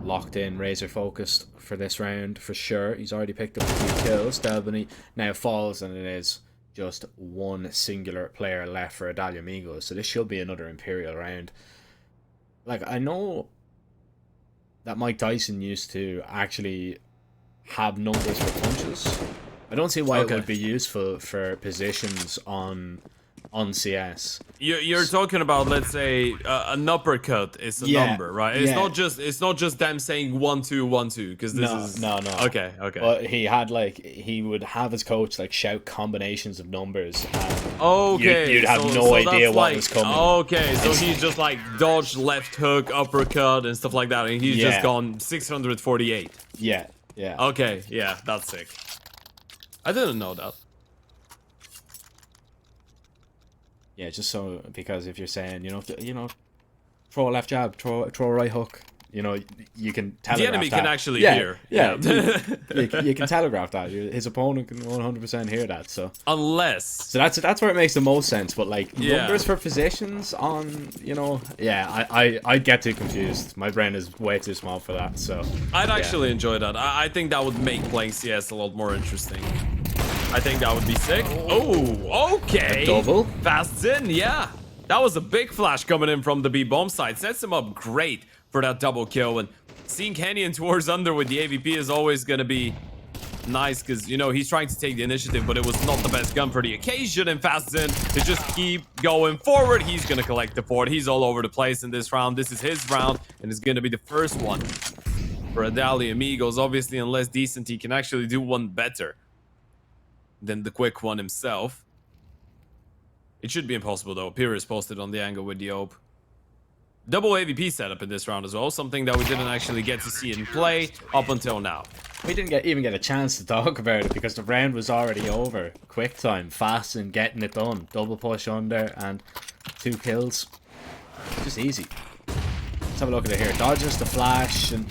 locked in, razor focused for this round for sure. He's already picked up 2 kills. Delbany now falls, and it is just one singular player left for Adalia Migos. So this should be another Imperial round. Like, I know that Mike Tyson used to actually have numbers for punches. I don't see why it would be useful for positions on CS. You're talking about, let's say, an uppercut is a number, right? It's not just them saying 1-2 1-2 because this is no. Okay. But he would have his coach like shout combinations of numbers. And Okay, you'd have no idea what was coming. Okay, so he's just like dodge, left hook, uppercut, and stuff like that, and he's just gone 648. Yeah. Okay, yeah, that's sick. I didn't know that. Yeah, just so, because if you're saying, throw a left jab, throw a right hook, you can telegraph The enemy that. can actually hear. Yeah, you can telegraph that. His opponent can 100% hear that. So that's where it makes the most sense. But like numbers for positions on, I get too confused. My brain is way too small for that. So I'd actually enjoy that. I think that would make playing CS a lot more interesting. I think that would be sick. Oh, okay. A double? Fast in, yeah. That was a big flash coming in from the B bomb side. Sets him up great for that double kill. And seeing Kenyon towards under with the AVP is always going to be nice because, he's trying to take the initiative, but it was not the best gun for the occasion. And Fast in to just keep going forward. He's going to collect the fort. He's all over the place in this round. This is his round, and it's going to be the first one for Adalia Amigos. Obviously, unless Decent, he can actually do one better than the quick one himself. It should be impossible though. Pyrrhus posted on the angle with the OP. Double AVP setup in this round as well, something that we didn't actually get to see in play up until now. We didn't even get a chance to talk about it because the round was already over. Quick time, fast and getting it done. Double push under and 2 kills. Just easy. Let's have a look at it here. Dodges the flash and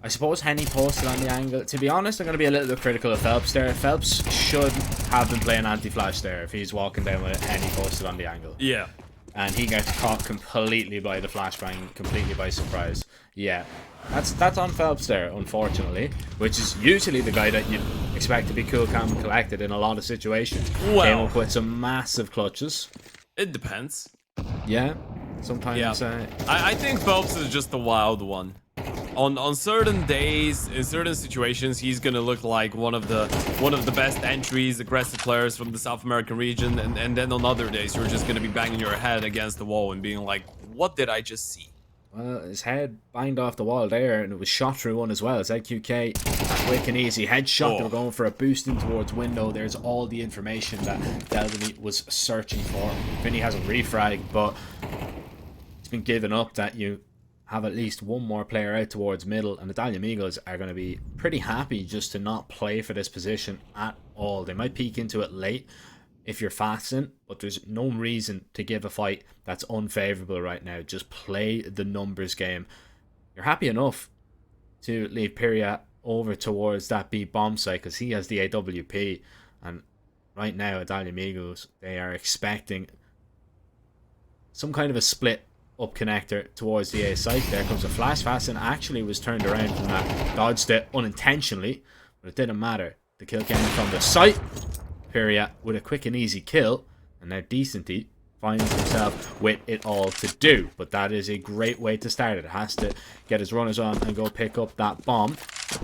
I suppose Henny posted on the angle. To be honest, I'm going to be a little bit critical of Phelps there. Phelps should have been playing anti-flash there if he's walking down with Henny posted on the angle. Yeah. And he gets caught completely by the flashbang, completely by surprise. Yeah, that's on Phelps there, unfortunately, which is usually the guy that you'd expect to be cool, calm, and collected in a lot of situations. Well, came up with some massive clutches. It depends. Yeah, sometimes. Yeah. I think Phelps is just a wild one. On certain days, in certain situations, he's gonna look like one of the best entries, aggressive players from the South American region, and then on other days, you're just gonna be banging your head against the wall and being like, "What did I just see?" Well, his head banged off the wall there, and it was shot through one as well. ZQK, quick and easy headshot. They were going for a boosting towards window. There's all the information that Delvini was searching for. Vinny has a refrag, but it's been given up that you have at least one more player out towards middle, and the Adalia Amigos are going to be pretty happy just to not play for this position at all. They might peek into it late if you're fasting, but there's no reason to give a fight that's unfavorable right now. Just play the numbers game. You're happy enough to leave Pyria over towards that B bomb site because he has the AWP, and right now Adalia Amigos, they are expecting some kind of a split up connector towards the A site. There comes a flash. Fasten actually was turned around from that, dodged it unintentionally, but it didn't matter. The kill came from the site. Pyria with a quick and easy kill, and now Decenty finds himself with it all to do. But that is a great way to start it. It has to get his runners on and go pick up that bomb.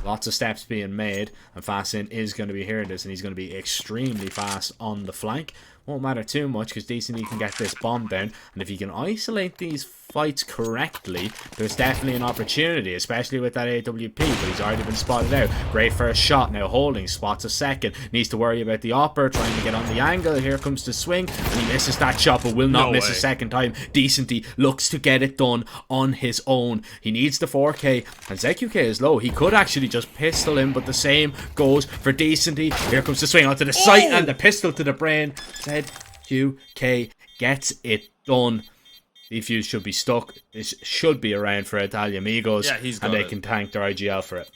Lots of steps being made, and Fasten is going to be hearing this, and he's going to be extremely fast on the flank. Won't matter too much because Decenty can get this bomb down, and if he can isolate these fights correctly, there's definitely an opportunity, especially with that AWP, but he's already been spotted out. Great first shot, now holding, spots a second, needs to worry about the upper, trying to get on the angle. Here comes the swing, and he misses that shot, but will not miss a second time. Decenty looks to get it done on his own. He needs the 4K, and ZQK is low. He could actually just pistol him, but the same goes for Decenty. Here comes the swing onto the sight, and the pistol to the brain. ZQK gets it done. Defuse should be stuck. This should be around for Adalia Amigos, Yeah, he's got and they it. can thank their IGL for it.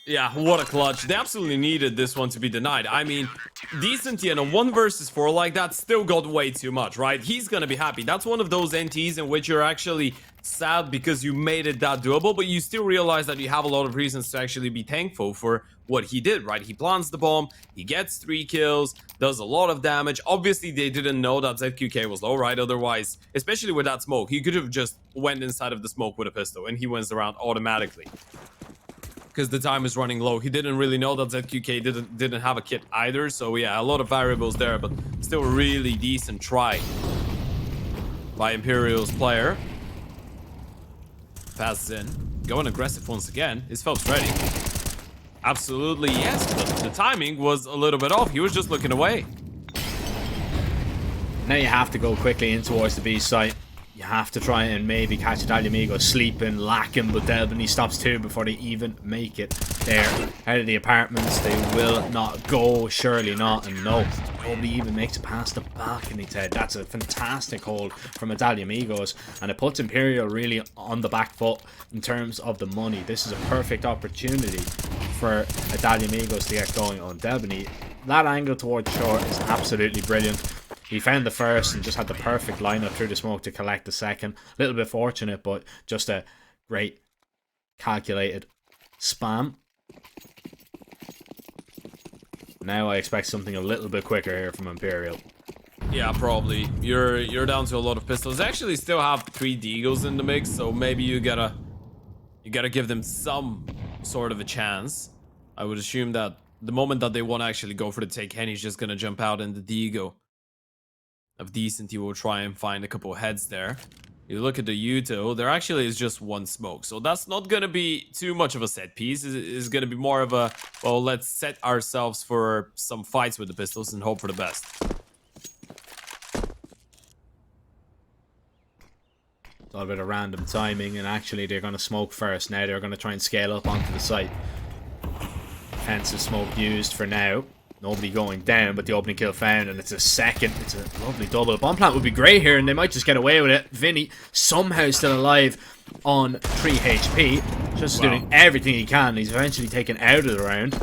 Yeah, what a clutch. They absolutely needed this one to be denied. I mean, Decenty in a 1 versus 4 like that still got way too much, right? He's gonna be happy. That's one of those NTs in which you're actually sad because you made it that doable, but you still realize that you have a lot of reasons to actually be thankful for what he did, right? He plants the bomb, he gets 3 kills, does a lot of damage. Obviously, they didn't know that ZQK was low, right? Otherwise, especially with that smoke, he could have just went inside of the smoke with a pistol and he wins the round automatically. Because the time is running low. He didn't really know that ZQK didn't have a kit either. So yeah, a lot of variables there, but still a really decent try by Imperial's player. Passes in. Going aggressive once again. Is Phelps ready? Absolutely yes, but the timing was a little bit off. He was just looking away. Now you have to go quickly in towards the B site. You have to try and maybe catch Amigo sleeping, lacking, but Delbany stops 2 before they even make it there. Out of the apartments, they will not go, surely not, and no, nobody even makes it past the balcony's head. That's a fantastic hold from Amigos, and it puts Imperial really on the back foot in terms of the money. This is a perfect opportunity for Amigos to get going on Delbany. That angle towards short is absolutely brilliant. He found the first and just had the perfect lineup through the smoke to collect the second. A little bit fortunate, but just a great calculated spam. Now I expect something a little bit quicker here from Imperial. Yeah, probably. You're down to a lot of pistols. They actually still have 3 Deagles in the mix, so maybe you gotta give them some sort of a chance. I would assume that the moment that they want to actually go for the take, Henny's just gonna jump out in the Deagle of Decenty will try and find a couple of heads there. You look at the Yuto, there actually is just 1 smoke. So that's not going to be too much of a set piece. It's going to be more of a, well, let's set ourselves for some fights with the pistols and hope for the best. It's all a bit of random timing, and actually they're going to smoke first. Now they're going to try and scale up onto the site. Defensive smoke used for now. Nobody going down, but the opening kill found, and it's a second. It's a lovely double. A bomb plant would be great here, and they might just get away with it. Vinny somehow still alive on 3 HP. Just doing everything he can. He's eventually taken out of the round.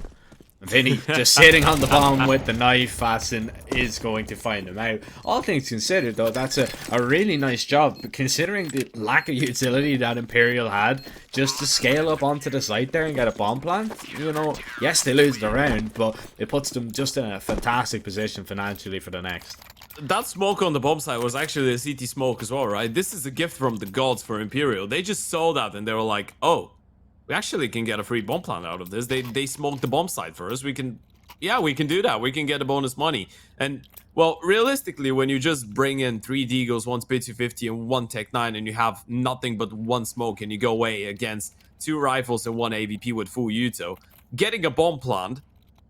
And Vinny just sitting on the bomb with the knife. Fasten is going to find him out. All things considered, though, that's a really nice job. But considering the lack of utility that Imperial had, just to scale up onto the site there and get a bomb plant, you know, yes, they lose the round, but it puts them just in a fantastic position financially for the next. That smoke on the bomb site was actually a CT smoke as well, right? This is a gift from the gods for Imperial. They just saw that and they were like, oh, we actually can get a free bomb plant out of this. They smoked the bomb site for us. We can do that. We can get a bonus money. And, well, realistically, when you just bring in 3 Deagles, 1 Spit 250, and 1 Tech 9, and you have nothing but 1 smoke, and you go away against 2 rifles and 1 AVP with full Yuto, getting a bomb plant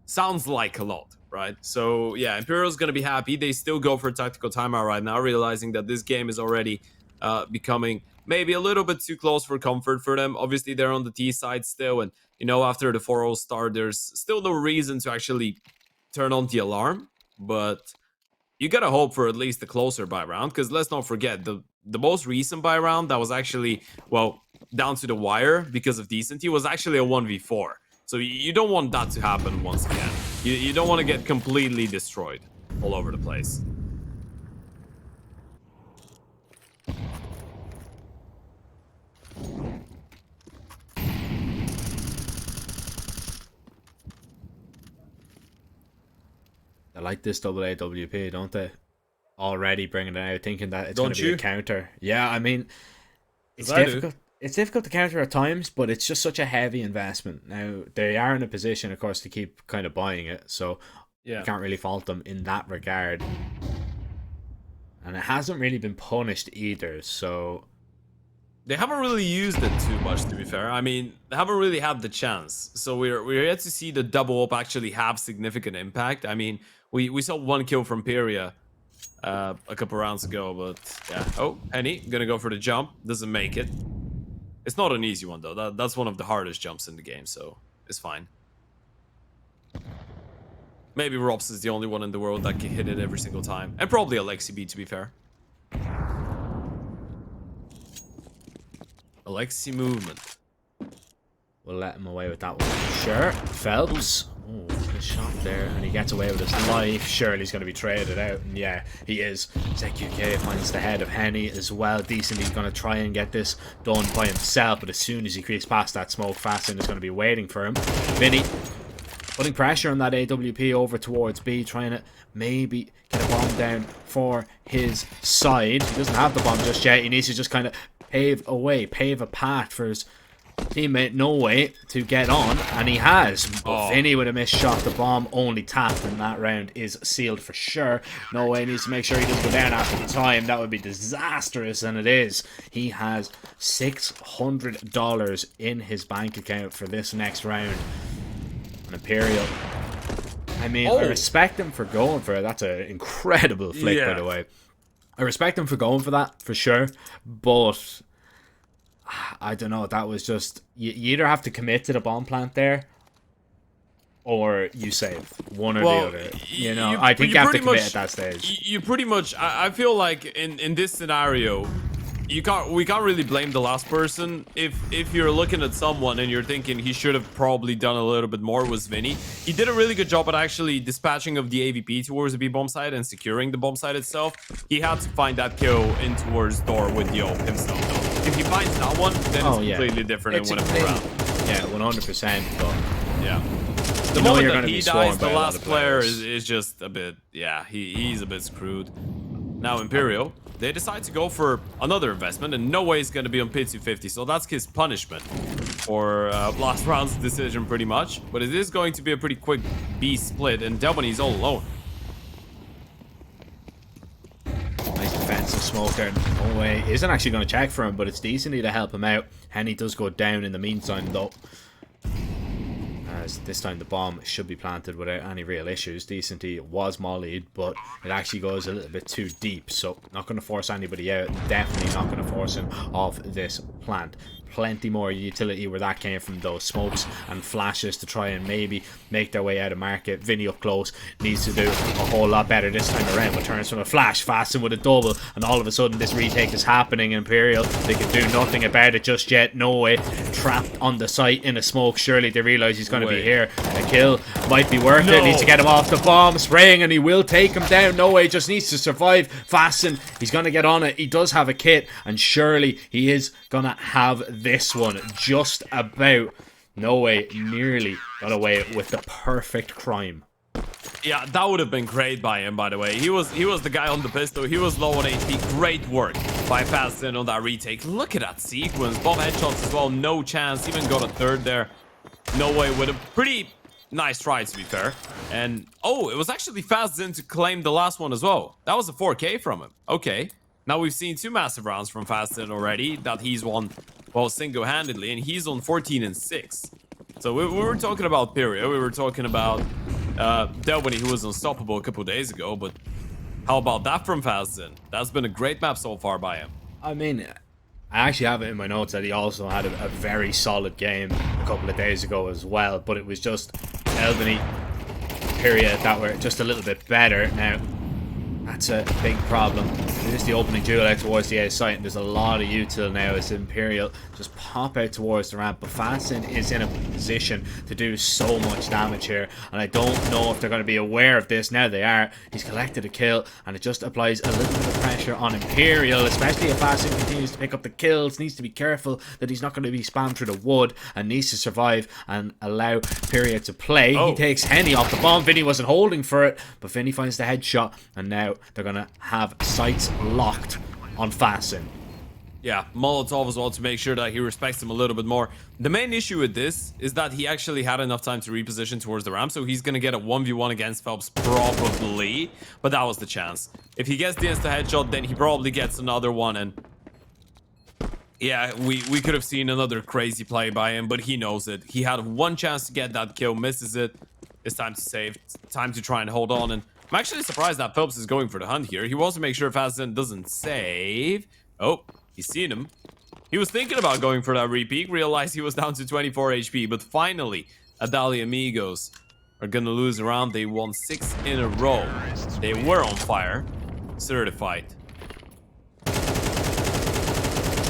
sounds like a lot, right? So, yeah, Imperial's gonna be happy. They still go for a tactical timeout right now, realizing that this game is already becoming maybe a little bit too close for comfort for them. Obviously, they're on the T side still, and, you know, after the 4-0 start, there's still no reason to actually turn on the alarm, but you gotta hope for at least a closer buy round, because let's not forget, the most recent buy round that was actually, well, down to the wire because of Decenty was actually a 1v4. So you don't want that to happen once again. You don't want to get completely destroyed all over the place. They like this double AWP, don't they? Already bringing it out, thinking that it's going to be a counter. Yeah, I mean, it's difficult. It's difficult to counter at times, but it's just such a heavy investment. Now, they are in a position, of course, to keep kind of buying it, so you can't really fault them in that regard. And it hasn't really been punished either, so... They haven't really used it too much, to be fair. I mean, they haven't really had the chance. So we're yet to see the double up actually have significant impact. I mean, we saw 1 kill from Peria a couple rounds ago, but yeah. Oh, Henny, gonna go for the jump. Doesn't make it. It's not an easy one, though. That's one of the hardest jumps in the game, so it's fine. Maybe Robs is the only one in the world that can hit it every single time. And probably Alexi B, to be fair. Alexi movement. We'll let him away with that one. Sure. Phelps. Oh, good shot there. And he gets away with his life. Surely he's going to be traded out. And yeah, he is. ZQK finds the head of Henny as well. Decent. He's going to try and get this done by himself. But as soon as he creeps past that smoke, Fasten is going to be waiting for him. Vinny putting pressure on that AWP over towards B. Trying to maybe get a bomb down for his side. He doesn't have the bomb just yet. He needs to just kind of pave a path for his teammate No Way to get on, and he has. But Vinny with a missed shot, the bomb only tapped, and that round is sealed for sure. No Way needs to make sure he doesn't go down after the time. That would be disastrous, and it is. He has $600 in his bank account for this next round. And Imperial, I mean, I respect him for going for it. That's an incredible flick, by the way. I respect him for going for that, for sure, but I don't know, that was just, you either have to commit to the bomb plant there, or you save. One or the other. You know, I think you have to commit at that stage. You pretty much, I feel like in this scenario, we can't really blame the last person. If you're looking at someone and you're thinking he should have probably done a little bit more, was Vinny. He did a really good job at actually dispatching of the AVP towards the B bomb site and securing the bomb site itself. He had to find that kill in towards door with the AWP himself though. If he finds that one, then it's completely different and win it around. Yeah, 100%. But yeah, the moment that he dies, the last player is just a bit, yeah, he's a bit screwed. Now Imperial, they decide to go for another investment, and No Way is going to be on pit 250, so that's his punishment for last round's decision pretty much. But it is going to be a pretty quick B split, and Delbony's all alone. Nice defensive smoke there. No Way isn't actually going to check for him, but it's decently to help him out. Henny does go down in the meantime, though. As this time the bomb should be planted without any real issues. Decently was mollied, but it actually goes a little bit too deep, so not going to force anybody out. Definitely not going to force him off this plant. Plenty more utility where that came from, those smokes and flashes to try and maybe make their way out of market. Vinny up close needs to do a whole lot better this time around, but turns from a flash, Fasten with a double, and all of a sudden this retake is happening. Imperial, they can do nothing about it just yet. No Way trapped on the site in a smoke. Surely they realize he's going to be here. A kill might be worth it. Needs to get him off the bomb, spraying, and he will take him down. No Way just needs to survive. Fasten, he's going to get on it. He does have a kit, and surely he is going to have this one just about. No Way nearly got away with the perfect crime. Yeah, that would have been great by him, by the way. He was the guy on the pistol. He was low on HP. Great work by Fasten on that retake. Look at that sequence. Bomb headshots as well. No chance. Even got a third there. No Way with a pretty nice try, to be fair. And oh, it was actually Fasten to claim the last one as well. That was a 4K from him. Okay. Now we've seen 2 massive rounds from Fasten already that he's won, well, single-handedly, and he's on 14 and 6. So we were talking about Pyrio, we were talking about Delbony, who was unstoppable a couple days ago, but how about that from Fasten? That's been a great map so far by him. I mean, I actually have it in my notes that he also had a very solid game a couple of days ago as well, but it was just Delbony, Pyrio that were just a little bit better. Now, that's a big problem. It is the opening duel out towards the A site, and there's a lot of util now as Imperial just pop out towards the ramp. But Fasten is in a position to do so much damage here, and I don't know if they're going to be aware of this. Now they are. He's collected a kill, and it just applies a little bit of pressure on Imperial, especially if Fasten continues to pick up the kills. Needs to be careful that he's not going to be spammed through the wood, and needs to survive and allow Pyrio to play. He takes Henny off the bomb. Vinny wasn't holding for it, but Vinny finds the headshot, and now they're going to have sights locked on Fasten. Yeah, Molotov as well to make sure that he respects him a little bit more. The main issue with this is that he actually had enough time to reposition towards the ramp, so he's going to get a 1v1 against Phelps probably, but that was the chance. If he gets the insta-headshot, then he probably gets another one, and yeah, we could have seen another crazy play by him, but he knows it. He had one chance to get that kill, misses it. It's time to save. It's time to try and hold on, and I'm actually surprised that Phelps is going for the hunt here. He wants to make sure Fasten doesn't save. Oh, he's seen him. He was thinking about going for that repeat, realized he was down to 24 HP, but finally, Adali Amigos are gonna lose a round. They won 6 in a row. They were on fire. Certified.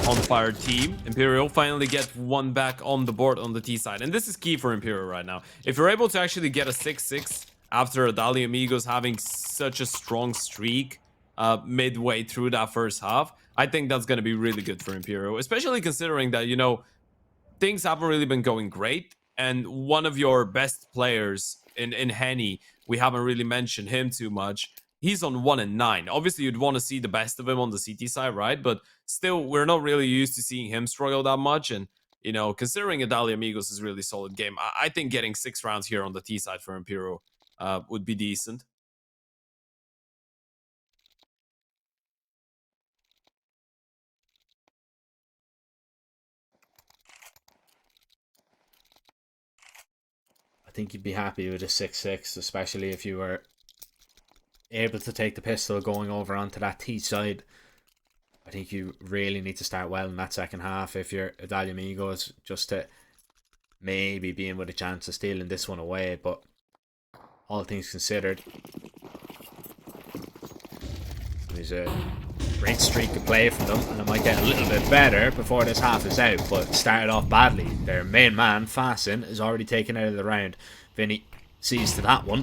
on fire team. Imperial finally get one back on the board on the T side. And this is key for Imperial right now. If you're able to actually get a 6-6 after Adalia Amigos having such a strong streak midway through that first half, I think that's going to be really good for Imperial. Especially considering that, you know, things haven't really been going great. And one of your best players in Henny, we haven't really mentioned him too much. He's on 1-9. Obviously, you'd want to see the best of him on the CT side, right? But still, we're not really used to seeing him struggle that much. And, you know, considering Adalia Amigos is a really solid game, I think getting 6 rounds here on the T side for Imperial would be decent. I think you'd be happy with a 6-6, especially if you were able to take the pistol going over onto that T side. I think you really need to start well in that second half if you're Adalia Amigos, just to maybe be in with a chance of stealing this one away. But all things considered, there's a great streak of play from them, and it might get a little bit better before this half is out, but started off badly. Their main man, Fasten, is already taken out of the round. Vinny sees to that one.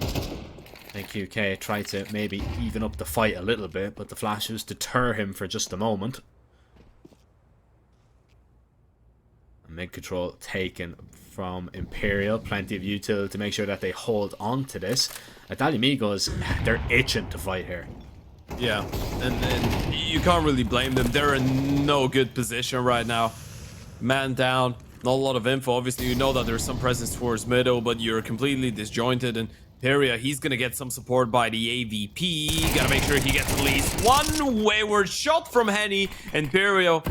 I think UK tried to maybe even up the fight a little bit, but the flashes deter him for just a moment. Mid control taken from Imperial. Plenty of utility to make sure that they hold on to this. Adalia Amigos, they're itching to fight here. Yeah, and you can't really blame them. They're in no good position right now. Man down, not a lot of info. Obviously, you know that there's some presence towards middle, but you're completely disjointed. And Peria, he's going to get some support by the AVP. Got to make sure he gets at least one wayward shot from Henny. And Peria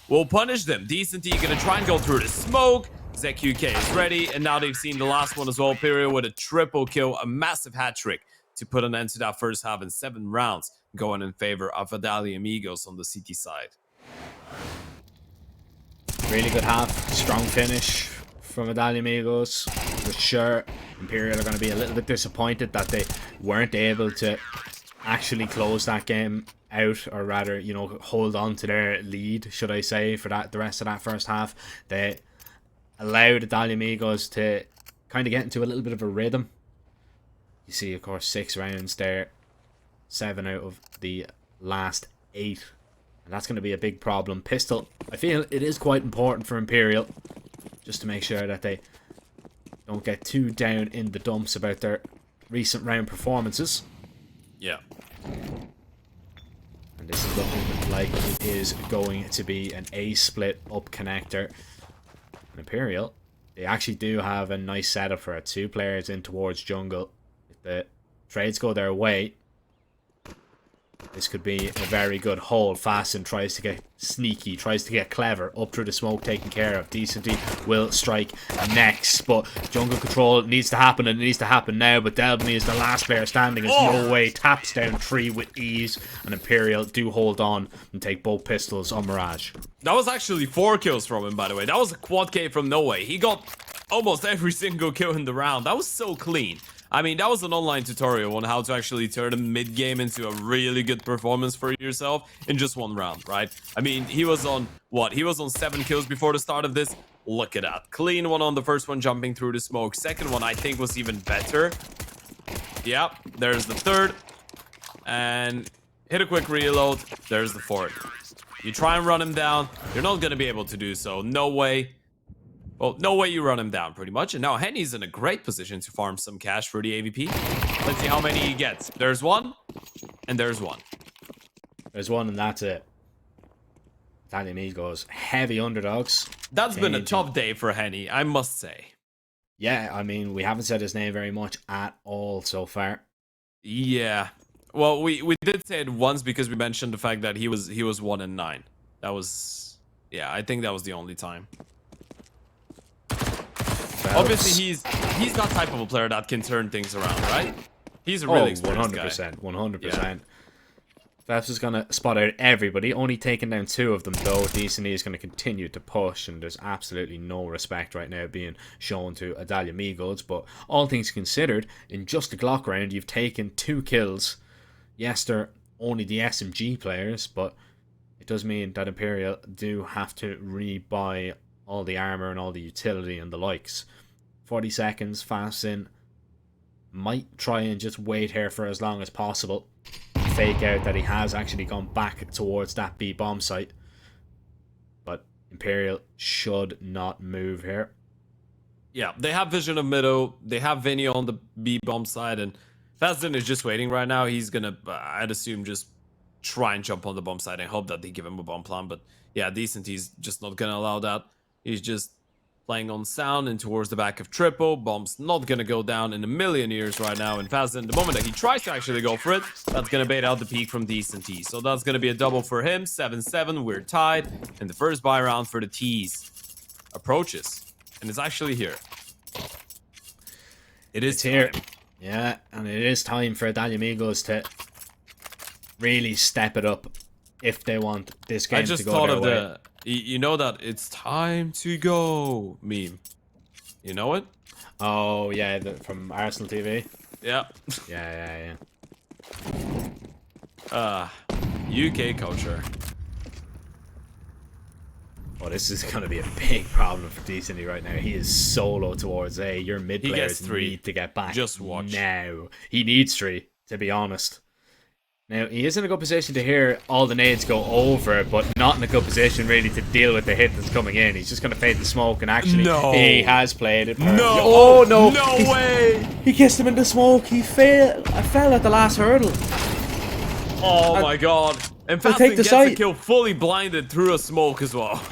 will punish them. Decenty going to try and go through the smoke. ZQK is ready, and now they've seen the last one as well. Peria with a triple kill, a massive hat trick to put an end to that first half in 7 rounds, going in favor of Adalia Amigos on the CT side. Really good half, strong finish from Adalia Amigos. For sure, Imperial are going to be a little bit disappointed that they weren't able to actually close that game out, or rather, you know, hold on to their lead, should I say, for that the rest of that first half. They allowed Adalia Amigos to kind of get into a little bit of a rhythm. You see, of course, 6 rounds there, 7 out of the last 8. And that's going to be a big problem. Pistol, I feel it is quite important for Imperial, just to make sure that they don't get too down in the dumps about their recent round performances. Yeah. And this is looking like it is going to be an A split up connector. And Imperial, they actually do have a nice setup for it. 2 players in towards jungle. If the trades go their way, this could be a very good hold. Fasten tries to get sneaky, tries to get clever, up through the smoke, taken care of. Decency will strike next, but jungle control needs to happen, and it needs to happen now. But Delbany is the last player standing. It's no way, taps down 3 with ease, and Imperial do hold on and take both pistols on Mirage. That was actually 4 kills from him, by the way. That was a quad K from No Way. He got almost every single kill in the round. That was so clean. I mean, that was an online tutorial on how to actually turn a mid-game into a really good performance for yourself in just 1 round, right? I mean, he was on, what? He was on 7 kills before the start of this. Look at that. Clean one on the first one, jumping through the smoke. Second one, I think, was even better. Yep, there's the third. And hit a quick reload. There's the fourth. You try and run him down. You're not going to be able to do so. No way. Well, no way you run him down, pretty much. And now Henny's in a great position to farm some cash for the AVP. Let's see how many he gets. There's 1, and there's 1. There's 1, and that's it. Adalia Amigos, heavy underdogs. That's been a tough day for Henny, I must say. Yeah, I mean, we haven't said his name very much at all so far. Yeah. Well, we did say it once because we mentioned the fact that he was 1-9. That was... Yeah, I think that was the only time. Obviously, he's that type of a player that can turn things around, right? He's a really experienced guy. 100%. Yeah. Phelps is going to spot out everybody, only taking down 2 of them, though. Decently is going to continue to push, and there's absolutely no respect right now being shown to Adalia Amigos. But all things considered, in just a Glock round, you've taken 2 kills. Yes, they're only the SMG players, but it does mean that Imperial do have to rebuy all the armor and all the utility and the likes. 40 seconds, fast in. Might try and just wait here for as long as possible. Fake out that he has actually gone back towards that B bomb site. But Imperial should not move here. Yeah, they have vision of middle. They have Vinny on the B bomb side, and Fazden is just waiting right now. He's gonna, I'd assume, just try and jump on the bomb side and hope that they give him a bomb plan. But yeah, Decent, he's just not gonna allow that. He's just playing on sound and towards the back of triple. Bomb's not gonna go down in a million years right now. And Fazden, the moment that he tries to actually go for it, that's gonna bait out the peak from Decent T. So that's gonna be a double for him. 7-7, we're tied. And the first buy round for the T's approaches. And it's actually here. It's here. Yeah, and it is time for Italia Amigos to really step it up if they want this game to go their way. I just thought of the, you know that it's time to go meme. You know it? Oh, yeah, from Arsenal TV. Yeah. Yeah. UK culture. Oh, this is going to be a big problem for Decently right now. He is solo towards A. Your mid players need to get back. Just watch. Now. He needs 3, to be honest. Now, he is in a good position to hear all the nades go over, but not in a good position really to deal with the hit that's coming in. He's just going to fade the smoke, and actually, he has played it perfectly. No! Oh, no! No way! He kissed him in the smoke. I fell at the last hurdle. Oh my god. And Fazden gets the kill fully blinded through a smoke as well.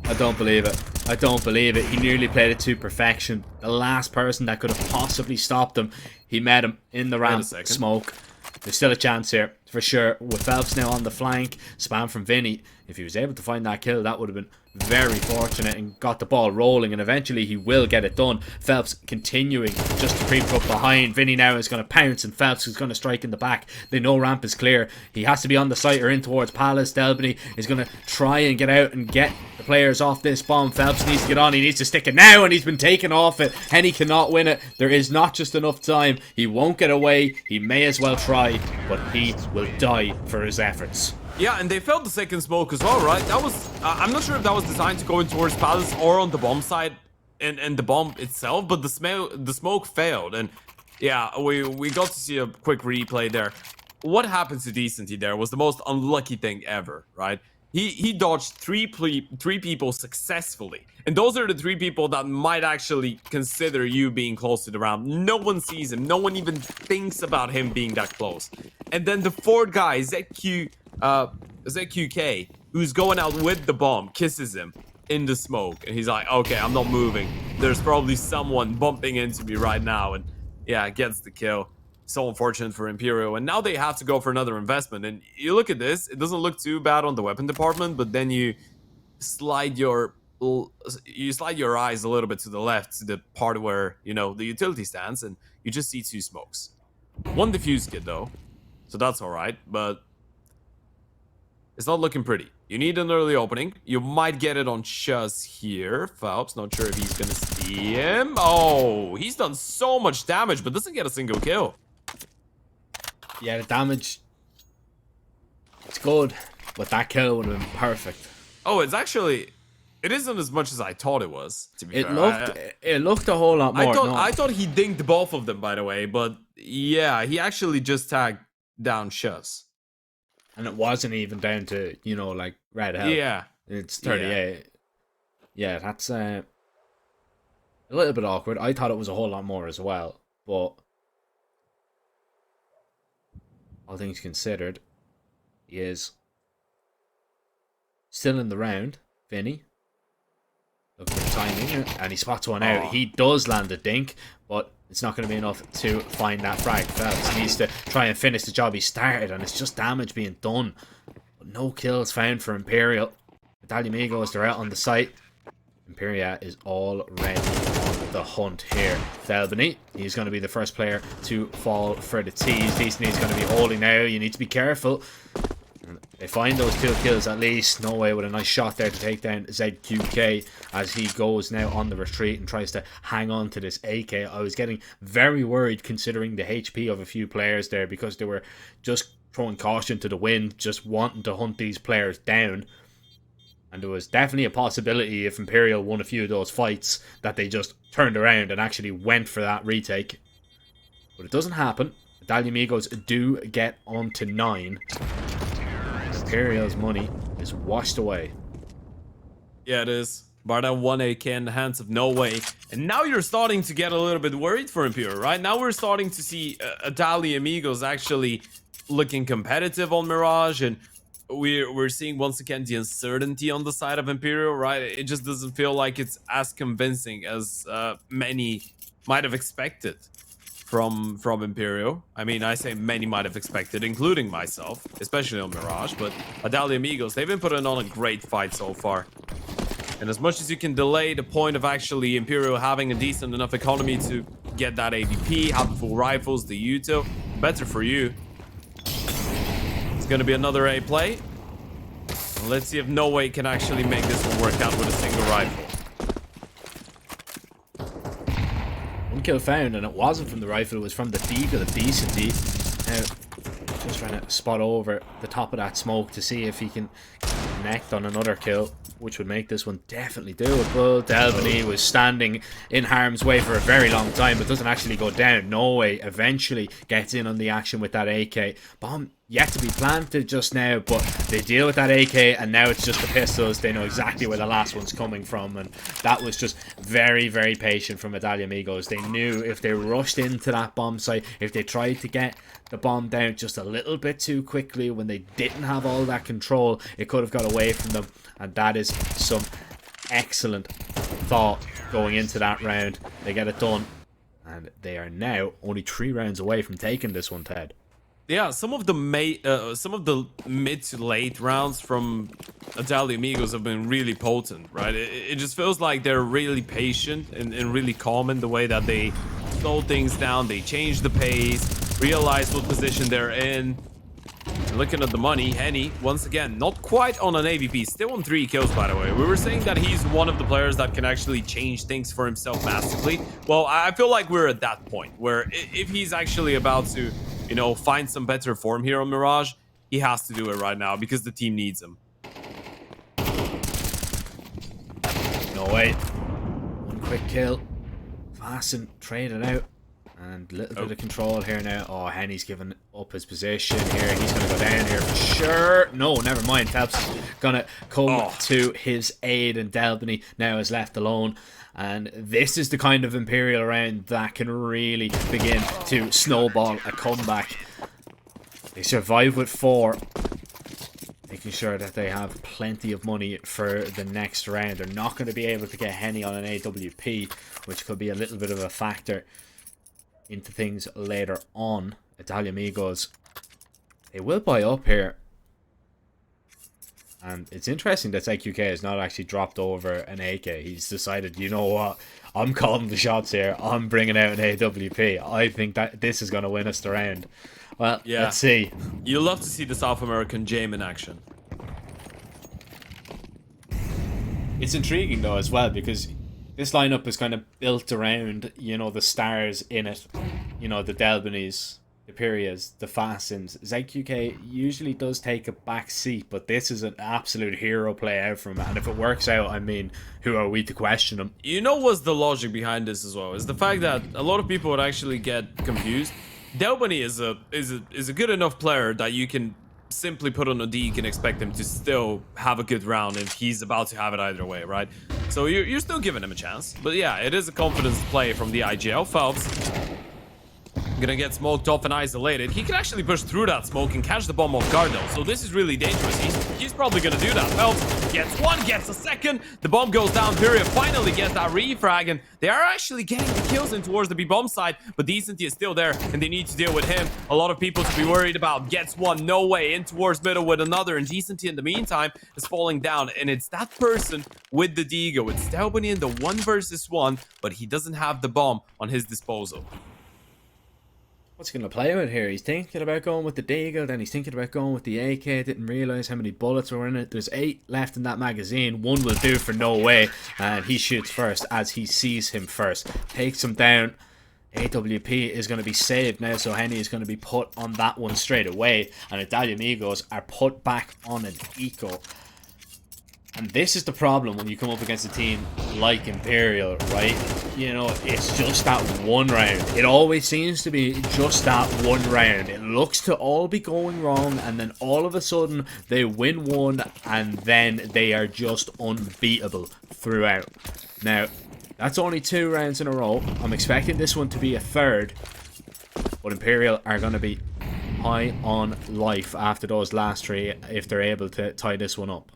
I don't believe it. I don't believe it. He nearly played it to perfection. The last person that could have possibly stopped him, he met him in the ramp smoke. There's still a chance here, for sure. With Phelps now on the flank, spam from Vinny. If he was able to find that kill, that would have been very fortunate and got the ball rolling, and eventually he will get it done. Phelps continuing just to creep up behind. Vinny now is going to pounce, and Phelps is going to strike in the back. They know ramp is clear. He has to be on the site or in towards Palace. Delbany is going to try and get out and get the players off this bomb. Phelps needs to get on. He needs to stick it now, and he's been taken off it. Henny cannot win it. There is not just enough time. He won't get away. He may as well try, but he will die for his efforts. Yeah, and they failed the second smoke as well, right? That was, I'm not sure if that was designed to go in towards Palace or on the bomb side and the bomb itself, but the smoke failed. And yeah, we got to see a quick replay there. What happened to Decenty there was the most unlucky thing ever, right? He dodged three people successfully. And those are the 3 people that might actually consider you being close to the round. No one sees him. No one even thinks about him being that close. And then the 4th guy, ZQK, who's going out with the bomb, kisses him in the smoke. And he's like, okay, I'm not moving. There's probably someone bumping into me right now. And yeah, gets the kill. So unfortunate for Imperial. And now they have to go for another investment. And you look at this, it doesn't look too bad on the weapon department, but then you slide your eyes a little bit to the left, to the part where, you know, the utility stands, and you just see 2 smokes. 1 diffuse kit though, so that's alright, but it's not looking pretty. You need an early opening. You might get it on Shuz here. Phelps, not sure if he's gonna see him. Oh, he's done so much damage, but doesn't get a single kill. Yeah, the damage, it's good, but that kill would have been perfect. Oh, it isn't as much as I thought it was, to be fair. It looked a whole lot more. I thought he dinked both of them, by the way, but yeah, he actually just tagged down Shuz. And it wasn't even down to, you know, like red health. Yeah. It's 38. Yeah, that's a little bit awkward. I thought it was a whole lot more as well, but all things considered, he is still in the round, Vinny. Looking for timing, and he spots one out. He does land a dink, but it's not going to be enough to find that frag. Phelps needs to try and finish the job he started, and it's just damage being done. But no kills found for Imperial. Italia Amigos, they're out on the site. Imperia is already on the hunt here. Delbany, he's going to be the first player to fall for the tease. Decently's going to be holding now. You need to be careful. They find those 2 kills at least. No way, with a nice shot there to take down ZQK as he goes now on the retreat and tries to hang on to this AK. I was getting very worried considering the HP of a few players there, because they were just throwing caution to the wind, just wanting to hunt these players down. And there was definitely a possibility if Imperial won a few of those fights that they just turned around and actually went for that retake. But it doesn't happen. Italia Amigos do get on to 9. Imperial's money is washed away. Yeah, it is. Barda 1 AK in the hands of No Way. And now you're starting to get a little bit worried for Imperial, right? Now we're starting to see Italia Amigos actually looking competitive on Mirage, and we're seeing once again the uncertainty on the side of Imperial, right? It just doesn't feel like it's as convincing as many might have expected from Imperial. I mean, I say many might have expected, including myself, especially on Mirage, but Italia Amigos, they've been putting on a great fight so far. And as much as you can delay the point of actually Imperial having a decent enough economy to get that AVP, have the full rifles, the util, better for you. It's going to be another A play. Let's see if No Way can actually make this one work out with a single rifle. One kill found, and it wasn't from the rifle, it was from the Deagle of Decency. Now, just trying to spot over the top of that smoke to see if he can connect on another kill, which would make this one definitely doable. Delbany was standing in harm's way for a very long time, but doesn't actually go down. No Way eventually gets in on the action with that AK. Bomb yet to be planted just now, but they deal with that AK, and now it's just the pistols. They know exactly where the last one's coming from, and that was just very, very patient from Italia Amigos. They knew if they rushed into that bomb site, if they tried to get the bomb down just a little bit too quickly when they didn't have all that control, it could have got away from them. And that is some excellent thought going into that round. They get it done, and they are now only 3 rounds away from taking this one, Ted. Yeah, some of the mid to late rounds from Italia Amigos have been really potent, right? It just feels like they're really patient and really calm in the way that they slow things down. They change the pace, realize what position they're in. Looking at the money, Henny, once again, not quite on an AVP, still on 3 kills, by the way. We were saying that he's one of the players that can actually change things for himself massively. Well, I feel like we're at that point where if he's actually about to, you know, find some better form here on Mirage, he has to do it right now because the team needs him. No Way. One quick kill. Fasten, trade it out. And a little bit of control here now. Oh, Henny's giving up his position here. He's going to go down here for sure. No, never mind. Phelps going to come to his aid, and Delbany now is left alone. And this is the kind of Imperial round that can really begin to snowball a comeback. They survive with 4. Making sure that they have plenty of money for the next round. They're not going to be able to get Henny on an AWP, which could be a little bit of a factor into things later on. Italia Amigos, they will buy up here, and it's interesting that ZQK has not actually dropped over an AK. He's decided, you know what, I'm calling the shots here, I'm bringing out an AWP. I think that this is going to win us the round. Well, yeah, let's see. You love to see the South American Jame in action. It's intriguing though as well, because this lineup is kind of built around, you know, the stars in it. You know, the Delbanys, the Pirias, the Fastens. ZQK usually does take a back seat, but this is an absolute hero play out from him. And if it works out, I mean, who are we to question him? You know what's the logic behind this as well? Is the fact that a lot of people would actually get confused. Delbany is a good enough player that you can simply put on a deke and expect him to still have a good round if he's about to have it either way, right? So you're still giving him a chance. But yeah, it is a confidence play from the IGL. Phelps gonna get smoked off and isolated. He can actually push through that smoke and catch the bomb off guard though, so this is really dangerous. He's probably gonna do that. Phelps gets one, gets a second. The bomb goes down. Pyria finally gets that refrag, and they are actually getting the kills in towards the B-bomb side, but Decency is still there, and they need to deal with him. A lot of people to be worried about. Gets one, No Way, in towards middle with another, and Decency in the meantime is falling down, and it's that person with the Digo. It's Delbany in the 1 versus 1, but he doesn't have the bomb on his disposal. What's he going to play with here? He's thinking about going with the Deagle, then he's thinking about going with the AK. Didn't realise how many bullets were in it. There's 8 left in that magazine. 1 will do for No Way, and he shoots first as he sees him first. Takes him down. AWP is going to be saved now, so Henny is going to be put on that one straight away, and Italia Amigos are put back on an eco. And this is the problem when you come up against a team like Imperial, right? You know, it's just that one round. It always seems to be just that one round. It looks to all be going wrong, and then all of a sudden they win one, and then they are just unbeatable throughout. Now, that's only 2 rounds in a row. I'm expecting this one to be a third, but Imperial are going to be high on life after those last 3 if they're able to tie this one up.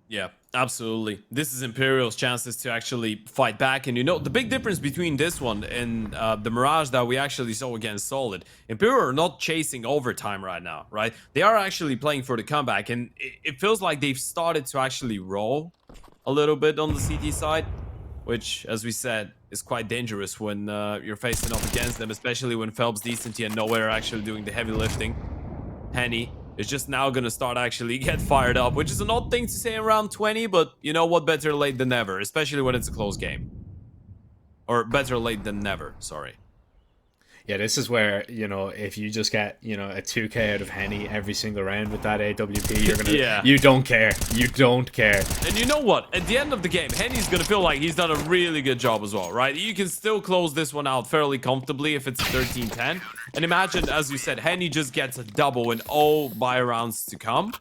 Yeah, absolutely. This is Imperial's chances to actually fight back. And you know, the big difference between this one and the Mirage that we actually saw against Solid, Imperial are not chasing overtime right now, right? They are actually playing for the comeback. And it feels like they've started to actually roll a little bit on the CT side, which, as we said, is quite dangerous when you're facing up against them, especially when Phelps, Decenty, and Nowhere are actually doing the heavy lifting. Henny is just now gonna start actually get fired up, which is an odd thing to say in round 20, but you know what, better late than never, especially when it's a close game. Or better late than never, sorry. Yeah, this is where, you know, if you just get, you know, a 2k out of Henny every single round with that AWP, you're gonna, yeah. You don't care. You don't care. And you know what? At the end of the game, Henny's gonna feel like he's done a really good job as well, right? You can still close this one out fairly comfortably if it's 13-10. And imagine, as you said, Henny just gets a double in all buy rounds to come.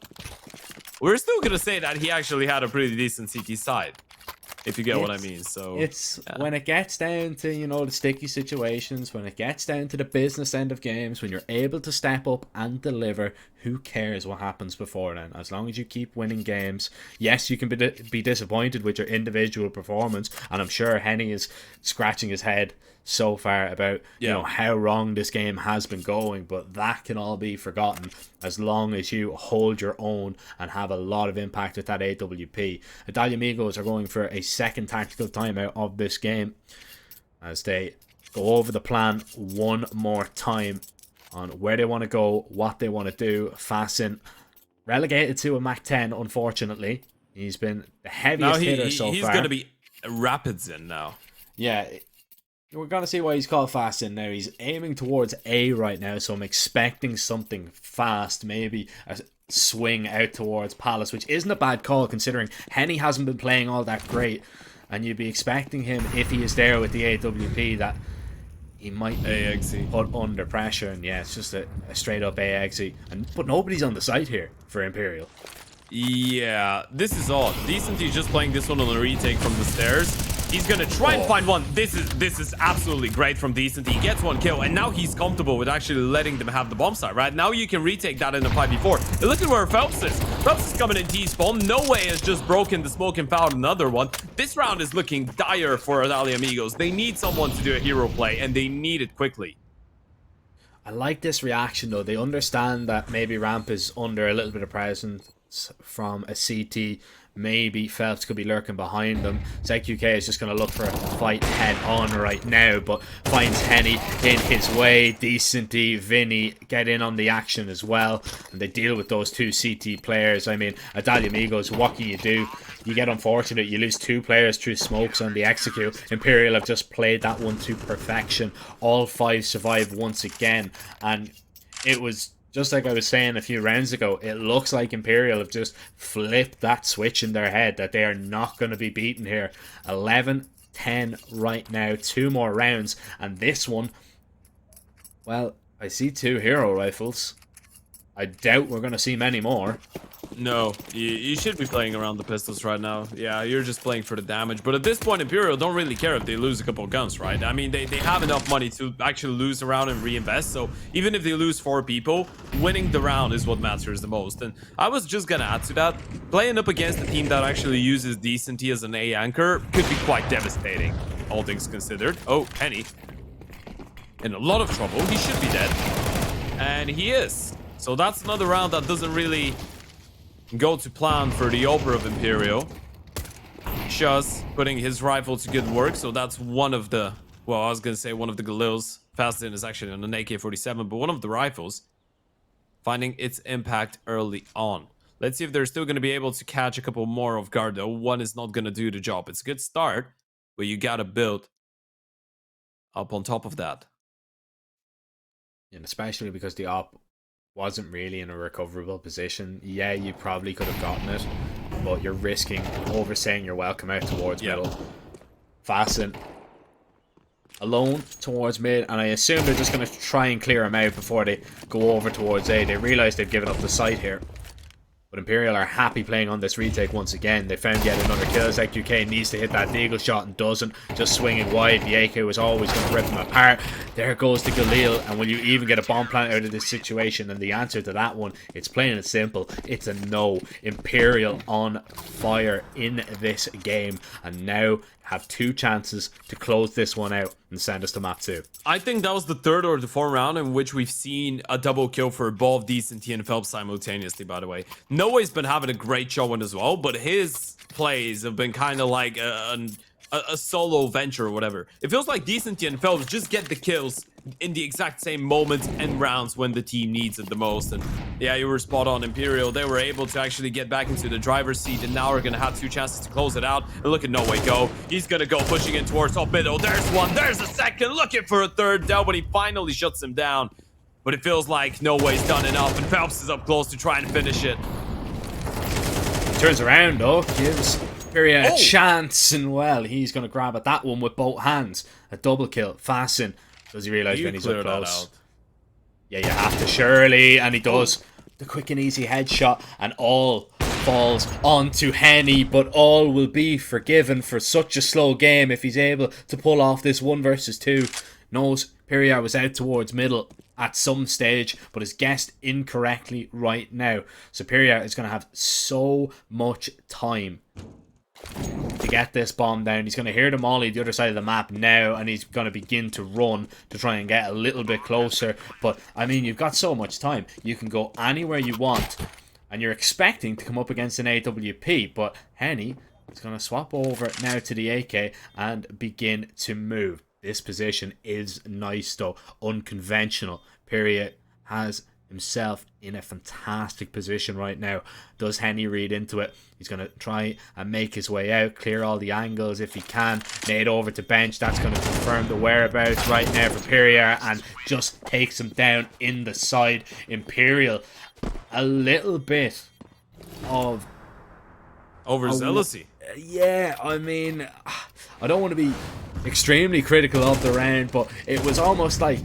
We're still gonna say that he actually had a pretty decent CT side, if you get what I mean. So it's when it gets down to, you know, the sticky situations, when it gets down to the business end of games, when you're able to step up and deliver, who cares what happens before then? As long as you keep winning games. Yes, you can be disappointed with your individual performance, and I'm sure Henny is scratching his head so far about you know how wrong this game has been going, but that can all be forgotten as long as you hold your own and have a lot of impact with that AWP. Italia Amigos are going for a second tactical timeout of this game as they go over the plan one more time on where they want to go, what they want to do. Fasten relegated to a Mac 10, unfortunately. He's been the heaviest hitter so far. He's going to be Rapids in now. Yeah, we're going to see why he's called fast in now. He's aiming towards A right now, so I'm expecting something fast. Maybe a swing out towards Palace, which isn't a bad call considering Henny hasn't been playing all that great. And you'd be expecting him, if he is there with the AWP, that he might be put under pressure. And yeah, it's just a straight up AXE. But nobody's on the site here for Imperial. Yeah, this is odd. Decenty just playing this one on a retake from the stairs. He's gonna try and find one. This is absolutely great from Decenty. He gets 1 kill, and now he's comfortable with actually letting them have the bomb site, right? Now you can retake that in a 5v4. And look at where Phelps is. Phelps is coming in T-spawn. No Way has just broken the smoke and found another one. This round is looking dire for Italia Amigos. They need someone to do a hero play, and they need it quickly. I like this reaction, though. They understand that maybe Ramp is under a little bit of presence from a CT. Maybe Phelps could be lurking behind them. ZQK is just going to look for a fight head on right now, but finds Henny in his way. Decenty, Vinny get in on the action as well, and they deal with those 2 CT players. I mean, Italia Amigos, what can you do? You get unfortunate, you lose 2 players through smokes on the execute. Imperial have just played that one to perfection. All 5 survive once again, and it was just like I was saying a few rounds ago, it looks like Imperial have just flipped that switch in their head that they are not going to be beaten here. 11-10 right now, 2 more rounds, and this one, well, I see 2 hero rifles. I doubt we're going to see many more. No, you should be playing around the pistols right now. Yeah, you're just playing for the damage. But at this point, Imperial don't really care if they lose a couple of guns, right? I mean, they have enough money to actually lose a round and reinvest. So even if they lose 4 people, winning the round is what matters the most. And I was just going to add to that. Playing up against a team that actually uses Decenty as an A anchor could be quite devastating, all things considered. Oh, Henny. In a lot of trouble. He should be dead. And he is. So that's another round that doesn't really go to plan for the Oper of Imperial. Shuz putting his rifle to good work, so that's one of the, well, I was gonna say one of the Galils. Fastin is actually on an AK-47, but one of the rifles finding its impact early on. Let's see if they're still gonna be able to catch a couple more off guard, though. One is not gonna do the job. It's a good start, but you gotta build up on top of that. and especially because the op wasn't really in a recoverable position. Yeah, you probably could have gotten it, but you're risking overstaying your welcome out towards middle. Fasten alone towards mid, and I assume they're just going to try and clear him out before they go over towards A. They realise they've given up the site here. But Imperial are happy playing on this retake once again. They found yet another kill. ZQK needs to hit that deagle shot and doesn't. Just swinging wide. The AK was always going to rip them apart. There goes the Galil. And will you even get a bomb plant out of this situation? And the answer to that one, it's plain and simple. It's a no. Imperial on fire in this game. And now have 2 chances to close this one out and send us to map 2. I think that was the 3rd or the 4th round in which we've seen a double kill for both Decent and Phelps simultaneously, by the way. Noah's been having a great showing as well, but his plays have been kind of like a solo venture or whatever. It feels like Decent and Phelps just get the kills in the exact same moments and rounds when the team needs it the most. And yeah, you were spot on. Imperial, they were able to actually get back into the driver's seat, and now are going to have 2 chances to close it out. And look at No Way go. He's going to go pushing in towards top middle. There's one, there's a second, looking for a third down, but he finally shuts him down. But it feels like No Way's done enough, and Phelps is up close to try and finish it. He turns around though, gives Imperial a chance, and well, he's going to grab at that one with both hands. A double kill. Fasten. Does he realise when he's up close? Yeah, you have to, surely. And he does. The quick and easy headshot. And all falls onto Henny. But all will be forgiven for such a slow game if he's able to pull off this 1 versus 2. Knows Perrier was out towards middle at some stage, but is guessed incorrectly right now. So Perrier is going to have so much time to get this bomb down. He's going to hear the molly the other side of the map now, and he's going to begin to run to try and get a little bit closer. But I mean, you've got so much time, you can go anywhere you want, and you're expecting to come up against an AWP, but Henny is going to swap over now to the AK and begin to move. This position is nice though, unconventional. Period has himself in a fantastic position right now. Does Henny read into it? He's going to try and make his way out, clear all the angles if he can. Nade over to bench. That's going to confirm the whereabouts right now for Perrier, and just takes him down in the side. Imperial, a little bit of overzealousy. Yeah, I mean, I don't want to be extremely critical of the round, but it was almost like,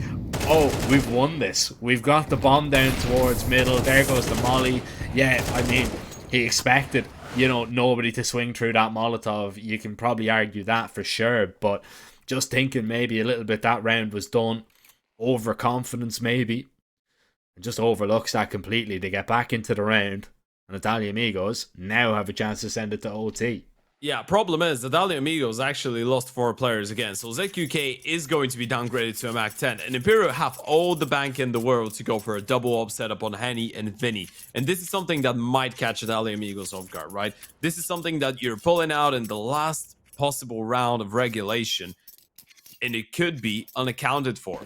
oh, we've won this. We've got the bomb down towards middle. There goes the molly. Yeah, I mean, he expected, you know, nobody to swing through that Molotov. You can probably argue that for sure, but just thinking maybe a little bit that round was done. Overconfidence maybe. Just overlooks that completely. They get back into the round, and Italia Amigos now have a chance to send it to OT. Yeah, problem is that Italia Amigos actually lost 4 players again, so ZQK is going to be downgraded to a Mac 10, and Imperial have all the bank in the world to go for a double up setup on Henny and Vinny. And this is something that might catch Italia Amigos off guard, right? This is something that you're pulling out in the last possible round of regulation, and it could be unaccounted for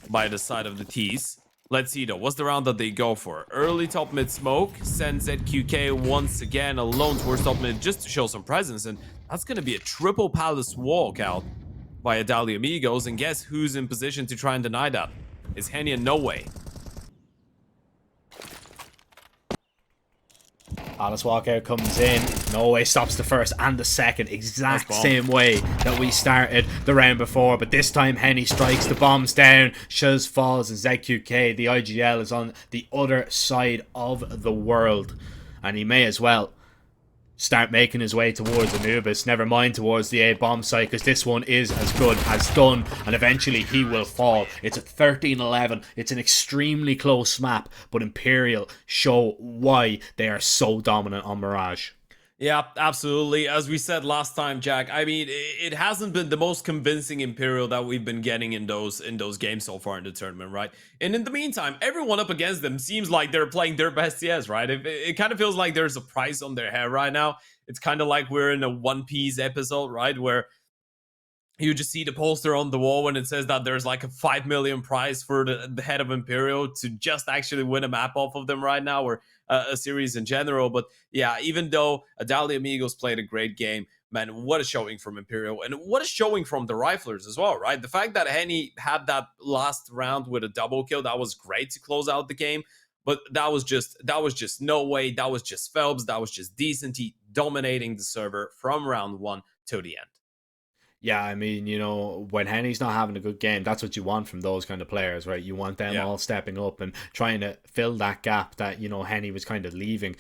by the side of the T's. Let's see though, what's the round that they go for? Early top mid smoke, sends ZQK once again alone towards top mid just to show some presence, and that's going to be a triple palace walkout by Italia Amigos, and guess who's in position to try and deny that? It's Henny and No Way. Palace walkout comes in. No Way stops the first and the second. Exact same way that we started the round before. But this time Henny strikes the bombs down. Shuz falls and ZQK, the IGL, is on the other side of the world. And he may as well start making his way towards Anubis, never mind towards the A bomb site, because this one is as good as done, and eventually he will fall. It's a 13-11. It's an extremely close map, but Imperial show why they are so dominant on Mirage. Yeah, absolutely. As we said last time, Jack, I mean, it hasn't been the most convincing Imperial that we've been getting in those games so far in the tournament, right? And in the meantime, everyone up against them seems like they're playing their best CS, right? It kind of feels like there's a price on their head right now. It's kind of like we're in a One Piece episode, right? Where you just see the poster on the wall when it says that there's like a 5 million prize for the head of Imperial to just actually win a map off of them right now, or a series in general. But yeah, even though Italia Amigos played a great game, man, what a showing from Imperial, and what a showing from the Riflers as well, right? The fact that Henny had that last round with a double kill, that was great to close out the game. But that was just no way. That was just Phelps. That was just Decenty dominating the server from round 1 to the end. Yeah, I mean, when Henny's not having a good game, that's what you want from those kind of players, right? You want them all stepping up and trying to fill that gap that, Henny was kind of leaving.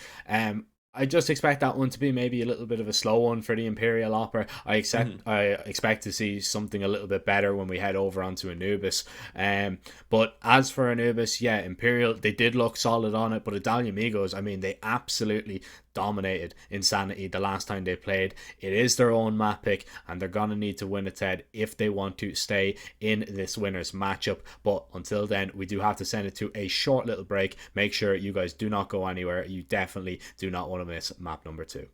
I just expect that one to be maybe a little bit of a slow one for the Imperial Opera. I expect to see something a little bit better when we head over onto Anubis. But as for Anubis, yeah, Imperial, they did look solid on it, but Adalia Amigos, I mean, they absolutely dominated Insanity the last time they played. It is their own map pick, and they're gonna need to win it, Ted, if they want to stay in this winners matchup. But until then, we do have to send it to a short little break. Make sure you guys do not go anywhere. You definitely do not want to miss map number 2.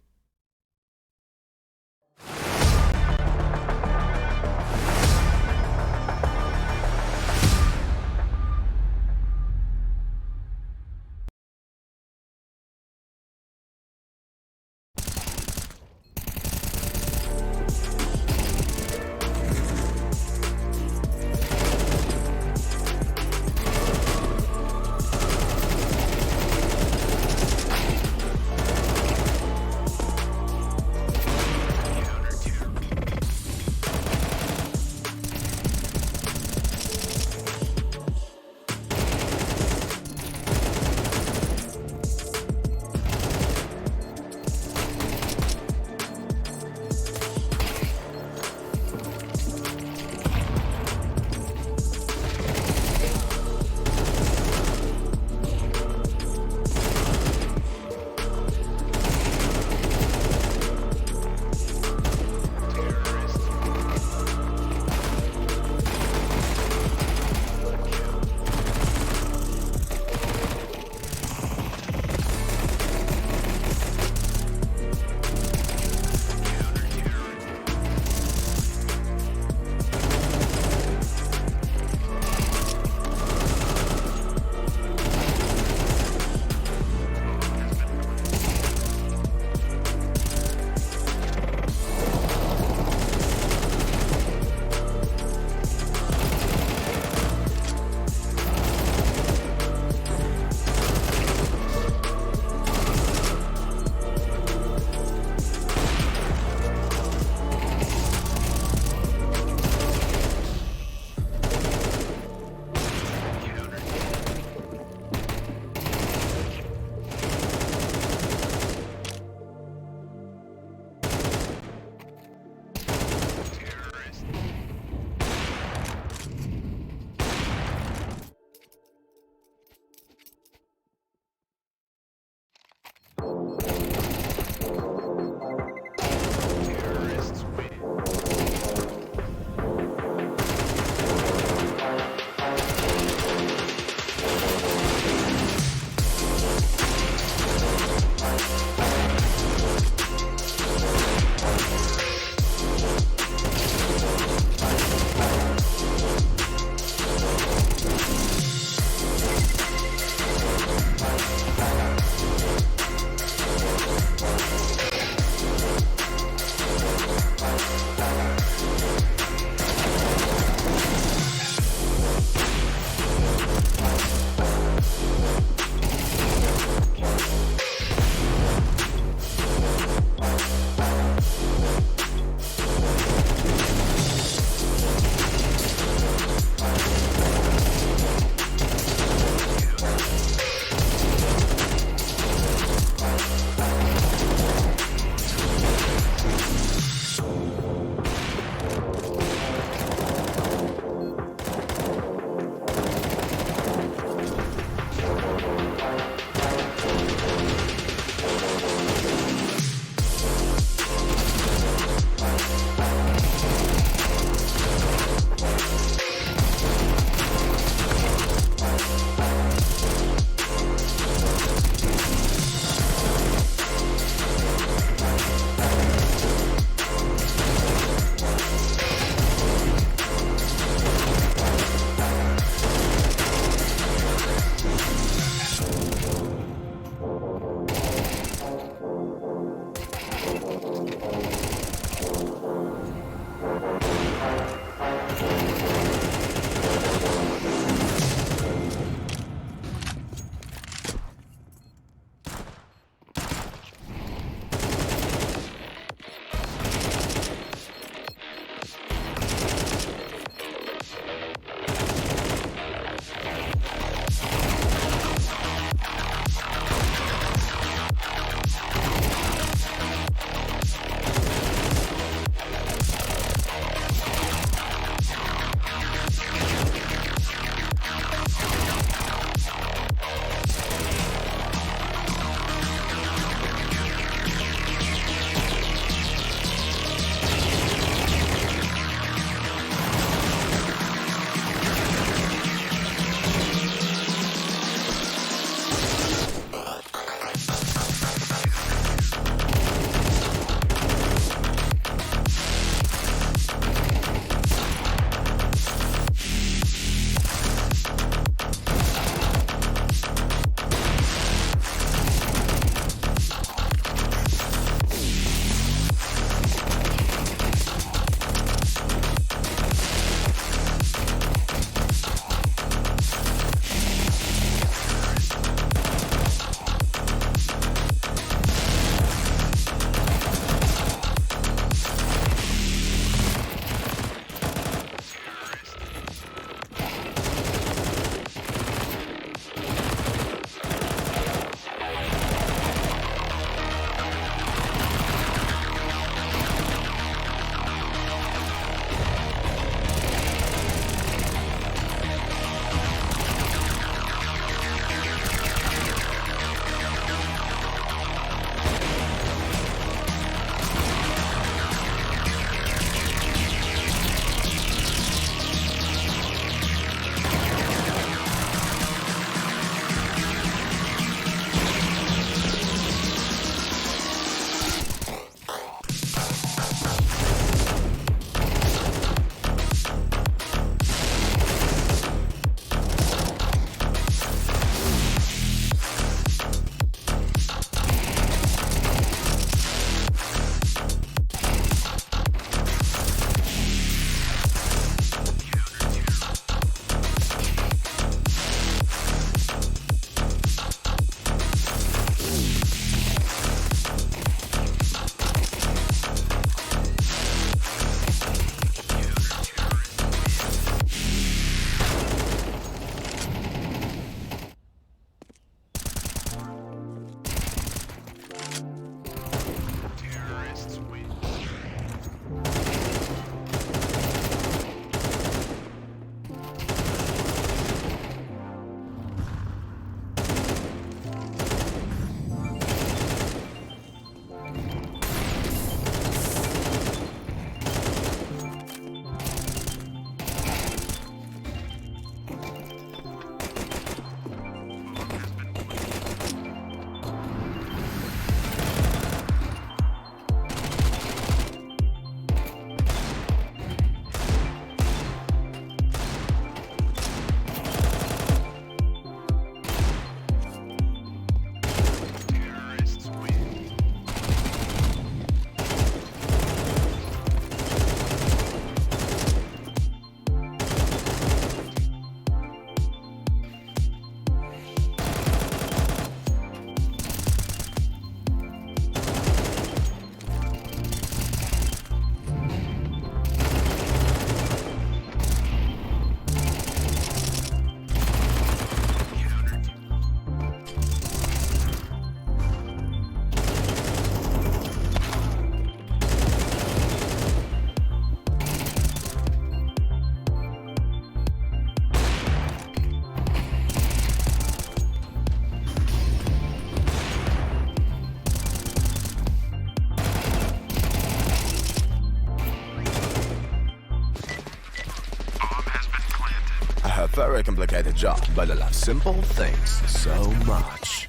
a very complicated job, but I love simple things so much.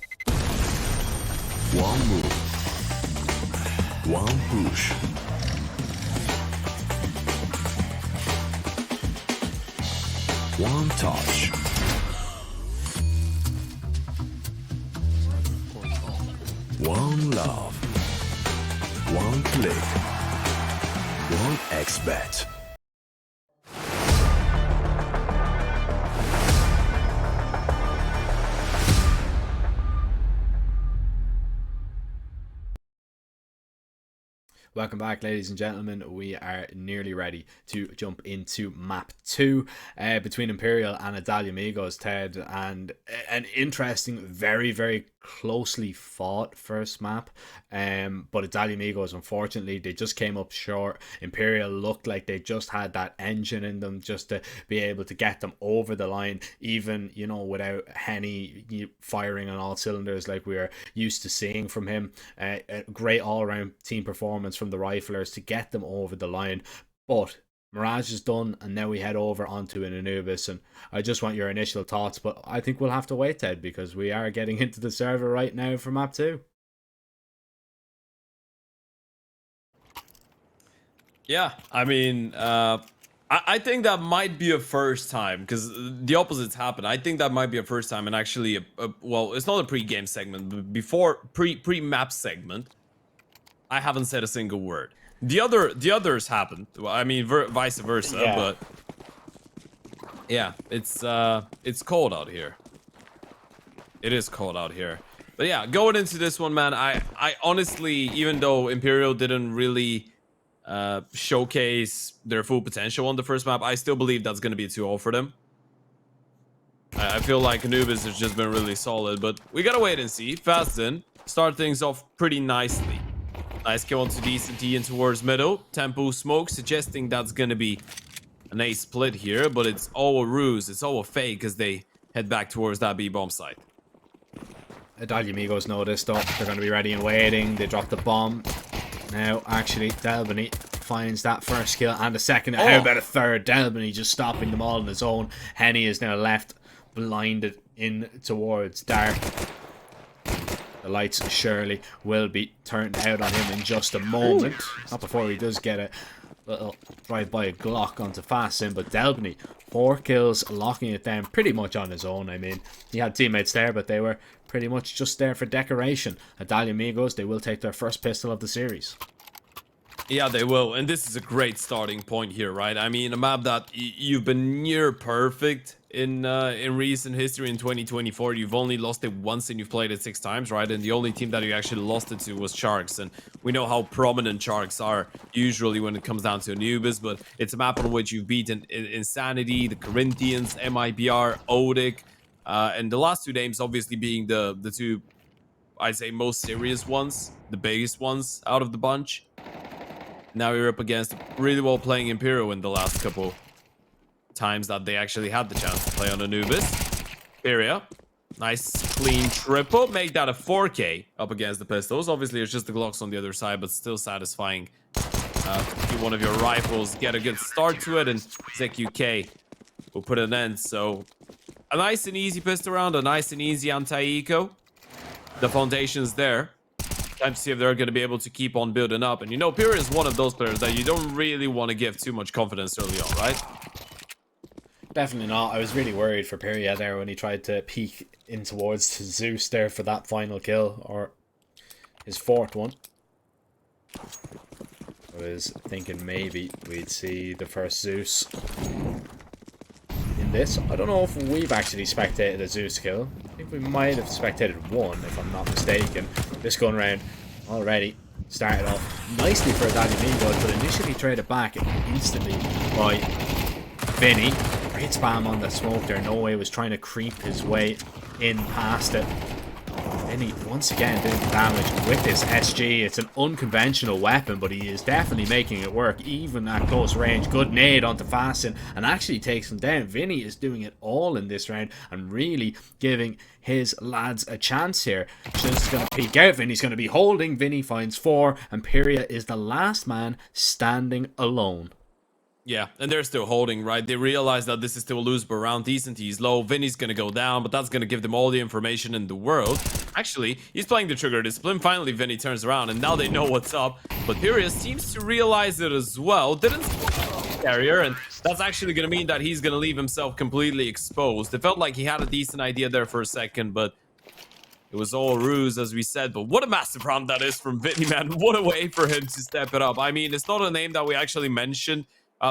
One move, one push. One touch. One love. One click. One XBet. Welcome back, ladies and gentlemen. We are nearly ready to jump into map 2 between Imperial and Adalia Amigos, Ted, and an interesting, very, very closely fought first map. But Adalia Amigos, unfortunately, they just came up short. Imperial looked like they just had that engine in them just to be able to get them over the line, even, you know, without Henny firing on all cylinders like we are used to seeing from him. A great all-around team performance from the Riflers to get them over the line. But Mirage is done, and now we head over onto an Anubis, and I just want your initial thoughts, but I think we'll have to wait, Ted, because we are getting into the server right now for map 2. Yeah, I mean, I think that might be a first time, because the opposites happen. I think that might be a first time, and actually, well, it's not a pre-game segment, but before pre-map segment, I haven't said a single word. The others happened. I mean, vice versa. Yeah. But yeah, it's cold out here. It is cold out here. But yeah, going into this one, man, I honestly, even though Imperial didn't really showcase their full potential on the first map, I still believe that's going to be a 2-0 for them. I feel like Anubis has just been really solid, but we gotta wait and see. Fast in, start things off pretty nicely. Nice kill onto DCT in towards middle. Tempo smoke, suggesting that's gonna be an A split here, but it's all a ruse. It's all a fake as they head back towards that B bomb site. Adalia Amigos know this stuff. They're going to be ready and waiting. They drop the bomb. Now, actually, Delbany finds that first kill and a second. Oh. How about a third? Delbany just stopping them all on his own. Henny is now left blinded in towards Dark. The lights surely will be turned out on him in just a moment. Ooh. Not before he does get a little drive-by Glock onto Fastin, but Delbany, 4 kills, locking it down pretty much on his own. I mean, he had teammates there, but they were pretty much just there for decoration. Adalia Amigos, they will take their first pistol of the series. Yeah, they will, and this is a great starting point here, right? I mean, a map that you've been near perfect in recent history in 2024. You've only lost it once and you've played it 6 times, right? And the only team that you actually lost it to was Sharks, and we know how prominent Sharks are usually when it comes down to Anubis, but it's a map on which you've beaten Insanity, the Corinthians, MIBR, Odic, and the last 2 names obviously being the 2, I'd say, most serious ones, the biggest ones out of the bunch. Now you're up against really well playing Imperial in the last couple times that they actually had the chance to play on Anubis. Imperia, nice clean triple, make that a 4K up against the pistols. Obviously it's just the Glocks on the other side, but still satisfying. One of your rifles get a good start to it, and ZQK will put an end. So a nice and easy pistol round, a nice and easy anti-eco. The foundation's there. Time to see if they're going to be able to keep on building up. And you know, Pira is one of those players that you don't really want to give too much confidence early on, right? Definitely not. I was really worried for Piria there when he tried to peek in towards Zeus there for that final kill, or his 4th one. I was thinking maybe we'd see the first Zeus in this. I don't know if we've actually spectated a Zeus kill. I think we might have spectated one, if I'm not mistaken. This gun round already started off nicely for Adalia Amigos, but initially traded back instantly by Vinny. Great spam on the smoke there. No Way was trying to creep his way in past it. Vinny once again doing damage with this SG. It's an unconventional weapon, but he is definitely making it work, even at close range. Good nade onto Fastin and actually takes him down. Vinny is doing it all in this round and really giving his lads a chance here. Just going to peek out. Vinny's going to be holding. Vinny finds 4, and Piria is the last man standing alone. Yeah, and they're still holding, right? They realize that this is still a losable round. Decent, he's low. Vinny's gonna go down, but that's gonna give them all the information in the world. Actually, he's playing the trigger discipline. Finally, Vinny turns around, and now they know what's up. But Pirius seems to realize it as well. Didn't carrier, and that's actually gonna mean that he's gonna leave himself completely exposed. It felt like he had a decent idea there for a second, but it was all ruse, as we said. But what a massive round that is from Vinny, man. What a way for him to step it up. I mean, it's not a name that we actually mentioned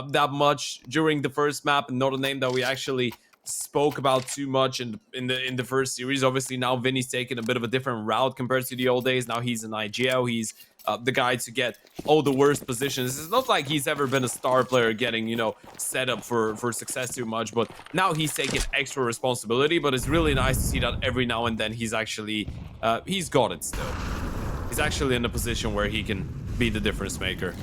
that much during the first map, and not a name that we actually spoke about too much in the first series. Obviously, now Vinny's taking a bit of a different route compared to the old days. Now he's an IGL. He's the guy to get all the worst positions. It's not like he's ever been a star player getting, you know, set up for success too much, but now he's taking extra responsibility. But it's really nice to see that every now and then he's actually he's got it still. He's actually in a position where he can be the difference maker.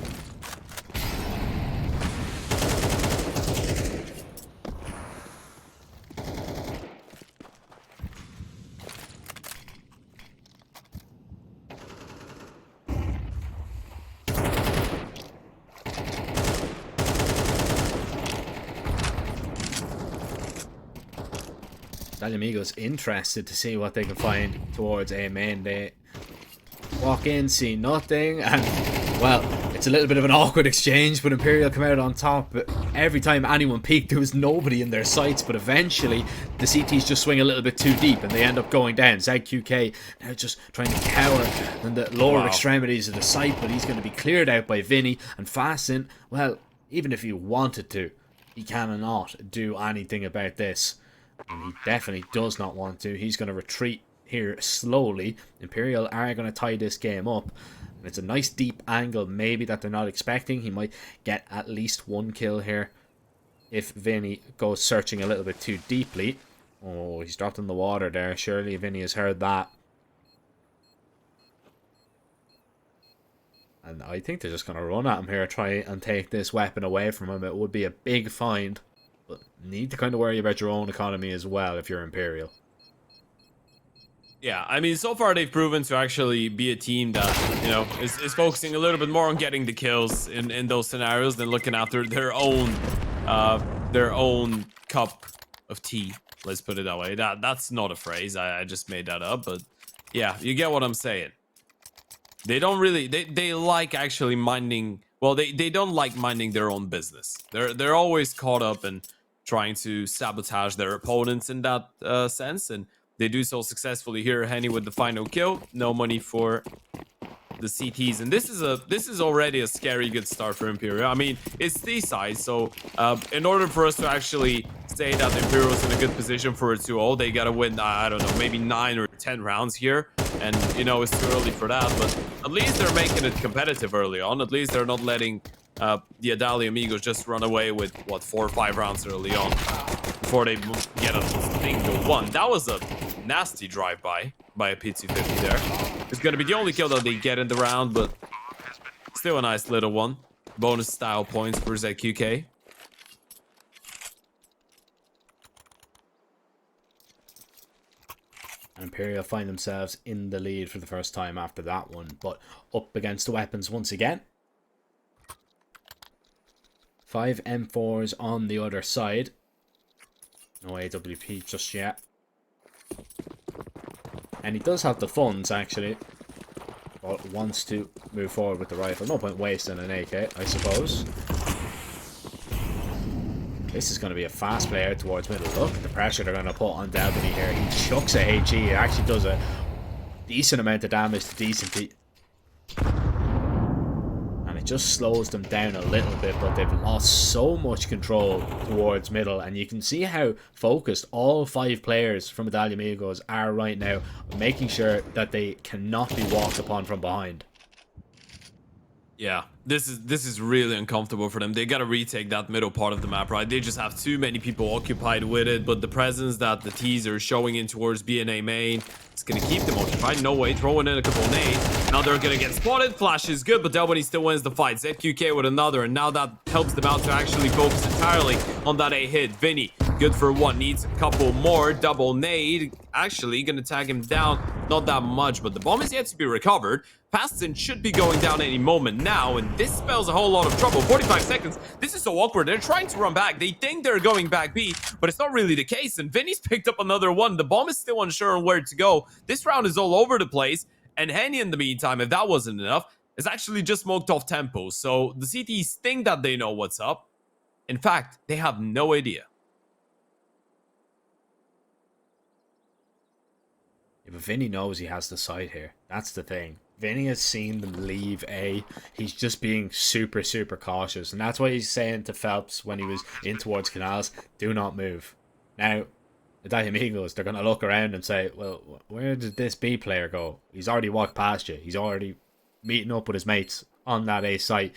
Amigos interested to see what they can find towards A main. They walk in, see nothing, and well, it's a little bit of an awkward exchange, but Imperial come out on top. But every time anyone peeked, there was nobody in their sights, but eventually the CTs just swing a little bit too deep and they end up going down. ZQK now just trying to cower in the lower extremities of the site, but he's going to be cleared out by Vinny. And Fasten, well, even if he wanted to, he cannot do anything about this. And he definitely does not want to. He's going to retreat here slowly. Imperial are going to tie this game up. And it's a nice deep angle maybe that they're not expecting. He might get at least one kill here if Vinny goes searching a little bit too deeply. Oh, he's dropped in the water there. Surely Vinny has heard that. And I think they're just going to run at him here, try and take this weapon away from him. It would be a big find. But need to kind of worry about your own economy as well if you're Imperial. Yeah, I mean, so far they've proven to actually be a team that, you know, is focusing a little bit more on getting the kills in those scenarios than looking after their own cup of tea. Let's put it that way. That's not a phrase. I just made that up, but yeah, you get what I'm saying. They don't really they like actually minding. Well, they don't like minding their own business. They're always caught up in trying to sabotage their opponents in that sense, and they do so successfully here. Henny with the final kill. No money for the CTs, and this is already a scary good start for Imperial. I mean, it's T-side, so in order for us to actually say that Imperial's in a good position for a 2-0, they gotta win, I don't know, maybe 9 or 10 rounds here. And, you know, it's too early for that, but at least they're making it competitive early on. At least they're not letting the Adalia Amigos just run away with, what, 4 or 5 rounds early on before they get a single one. That was a nasty drive-by a P250 there. It's going to be the only kill that they get in the round, but still a nice little one. Bonus style points for ZQK. Imperial find themselves in the lead for the first time after that one, but up against the weapons once again. 5 M4s on the other side. No AWP just yet. And he does have the funds, actually, but wants to move forward with the rifle. No point wasting an AK, I suppose. This is going to be a fast play out towards middle. Look at the pressure they're going to put on Delbany here. He chucks a HE. It actually does a decent amount of damage to decent. And it just slows them down a little bit, but they've lost so much control towards middle. And you can see how focused all 5 players from Adalia Amigos are right now, making sure that they cannot be walked upon from behind. Yeah, this is really uncomfortable for them. They gotta retake that middle part of the map, right? They just have too many people occupied with it, but the presence that the T's are showing in towards BNA main, it's gonna keep them occupied. No way, throwing in a couple nades. Now they're gonna get spotted. Flash is good, but Delbany still wins the fight. ZQK with another, and now that helps them out to actually focus entirely on that A hit. Vinny Good for one. Needs a couple more. Double nade. Actually, gonna tag him down. Not that much, but the bomb is yet to be recovered. Paston should be going down any moment now, and this spells a whole lot of trouble. 45 seconds. This is so awkward. They're trying to run back. They think they're going back B, but it's not really the case. And Vinny's picked up another one. The bomb is still unsure on where to go. This round is all over the place. And Henny, in the meantime, if that wasn't enough, is actually just smoked off tempo. So the CTs think that they know what's up. In fact, they have no idea. Yeah, but Vinny knows he has the side here. That's the thing. Vinny has seen them leave A. He's just being super, super cautious. And that's why he's saying to Phelps when he was in towards Canals, do not move. Now, the Amigos, they're going to look around and say, well, where did this B player go? He's already walked past you. He's already meeting up with his mates on that A site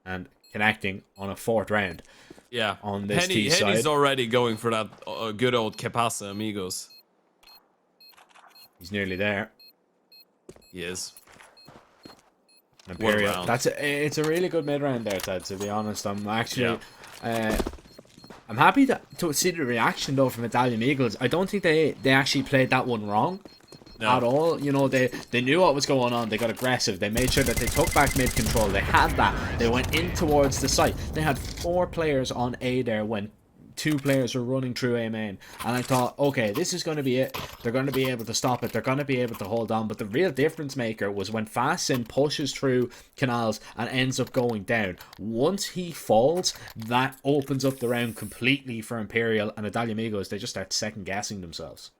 and connecting on a 4th round. Yeah, on this T side. Henny's already going for that good old Que pasa, amigos. He's nearly there. He is. Imperial. It's a really good mid round there, Ted. To be honest, I'm actually, I'm happy to see the reaction though from Italian Eagles. I don't think they actually played that one wrong at all. You know, they knew what was going on. They got aggressive. They made sure that they took back mid control. They had that. They went in towards the site. They had 4 players on A there when 2 players were running through A main, and I thought, okay, this is going to be it. They're going to be able to stop it. They're going to be able to hold on. But the real difference maker was when Fasten pushes through Canals and ends up going down. Once he falls, that opens up the round completely for Imperial and Italia Amigos. They just start second guessing themselves.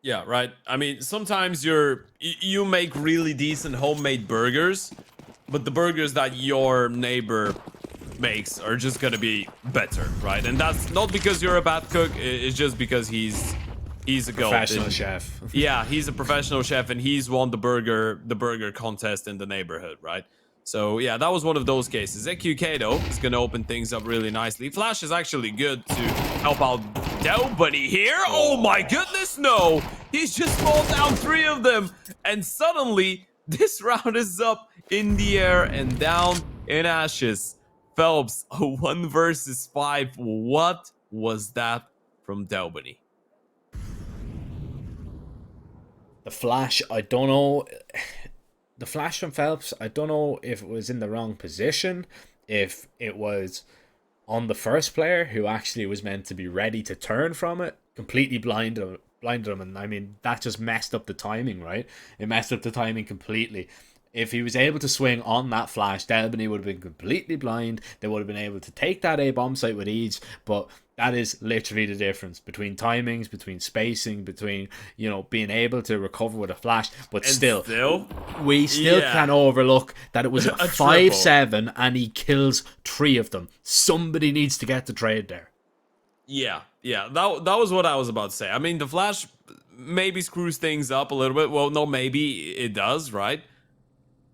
Yeah, right. I mean, sometimes you make really decent homemade burgers, but the burgers that your neighbor makes are just gonna be better, right? And that's not because you're a bad cook. It's just because he's a goat. Professional chef. Yeah, he's a professional chef, and he's won the burger contest in the neighborhood, right? So yeah, that was one of those cases. EQK though is gonna open things up really nicely. Flash is actually good to help out Delbunny here. Oh my goodness, no! He's just rolled down 3 of them, and suddenly this round is up in the air and down in ashes. Phelps, a 1 versus 5. What was that from Delbunny? The flash, I don't know. The flash from Phelps, I don't know if it was in the wrong position, if it was on the first player who actually was meant to be ready to turn from it, completely blinded him, and I mean, that just messed up the timing, right? It messed up the timing completely. If he was able to swing on that flash, Delbany would have been completely blind. They would have been able to take that A bomb site with ease, but that is literally the difference between timings, between spacing, between, you know, being able to recover with a flash. But we still can't overlook that it was a 5-7 and he kills 3 of them. Somebody needs to get the trade there. Yeah, that was what I was about to say. I mean, the flash maybe screws things up a little bit. Well, no, maybe it does, right?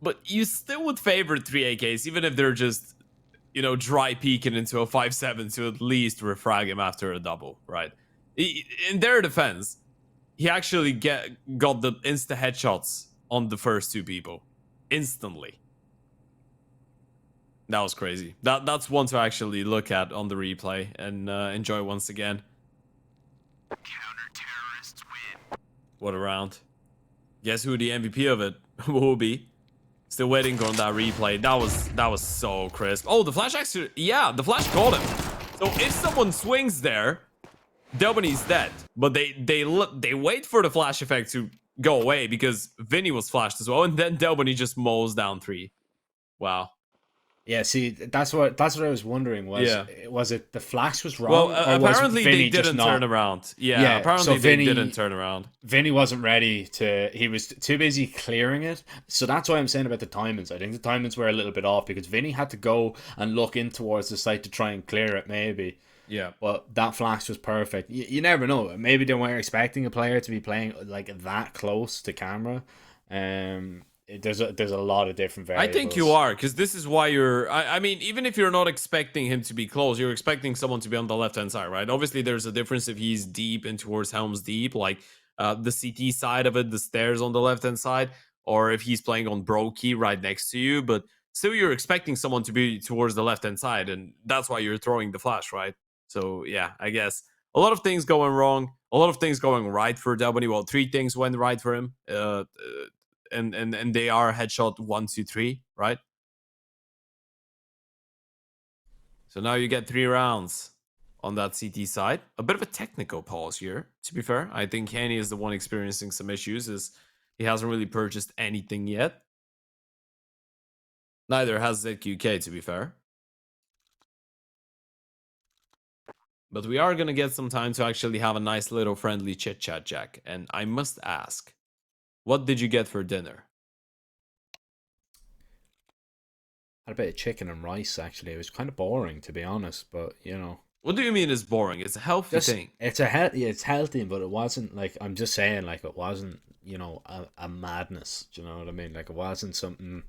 But you still would favor 3 AKs, even if they're just, you know, dry peeking into a 5-7 to at least refrag him after a double, right? In their defense, he actually got the insta headshots on the first 2 people. Instantly. That was crazy. That's one to actually look at on the replay and enjoy once again. Counter-terrorists win. What a round. Guess who the MVP of it will be? Still waiting on that replay. That was so crisp. Oh, the flash actually, yeah, the flash caught him. So if someone swings there, Delbany's dead. But they wait for the flash effect to go away because Vinny was flashed as well, and then Delbany just mows down 3. Wow. Yeah, see, that's what I was wondering. Was it the flash was wrong? Well, apparently they didn't turn around. Yeah, apparently they didn't turn around. Vinny wasn't ready to. He was too busy clearing it. So that's why I'm saying about the timings. I think the timings were a little bit off because Vinny had to go and look in towards the site to try and clear it, maybe. Yeah. But that flash was perfect. You never know. Maybe they weren't expecting a player to be playing like that close to camera. There's a lot of different variables. I think you are, because this is why you're... I mean, even if you're not expecting him to be close, you're expecting someone to be on the left-hand side, right? Obviously, there's a difference if he's deep in towards Helm's Deep, like the CT side of it, the stairs on the left-hand side, or if he's playing on Brokey right next to you, but still you're expecting someone to be towards the left-hand side, and that's why you're throwing the flash, right? So, yeah, I guess A lot of things going wrong, a lot of things going right for Delbany. Well, 3 things went right for him. And they are headshot 1, 2, 3, right? So now you get 3 rounds on that CT side. A bit of a technical pause here, to be fair. I think Kenny is the one experiencing some issues, as he hasn't really purchased anything yet. Neither has ZQK, to be fair. But we are going to get some time to actually have a nice little friendly chit-chat, Jack. And I must ask, what did you get for dinner? Had a bit of chicken and rice, actually. It was kind of boring, to be honest, but, you know. What do you mean it's boring? It's a healthy thing. It's healthy, but it wasn't, like, I'm just saying, like, it wasn't, you know, a madness. Do you know what I mean? Like, it wasn't something...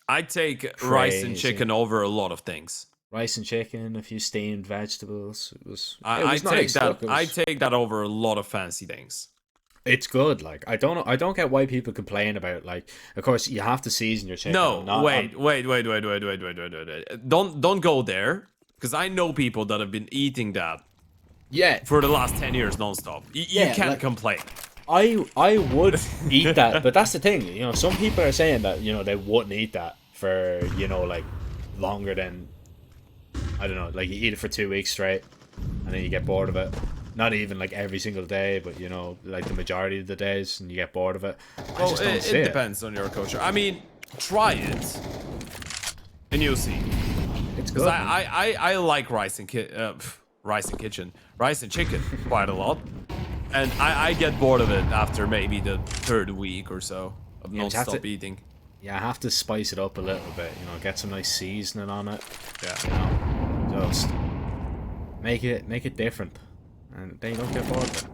I take rice and chicken over a lot of things. Rice and chicken, a few steamed vegetables. It was I nice. take that over a lot of fancy things. It's good. Like, I don't get why people complain about, like, of course you have to season your chicken. No, wait. Don't go there, because I know people that have been eating that. Yeah. For the last 10 years nonstop. You can't like, complain. I would eat that, but that's the thing. You know, some people are saying that, you know, they wouldn't eat that for, you know, like, longer than, I don't know, like, you eat it for 2 weeks straight, and then you get bored of it. Not even, like, every single day, but, you know, like, the majority of the days, and you get bored of it. Well, it depends on your culture. I mean, try it, and you'll see. It's good. I like rice and chicken quite a lot. And I get bored of it after maybe the 3rd week or so of non-stop eating. Yeah, I have to spice it up a little bit, you know, get some nice seasoning on it. Yeah. You know, just make it different. And then you don't get bored of it.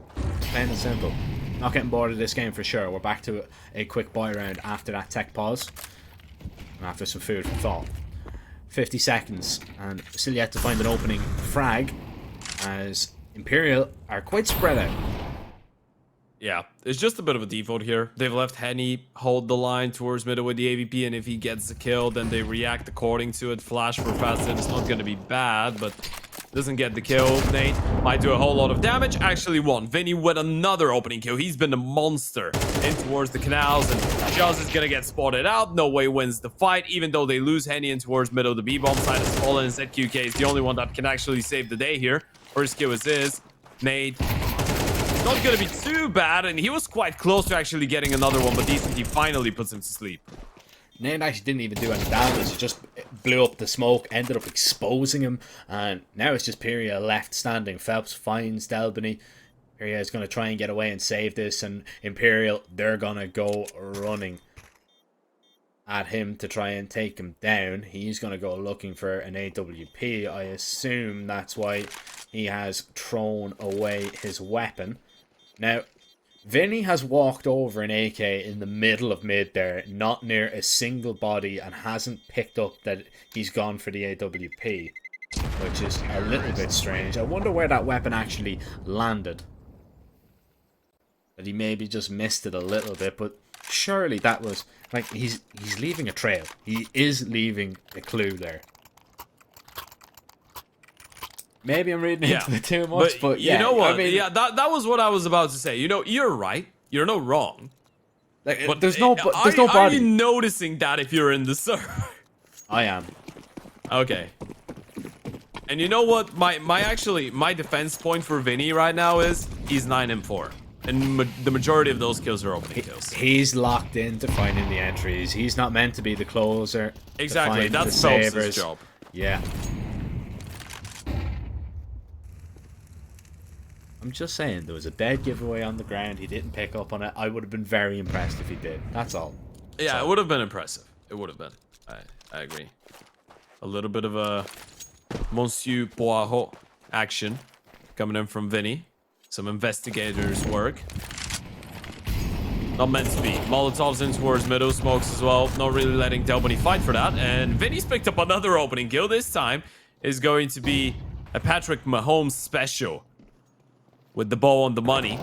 Plain and simple. Not getting bored of this game for sure. We're back to a quick buy round after that tech pause. And after some food for thought. 50 seconds, and still yet to find an opening frag, as Imperial are quite spread out. Yeah, it's just a bit of a default here. They've left Henny hold the line towards middle with the AVP, and if he gets the kill, then they react according to it. Flash for Fazit is not going to be bad, but doesn't get the kill. Nate might do a whole lot of damage. Actually won. Vinny with another opening kill. He's been a monster in towards the canals, and Jazz is going to get spotted out. No way wins the fight, even though they lose Henny in towards middle. The B-bomb side has fallen, and ZQK is the only one that can actually save the day here. First kill is his. Nate, not going to be too bad, and he was quite close to actually getting another one, but DCT finally puts him to sleep. Nate actually didn't even do any damage. He just blew up the smoke, ended up exposing him, and now it's just Pyria left standing. Phelps finds Delbany. Pyria is going to try and get away and save this, and Imperial, they're going to go running at him to try and take him down. He's going to go looking for an AWP. I assume that's why he has thrown away his weapon. Now, Vinny has walked over an AK in the middle of mid there, not near a single body, and hasn't picked up that he's gone for the AWP, which is a little bit strange. I wonder where that weapon actually landed. That he maybe just missed it a little bit, but surely that was, like, he's leaving a trail. He is leaving a clue there. Maybe I'm reading into it too much, but yeah. You know what? I mean, yeah, that was what I was about to say. You know, you're right. You're not wrong. Like, but there's no body. Are you noticing that if you're in the server? I am. Okay. And you know what? My defense point for Vinny right now is he's 9-4. And the majority of those kills are opening kills. He's locked into finding the entries. He's not meant to be the closer. Exactly. That's Phelps' job. Yeah. I'm just saying, there was a dead giveaway on the ground. He didn't pick up on it. I would have been very impressed if he did. That's all. Yeah, it would have been impressive. It would have been. I agree. A little bit of a Monsieur Poirot action coming in from Vinny. Some investigators' work. Not meant to be. Molotovs in towards middle, smokes as well. Not really letting Delbany fight for that. And Vinny's picked up another opening kill. This time is going to be a Patrick Mahomes special. With the bow on the money.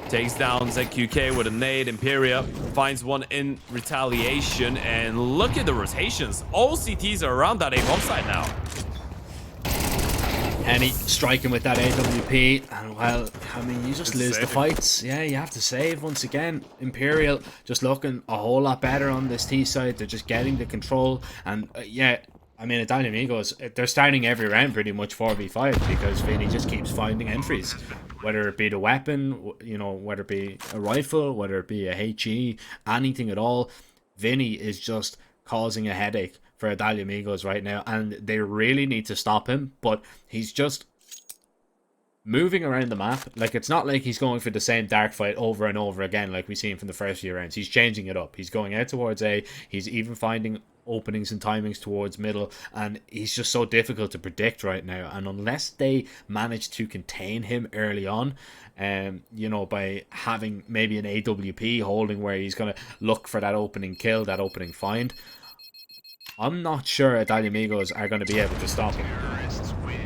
Takes down ZQK with a nade. Imperia finds one in retaliation. And look at the rotations. All CTs are around that A bomb site now. Henny striking with that AWP, and well, I mean, you just lose the fights. Yeah, you have to save once again. Imperial just looking a whole lot better on this T side. They're just getting the control, and yeah, I mean, Italian Amigos, they're starting every round pretty much 4v5 because Vinny just keeps finding entries. Whether it be the weapon, you know, whether it be a rifle, whether it be a HE, anything at all, Vinny is just causing a headache for Italia Amigos right now, and they really need to stop him, but he's just moving around the map. Like, it's not like he's going for the same dark fight over and over again like we've seen from the first few rounds. He's changing it up. He's going out towards A. He's even finding openings and timings towards middle, and he's just so difficult to predict right now. And unless they manage to contain him early on, you know, by having maybe an AWP holding where he's going to look for that opening kill, that opening find, I'm not sure Italia Amigos are going to be able to stop him.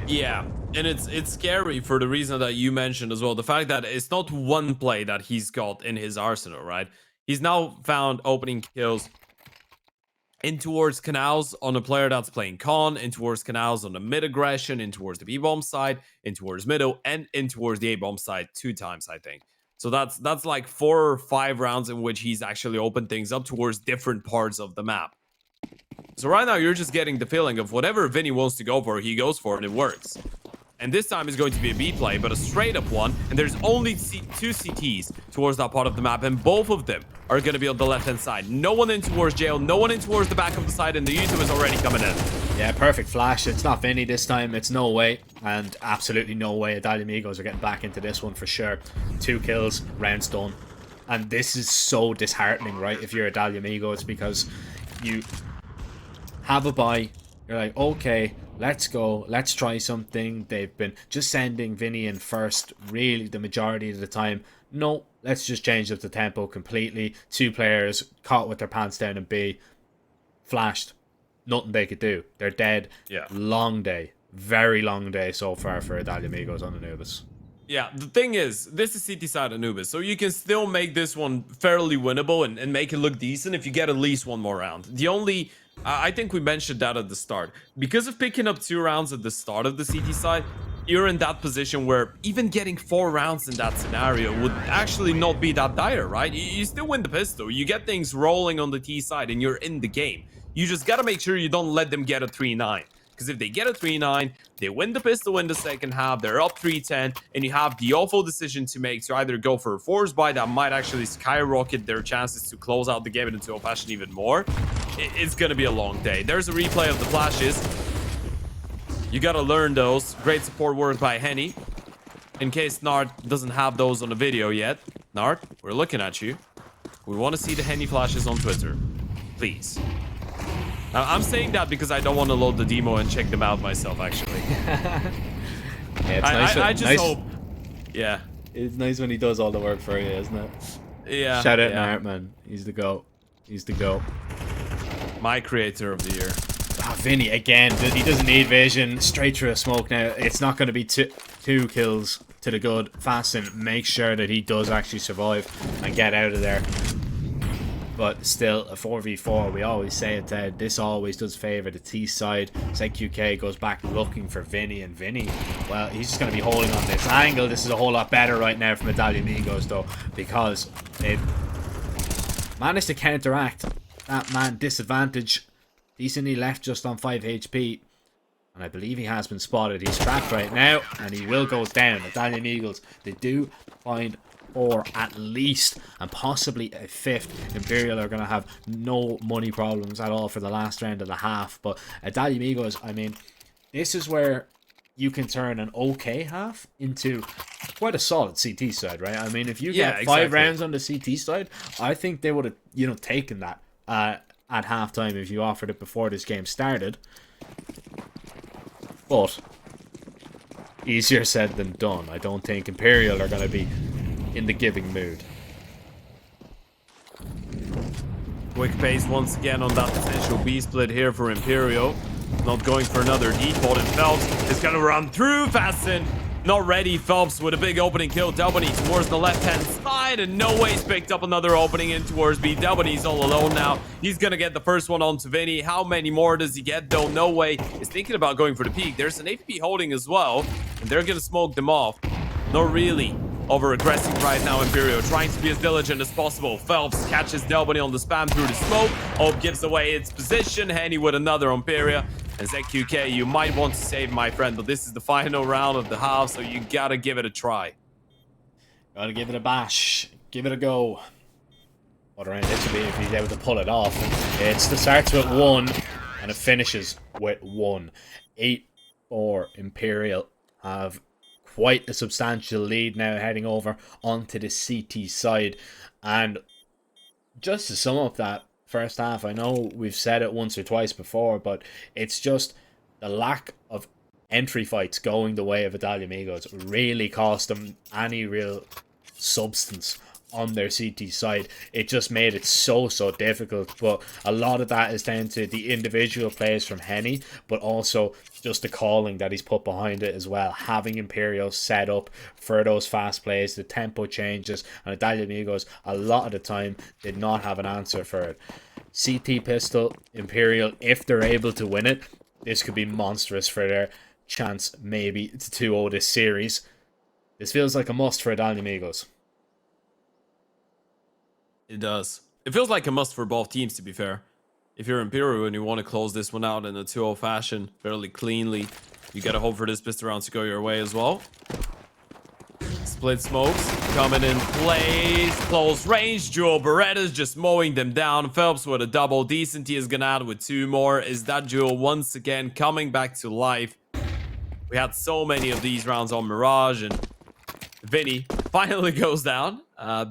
Yeah, and it's scary for the reason that you mentioned as well. The fact that it's not one play that he's got in his arsenal, right? He's now found opening kills in towards canals on a player that's playing con, in towards canals on the mid aggression, in towards the B-bomb side, in towards middle, and in towards the A-bomb side 2 times, I think. So that's like 4 or 5 rounds in which he's actually opened things up towards different parts of the map. So right now, you're just getting the feeling of whatever Vinny wants to go for, he goes for, and it works. And this time is going to be a B play, but a straight up one. And there's only 2 CTs towards that part of the map, and both of them are going to be on the left-hand side. No one in towards jail, no one in towards the back of the side, and the YouTube is already coming in. Yeah, perfect flash. It's not Vinny this time. It's no way, and absolutely no way Italia Amigos are getting back into this one for sure. 2 kills, rounds done. And this is so disheartening, right, if you're Italia Amigos, because you have a buy, you're like, okay, let's go, let's try something. They've been just sending Vinny in first really the majority of the time. No, let's just change up the tempo completely. 2 players caught with their pants down in B, flashed, nothing they could do. They're dead. Yeah, long day, very long day so far for Italia Amigos on Anubis. Yeah, the thing is, this is CT side Anubis, so you can still make this one fairly winnable and make it look decent if you get at least 1 more round. The only, I think we mentioned that at the start, because of picking up 2 rounds at the start of the CT side, you're in that position where even getting 4 rounds in that scenario would actually not be that dire, right? You still win the pistol, you get things rolling on the T side, and you're in the game. You just gotta make sure you don't let them get a 3-9. Because if they get a 3-9, they win the pistol in the second half, they're up 3-10, and you have the awful decision to make to either go for a force buy that might actually skyrocket their chances to close out the game into a fashion even more. It's going to be a long day. There's a replay of the flashes. You got to learn those. Great support work by Henny. In case Nart doesn't have those on the video yet. Nart, we're looking at you. We want to see the Henny flashes on Twitter. Please. I'm saying that because I don't want to load the demo and check them out myself, actually. Yeah, it's nice. I just hope. Yeah. It's nice when he does all the work for you, isn't it? Yeah. Shout out Nart, man. He's the GOAT. He's the GOAT. My creator of the year. Ah, Vinny, again. He doesn't need vision. Straight through a smoke now. It's not going to be 2 kills to the good. Fasten. Make sure that he does actually survive and get out of there. But still, a 4v4, we always say it, Ted. This always does favour the T side. ZQK goes back looking for Vinny, and Vinny, well, he's just going to be holding on this angle. This is a whole lot better right now from Italia Amigos, though, because they've managed to counteract that man disadvantage. Decently left just on 5 HP. And I believe he has been spotted. He's trapped right now, and he will go down. Italian Eagles, they do find 4 at least, and possibly a 5th. Imperial are going to have no money problems at all for the last round of the half. But Italia Amigos, I mean, this is where you can turn an okay half into quite a solid CT side, right? I mean, if you get 5 rounds on the CT side, I think they would have, you know, taken that at halftime if you offered it before this game started. But easier said than done. I don't think Imperial are going to be in the giving mood. Quick pace once again on that potential B split here for Imperial. Not going for another default, and Felt is going to run through Fasten. Not ready. Phelps with a big opening kill. Delbany towards the left-hand side, and no way he's picked up another opening in towards B. Delbany's all alone now. He's gonna get the first one onto Vinny. How many more does he get, though? No way. He's thinking about going for the peak. There's an APP holding as well, and they're gonna smoke them off. Not really over-aggressing right now, Imperio, trying to be as diligent as possible. Phelps catches Delbany on the spam through the smoke. Hope gives away its position. Henny with another Imperia. And ZQK, you might want to save, my friend, but this is the final round of the half, so you gotta give it a try. Gotta give it a bash. Give it a go. What around this would be if he's able to pull it off. It starts with 1, and it finishes with 1. 8-4 Imperial have quite a substantial lead now, heading over onto the CT side. And just to sum up that first half, I know we've said it once or twice before, but it's just the lack of entry fights going the way of Italia Amigos really cost them any real substance on their CT side. It just made it so difficult, but a lot of that is down to the individual plays from Henny, but also just the calling that he's put behind it as well. Having Imperial set up for those fast plays, the tempo changes, and Italia Amigos a lot of the time did not have an answer for it. CT pistol, Imperial, if they're able to win it, this could be monstrous for their chance maybe to 2-0 this series. This feels like a must for Italia Amigos. It does. It feels like a must for both teams, to be fair. If you're Imperial and you want to close this one out in a 2-0 fashion fairly cleanly, you gotta hope for this pistol round to go your way as well. Split smokes coming in place. Close range. Duo Berettas just mowing them down. Phelps with a double. Decent. He is gonna add with 2 more. Is that duo once again coming back to life? We had so many of these rounds on Mirage, and Vinny finally goes down.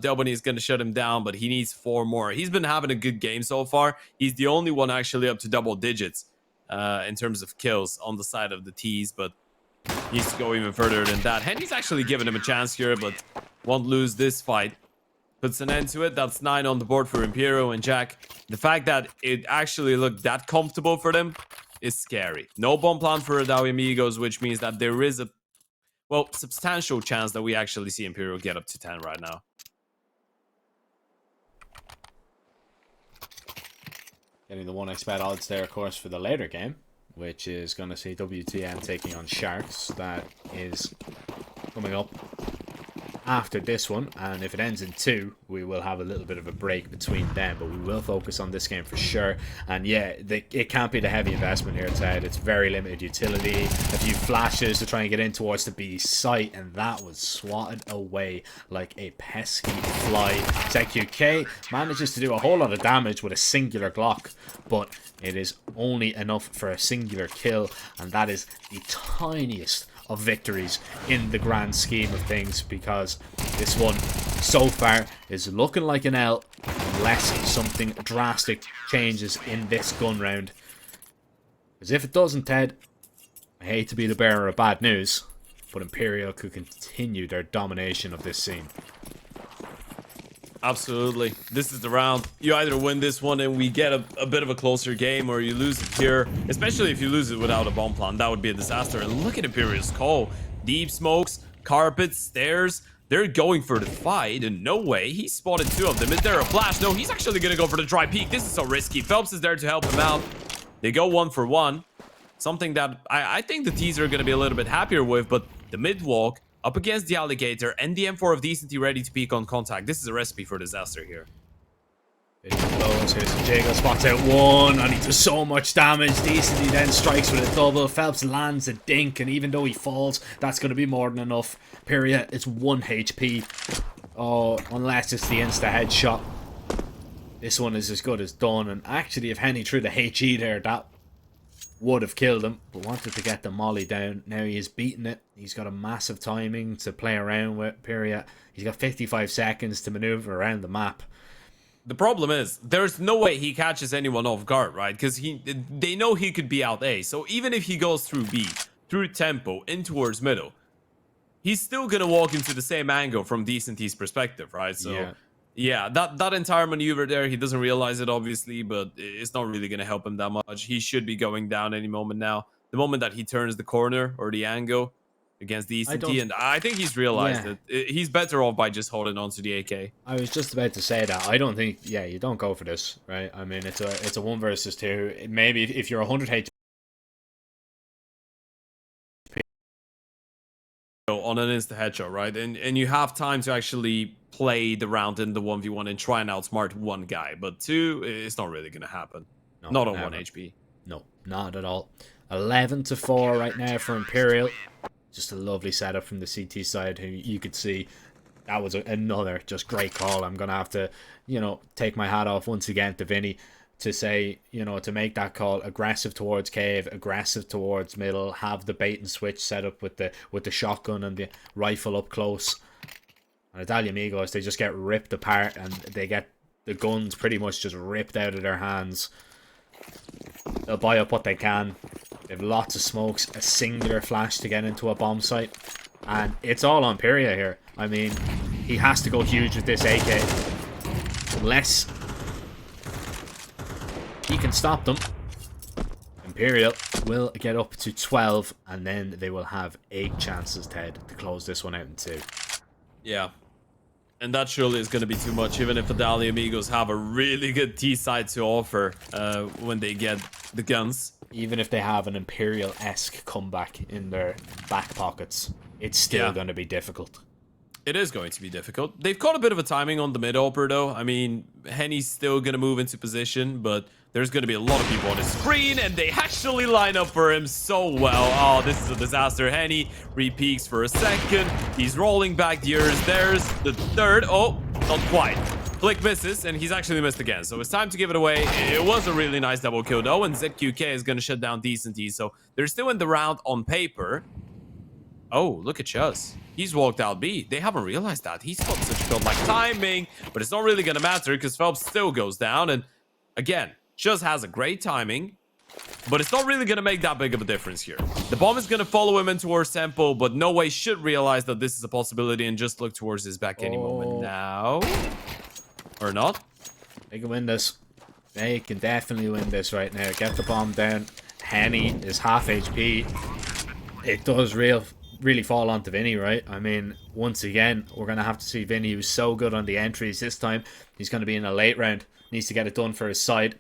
Delbany is going to shut him down, but he needs 4 more. He's been having a good game so far. He's the only one actually up to double digits in terms of kills on the side of the T's, but he needs to go even further than that. Henry's actually giving him a chance here, but won't lose this fight. Puts an end to it. That's 9 on the board for Imperial and Jack. The fact that it actually looked that comfortable for them is scary. No bomb plan for Italia Amigos, which means that there is a substantial chance that we actually see Imperial get up to 10 right now. Getting the 1xbet odds there, of course, for the later game, which is going to see WTM taking on Sharks. That is coming up after this one, and if it ends in 2, we will have a little bit of a break between them, but we will focus on this game for sure. And yeah, it can't be the heavy investment here, Ted. It's very limited utility, a few flashes to try and get in towards the B site, and that was swatted away like a pesky fly. ZQK manages to do a whole lot of damage with a singular Glock, but it is only enough for a singular kill, and that is the tiniest of victories in the grand scheme of things, because this one so far is looking like an L unless something drastic changes in this gun round. Because if it doesn't, Ted, I hate to be the bearer of bad news, but Imperial could continue their domination of this scene. Absolutely. This is the round. You either win this one and we get a bit of a closer game, or you lose it here. Especially if you lose it without a bomb plan. That would be a disaster. And look at Imperial's call. Deep smokes, carpets, stairs. They're going for the fight, and no way. He spotted 2 of them. Is there a flash? No, he's actually going to go for the dry peek. This is so risky. Phelps is there to help him out. They go 1 for 1. Something that I think the T's are going to be a little bit happier with, but the mid walk up against the Alligator and the M4 of Decency ready to peek on contact. This is a recipe for disaster here. It blows. Here's Jago, spots out 1, and he does so much damage. Decency then strikes with a double. Phelps lands a dink, and even though he falls, that's going to be more than enough. Period. It's 1 HP. Oh, unless it's the insta headshot. This one is as good as done, and actually if Henny threw the HE there, that would have killed him, but wanted to get the molly down. Now he is beating it. He's got a massive timing to play around with. Period. He's got 55 seconds to maneuver around the map. The problem is, there's no way he catches anyone off guard, right? Because they know he could be out A. So even if he goes through B, through tempo, in towards middle, he's still going to walk into the same angle from Decenty's perspective, right? So yeah, that entire maneuver there, he doesn't realize it, obviously, but it's not really going to help him that much. He should be going down any moment now. The moment that he turns the corner or the angle, against the I ECT, don't- and I think he's realized Yeah. that he's better off by just holding on to the AK. I was just about to say that. I don't think. Yeah, you don't go for this, right? I mean, it's a 1 versus 2. Maybe if you're 100 HP. On an insta headshot, right? And you have time to actually play the round in the 1v1 and try and outsmart one guy, but two, it's not really gonna happen. No, Not on never. 1 HP. No, not at all. 11-4 right now for Imperial. Just a lovely setup from the CT side, who you could see. That was another just great call. I'm gonna have to, take my hat off once again to Vinny to say, to make that call. Aggressive towards cave, aggressive towards middle, have the bait and switch set up with the shotgun and the rifle up close. And Italia Amigos, they just get ripped apart, and they get the guns pretty much just ripped out of their hands. They'll buy up what they can. They have lots of smokes, a singular flash to get into a bomb site, and it's all on Pyria here. I mean, he has to go huge with this AK. Unless he can stop them, Imperial will get up to 12, and then they will have 8 chances, Ted, to close this one out in 2. Yeah. And that surely is going to be too much, even if the Dali Amigos have a really good T side to offer when they get the guns. Even if they have an Imperial-esque comeback in their back pockets, it's still going to be difficult. It is going to be difficult. They've caught a bit of a timing on the mid-oper, though. I mean, Henny's still going to move into position, but there's going to be a lot of people on his screen, and they actually line up for him so well. Oh, this is a disaster. Henny re-peeks for a second. He's rolling back gears. There's the third. Oh, not quite. Flick misses, and he's actually missed again. So it's time to give it away. It was a really nice double kill, though, and ZQK is going to shut down Decent E. So they're still in the round on paper. Oh, look at Chuz. He's walked out B. They haven't realized that. He's got such godlike timing, but it's not really going to matter because Phelps still goes down. And again, Chuz has a great timing, but it's not really going to make that big of a difference here. The bomb is going to follow him in towards tempo, but no way should realize that this is a possibility and just look towards his back any moment now. Or not. They can win this. They can definitely win this right now. Get the bomb down. Henny is half HP. It does really fall onto Vinny, right? I mean, once again, we're going to have to see Vinny, who's so good on the entries this time. He's going to be in a late round. Needs to get it done for his side.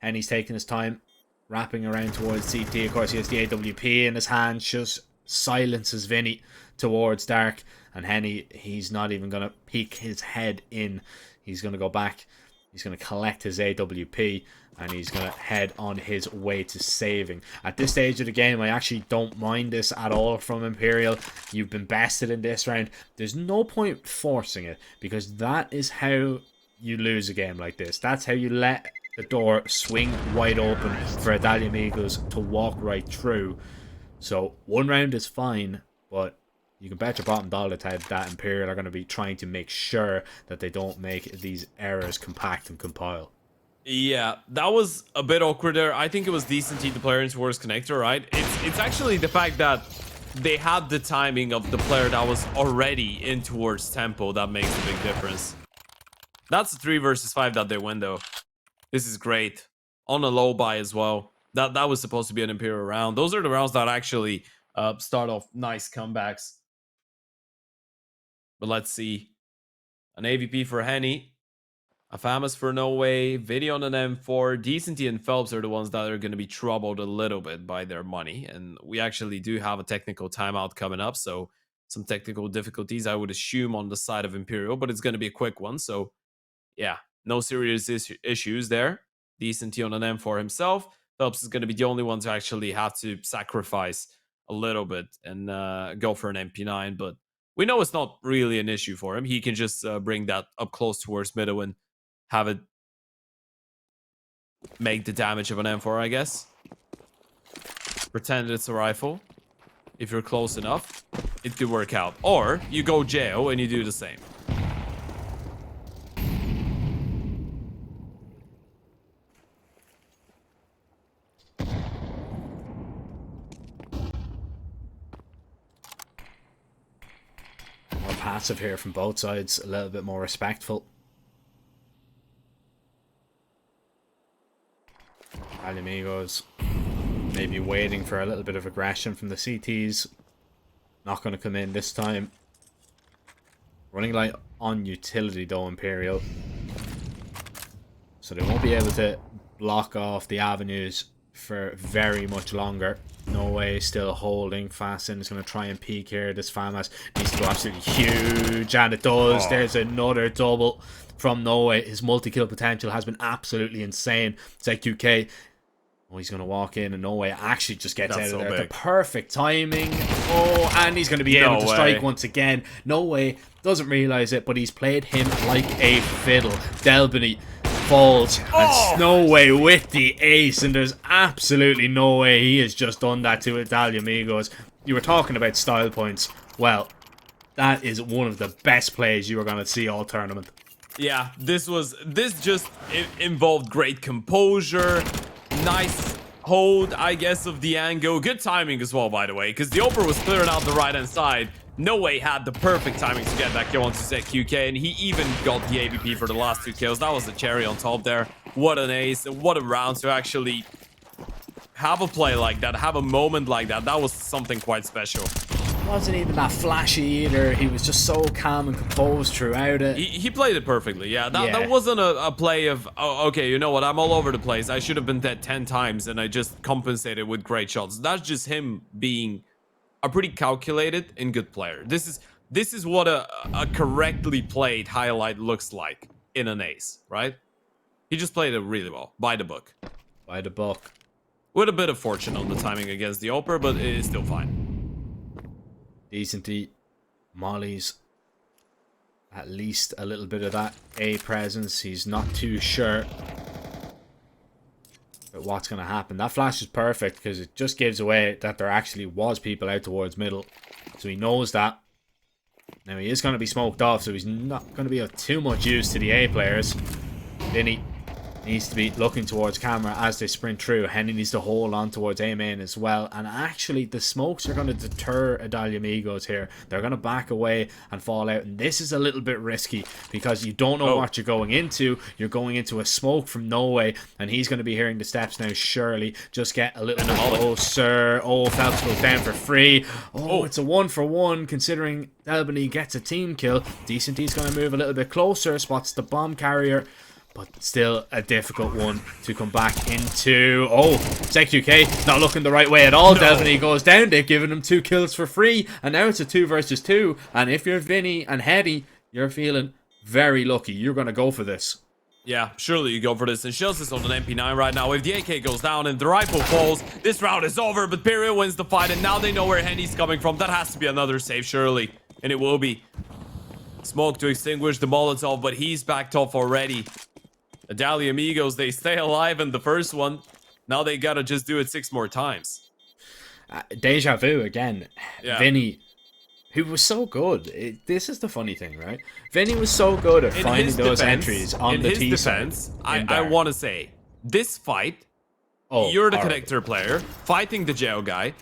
And he's taking his time, wrapping around towards CT. Of course, he has the AWP in his hand. Just silences Vinny towards Dark. And Henny, he's not even going to peek his head in. He's going to go back. He's going to collect his AWP. And he's going to head on his way to saving. At this stage of the game, I actually don't mind this at all from Imperial. You've been bested in this round. There's no point forcing it, because that is how you lose a game like this. That's how you let the door swing wide open for Italia Amigos to walk right through. So 1 round is fine, but you can bet your bottom dollar that Imperial are going to be trying to make sure that they don't make these errors compact and compile. Yeah, that was a bit awkward there. I think it was Decent the player in towards connector, right? It's actually the fact that they had the timing of the player that was already in towards tempo that makes a big difference. That's a 3 versus 5 that they win, though. This is great. On a low buy as well. That was supposed to be an Imperial round. Those are the rounds that actually start off nice comebacks. But let's see. An AVP for Henny. A Famous for No Way, Video on an M4, Decenty and Phelps are the ones that are going to be troubled a little bit by their money. And we actually do have a technical timeout coming up, so some technical difficulties, I would assume, on the side of Imperial, but it's going to be a quick one. So, yeah, no serious issues there. Decenty on an M4 himself. Phelps is going to be the only one to actually have to sacrifice a little bit and go for an MP9, but we know it's not really an issue for him. He can just bring that up close towards middle and have it make the damage of an M4, I guess. Pretend it's a rifle. If you're close enough, it could work out. Or you go jail and you do the same. More passive here from both sides, a little bit more respectful. Amigos maybe waiting for a little bit of aggression from the CTs. Not going to come in this time. Running light on utility though, Imperial. So they won't be able to block off the avenues for very much longer. No way, still holding. Fasten is going to try and peek here. This FAMAS needs to go absolutely huge, and it does. There's another double from Norway. His multi-kill potential has been absolutely insane. It's like 2K. Oh, he's going to walk in, and Norway actually just gets out of there. The perfect timing. Oh, and he's going to be able to strike once again. Norway doesn't realize it, but he's played him like a fiddle. Delbany falls, and Snowway with the ace, and there's absolutely no way he has just done that to Italia Amigos. You were talking about style points. Well, that is one of the best plays you are going to see all tournament. Yeah, this just involved great composure, nice hold, I guess, of the angle. Good timing as well, by the way, because the Oper was clearing out the right-hand side. No way had the perfect timing to get that kill onto ZQK, and he even got the AVP for the last 2 kills. That was the cherry on top there. What an ace, and what a round to actually have a play like that, have a moment like that. That was something quite special. Wasn't even that flashy either. He was just so calm and composed throughout it. He played it perfectly. Yeah, that wasn't a play of, oh, okay, you know what, I'm all over the place. I should have been dead 10 times, and I just compensated with great shots. That's just him being a pretty calculated and good player. This is what a correctly played highlight looks like in an ace, right? He just played it really well, by the book. By the book. With a bit of fortune on the timing against the Oper, but it is still fine. Decently. Molly's at least a little bit of that A presence. He's not too sure about what's going to happen. That flash is perfect because it just gives away that there actually was people out towards middle. So he knows that. Now he is going to be smoked off, so he's not going to be of too much use to the A players. Vinny needs to be looking towards camera as they sprint through. Henny needs to hold on towards A main as well. And actually, the smokes are going to deter Italia Amigos here. They're going to back away and fall out. And this is a little bit risky because you don't know what you're going into. You're going into a smoke from Norway, and he's going to be hearing the steps now, surely. Just get a little bit closer. Oh, Phelps goes down for free. Oh, it's a 1-for-1 considering Albany gets a team kill. Decent, he's going to move a little bit closer. Spots the bomb carrier. But still a difficult one to come back into. Oh, ZQK not looking the right way at all. Delvany goes down. They've given him 2 kills for free. And now it's a 2 versus 2. And if you're Vinny and Hetty, you're feeling very lucky. You're going to go for this. Yeah, surely you go for this. And Shells is on an MP9 right now. If the AK goes down and the rifle falls, this round is over. But Pyria wins the fight. And now they know where Henny's coming from. That has to be another save, surely. And it will be. Smoke to extinguish the Molotov, but he's backed off already. Italia Amigos, they stay alive in the first one. Now they gotta just do it 6 more times. Deja vu again. Yeah. Vinny, who was so good. This is the funny thing, right? Vinny was so good at finding those entries on the T side. I want to say, this fight, you're the connector player, fighting the jail guy.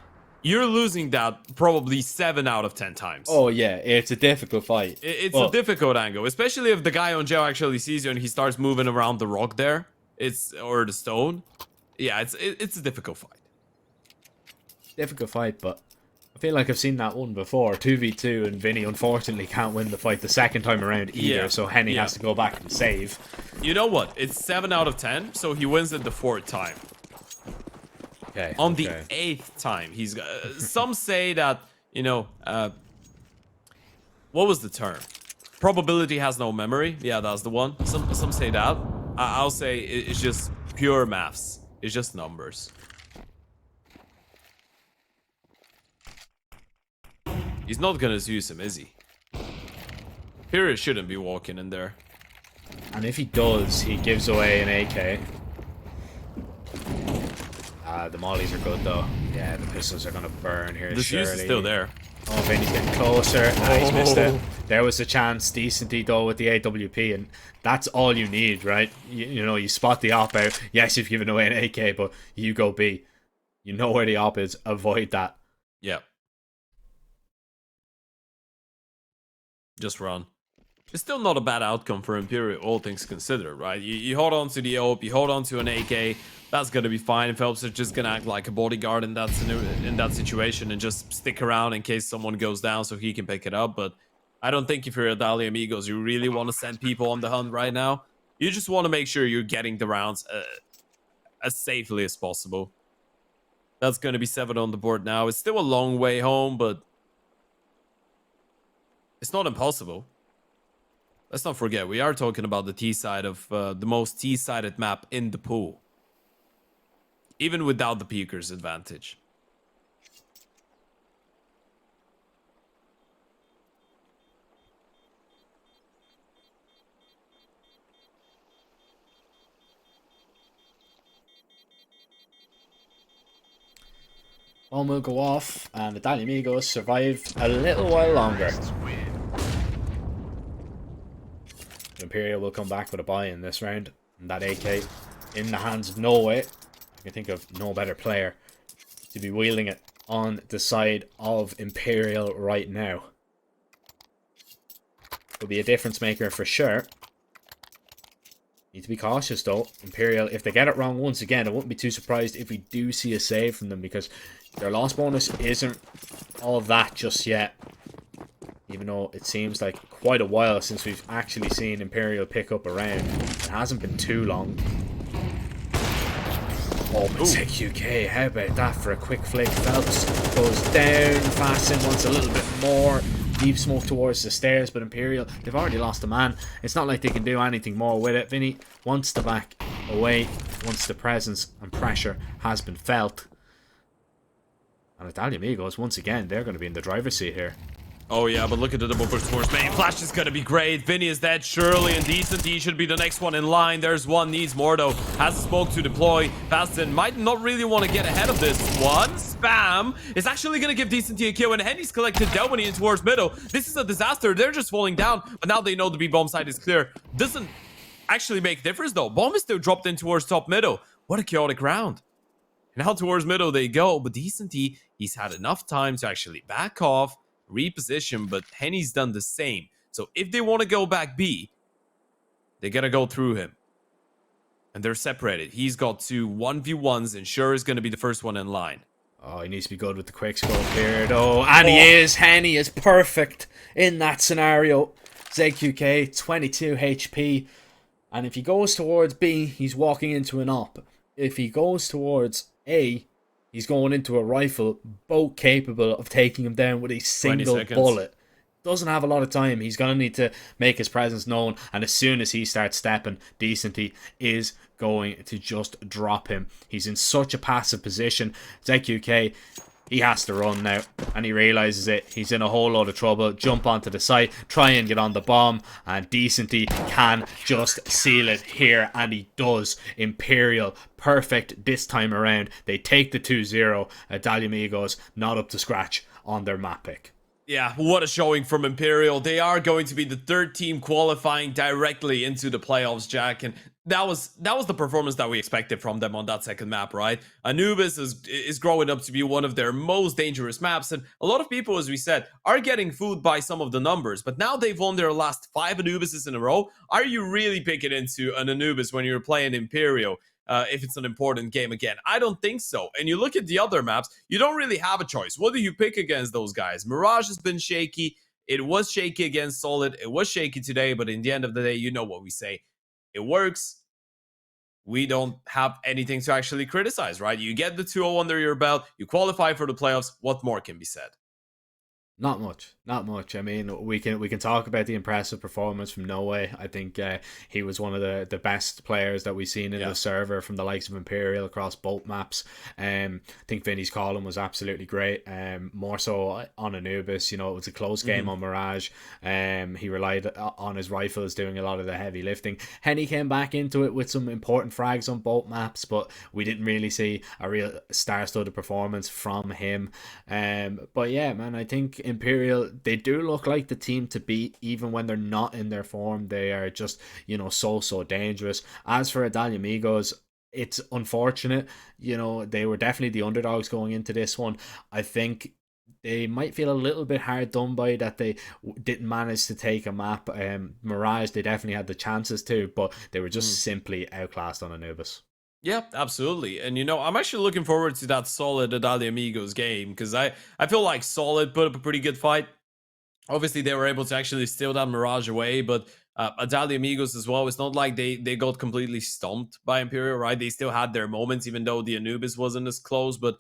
You're losing that probably 7 out of 10 times. Oh, yeah. It's a difficult fight. It's a difficult angle, especially if the guy on jail actually sees you and he starts moving around the rock there. Or the stone. Yeah, it's a difficult fight. Difficult fight, but I feel like I've seen that one before. 2v2, and Vinny unfortunately can't win the fight the second time around either, so Henny has to go back and save. You know what? It's 7 out of 10, so he wins it the 4th time. Okay. On the 8th time, he's some say that, you know, what was the term? Probability has no memory. Yeah, that's the one. Some say that. I'll say it's just pure maths. It's just numbers. He's not gonna use him, is he? Pyria shouldn't be walking in there. And if he does, he gives away an AK. The mollies are good though. Yeah, the pistols are gonna burn here. The fuse is still there. Oh, Vinny's getting closer. He's missed it. There was a chance, decently though, with the AWP, and that's all you need, right? You know, you spot the op out. Yes, you've given away an AK, but you go B. You know where the op is. Avoid that. Yeah. Just run. It's still not a bad outcome for Imperial, all things considered, right? You hold on to the AWP, you hold on to an AK, that's gonna be fine. Phelps is just gonna act like a bodyguard in that situation and just stick around in case someone goes down so he can pick it up. But I don't think if you're a Dali Amigos, you really want to send people on the hunt right now. You just want to make sure you're getting the rounds as safely as possible. That's gonna be 7 on the board now. It's still a long way home, but it's not impossible. Let's not forget, we are talking about the T side of the most T-sided map in the pool. Even without the peekers advantage. Bomb will go off, and the Dali Amigos survive a little while longer. Imperial will come back with a buy in this round. And that AK in the hands of Norway. I can think of no better player to be wielding it on the side of Imperial right now. Will be a difference maker for sure. Need to be cautious though. Imperial, if they get it wrong once again, I wouldn't be too surprised if we do see a save from them, because their loss bonus isn't all that just yet. Even though it seems like quite a while since we've actually seen Imperial pick up a round. It hasn't been too long. Oh, QK, how about that for a quick flick? Phelps goes down, Fasten wants a little bit more. Deep smoke towards the stairs, but Imperial, they've already lost a man. It's not like they can do anything more with it. Vinny wants to back away once the presence and pressure has been felt. And Italia Amigos, once again, they're going to be in the driver's seat here. Oh yeah, but look at the double push towards main. Flash is gonna be great. Vinny is dead. Shirley and Decent he should be the next one in line. There's one, needs more though. Has a smoke to deploy. Baston might not really want to get ahead of this one. Spam is actually gonna give Decent a kill, and Henny's collected Delwini in towards middle. This is a disaster. They're just falling down, but now they know the B-bomb side is clear. Doesn't actually make a difference though. Bomb is still dropped in towards top middle. What a chaotic round. Now towards middle they go, but Decent he's had enough time to actually back off, reposition, but Henny's done the same. So if they want to go back B, they gotta go through him. And they're separated. He's got 2 1v1s, and Sure is gonna be the first one in line. Oh, he needs to be good with the quick scope here, though. And he is. Henny is perfect in that scenario. ZQK, 22 HP. And if he goes towards B, he's walking into an op. If he goes towards A, he's going into a rifle, both capable of taking him down with a single bullet. Doesn't have a lot of time. He's going to need to make his presence known. And as soon as he starts stepping, Decenty is going to just drop him. He's in such a passive position. ZQK, he has to run now. And he realizes it. He's in a whole lot of trouble. Jump onto the site. Try and get on the bomb. And Decenty can just seal it here. And he does. Imperial, perfect this time around. They take the 2-0. Italia Amigos not up to scratch on their map pick. Yeah, what a showing from Imperial. They are going to be the 3rd team qualifying directly into the playoffs, Jack. And that was the performance that we expected from them on that second map, right? Anubis is growing up to be one of their most dangerous maps. And a lot of people, as we said, are getting fooled by some of the numbers. But now they've won their last 5 Anubises in a row. Are you really picking into an Anubis when you're playing Imperial? If it's an important game again. I don't think so. And you look at the other maps, you don't really have a choice. What do you pick against those guys? Mirage has been shaky. It was shaky against Solid. It was shaky today, but in the end of the day, you know what we say. It works. We don't have anything to actually criticize, right? You get the 2-0 under your belt. You qualify for the playoffs. What more can be said? Not much. I mean, we can talk about the impressive performance from Norway. I think he was one of the best players that we've seen in the server from the likes of Imperial across both maps. I think Vinny's column was absolutely great. More so on Anubis, it was a close game on Mirage. He relied on his rifles doing a lot of the heavy lifting. Henny came back into it with some important frags on both maps, but we didn't really see a real star-studded performance from him. But yeah, man, I think Imperial, they do look like the team to beat, even when they're not in their form. They are just, so dangerous. As for Italia Amigos, it's unfortunate. They were definitely the underdogs going into this one. I think they might feel a little bit hard done by that they didn't manage to take a map. Mirage, they definitely had the chances to, but they were just simply outclassed on Anubis. Yeah, absolutely. And I'm actually looking forward to that Solid Adalia Amigos game because I feel like Solid put up a pretty good fight. Obviously, they were able to actually steal that Mirage away, but Adalia Amigos as well. It's not like they got completely stomped by Imperial, right? They still had their moments, even though the Anubis wasn't as close. But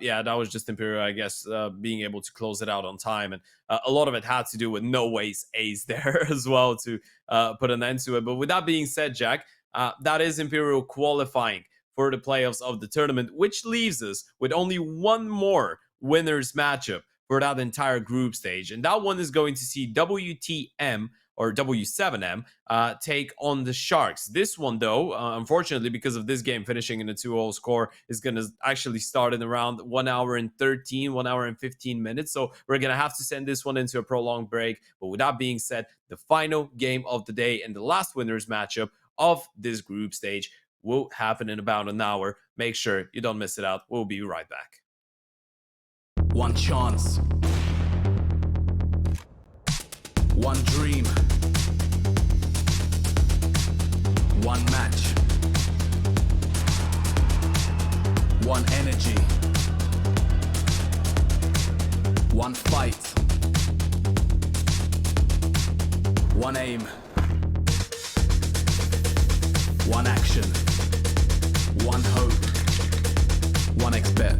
yeah, that was just Imperial, I guess, being able to close it out on time. And a lot of it had to do with no ways ace there as well to put an end to it. But with that being said, Jack, that is Imperial qualifying for the playoffs of the tournament, which leaves us with only one more winners matchup for that entire group stage. And that one is going to see WTM or W7M take on the Sharks. This one, though, unfortunately, because of this game finishing in a 2-0 score, is going to actually start in around 1 hour and 15 minutes. So we're going to have to send this one into a prolonged break. But with that being said, the final game of the day and the last winners matchup of this group stage will happen in about an hour. Make sure you don't miss it out. We'll be right back. One chance. One dream. One match. One energy. One fight. One aim. One action. One hope. One expert.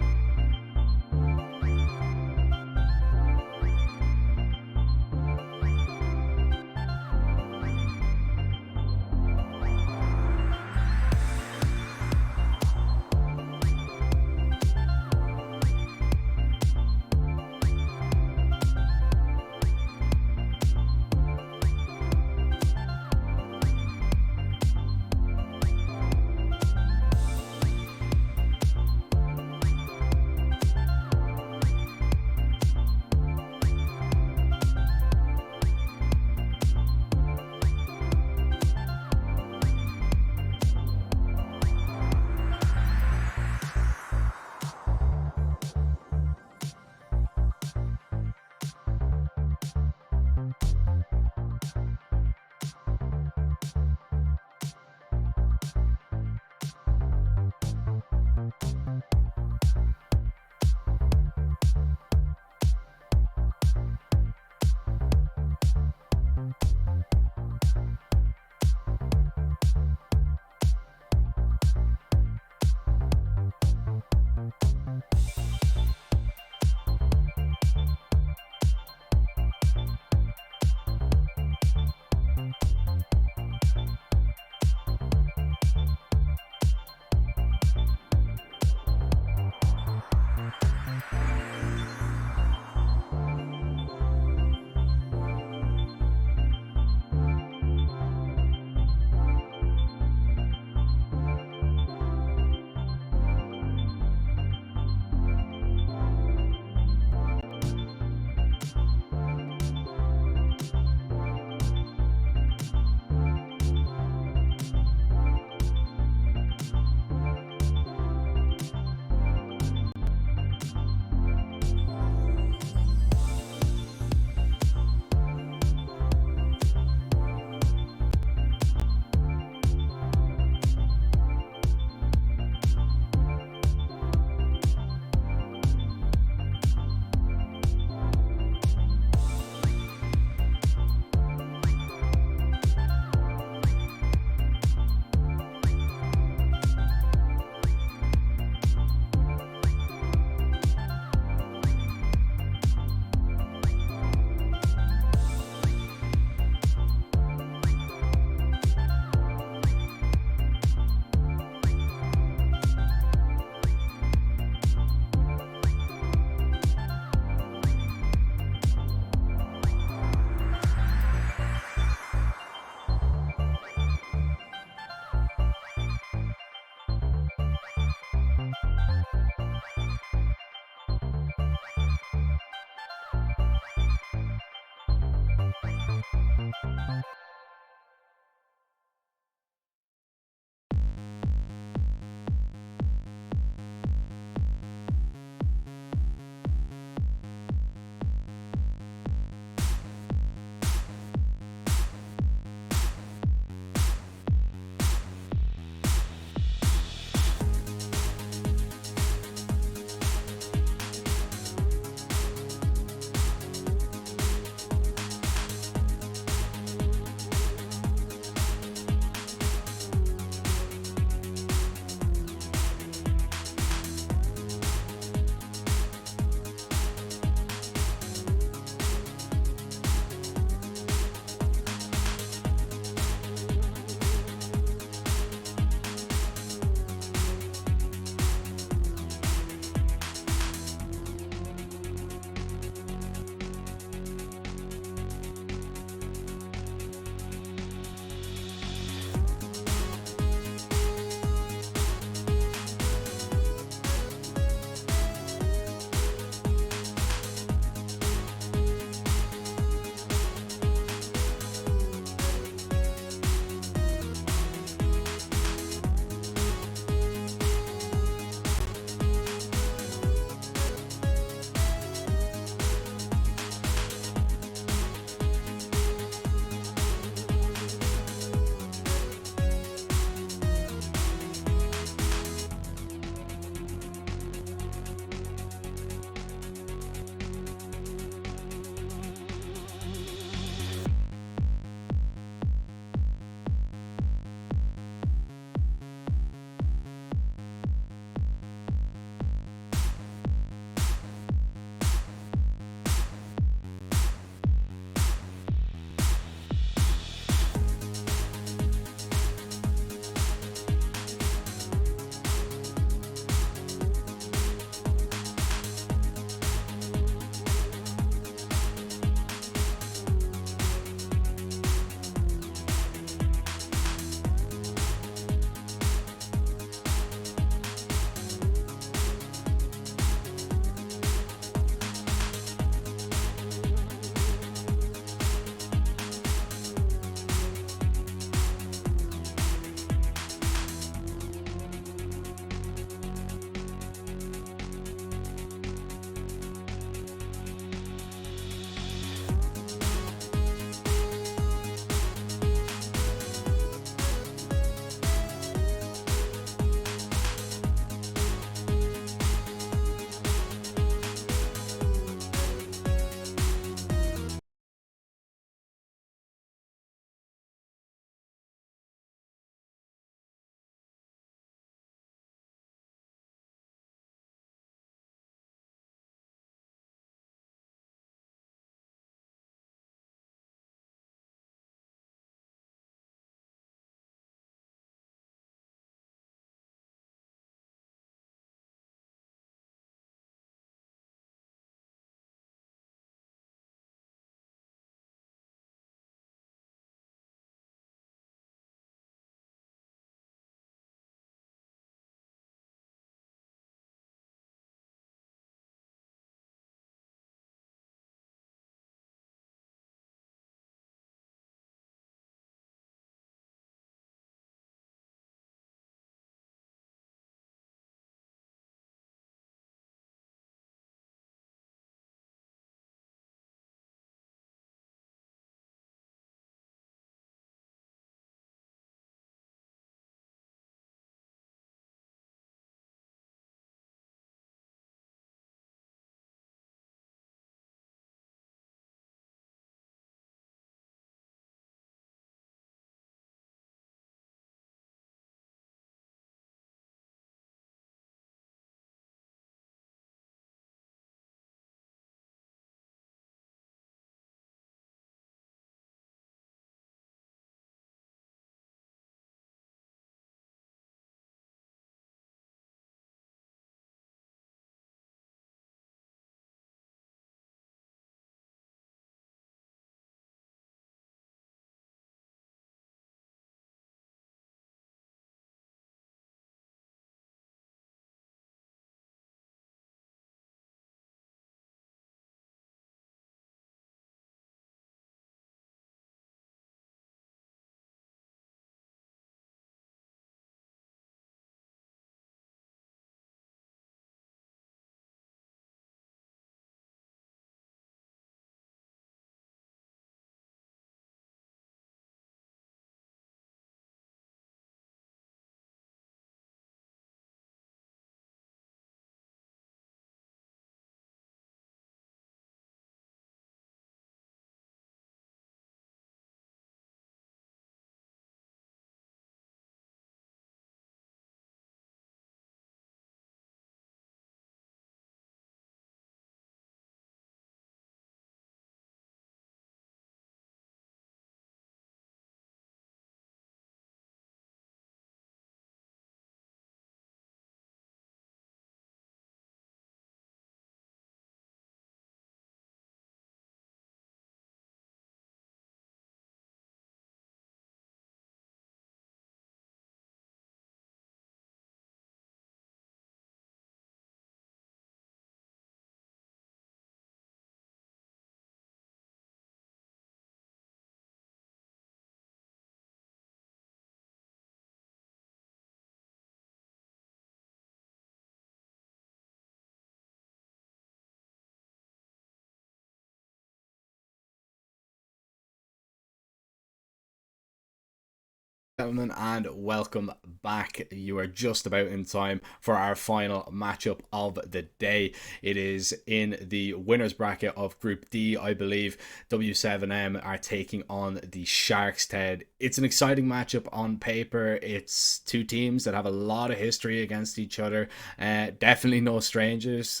Gentlemen, and welcome back. You are just about in time for our final matchup of the day. It is in the winners bracket of Group D, I believe. W7M are taking on the Sharks, Ted. It's an exciting matchup on paper. It's two teams that have a lot of history against each other. Definitely no strangers.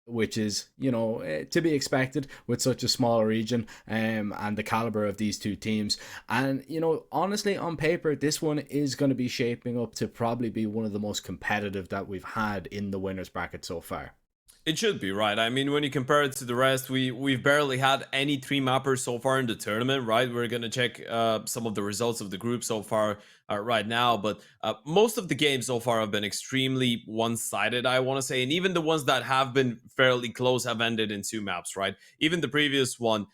Which is, to be expected with such a small region, and the caliber of these two teams. And, honestly, on paper, this one is going to be shaping up to probably be one of the most competitive that we've had in the winners bracket so far. It should be, right? I mean, when you compare it to the rest, we've barely had any 3-mappers so far in the tournament, right? We're going to check some of the results of the group so far right now, but most of the games so far have been extremely one-sided, I want to say, and even the ones that have been fairly close have ended in 2 maps, right? Even the previous one,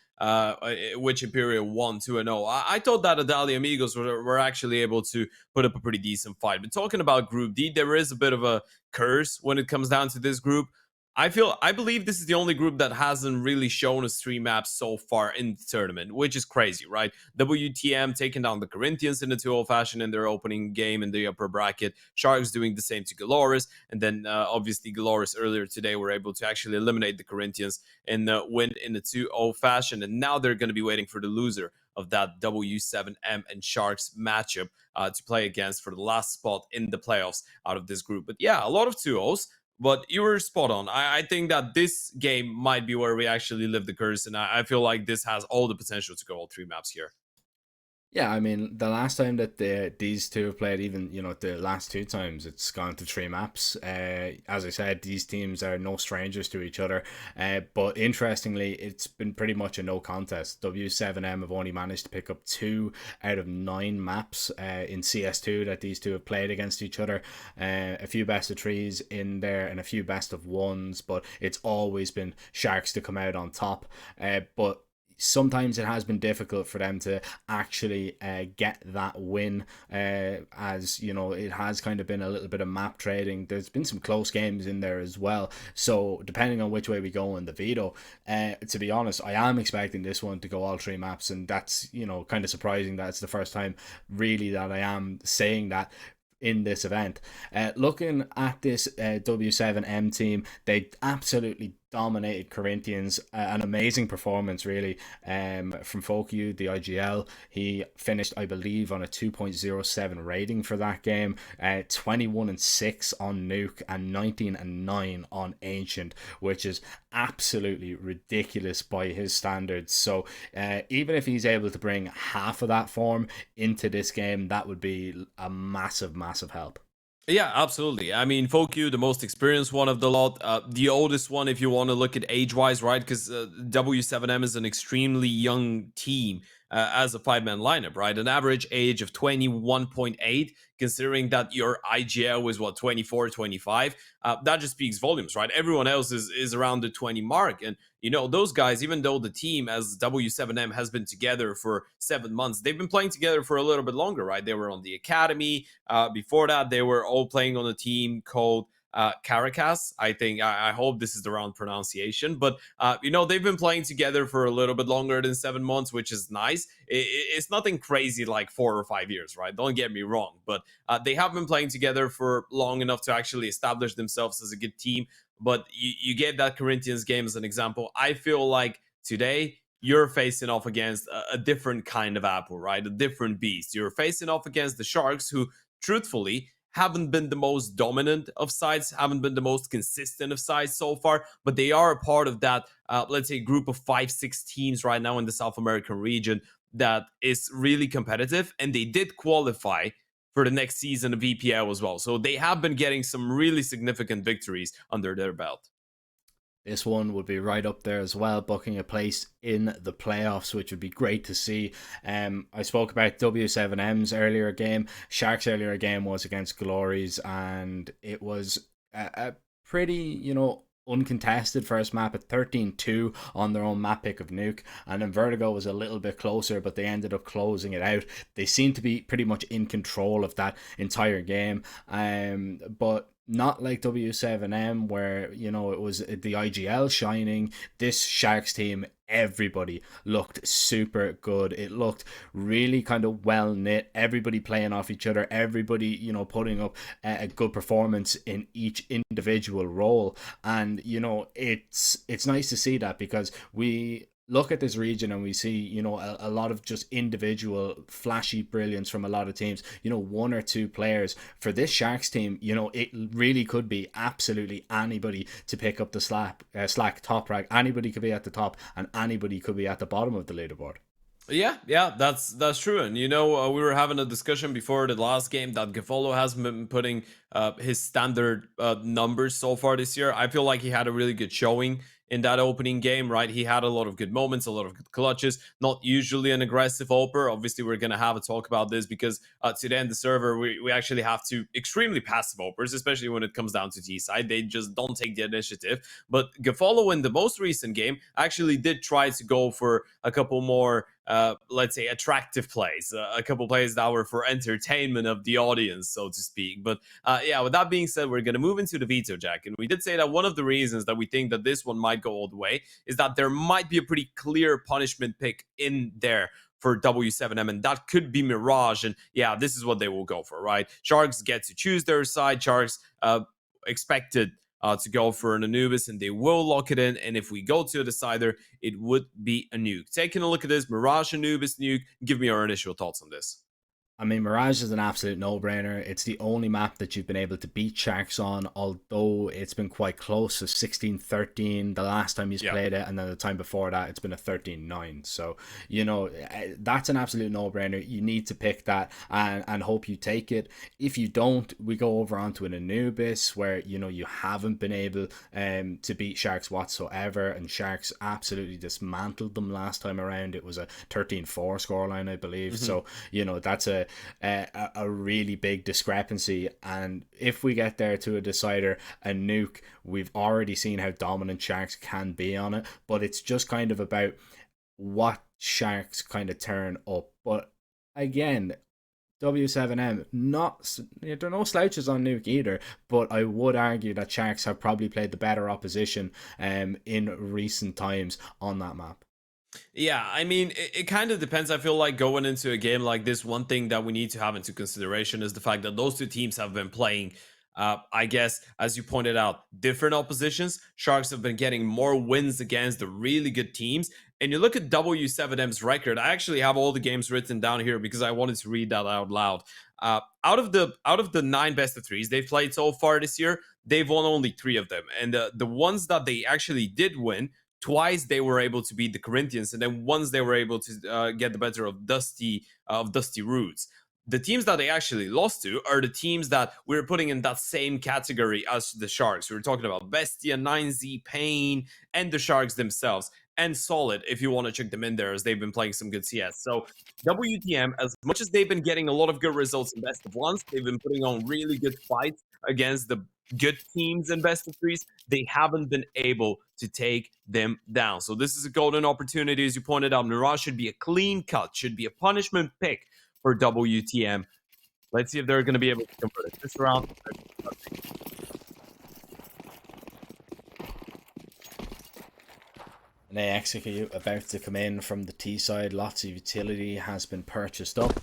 which Imperial won 2-0, I thought that Adalia Amigos were actually able to put up a pretty decent fight. But talking about Group D, there is a bit of a curse when it comes down to this group. I believe this is the only group that hasn't really shown us 3 maps so far in the tournament, which is crazy, right? WTM taking down the Corinthians in a 2-0 fashion in their opening game in the upper bracket. Sharks doing the same to Galores, and then obviously Galores earlier today were able to actually eliminate the Corinthians and win in a 2-0 fashion, and now they're going to be waiting for the loser of that W7M and Sharks matchup to play against for the last spot in the playoffs out of this group. But yeah, a lot of 2-0s. But you were spot on. I think that this game might be where we actually live the curse, and I feel like this has all the potential to go all 3 maps here. Yeah, I mean, the last time that these two have played, even, the last 2 times, it's gone to 3 maps. As I said, these teams are no strangers to each other. But interestingly, it's been pretty much a no contest. W7M have only managed to pick up 2 out of 9 maps in CS2 that these two have played against each other. A few best of 3s in there and a few best of 1s, but it's always been Sharks to come out on top. But sometimes it has been difficult for them to actually get that win, as it has kind of been a little bit of map trading. There's been some close games in there as well, so depending on which way we go in the veto, to be honest, I am expecting this one to go all 3 maps, and that's kind of surprising that it's the first time really that I am saying that in this event. Looking at this W7M team, they absolutely dominated Corinthians. An amazing performance, really, from Fokyu, the IGL. He finished, I believe, on a 2.07 rating for that game. 21-6 on Nuke and 19-9 on Ancient, which is absolutely ridiculous by his standards. So even if he's able to bring half of that form into this game, that would be a massive help. Yeah, absolutely. I mean, Fokyu, the most experienced one of the lot, the oldest one if you want to look at age-wise, right? Because W7M is an extremely young team as a 5-man lineup, right? An average age of 21.8, considering that your IGL was, 24, 25. That just speaks volumes, right? Everyone else is around the 20 mark. And, those guys, even though the team as W7M has been together for 7 months, they've been playing together for a little bit longer, right? They were on the academy. Before that, they were all playing on a team called Caracas. I hope this is the wrong pronunciation, but they've been playing together for a little bit longer than 7 months, which is nice. It's nothing crazy like 4 or 5 years, right? Don't get me wrong, but they have been playing together for long enough to actually establish themselves as a good team. But you gave that Corinthians game as an example. I feel like today you're facing off against a different kind of apple, right? A different beast. You're facing off against the Sharks, who truthfully haven't been the most dominant of sides, haven't been the most consistent of sides so far, but they are a part of that, let's say, group of 5-6 teams right now in the South American region that is really competitive, and they did qualify for the next season of EPL as well. So they have been getting some really significant victories under their belt. This one would be right up there as well, booking a place in the playoffs, which would be great to see. I spoke about W7M's earlier game. Sharks' earlier game was against Glories, and it was a pretty, uncontested first map at 13-2 on their own map pick of Nuke, and then Vertigo was a little bit closer, but they ended up closing it out. They seem to be pretty much in control of that entire game, but not like W7M where, you know, it was the IGL shining. This Sharks team, everybody looked super good. It looked really kind of well knit. Everybody playing off each other. Everybody, you know, putting up a good performance in each individual role. And, you know, it's nice to see that, because we look at this region and we see, you know, a lot of just individual flashy brilliance from a lot of teams. You know, one or two players. For this Sharks team, you know, it really could be absolutely anybody to pick up the slack top rank. Anybody could be at the top and anybody could be at the bottom of the leaderboard. Yeah, that's true. And you know, we were having a discussion before the last game that Gafolo has been putting his standard numbers so far this year. I feel like he had a really good showing in that opening game, right? He had a lot of good moments, a lot of good clutches, not usually an aggressive oper. Obviously, we're going to have a talk about this because today in the server, we actually have two extremely passive opers, especially when it comes down to T-side. They just don't take the initiative. But Gafolo in the most recent game actually did try to go for a couple more let's say attractive plays, a couple plays that were for entertainment of the audience, so to speak. But yeah, with that being said, we're going to move into the veto, Jack. And we did say that one of the reasons that we think that this one might go all the way is that there might be a pretty clear punishment pick in there for W7M, and that could be Mirage. And yeah, this is what they will go for, right? Sharks get to choose their side. Sharks expected to go for an Anubis, and they will lock it in. And if we go to a decider, it would be a nuke. Taking a look at this, Mirage Anubis nuke. Give me your initial thoughts on this. I mean, Mirage is an absolute no-brainer. It's the only map that you've been able to beat Sharks on, although it's been quite close. So 16-13 the last time he's played it, and then the time before that, it's been a 13-9. So, you know, that's an absolute no-brainer. You need to pick that and hope you take it. If you don't, we go over onto an Anubis where, you know, you haven't been able to beat Sharks whatsoever, and Sharks absolutely dismantled them last time around. It was a 13-4 scoreline, I believe. So, you know, that's a really big discrepancy. And if we get there to a decider, a nuke, we've already seen how dominant Sharks can be on it, but it's just kind of about what Sharks kind of turn up. But again, W7M, there are no slouches on nuke either, but I would argue that Sharks have probably played the better opposition in recent times on that map. Yeah, I mean, it kind of depends. I feel like going into a game like this, one thing that we need to have into consideration is the fact that those two teams have been playing, I guess, as you pointed out, different oppositions. Sharks have been getting more wins against the really good teams. And you look at W7M's record. I actually have all the games written down here because I wanted to read that out loud. Out of the 9 best of threes they've played so far this year, they've won only 3 of them. And the ones that they actually did win, twice they were able to beat the Corinthians, and then once they were able to get the better of Dusty Roots. The teams that they actually lost to are the teams that we're putting in that same category as the Sharks. We're talking about Bestia, 9Z, Pain, and the Sharks themselves. And Solid, if you want to check them in there, as they've been playing some good CS. So WTM, as much as they've been getting a lot of good results in best of ones, they've been putting on really good fights against the good teams in best of threes. They haven't been able to take them down. So this is a golden opportunity, as you pointed out. Mirage should be a clean cut, should be a punishment pick for WTM. Let's see if they're going to be able to convert it this round. They execute about to come in from the T side. Lots of utility has been purchased up,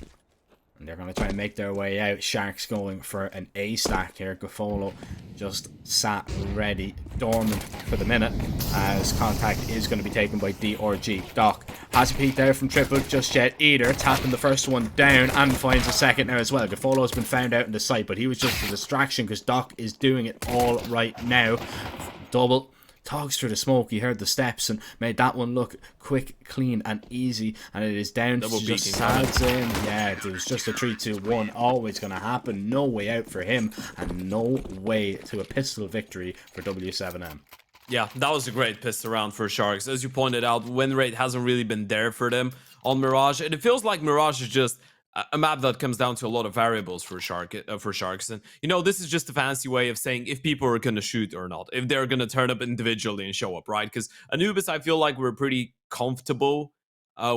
and they're going to try and make their way out. Sharks going for an A stack here. Gafolo just sat ready, dormant for the minute, as contact is going to be taken by D or G. Doc hasn't peeked out from triple just yet either, tapping the first one down and finds a second now as well. Gafolo has been found out in the site, but he was just a distraction because Doc is doing it all right now. Double togs through the smoke. He heard the steps and made that one look quick, clean, and easy. And it is down to just Sads in. Yeah, it was just a 3-2-1. Always going to happen. No way out for him, and no way to a pistol victory for W7M. Yeah, that was a great pistol round for Sharks. As you pointed out, win rate hasn't really been there for them on Mirage. And it feels like Mirage is just a map that comes down to a lot of variables for Sharks. And, you know, this is just a fancy way of saying if people are going to shoot or not, if they're going to turn up individually and show up, right? Because Anubis, I feel like we're pretty comfortable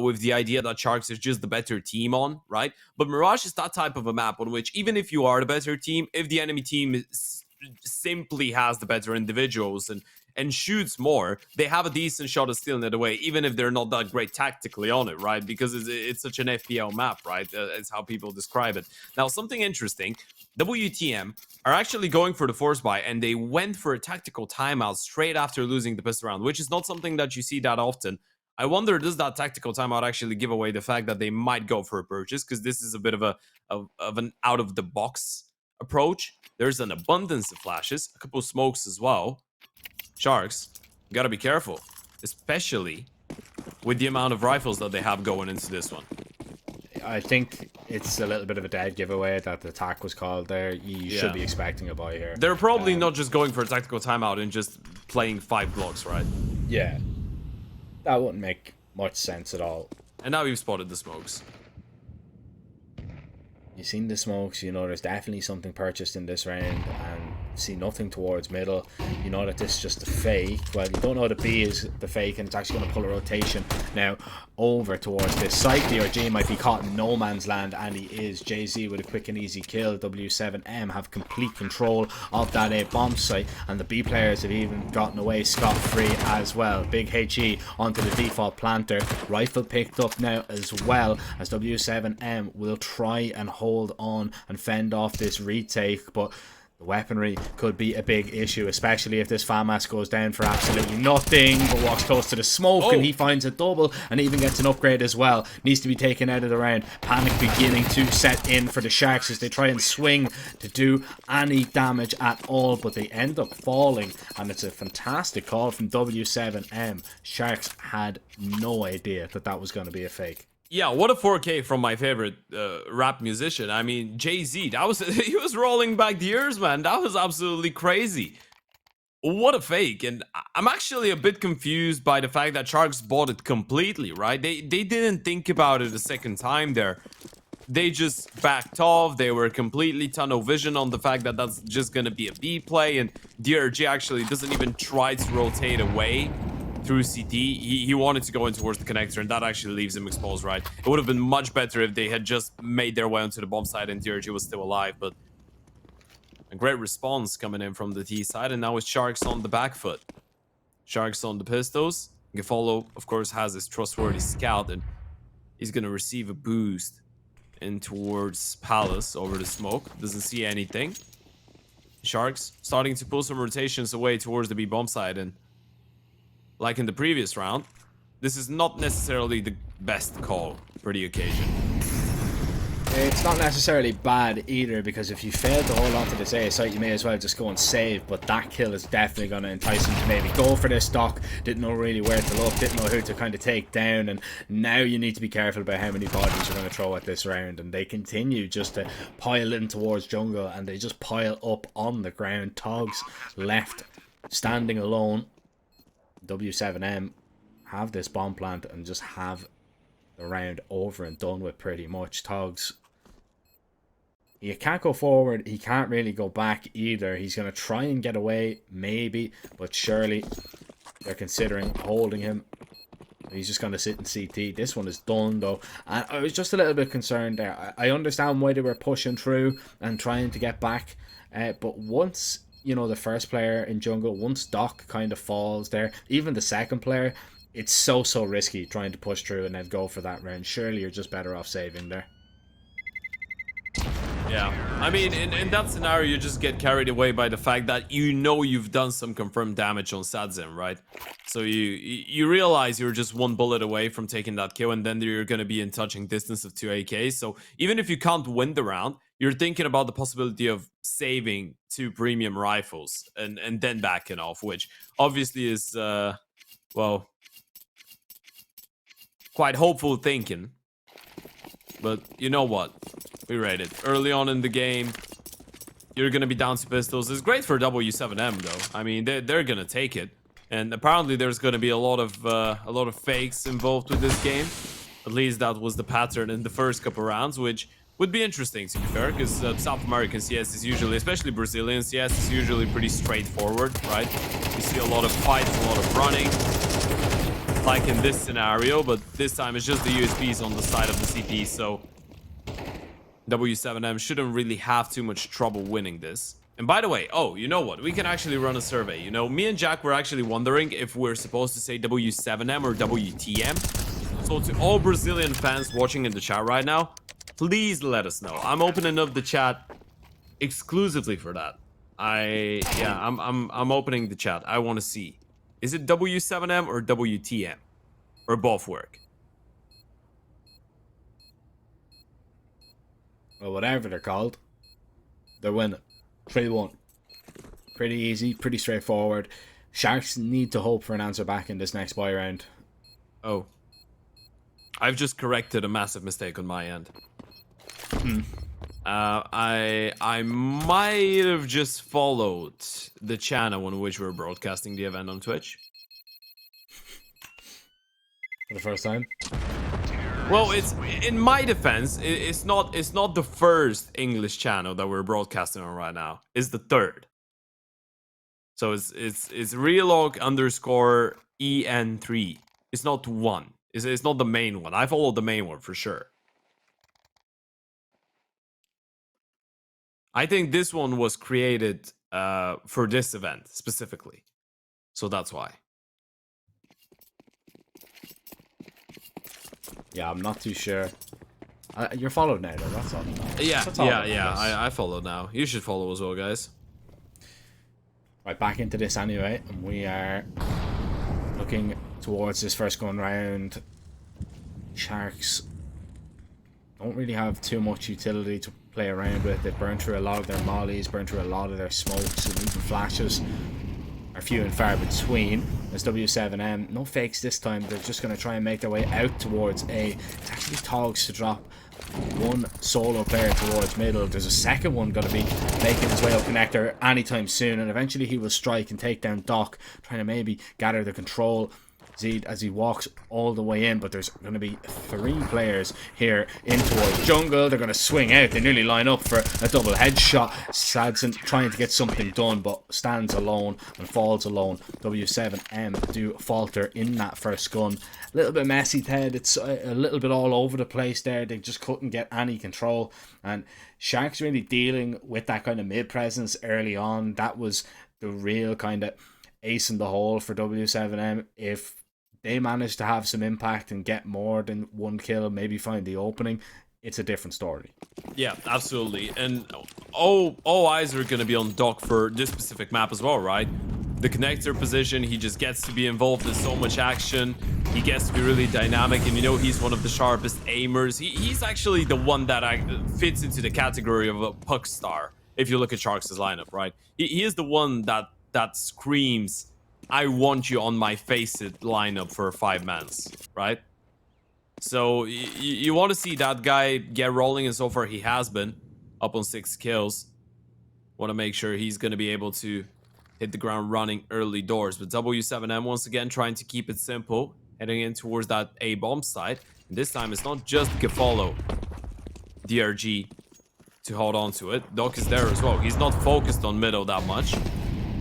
with the idea that Sharks is just the better team on, right? But Mirage is that type of a map on which even if you are the better team, if the enemy team simply has the better individuals and shoots more, they have a decent shot of stealing it away, even if they're not that great tactically on it, right? Because it's such an FPL map, right? It's how people describe it. Now, something interesting, WTM are actually going for the force buy, and they went for a tactical timeout straight after losing the pistol round, which is not something that you see that often. I wonder, does that tactical timeout actually give away the fact that they might go for a purchase? Because this is a bit of an out-of-the-box approach. There's an abundance of flashes, a couple of smokes as well. Sharks, you gotta be careful, especially with the amount of rifles that they have going into this one. I think it's a little bit of a dead giveaway that the attack was called there. You should be expecting a buy here. They're probably not just going for a tactical timeout and just playing 5 blocks, right? Yeah. That wouldn't make much sense at all. And now you've spotted the smokes. You've seen the smokes, you know there's definitely something purchased in this round, and see nothing towards middle. You know that this is just a fake. Well, you don't know the B is the fake, and it's actually going to pull a rotation now over towards this site. DRG might be caught in no man's land, and he is. Jay-Z with a quick and easy kill. W7M have complete control of that A bomb site, and the B players have even gotten away scot-free as well. Big HE onto the default planter. Rifle picked up now as well, as W7M will try and hold on and fend off this retake, but the weaponry could be a big issue, especially if this FAMAS goes down for absolutely nothing, but walks close to the smoke and he finds a double and even gets an upgrade as well. Needs to be taken out of the round. Panic beginning to set in for the Sharks as they try and swing to do any damage at all, but they end up falling, and it's a fantastic call from W7M. Sharks had no idea that that was going to be a fake. Yeah, what a 4K from my favorite rap musician. I mean, Jay-Z, that was he was rolling back the years, man. That was absolutely crazy. What a fake. And I'm actually a bit confused by the fact that Sharks bought it completely, right? They didn't think about it a second time there. They just backed off. They were completely tunnel vision on the fact that that's just going to be a B play, and DRG actually doesn't even try to rotate away through CT. He wanted to go in towards the connector, and that actually leaves him exposed, right? It would have been much better if they had just made their way onto the bomb side and DRG was still alive, but a great response coming in from the T side, and now it's Sharks on the back foot. Sharks on the pistols. Gefolo, of course, has his trustworthy scout, and he's going to receive a boost in towards Palace over the smoke. Doesn't see anything. Sharks starting to pull some rotations away towards the B bomb side, and like in the previous round, this is not necessarily the best call for the occasion. It's not necessarily bad either, because if you fail to hold on to this A site, you may as well just go and save, but that kill is definitely going to entice him to maybe go for this stock. Didn't know really where to look, didn't know who to kind of take down, and now you need to be careful about how many bodies you're going to throw at this round, and they continue just to pile in towards jungle, and they just pile up on the ground. Togs left standing alone. W7M have this bomb plant and just have the round over and done with pretty much. Togs, he can't go forward, he can't really go back either. He's going to try and get away, maybe, but surely they're considering holding him. He's just going to sit in CT. This one is done, though. And I was just a little bit concerned there. I understand why they were pushing through and trying to get back, but once, you know, the first player in jungle, once Doc kind of falls there, even the second player, it's so risky trying to push through and then go for that round. Surely you're just better off saving there. Yeah, I mean, in that scenario, you just get carried away by the fact that you know you've done some confirmed damage on Sadzim, right? So you realize you're just one bullet away from taking that kill, and then you're going to be in touching distance of 2 AKs. So even if you can't win the round, you're thinking about the possibility of saving 2 premium rifles and then backing off, which obviously is, well, quite hopeful thinking. But you know what? We rate it. Early on in the game, you're going to be down to pistols. It's great for W7M, though. I mean, they're going to take it. And apparently there's going to be a lot of fakes involved with this game. At least that was the pattern in the first couple rounds, which would be interesting, to be fair, because South American CS is usually, especially Brazilian CS, is usually pretty straightforward, right? You see a lot of fights, a lot of running, like in this scenario, but this time it's just the USPs on the side of the CT, so W7M shouldn't really have too much trouble winning this. And by the way, oh, you know what? We can actually run a survey. You know, me and Jack were actually wondering if we're supposed to say W7M or WTM. So to all Brazilian fans watching in the chat right now, please let us know. I'm opening up the chat exclusively for that. I'm opening the chat. I want to see. Is it W7M or WTM? Or both work? Well, whatever they're called, they're winning. 3-1. Pretty easy, pretty straightforward. Sharks need to hope for an answer back in this next buy round. Oh. I've just corrected a massive mistake on my end. I might have just followed the channel on which we're broadcasting the event on Twitch. For the first time? Well, it's in my defense, it's not the first English channel that we're broadcasting on right now. It's the third. So it's realog_EN3. It's not one. It's not the main one. I followed the main one for sure. I think this one was created for this event specifically. So that's why. Yeah, I'm not too sure. You're followed now, though. That's all. I follow now. You should follow as well, guys. Right, back into this anyway. And we are looking towards this first gun round. Sharks don't really have too much utility to play around with. They've burned through a lot of their mollies, burned through a lot of their smokes, and even flashes are few and far between. As W7M, no fakes this time. They're just going to try and make their way out towards A. It's actually Togs to drop one solo player towards middle. There's a second one going to be making his way up connector anytime soon, and eventually he will strike and take down Doc, trying to maybe gather the control Zed as he walks all the way in. But there's going to be 3 players here in towards jungle. They're going to swing out. They nearly line up for a double headshot. Sadson trying to get something done, but stands alone and falls alone. W7M do falter in that first gun. A little bit messy, Ted. It's a little bit all over the place there. They just couldn't get any control, and Sharks really dealing with that kind of mid presence early on. That was the real kind of ace in the hole for W7M. If they manage to have some impact and get more than one kill, maybe find the opening, it's a different story. Yeah, absolutely. And all eyes are going to be on Doc for this specific map as well, right? The connector position, he just gets to be involved in so much action. He gets to be really dynamic, and you know he's one of the sharpest aimers. He's actually the one that fits into the category of a puck star, if you look at Sharks' lineup, right? He is the one that screams, I want you on my face-it lineup for 5-mans, right? So you want to see that guy get rolling, and so far he has been up on 6 kills. Want to make sure he's going to be able to hit the ground running early doors. But W7M once again trying to keep it simple, heading in towards that A bomb site. And this time it's not just Geffollow DRG to hold on to it. Doc is there as well. He's not focused on middle that much.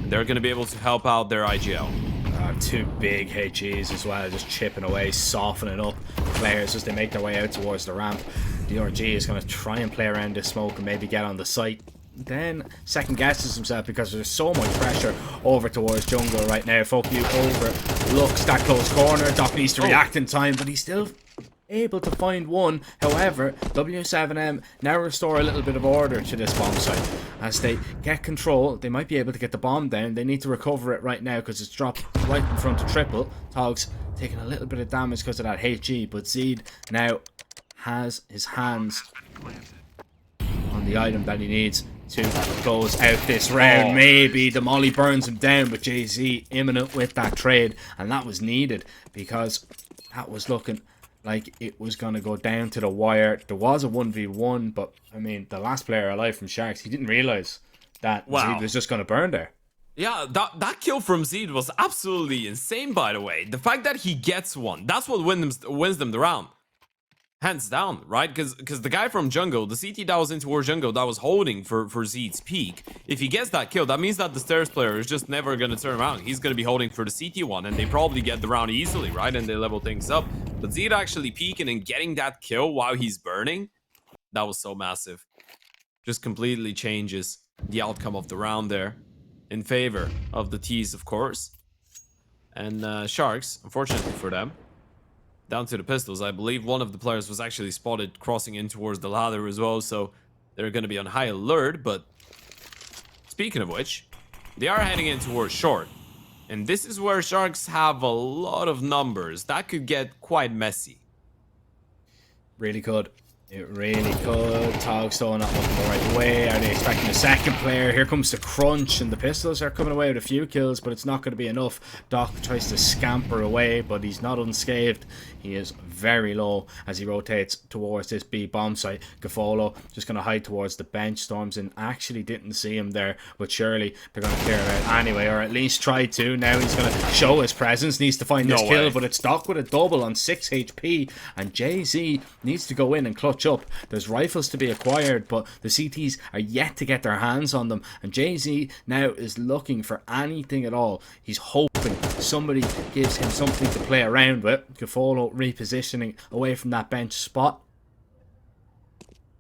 They're going to be able to help out their IGL. 2 big HEs as well, just chipping away, softening up players as they make their way out towards the ramp. DRG is going to try and play around this smoke and maybe get on the site. Then second guesses himself because there's so much pressure over towards jungle right now. Foku overlooks that close corner. Doc needs to react in time, but he's still able to find one. However, W7M now restore a little bit of order to this bomb site. As they get control, they might be able to get the bomb down. They need to recover it right now because it's dropped right in front of triple. Togs taking a little bit of damage because of that HE, but Zed now has his hands on the item that he needs to close out this round. Maybe the molly burns him down, but Jay-Z imminent with that trade, and that was needed because that was looking like it was going to go down to the wire. There was a 1v1, but I mean, the last player alive from Sharks, he didn't realize that Zed was just going to burn there. Yeah, that kill from Zed was absolutely insane, by the way. The fact that he gets one, that's what wins them the round. Hands down, right? Because the guy from jungle, the CT that was in towards jungle, that was holding for Zed's peak, if he gets that kill, that means that the stairs player is just never going to turn around. He's going to be holding for the CT one, and they probably get the round easily, right? And they level things up. But Zed actually peeking and getting that kill while he's burning, that was so massive. Just completely changes the outcome of the round there in favor of the T's, of course. And Sharks, unfortunately for them, down to the pistols. I believe one of the players was actually spotted crossing in towards the ladder as well, so they're going to be on high alert. But speaking of which, they are heading in towards short. And this is where Sharks have a lot of numbers. That could get quite messy. Really could. It really could. Tog still not looking the right way. Are they expecting a second player? Here comes the crunch, and the pistols are coming away with a few kills, but it's not going to be enough. Doc tries to scamper away, but he's not unscathed. He is very low as he rotates towards this B bomb site. Gafolo just going to hide towards the bench. Storms and actually didn't see him there, but surely they're going to clear it out anyway, or at least try to. Now he's going to show his presence, needs to find this kill, but it's Doc with a double on 6 HP, and Jay-Z needs to go in and clutch up. There's rifles to be acquired, but the CTs are yet to get their hands on them, and Jay-Z now is looking for anything at all. He's hoping somebody gives him something to play around with. Gafolo repositioning away from that bench spot.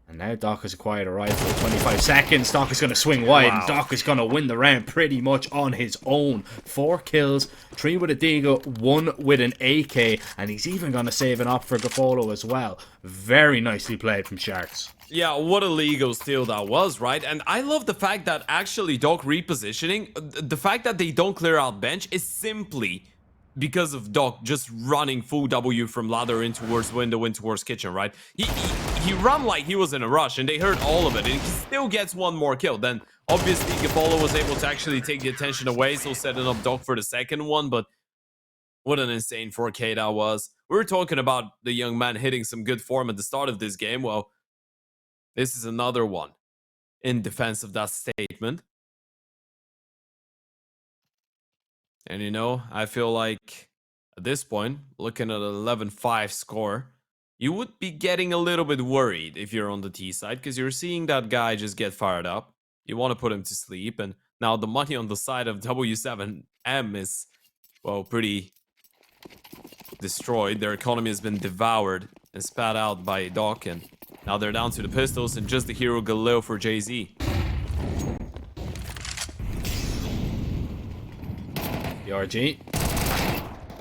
And now Doc has acquired a rifle. 25 seconds. Doc is going to swing wide. Wow. And Doc is going to win the round pretty much on his own. 4 kills, 3 with a Deagle, 1 with an AK. And he's even going to save an op for Gafolo as well. Very nicely played from Sharks. Yeah, what a legal steal that was, right? And I love the fact that actually Doc repositioning, the fact that they don't clear out bench is simply because of Doc just running full W from ladder in towards window, in towards kitchen, right? He ran like he was in a rush, and they heard all of it, and he still gets one more kill. Then, obviously, Gafolo was able to actually take the attention away, so setting up Doc for the second one, but what an insane 4K that was. We were talking about the young man hitting some good form at the start of this game. Well, this is another one in defense of that statement. And you know, I feel like at this point, looking at an 11-5 score, you would be getting a little bit worried if you're on the T side, because you're seeing that guy just get fired up. You want to put him to sleep, and now the money on the side of W7M is, well, pretty destroyed. Their economy has been devoured and spat out by Doc, and now they're down to the pistols and just the hero Galileo for Jay-Z. The RG.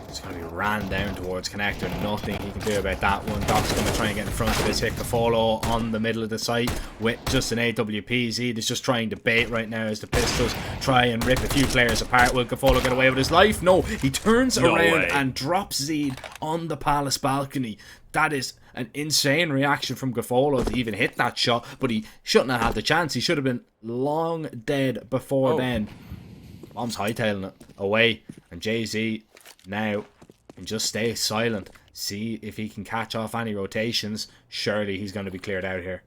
It's going to be ran down towards connector. Nothing he can do about that one. Doc's going to try and get in front of this hit. Gafolo on the middle of the site with just an AWP. Zed is just trying to bait right now as the pistols try and rip a few players apart. Will Gafolo get away with his life? No, he turns around and drops Zed on the palace balcony. That is an insane reaction from Gafolo to even hit that shot, but he shouldn't have had the chance. He should have been long dead before then. Bomb's hightailing it away, and Jay-Z now can just stay silent, see if he can catch off any rotations. Surely he's going to be cleared out here.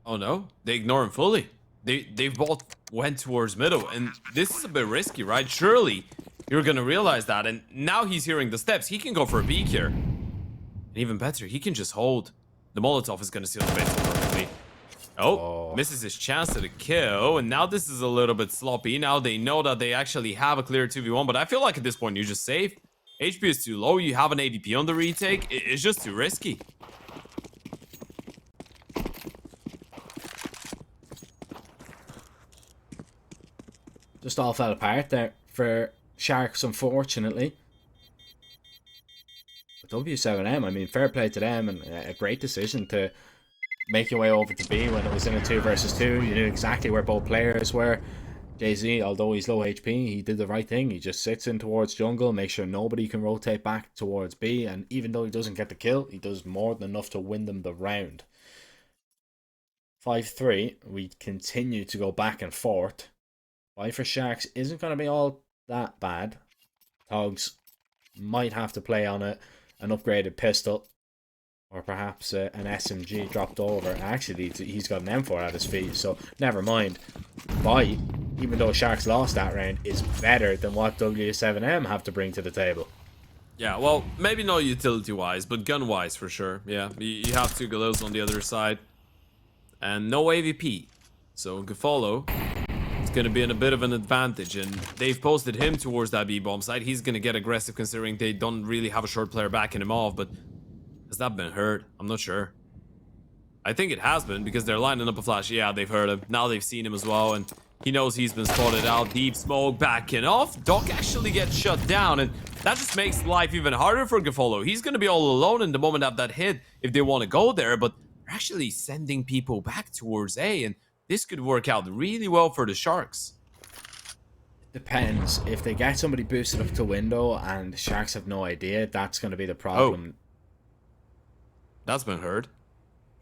Oh no, they ignore him fully. They both went towards middle, and this is a bit risky, right? Surely you're going to realize that, and now he's hearing the steps. He can go for a peek here. And even better, he can just hold. The Molotov is going to seal the base perfectly. Oh, misses his chance at a kill, and now this is a little bit sloppy. Now they know that they actually have a clear 2v1, but I feel like at this point you're just safe. HP is too low, you have an ADP on the retake, it's just too risky. Just all fell apart there for Sharks, unfortunately. But W7M, I mean, fair play to them, and a great decision to make your way over to B when it was in a 2 versus 2. You knew exactly where both players were. Jay-Z, although he's low HP, he did the right thing. He just sits in towards jungle, makes sure nobody can rotate back towards B, and even though he doesn't get the kill, he does more than enough to win them the round. 5-3, we continue to go back and forth. 5 for Sharks isn't going to be all that bad. Togs might have to play on an upgraded pistol, or perhaps an SMG dropped over. Actually, he's got an M4 at his feet, so never mind. Bite, even though Sharks lost that round, is better than what W7M have to bring to the table. Yeah, well, maybe not utility-wise, but gun-wise for sure. Yeah, you have 2 Galeos on the other side. And no AVP. So Gafolo is going to be in a bit of an advantage, and they've posted him towards that B-bomb side. He's going to get aggressive considering they don't really have a short player backing him off, but has that been heard? I'm not sure. I think it has been because they're lining up a flash. Yeah, they've heard him. Now they've seen him as well, and he knows he's been spotted out. Deep smoke backing off. Doc actually gets shut down, and that just makes life even harder for Gafolo. He's going to be all alone in the moment of that hit if they want to go there, but they're actually sending people back towards A, and this could work out really well for the Sharks. Depends. If they get somebody boosted up to window and the Sharks have no idea, that's going to be the problem. That's been heard.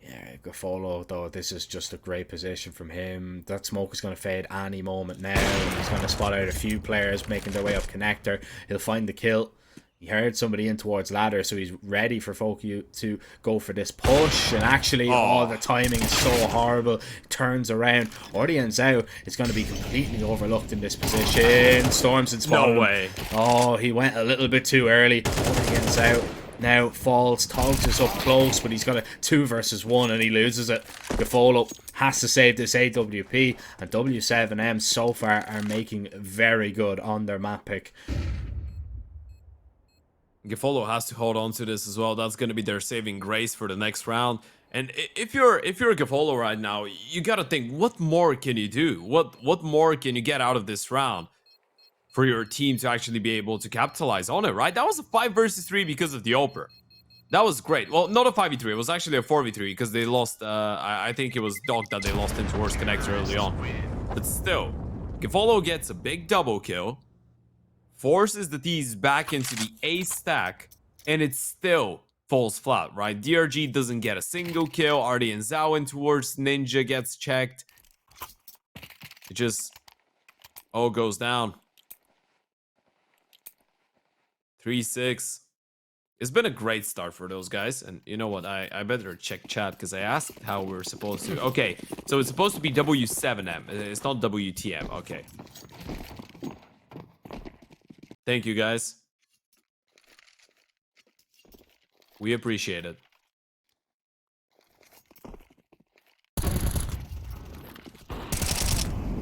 Yeah, Gafolo, though, this is just a great position from him. That smoke is going to fade any moment now. He's going to spot out a few players making their way up connector. He'll find the kill. He heard somebody in towards ladder, so he's ready for Foku to go for this push. And actually, the timing is so horrible. Turns around. Ordian Zhao is going to be completely overlooked in this position. Storms and spawn. No way. Oh, he went a little bit too early. Ordian Zhao now falls. Togs is up close, but he's got a 2 versus 1 and he loses it. Gafolo has to save this AWP, and W7M so far are making very good on their map pick. Gafolo has to hold on to this as well. That's going to be their saving grace for the next round. And if you're Gafolo right now, you got to think, what more can you do? What more can you get out of this round for your team to actually be able to capitalize on it, right? That was a 5 versus 3 because of the Oper. That was great. Well, not a 5v3. It was actually a 4v3 because they lost, I think it was Dog that they lost in towards connector early on. But still, Gafolo gets a big double kill, forces the T's back into the A stack, and it still falls flat, right? DRG doesn't get a single kill. Artie and Zhao in towards Ninja gets checked. It just all goes down. 3-6. It's been a great start for those guys. And you know what? I better check chat because I asked how we're supposed to. Okay, so it's supposed to be W7M. It's not WTM. Okay. Thank you, guys. We appreciate it.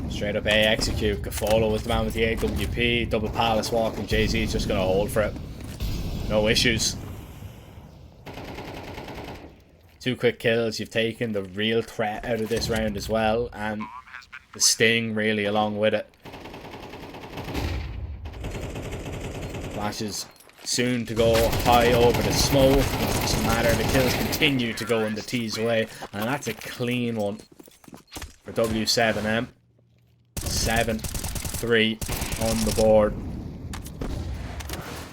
Straight up A execute. Gafolo was the man with the AWP. Double palace walk, and Jay-Z is just going to hold for it. No issues. 2 quick kills. You've taken the real threat out of this round as well, and the sting really along with it. Flashes soon to go high over the smoke. It doesn't matter. The kills continue to go in the T's way, and that's a clean one for W7M. 7-3 on the board.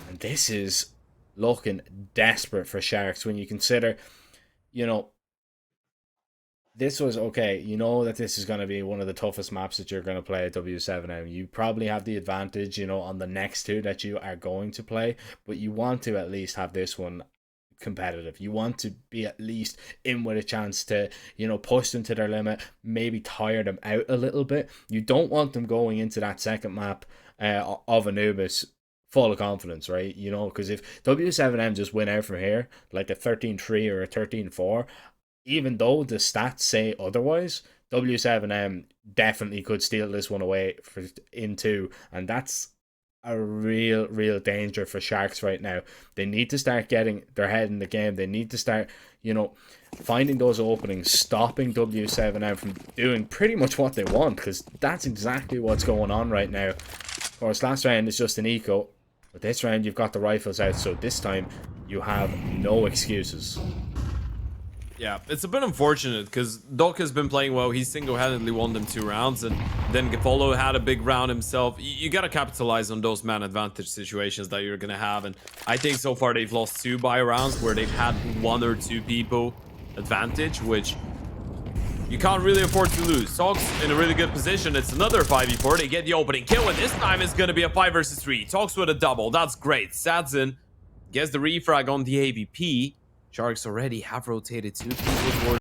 And this is looking desperate for Sharks when you consider, you know, this was okay. You know that this is going to be one of the toughest maps that you're going to play at W7M. You probably have the advantage, you know, on the next 2 that you are going to play, but you want to at least have this one competitive. You want to be at least in with a chance to, you know, push them to their limit, maybe tire them out a little bit. You don't want them going into that second map of Anubis full of confidence, right? You know, because if W7M just win out from here, like a 13-3 or a 13-4, even though the stats say otherwise, W7M definitely could steal this one away in 2, and that's a real danger for Sharks right now. They need to start getting their head in the game. They need to start, you know, finding those openings, stopping W7M from doing pretty much what they want, because that's exactly what's going on right now. Of course, last round is just an eco, but this round you've got the rifles out, so this time you have no excuses. Yeah, it's a bit unfortunate because Doc has been playing well. He single-handedly won them 2 rounds, and then Gafolo had a big round himself. You got to capitalize on those man advantage situations that you're going to have, and I think so far they've lost 2 buy rounds where they've had 1 or 2 people advantage, which you can't really afford to lose. Tox in a really good position. It's another 5v4. They get the opening kill, and this time it's going to be a 5 versus 3. Tox with a double. That's great. Sadzin gets the refrag on the AVP. Sharks already have rotated 2 people towards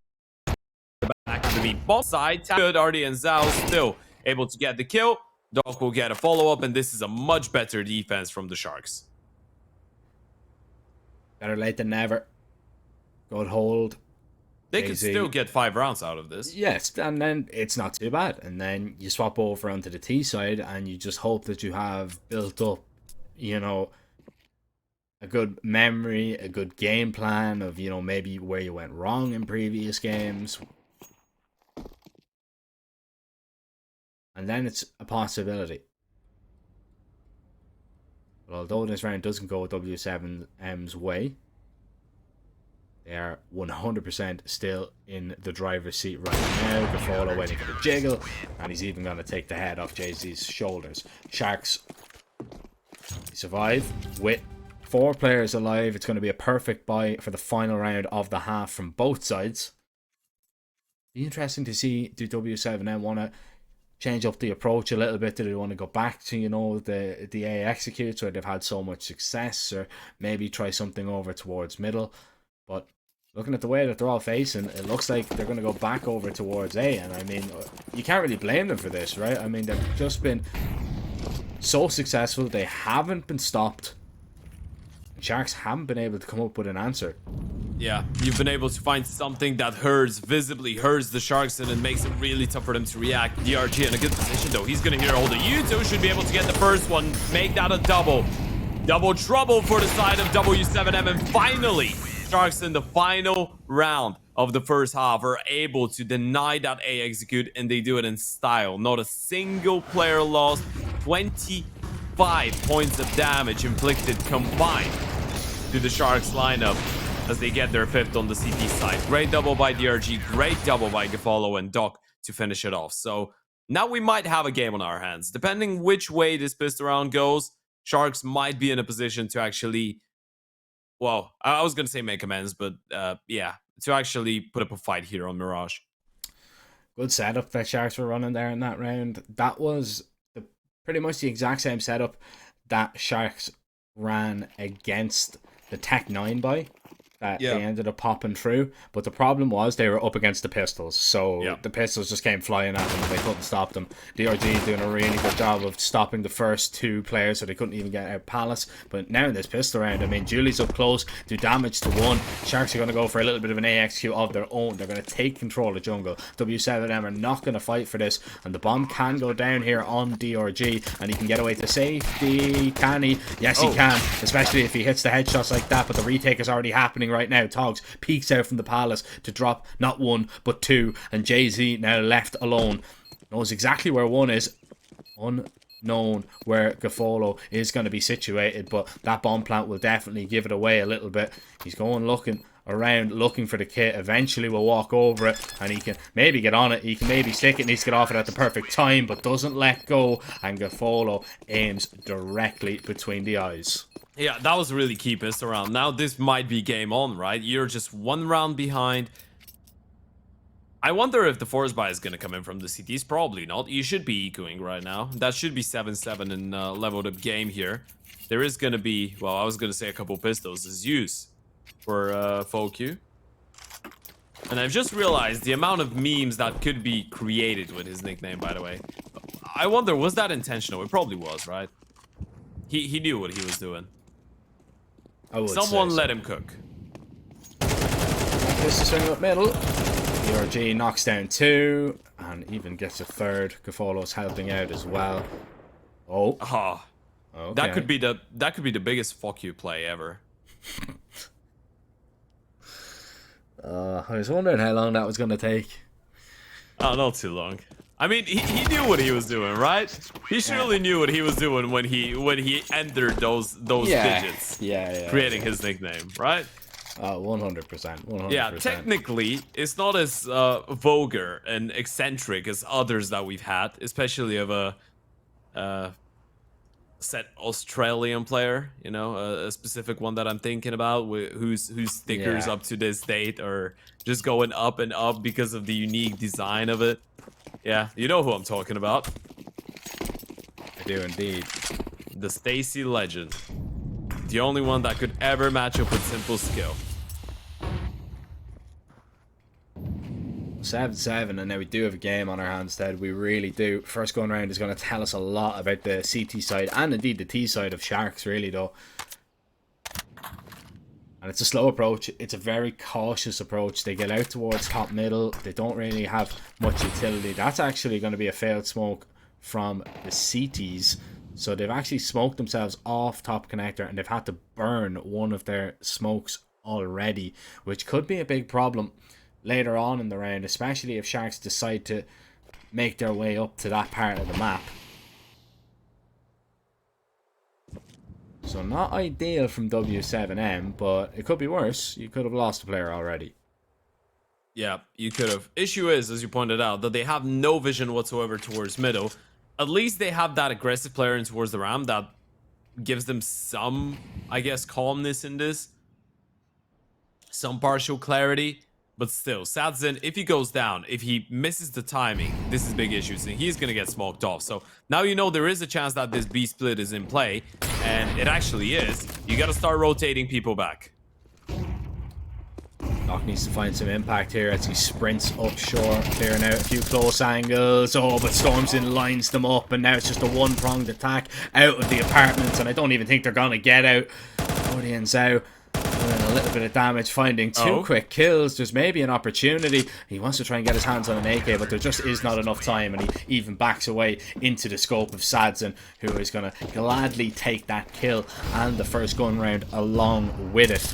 the back of the B bomb side. Good, Artie and Zhao still able to get the kill. Doc will get a follow-up, and this is a much better defense from the Sharks. Better late than never. Good hold. They could still get 5 rounds out of this. Yes, and then it's not too bad. And then you swap over onto the T side, and you just hope that you have built up, you know, a good memory, a good game plan of, you know, maybe where you went wrong in previous games. And then it's a possibility. But although this round doesn't go W7M's way, they are 100% still in the driver's seat right now. Gafolo waiting for the jiggle, and he's even going to take the head off Jay-Z's shoulders. Sharks survive with 4 players alive. It's going to be a perfect buy for the final round of the half from both sides. Be interesting to see, do W7M want to change up the approach a little bit? Do they want to go back to, you know, the A executes where they've had so much success, or maybe try something over towards middle? But looking at the way that they're all facing, it looks like they're going to go back over towards A. And I mean, you can't really blame them for this, right? I mean, they've just been so successful. They haven't been stopped. Sharks haven't been able to come up with an answer. Yeah, you've been able to find something that visibly hurts the Sharks, and it makes it really tough for them to react. DRG in a good position, though. He's going to hear hold of Yuto. Should be able to get the first one. Make that a double. Double trouble for the side of W7M. And finally, Sharks in the final round of the first half are able to deny that A execute, and they do it in style. Not a single player lost. 25 points of damage inflicted combined to the Sharks lineup as they get their 5th on the CT side. Great double by DRG, great double by Gafolo and Doc to finish it off. So now we might have a game on our hands. Depending which way this pistol round goes, Sharks might be in a position to actually, well, I was going to say make amends, but yeah, to actually put up a fight here on Mirage. Good setup that Sharks were running there in that round. That was pretty much the exact same setup that Sharks ran against the Tech 9 buy that they ended up popping through. But the problem was they were up against the pistols, so the pistols just came flying at them and they couldn't stop them. DRG doing a really good job of stopping the first 2 players, so they couldn't even get out Palace. But now in this pistol round, I mean, Julie's up close, do damage to 1. Sharks are going to go for a little bit of an AXQ of their own. They're going to take control of jungle. W7M are not going to fight for this, and the bomb can go down here on DRG, and he can get away to safety. Can he? Yes, he can, especially if he hits the headshots like that. But the retake is already happening right now. Togs peeks out from the Palace to drop not 1 but 2, and Jay-Z now left alone. Knows exactly where 1 is. Unknown where Gafolo is going to be situated, but that bomb plant will definitely give it away a little bit. He's going looking around, looking for the kit. Eventually we'll walk over it, and he can maybe get on it. He can maybe stick it, needs to get off it at the perfect time, but doesn't let go, and Gafolo aims directly between the eyes. Yeah, that was a really key pistol round. Now this might be game on, right? You're just 1 round behind. I wonder if the force buy is going to come in from the CTs. Probably not. You should be ecoing right now. That should be 7-7 in leveled up game here. There is going to be, well, I was going to say a couple pistols as use for FoQ. And I've just realized the amount of memes that could be created with his nickname, by the way. I wonder, was that intentional? It probably was, right? He knew what he was doing. Someone let him cook. This is swinging up middle. DRG knocks down 2 and even gets a 3rd. Gafolo's helping out as well. Oh. Okay. That could be the biggest fuck you play ever. I was wondering how long that was going to take. Oh, not too long. I mean, he knew what he was doing, right? He surely knew what he was doing when he entered those digits. Creating his nickname, right? 100%. Yeah, technically, it's not as vulgar and eccentric as others that we've had, especially of a set Australian player, you know, a specific one that I'm thinking about, whose stickers up to this date are just going up and up because of the unique design of it. Yeah, you know who I'm talking about. I do indeed. The Stacy legend. The only one that could ever match up with simple skill. 7-7, and now we do have a game on our hands, Ted. We really do. First going round is going to tell us a lot about the CT side and indeed the T side of Sharks, really, though. And it's a slow approach. It's a very cautious approach. They get out towards top middle. They don't really have much utility. That's actually going to be a failed smoke from the CTs. So they've actually smoked themselves off top connector, and they've had to burn one of their smokes already, which could be a big problem later on in the round, especially if Sharks decide to make their way up to that part of the map. So not ideal from W7M, but it could be worse. You could have lost a player already. Yeah, you could have. Issue is, as you pointed out, that they have no vision whatsoever towards middle. At least they have that aggressive player in towards the ram that gives them some, I guess, calmness in this. Some partial clarity. But still, Sadzin, if he goes down, if he misses the timing, this is big issues, and he's going to get smoked off. So now you know there is a chance that this B split is in play, and it actually is. You got to start rotating people back. Doc needs to find some impact here as he sprints up short, clearing out a few close angles. Oh, but Stormson lines them up, and now it's just a one-pronged attack out of the apartments, and I don't even think they're going to get out. Cody and Zhao doing a little bit of damage, finding two quick kills. There's maybe an opportunity. He wants to try and get his hands on an AK, but there just is not enough time, and he even backs away into the scope of Sadzin, who is going to gladly take that kill and the first gun round along with it.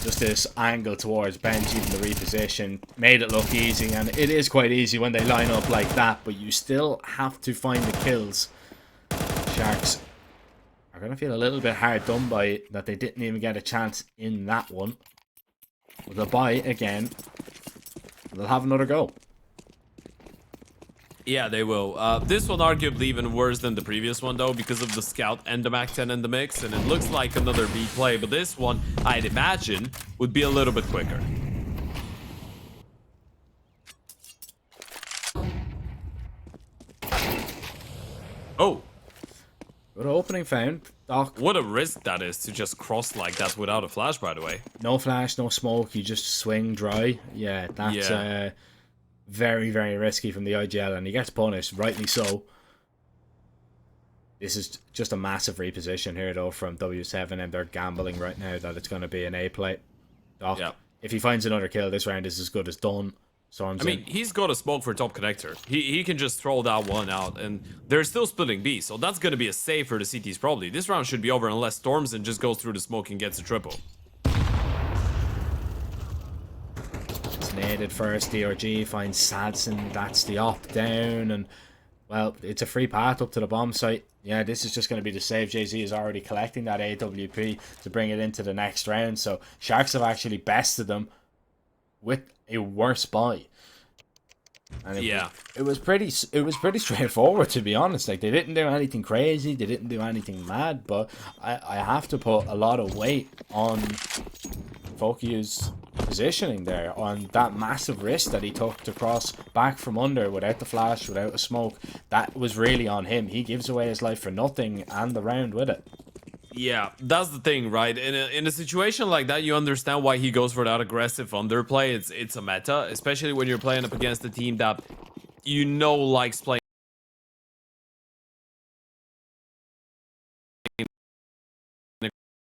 Just this angle towards bench, even the reposition, made it look easy, and it is quite easy when they line up like that, but you still have to find the kills. Sharks are going to feel a little bit hard done by that they didn't even get a chance in that one. But they'll buy again. They'll have another go. Yeah, they will. This one arguably even worse than the previous one, though, because of the scout and the MAC-10 in the mix, and it looks like another B play, but this one, I'd imagine, would be a little bit quicker. Oh. Good opening found. Doc. What a risk that is to just cross like that without a flash, by the way. No flash, no smoke, you just swing dry. Yeah, that's very, very risky from the IGL, and he gets punished, rightly so. This is just a massive reposition here, though, from W7, and they're gambling right now that it's going to be an A play. Doc, if he finds another kill, this round is as good as done. Storms I mean, he's got a smoke for top connector. He can just throw that one out, and they're still splitting B, so that's going to be a save for the CTs probably. This round should be over unless Stormson just goes through the smoke and gets a triple. It's naded first, DRG finds Sadson, that's the op down, and, well, it's a free path up to the bomb site. Yeah, this is just going to be the save. JZ is already collecting that AWP to bring it into the next round, so Sharks have actually bested them with a worse buy. And it was pretty straightforward, to be honest. Like, they didn't do anything crazy, they didn't do anything mad, but I have to put a lot of weight on Fokiu's positioning there, on that massive risk that he took to cross back from under without the flash, without a smoke. That was really on him. He gives away his life for nothing and the round with it. Yeah, that's the thing, right? In a situation like that, you understand why he goes for that aggressive underplay. It's a meta, especially when you're playing up against a team that you know likes playing.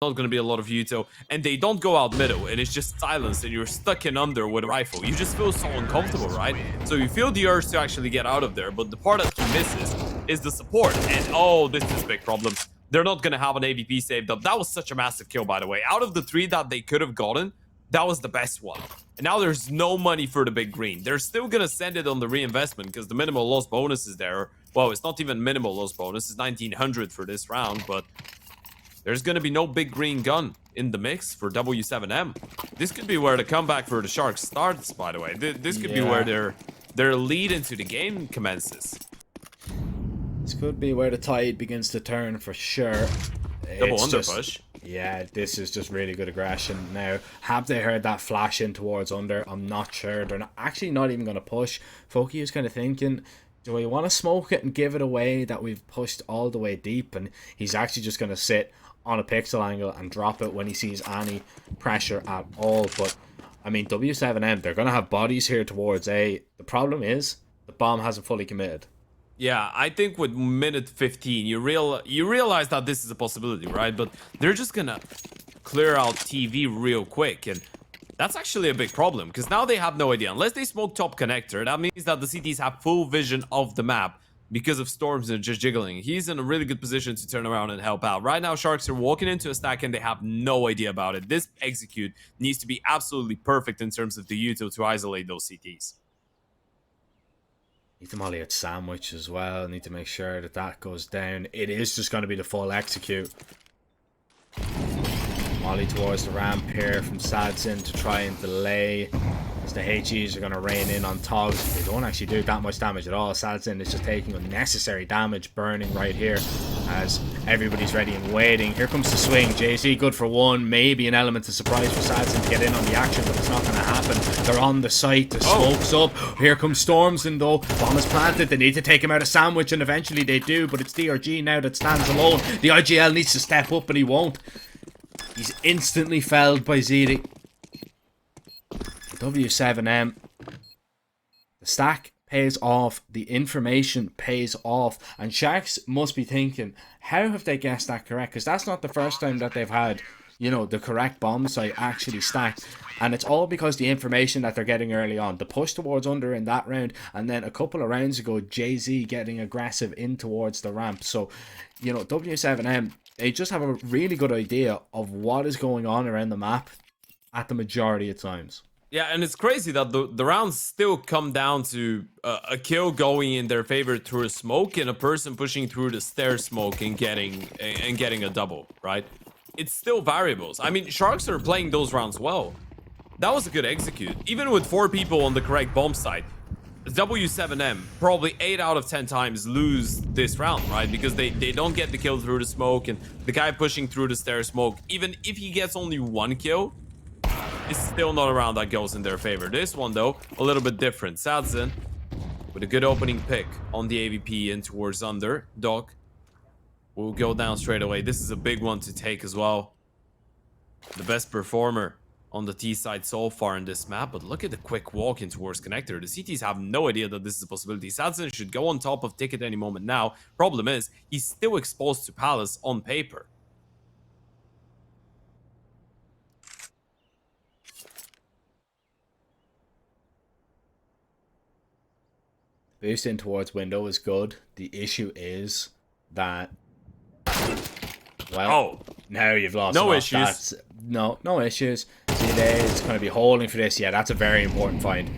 Not going to be a lot of Uto, and they don't go out middle, and it's just silence, and you're stuck in under with a rifle. You just feel so uncomfortable, right? So you feel the urge to actually get out of there, but the part that he misses is the support, and oh, this is a big problem. They're not going to have an AVP saved up. That was such a massive kill, by the way. Out of the 3 that they could have gotten, that was the best one. And now there's no money for the big green. They're still going to send it on the reinvestment because the minimal loss bonus is there. Well, it's not even minimal loss bonus. It's 1900 for this round, but there's going to be no big green gun in the mix for W7M. This could be where the comeback for the Sharks starts, by the way. This could be where their lead into the game commences. This could be where the tide begins to turn for sure. Double under push. Yeah, this is just really good aggression. Now, have they heard that flash in towards under? I'm not sure. They're actually not even going to push. Foki is kind of thinking, do we want to smoke it and give it away that we've pushed all the way deep? And he's actually just going to sit on a pixel angle and drop it when he sees any pressure at all. But, I mean, W7M, they're going to have bodies here towards A. The problem is, the bomb hasn't fully committed. Yeah, I think with minute 15, you realize that this is a possibility, right? But they're just gonna clear out TV real quick, and that's actually a big problem, because now they have no idea. Unless they smoke top connector, that means that the CTs have full vision of the map. because of storms and just jiggling. He's in a really good position to turn around and help out. Right now, Sharks are walking into a stack and they have no idea about it. This execute needs to be absolutely perfect in terms of the util to isolate those CTs. Need to molly at sandwich as well. Need to make sure that that goes down. It is just going to be the full execute. Molly towards the ramp here from Sadsin to try and delay. As the HEs are going to rain in on Togs. They don't actually do that much damage at all. Sadsin is just taking unnecessary damage, burning right here as everybody's ready and waiting. Here comes the swing. JC good for one. Maybe an element of surprise for Sadsin to get in on the action, but it's not going to happen. They're on the site. The smoke's up. Here comes Stormson though. Bomb is planted. They need to take him out of sandwich, and eventually they do, but it's DRG now that stands alone. The IGL needs to step up, but he won't. He's instantly felled by ZD. W7M. The stack pays off. The information pays off. And Sharks must be thinking, how have they guessed that correct? Because that's not the first time that they've had, you know, the correct bomb site actually stacked. And it's all because the information that they're getting early on. The push towards under in that round. And then a couple of rounds ago, Jay-Z getting aggressive in towards the ramp. So, you know, W7M, they just have a really good idea of what is going on around the map at the majority of times. Yeah, and it's crazy that the rounds still come down to a kill going in their favor through a smoke and a person pushing through the stair smoke and getting a double, right? It's still variables. I mean, Sharks are playing those rounds well. That was a good execute. Even with 4 people on the correct bomb site, W7M probably 8 out of 10 times lose this round, right? Because they don't get the kill through the smoke, and the guy pushing through the stair smoke, even if he gets only 1 kill, it's still not a round that goes in their favor. This one, though, a little bit different. Sadzen with a good opening pick on the AVP in towards under. Doc will go down straight away. This is a big one to take as well. The best performer on the T side so far in this map, but look at the quick walk in towards connector. The CTs have no idea that this is a possibility. Sadzen should go on top of Ticket any moment now. Problem is, he's still exposed to Palace on paper. Boost in towards window is good. The issue is that, well, now you've lost. No issues. No issues. ZD is going to be holding for this. Yeah, that's a very important find.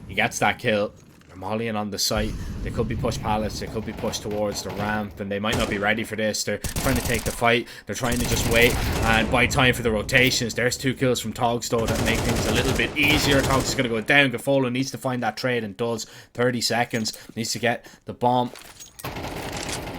He gets that kill. They're mollying on the site. They could be pushed Palace. They could be pushed towards the ramp, and they might not be ready for this. They're trying to take the fight. They're trying to just wait and buy time for the rotations. There's 2 kills from Togs though that make things a little bit easier. Togs is going to go down. Gafolo needs to find that trade and does. 30 seconds. Needs to get the bomb.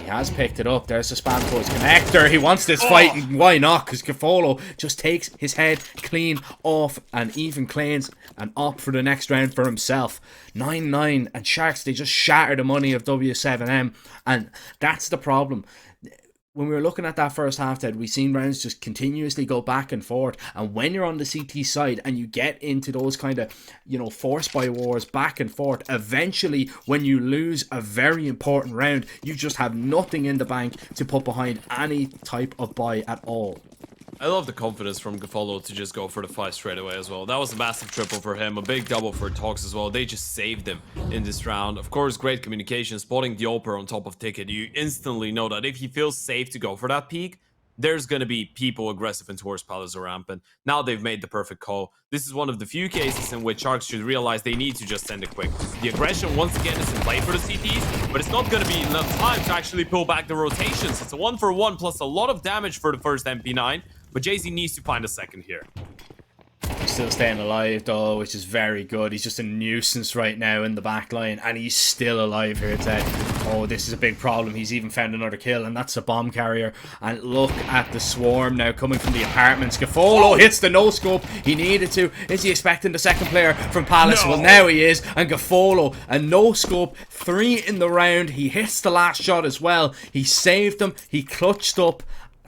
He has picked it up. There's the spam towards connector. He wants this fight, and why not? Because Gafolo just takes his head clean off and even claims an op for the next round for himself. 9-9, and Sharks, they just shatter the money of W7M, and that's the problem. When we were looking at that first half, Ted, we've seen rounds just continuously go back and forth. And when you're on the CT side and you get into those kind of, you know, force by wars back and forth, eventually when you lose a very important round, you just have nothing in the bank to put behind any type of buy at all. I love the confidence from Gafolo to just go for the fight straight away as well. That was a massive triple for him, a big double for Tox as well. They just saved him in this round. Of course, great communication, spotting the Oper on top of Ticket. You instantly know that if he feels safe to go for that peak, there's going to be people aggressive in towards Palace or Ramp, and now they've made the perfect call. This is one of the few cases in which Sharks should realize they need to just send it quick. The aggression once again is in play for the CTs, but it's not going to be enough time to actually pull back the rotations. It's a 1-for-1 plus a lot of damage for the first MP9, but Jay-Z needs to find a second here. He's still staying alive though, which is very good. He's just a nuisance right now in the back line, and he's still alive here, Ted. Oh, this is a big problem. He's even found another kill, and that's a bomb carrier. And look at the swarm now coming from the apartments. Gafolo hits the no-scope. He needed to. Is he expecting the second player from Palace? No. Well, now he is. And Gafolo, a no-scope, 3 in the round. He hits the last shot as well. He saved them. He clutched up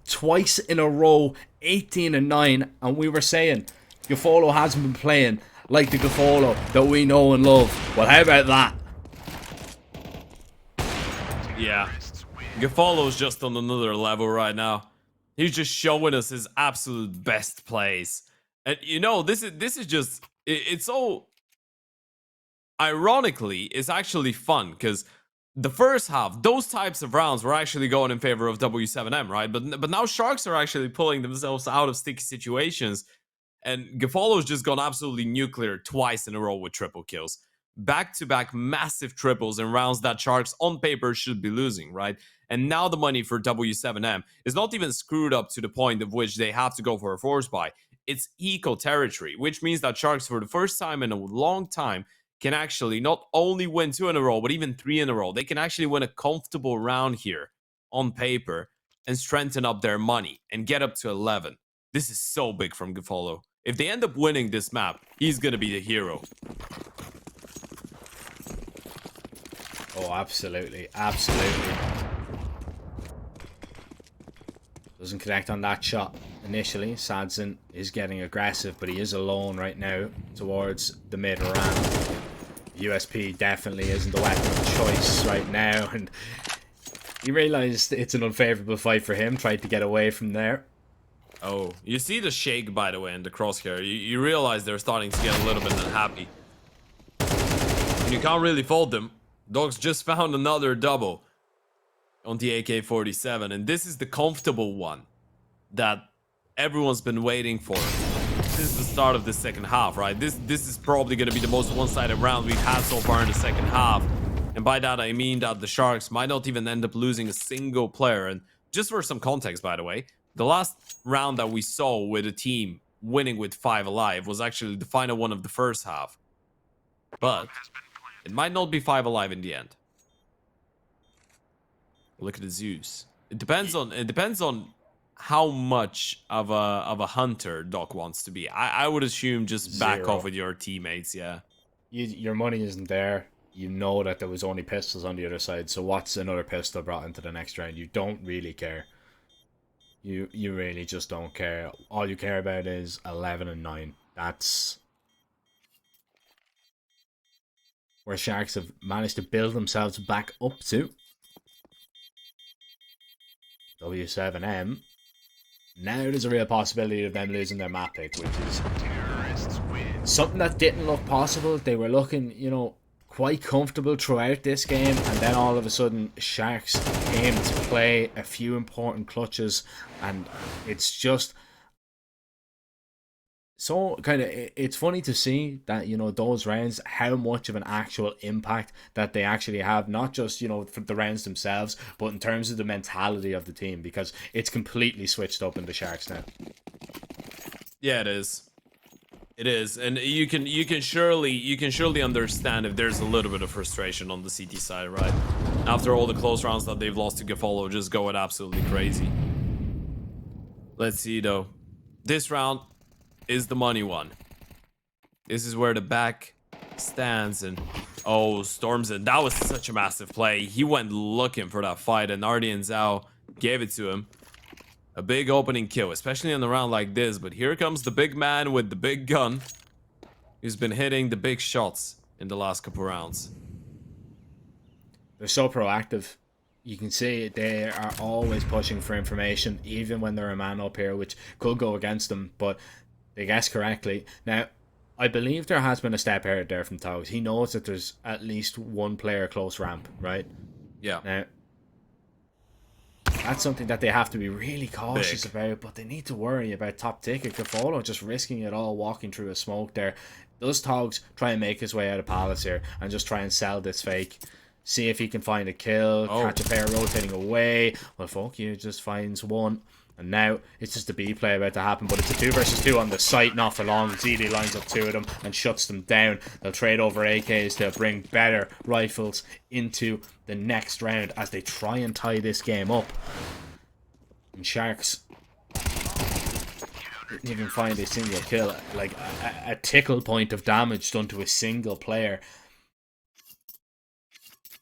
twice in a row, 18-9. And we were saying Gafolo hasn't been playing like the Gafolo that we know and love. Well, how about that? Yeah, Gafolo's just on another level right now. He's just showing us his absolute best plays. And you know, this is just, it's so, ironically, it's actually fun because the first half, those types of rounds were actually going in favor of W7M, right? But now Sharks are actually pulling themselves out of sticky situations, and Gafolo's just gone absolutely nuclear twice in a row with triple kills. Back-to-back massive triples in rounds that Sharks on paper should be losing, right? And now the money for W7M is not even screwed up to the point of which they have to go for a force buy. It's eco territory, which means that Sharks, for the first time in a long time, can actually not only win 2 in a row, but even 3 in a row. They can actually win a comfortable round here on paper and strengthen up their money and get up to 11. This is so big from Gafolo. If they end up winning this map, he's going to be the hero. Oh, absolutely. Absolutely. Doesn't connect on that shot initially. Sadson is getting aggressive, but he is alone right now towards the mid ramp. USP definitely isn't the weapon of choice right now, and he realized it's an unfavorable fight for him. Tried to get away from there. Oh, you see the shake, by the way, in the crosshair. You realize they're starting to get a little bit unhappy. And you can't really fold them. Dogs just found another double on the AK-47, and this is the comfortable one that everyone's been waiting for since the start of the second half, right? This is probably going to be the most one-sided round we've had so far in the second half, and by that I mean that the Sharks might not even end up losing a single player. And just for some context, by the way, the last round that we saw with a team winning with 5 alive was actually the final one of the first half, but it might not be 5 alive in the end. Look at the Zeus. It depends on how much of a hunter Doc wants to be. I would assume just back 0. off with your teammates, yeah. Your money isn't there. You know that there was only pistols on the other side, so what's another pistol brought into the next round? You don't really care. You really just don't care. All you care about is 11 and 9. That's where Sharks have managed to build themselves back up to. W7M. Now there's a real possibility of them losing their map pick, which is something that didn't look possible. They were looking, you know, quite comfortable throughout this game, and then all of a sudden Sharks came to play a few important clutches, and it's just so kind of, it's funny to see that, you know, those rounds, how much of an actual impact that they actually have, not just, you know, for the rounds themselves, but in terms of the mentality of the team, because it's completely switched up in the Sharks now. Yeah, it is. It is, and you can surely understand if there's a little bit of frustration on the CT side, right? After all the close rounds that they've lost to Gafolo, just going absolutely crazy. Let's see though. This round is the money one. This is where the back stands, and oh, Stormson, that was such a massive play. He went looking for that fight, and Artie and Zhao gave it to him. A big opening kill, especially in a round like this, but here comes the big man with the big gun, who's been hitting the big shots in the last couple rounds. They're so proactive. You can see they are always pushing for information, even when they're a man up here, which could go against them, but they guessed correctly. Now, I believe there has been a step out there from Togs. He knows that there's at least one player close ramp, right? Yeah. Now, that's something that they have to be really cautious about, but they need to worry about top ticket. Gafolo just risking it all, walking through a smoke there. Does Togs try and make his way out of Palace here and just try and sell this fake? See if he can find a kill, catch a player rotating away. Well, fuck you, just finds one. And now it's just a B play about to happen, but it's a 2 versus 2 on the site, not for long. ZD lines up 2 of them and shuts them down. They'll trade over AKs to bring better rifles into the next round as they try and tie this game up. And Sharks didn't even find a single kill, like a tickle point of damage done to a single player.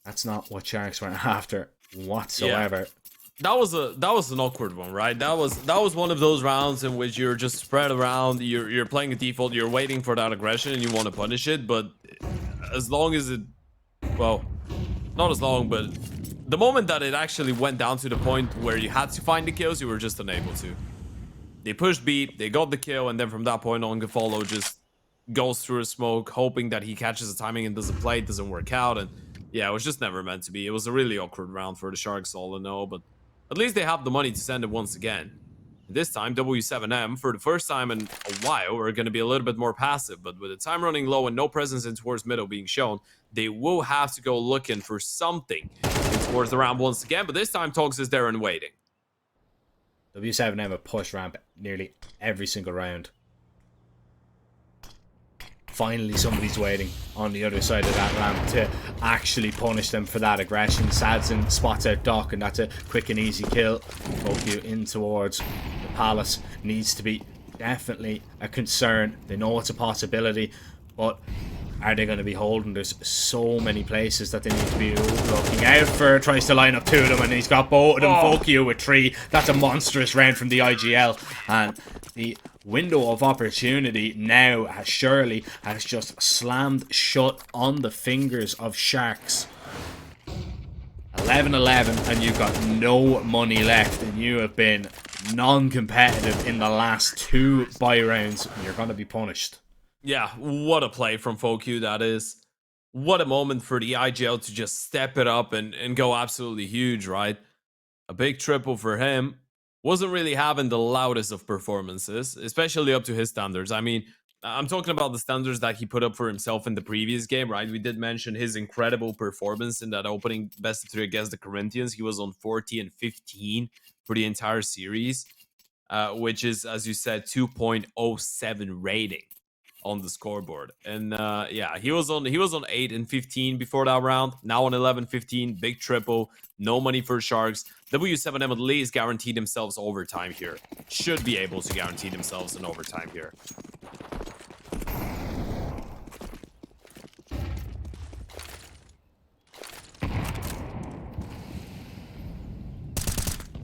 That's not what Sharks were after whatsoever. Yeah. That was an awkward one, right? That was one of those rounds in which you're just spread around, you're playing a default, you're waiting for that aggression and you want to punish it, but as long as it, well, not as long, but the moment that it actually went down to the point where you had to find the kills, you were just unable to. They pushed B, they got the kill, and then from that point on, Gafolo just goes through a smoke, hoping that he catches the timing and doesn't play, it doesn't work out, and Yeah, it was just never meant to be. It was a really awkward round for the Sharks, all in all, but at least they have the money to send it once again. This time, W7M, for the first time in a while, are going to be a little bit more passive, but with the time running low and no presence in towards middle being shown, they will have to go looking for something in towards the ramp once again, but this time Togs is there and waiting. W7M have pushed ramp nearly every single round. Finally, somebody's waiting on the other side of that ramp to actually punish them for that aggression. Sadson spots out Doc, and that's a quick and easy kill. Fokyu in towards the Palace. Needs to be definitely a concern. They know it's a possibility, but are they going to be holding? There's so many places that they need to be looking out for. Tries to line up 2 of them, and he's got both of them. Fokyu with 3. That's a monstrous round from the IGL. And the window of opportunity now surely has just slammed shut on the fingers of Sharks. 11-11, and you've got no money left, and you have been non-competitive in the last 2 buy rounds. You're going to be punished. Yeah, what a play from Fokyu that is. What a moment for the IGL to just step it up and go absolutely huge, right? A big triple for him. Wasn't really having the loudest of performances, especially up to his standards. I mean, I'm talking about the standards that he put up for himself in the previous game, right? We did mention his incredible performance in that opening best of 3 against the Corinthians. He was on 40 and 15 for the entire series, which is, as you said, 2.07 rating on the scoreboard. And yeah, he was on 8 and 15 before that round. Now on 11-15, big triple, no money for Sharks. W7M at least guaranteed themselves overtime here. Should be able to guarantee themselves an overtime here.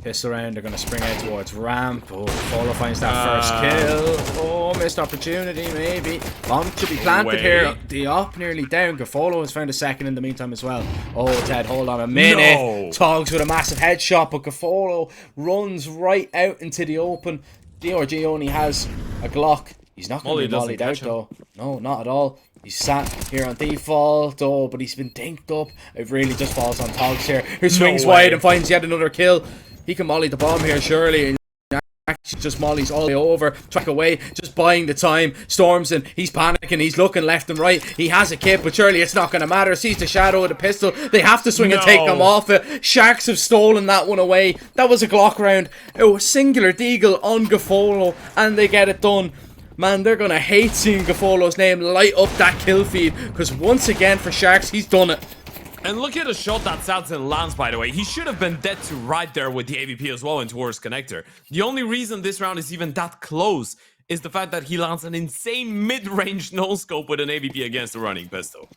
Pistol round, they're going to spring out towards ramp. Oh, Polo finds that first kill. Oh, missed opportunity, maybe. Bomb to be planted here. The op nearly down. Gafolo has found a second in the meantime as well. Oh, Ted, hold on a minute. No. Togs with a massive headshot, but Gafolo runs right out into the open. DRG only has a Glock. He's not going to be mollied out, though. No, not at all. He's sat here on default, but he's been dinked up. It really just falls on Togs here, who swings wide and finds yet another kill. He can molly the bomb here, surely. And actually just mollies all the way over. Track away, just buying the time. Storms in. He's panicking. He's looking left and right. He has a kit, but surely it's not going to matter. Sees the shadow of the pistol. They have to swing and take them off it. Sharks have stolen that one away. That was a Glock round. It was singular deagle on Gafolo, and they get it done. Man, they're going to hate seeing Gafolo's name light up that kill feed, because once again for Sharks, he's done it. And look at the shot that Sadson lands, by the way. He should have been dead to right there with the AVP as well in towards connector. The only reason this round is even that close is the fact that he lands an insane mid-range no-scope with an AVP against the running pistol.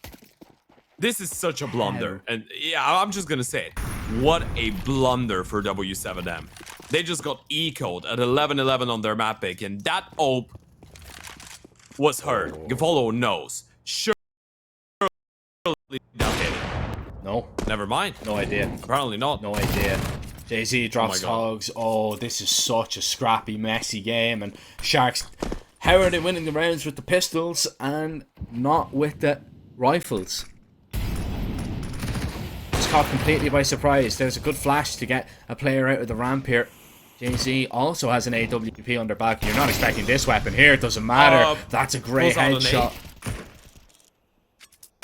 This is such a blunder. And yeah, I'm just gonna say it. What a blunder for W7M. They just got eco'd at 11-11 on their map pick, and that op was hurt. Gafolo knows. Surely that hit. No. Never mind. No idea. Apparently not. No idea. Jay-Z drops Hogs. Oh, this is such a scrappy, messy game. And Sharks, how are they winning the rounds with the pistols and not with the rifles? It's caught completely by surprise. There's a good flash to get a player out of the ramp here. Jay-Z also has an AWP on their back. You're not expecting this weapon here. It doesn't matter. That's a great headshot.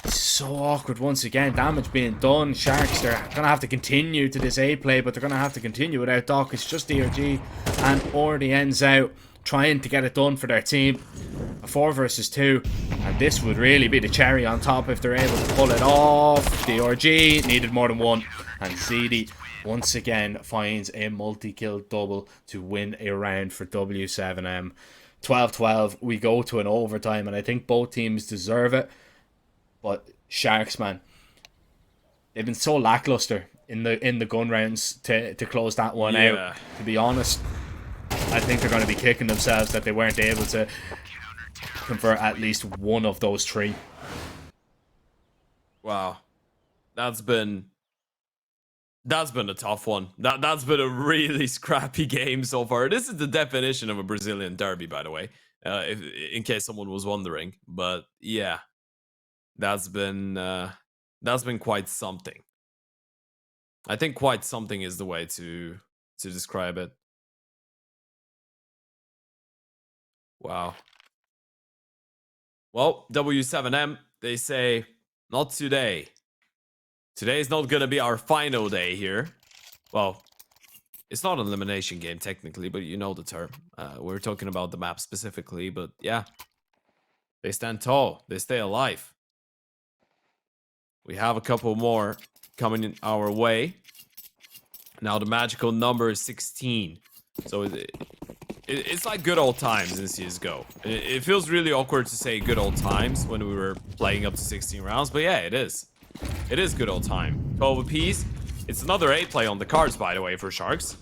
So awkward once again. Damage being done. Sharks, they're going to have to continue to this A play, but they're going to have to continue without Doc. It's just DRG, and Ordy ends out trying to get it done for their team. A 4 versus 2, and this would really be the cherry on top if they're able to pull it off. DRG needed more than one, and ZD once again finds a multi-kill double to win a round for W7M. 12-12, we go to an overtime, and I think both teams deserve it. But Sharks, man, they've been so lackluster in the gun rounds to close that one out. To be honest, I think they're going to be kicking themselves that they weren't able to convert at least one of those 3. Wow, that's been a tough one. That's been a really scrappy game so far. This is the definition of a Brazilian derby, by the way, in case someone was wondering. But yeah. That's been That's been quite something. I think quite something is the way to describe it. Wow. Well, W7M, they say, not today. Today is not going to be our final day here. Well, it's not an elimination game technically, but you know the term. We're talking about the map specifically, but yeah. They stand tall. They stay alive. We have a couple more coming in our way. Now the magical number is 16. So it's like good old times in CSGO. It feels really awkward to say good old times when we were playing up to 16 rounds, but yeah, it is. It is good old time. 12 apiece. It's another A play on the cards, by the way, for Sharks.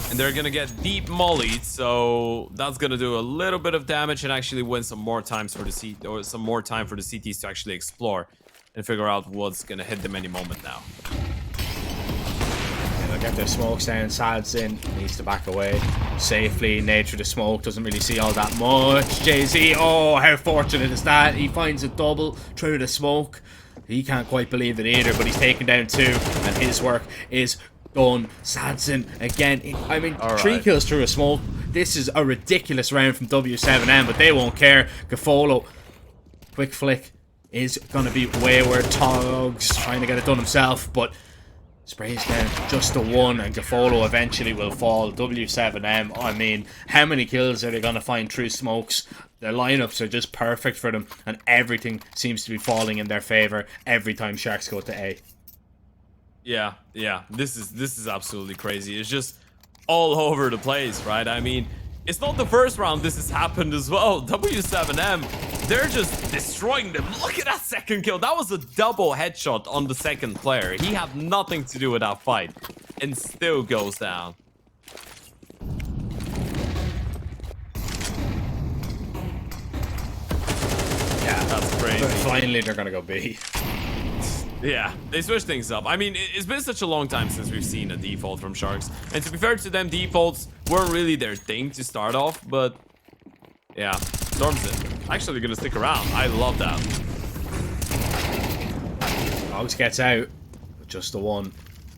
And they're gonna get deep mollied, so that's gonna do a little bit of damage and actually win some more times for the some more time for the CTs to actually explore and figure out what's gonna hit them any moment now. They'll get their smokes down. Sads in, needs to back away safely. Nature of the smoke doesn't really see all that much. Jay-Z, oh, how fortunate is that? He finds a double through the smoke. He can't quite believe it either, but he's taken down 2, and his work is done. Sadson again. I mean, 3 kills through a smoke. This is a ridiculous round from W7M, but they won't care. Gafolo, quick flick is gonna be wayward. Togs trying to get it done himself, but sprays down just the 1, and Gafolo eventually will fall. W7M, I mean, how many kills are they gonna find through smokes? Their lineups are just perfect for them, and everything seems to be falling in their favor every time Sharks go to A. Yeah, this is absolutely crazy. It's just all over the place, right? I mean, it's not the first round this has happened as well. W7M, they're just destroying them. Look at that second kill. That was a double headshot on the second player. He had nothing to do with that fight and still goes down. Yeah, that's crazy. But finally, they're gonna go B. Yeah, they switched things up. I mean, it's been such a long time since we've seen a default from Sharks. And to be fair to them, defaults weren't really their thing to start off. But yeah, Storm's actually going to stick around. I love that. Dogs gets out with just the 1.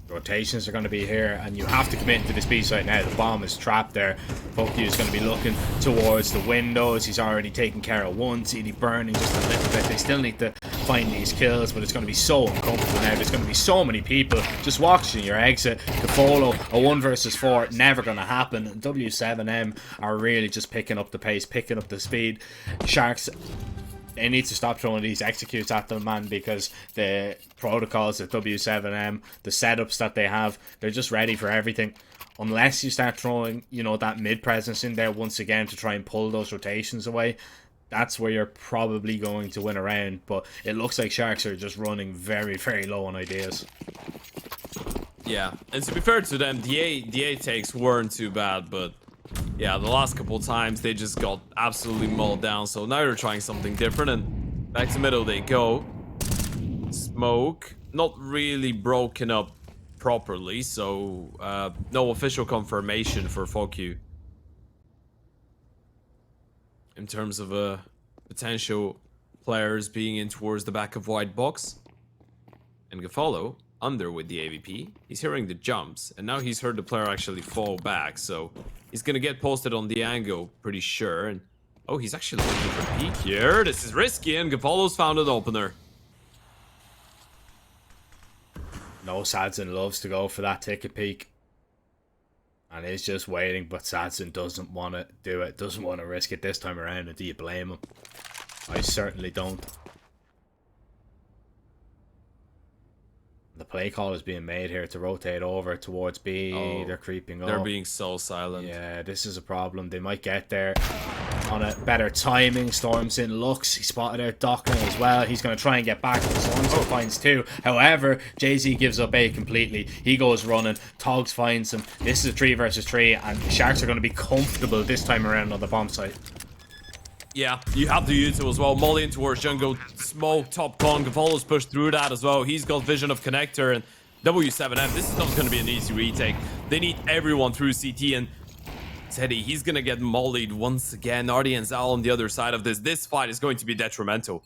Rotations are going to be here, and you have to commit into this B site now. The bomb is trapped there. Pokey is going to be looking towards the windows. He's already taken care of 1. CD burning just a little bit. They still need to find these kills, but it's going to be so uncomfortable now. There's going to be so many people just watching your exit. Gafolo, a 1 versus 4, never going to happen. W7M are really just picking up the pace, picking up the speed. Sharks, they need to stop throwing these executes at them, man, because the protocols of W7M, the setups that they have, they're just ready for everything. Unless you start throwing, you know, that mid presence in there once again to try and pull those rotations away, that's where you're probably going to win a round. But it looks like Sharks are just running very, very low on ideas. Yeah, and to be fair to them, the A takes weren't too bad, but yeah, the last couple times they just got absolutely mauled down. So now they're trying something different, and back to middle they go. Smoke, not really broken up properly, so no official confirmation for FOQ in terms of potential players being in towards the back of white box. And Gafolo under with the AVP. He's hearing the jumps, and now he's heard the player actually fall back, so he's gonna get posted on the angle, pretty sure. And oh, he's actually looking for a peek here. This is risky, and Gafolo's found an opener. No, Sadson loves to go for that ticket peek, and he's just waiting, but Sadson doesn't want to do it, doesn't want to risk it this time around. And do you blame him? I certainly don't. The play call is being made here to rotate over towards B. Oh, they're creeping up. They're being so silent. Yeah, this is a problem. They might get there on a better timing. Storms in, looks. He spotted out Docking as well. He's going to try and get back. Storms finds 2. However, Jay-Z gives up A completely. He goes running. Togs finds him. This is a 3 versus 3, and Sharks are going to be comfortable this time around on the bomb site. Yeah, you have the util as well. Molly in towards jungle, smoke, top con. Gafolo's pushed through that as well. He's got vision of connector, and W7M, this is not going to be an easy retake. They need everyone through CT, and Teddy, he's going to get mollied once again. Artie and Zal on the other side of this. This fight is going to be detrimental.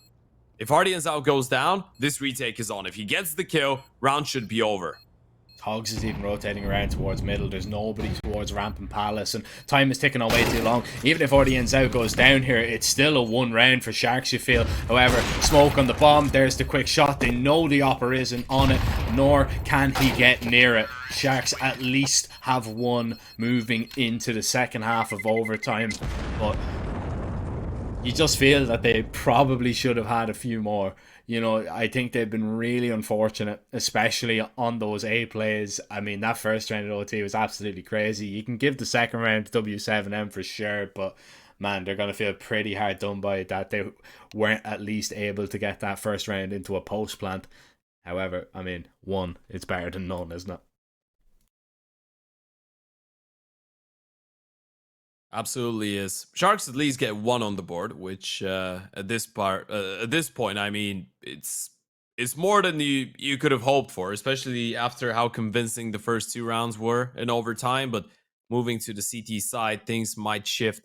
If Ardianzao goes down, this retake is on. If he gets the kill, round should be over. Hogs is even rotating around towards middle. There's nobody towards ramp and palace, and time is ticking on way too long. Even if Ardianzao goes down here, it's still a 1 round for Sharks, you feel. However, smoke on the bomb, there's the quick shot. They know the opera isn't on it, nor can he get near it. Sharks at least have 1 moving into the second half of overtime, but you just feel that they probably should have had a few more. You know, I think they've been really unfortunate, especially on those A plays. I mean, that first round of OT was absolutely crazy. You can give the second round to W7M for sure, but man, they're going to feel pretty hard done by that they weren't at least able to get that first round into a post plant. However, I mean, 1 is better than none, isn't it? Absolutely is. Sharks at least get 1 on the board, which at this point, I mean, it's more than you could have hoped for, especially after how convincing the first 2 rounds were in overtime. But moving to the CT side, things might shift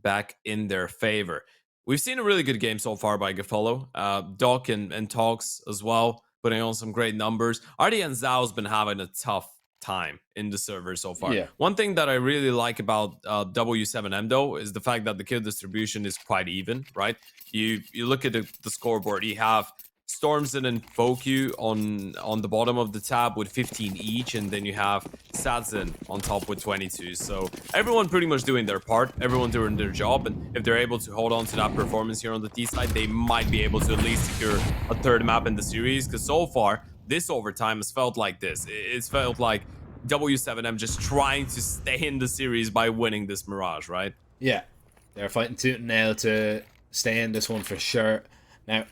back in their favor. We've seen a really good game so far by Gafolo. Doc and Talks as well, putting on some great numbers. Ardian Zhao's been having a tough time in the server so far. Yeah. One thing that I really like about W7M though is the fact that the kill distribution is quite even, right? You look at the scoreboard, you have Stormson and Foku on the bottom of the tab with 15 each, and then you have Sadzin on top with 22. So everyone pretty much doing their part, everyone doing their job, and if they're able to hold on to that performance here on the T side, they might be able to at least secure a 3rd map in the series, because so far this overtime has felt like this. It's felt like W7M just trying to stay in the series by winning this Mirage, right? Yeah, they're fighting tooth and nail to stay in this one for sure. Now,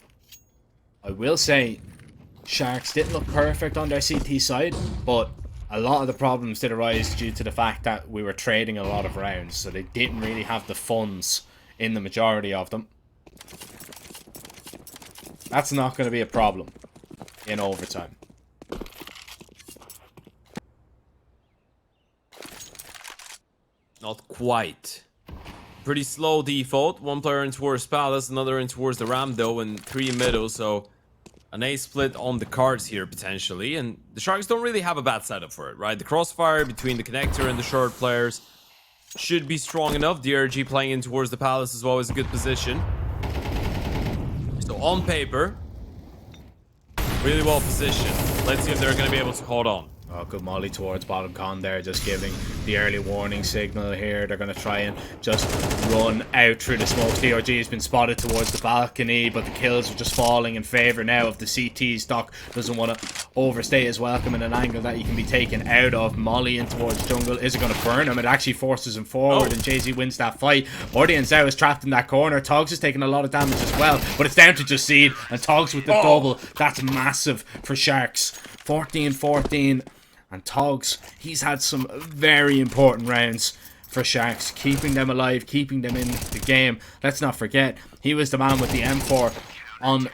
I will say, Sharks didn't look perfect on their CT side, but a lot of the problems did arise due to the fact that we were trading a lot of rounds, so they didn't really have the funds in the majority of them. That's not going to be a problem in overtime. Not quite. Pretty slow default. 1 player in towards Palace, another in towards the Ram though, and 3 in middle, so an A split on the cards here potentially, and the Sharks don't really have a bad setup for it, right? The crossfire between the connector and the short players should be strong enough. DRG playing in towards the Palace as well is a good position. So on paper, really well positioned. Let's see if they're going to be able to hold on. Oh, good molly towards bottom con there, just giving the early warning signal here. They're going to try and just run out through the smoke. DRG has been spotted towards the balcony, but the kills are just falling in favour now of the CTs. Doc doesn't want to overstay his welcome in an angle that he can be taken out of. Molly in towards jungle. Is it going to burn him? It actually forces him forward, and Jay-Z wins that fight. Ardian Zhao is trapped in that corner. Togs is taking a lot of damage as well, but it's down to just Seed, and Togs with the double. That's massive for Sharks. 14-14. And Togs, he's had some very important rounds for Sharks, keeping them alive, keeping them in the game. Let's not forget, he was the man with the M4 on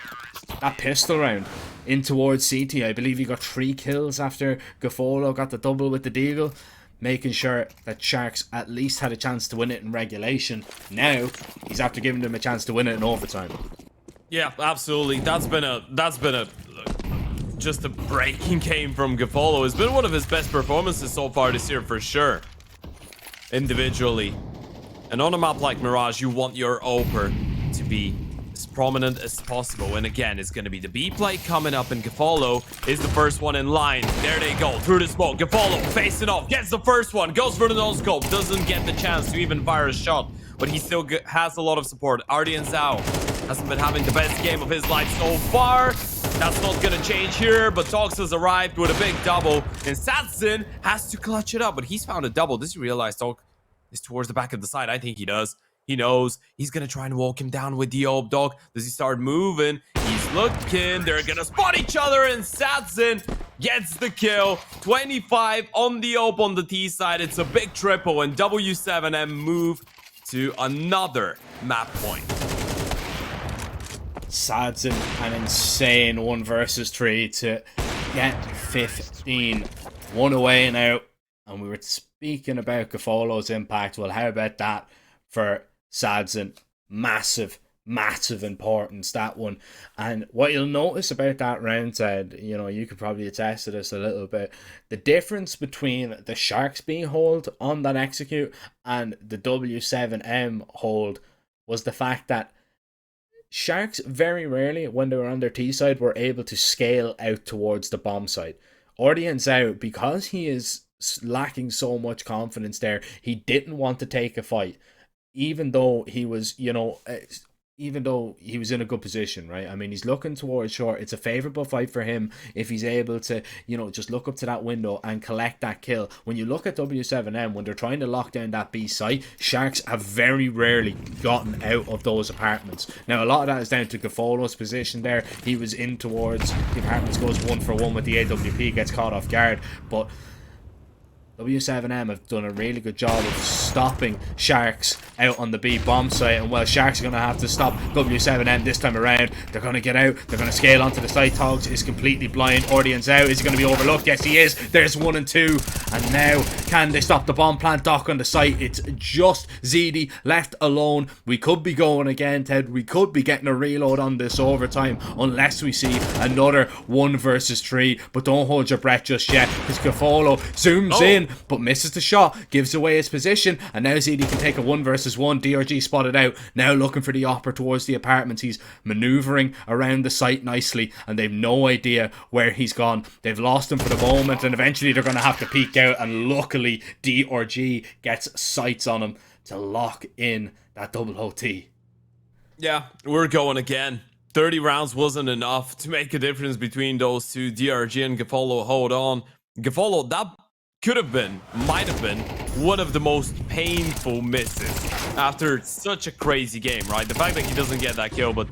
that pistol round in towards CT. I believe he got 3 kills after Gafolo got the double with the Deagle, making sure that Sharks at least had a chance to win it in regulation. Now, he's after giving them a chance to win it in overtime. Yeah, absolutely. That's been a just a breaking game from Gafolo. It's been one of his best performances so far this year for sure. Individually. And on a map like Mirage, you want your Oper to be as prominent as possible. And again, it's going to be the B play coming up, and Gafolo is the first one in line. There they go, through the smoke. Gafolo facing off, gets the first one, goes for the no-scope, doesn't get the chance to even fire a shot, but he still has a lot of support. Ardian Zhao hasn't been having the best game of his life so far. That's not gonna change here, but Togs has arrived with a big double, and Sadzin has to clutch it up, but he's found a double. Does he realize Tog is towards the back of the side? I think he does. He knows. He's gonna try and walk him down with the Ob Dog. Does he start moving? He's looking. They're gonna spot each other, and Sadzin gets the kill. 25 on the Ob on the T side. It's a big triple, and W7M move to another map point. Sadzin, an insane 1 versus 3 to get 15. 1 away now. And we were speaking about Gafolo's impact. Well, how about that for Sadzin? Massive massive importance, that one. And what you'll notice about that round, Ted, you know, you could probably attest to this a little bit, the difference between the Sharks being hold on that execute and the W7M hold was the fact that Sharks very rarely, when they were on their T side, were able to scale out towards the bomb side. Audience out, because he is lacking so much confidence there, he didn't want to take a fight, even though he was, you know, even though he was in a good position, right? I mean, he's looking towards short. It's a favourable fight for him if he's able to, you know, just look up to that window and collect that kill. When you look at W7M, when they're trying to lock down that B site, Sharks have very rarely gotten out of those apartments. Now, a lot of that is down to Gafolo's position there. He was in towards the apartments, goes 1-for-1 with the AWP, gets caught off guard, but W7M have done a really good job of stopping Sharks out on the B bomb site, and well, Sharks are going to have to stop W7M this time around. They're going to get out, they're going to scale onto the site. Togs is completely blind. Audience out. Is he going to be overlooked? Yes, he is. There's 1 and 2, and now can they stop the bomb plant dock on the site? It's just ZD left alone. We could be going again, Ted. We could be getting a reload on this overtime unless we see another 1 versus 3, but don't hold your breath just yet, because Gafolo zooms in but misses the shot, gives away his position, and now ZD can take a 1 versus 1. DRG spotted out, now looking for the opera towards the apartments. He's maneuvering around the site nicely, and they've no idea where he's gone. They've lost him for the moment, and eventually they're going to have to peek out, and luckily DRG gets sights on him to lock in that double OT. Yeah, we're going again. 30 rounds wasn't enough to make a difference between those two. DRG and Gafolo hold on. Gafolo, that could have been, might have been, one of the most painful misses after such a crazy game, right? The fact that he doesn't get that kill, but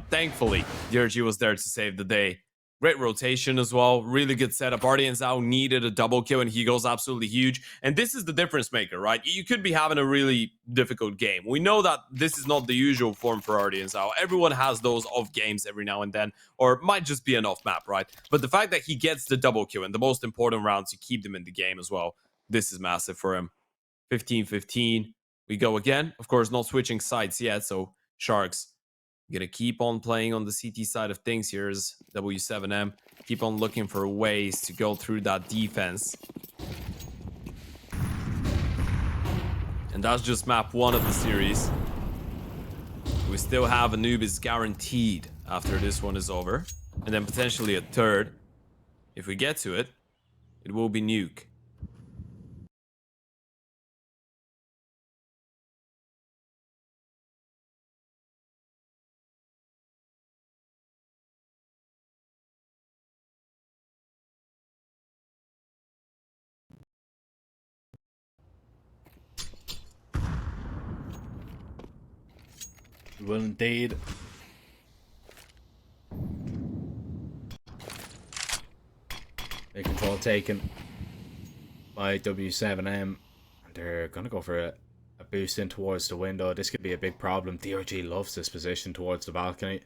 thankfully, DRG was there to save the day. Great rotation as well. Really good setup. Ardian Zhao needed a double kill, and he goes absolutely huge. And this is the difference maker, right? You could be having a really difficult game. We know that this is not the usual form for Ardian Zhao. Everyone has those off games every now and then, or it might just be an off map, right? But the fact that he gets the double kill in the most important rounds to keep them in the game as well, this is massive for him. 15-15. We go again. Of course, not switching sides yet, so Sharks gonna keep on playing on the CT side of things here as W7M. Keep on looking for ways to go through that defense. And that's just map 1 of the series. We still have Anubis guaranteed after this one is over. And then potentially a third. If we get to it, it will be Nuke. Will indeed. Big control taken by W7M, and they're gonna go for a boost in towards the window. This could be a big problem. DRG loves this position towards the balcony.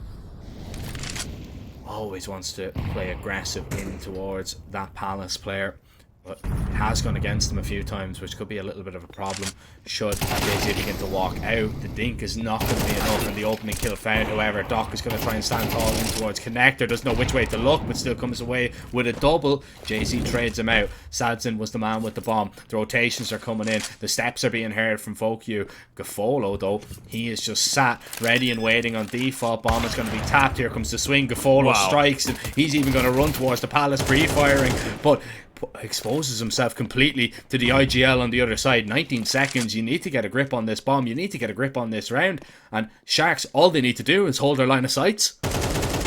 Always wants to play aggressive in towards that Palace player, but it has gone against him a few times, which could be a little bit of a problem should JZ begin to walk out. The dink is not going to be enough in the opening kill found. However, Doc is going to try and stand tall in towards Connector. Doesn't know which way to look, but still comes away with a double. JZ trades him out. Sadson was the man with the bomb. The rotations are coming in. The steps are being heard from Fokyu. Gafolo, though, he is just sat ready and waiting on default. Bomb is going to be tapped. Here comes the swing. Gafolo strikes, and he's even going to run towards the Palace pre-firing, but exposes himself completely to the IGL on the other side. 19 seconds. You need to get a grip on this bomb. You need to get a grip on this round. And Sharks, all they need to do is hold their line of sights.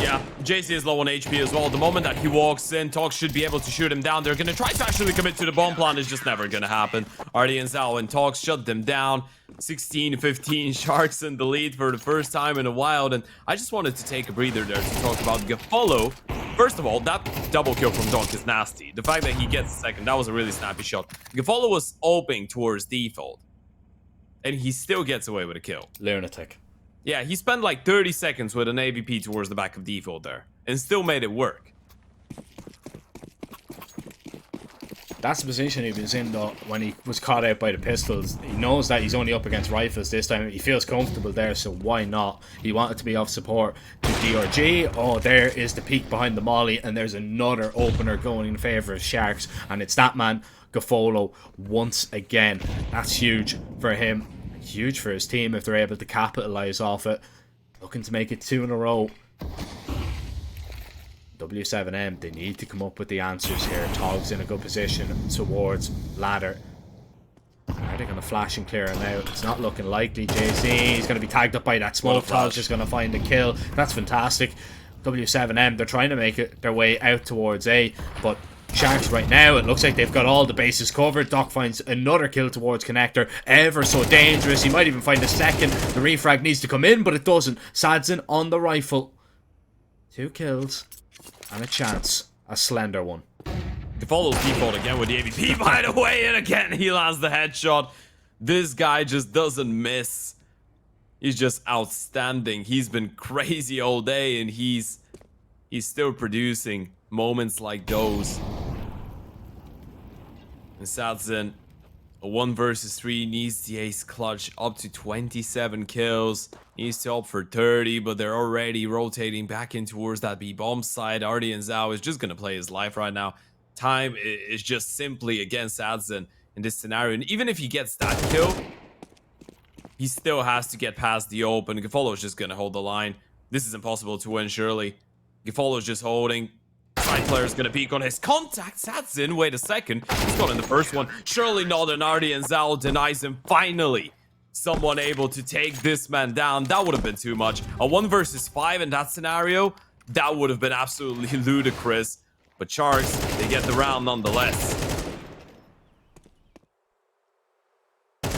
Yeah, JC is low on HP as well. The moment that he walks in, Tox should be able to shoot him down. They're going to try to actually commit to the bomb plan. It's just never going to happen. Ardian Zhao and Tox shut them down. 16-15, Sharks in the lead for the first time in a while. And I just wanted to take a breather there to talk about Gafolo. First of all, that double kill from Doc is nasty. The fact that he gets a second, that was a really snappy shot. Gafolo was opening towards default, and he still gets away with a kill. Lunatic. Yeah, he spent like 30 seconds with an AVP towards the back of default there, and still made it work. That's the position he was in, though, when he was caught out by the pistols. He knows that he's only up against rifles this time. He feels comfortable there, so why not? He wanted to be off support to DRG. Oh, there is the peek behind the molly, and there's another opener going in favour of Sharks, and it's that man, Gafolo, once again. That's huge for him, huge for his team if they're able to capitalise off it. Looking to make it 2 in a row. W7M, they need to come up with the answers here. Togg's in a good position towards ladder. Are they going to flash and clear him out? It's not looking likely. JC, he's going to be tagged up by that smoke. Togg's just going to find the kill. That's fantastic. W7M, they're trying to make it their way out towards A, but Sharks right now, it looks like they've got all the bases covered. Doc finds another kill towards Connector. Ever so dangerous. He might even find a second. The refrag needs to come in, but it doesn't. Sadson on the rifle. 2 kills. And a chance. A slender one. Follows default again with the AVP, by the way, and again he lands the headshot. This guy just doesn't miss. He's just outstanding. He's been crazy all day, and he's still producing moments like those. And Sadson, a 1 versus 3, needs the ace clutch up to 27 kills. Needs to up for 30, but they're already rotating back in towards that B-bomb side. Artie and Zhao is just going to play his life right now. Time is just simply against Sadson in this scenario. And even if he gets that kill, he still has to get past the open. Gafolo is just going to hold the line. This is impossible to win, surely. Gafolo is just holding. Side player is going to peek on his contact. Sadson, wait a second. He's got in the first one. Surely not, an Artie and Zhao denies him. Finally, someone able to take this man down. That would have been too much. A 1 versus 5 in that scenario, that would have been absolutely ludicrous. But Sharks, they get the round nonetheless. I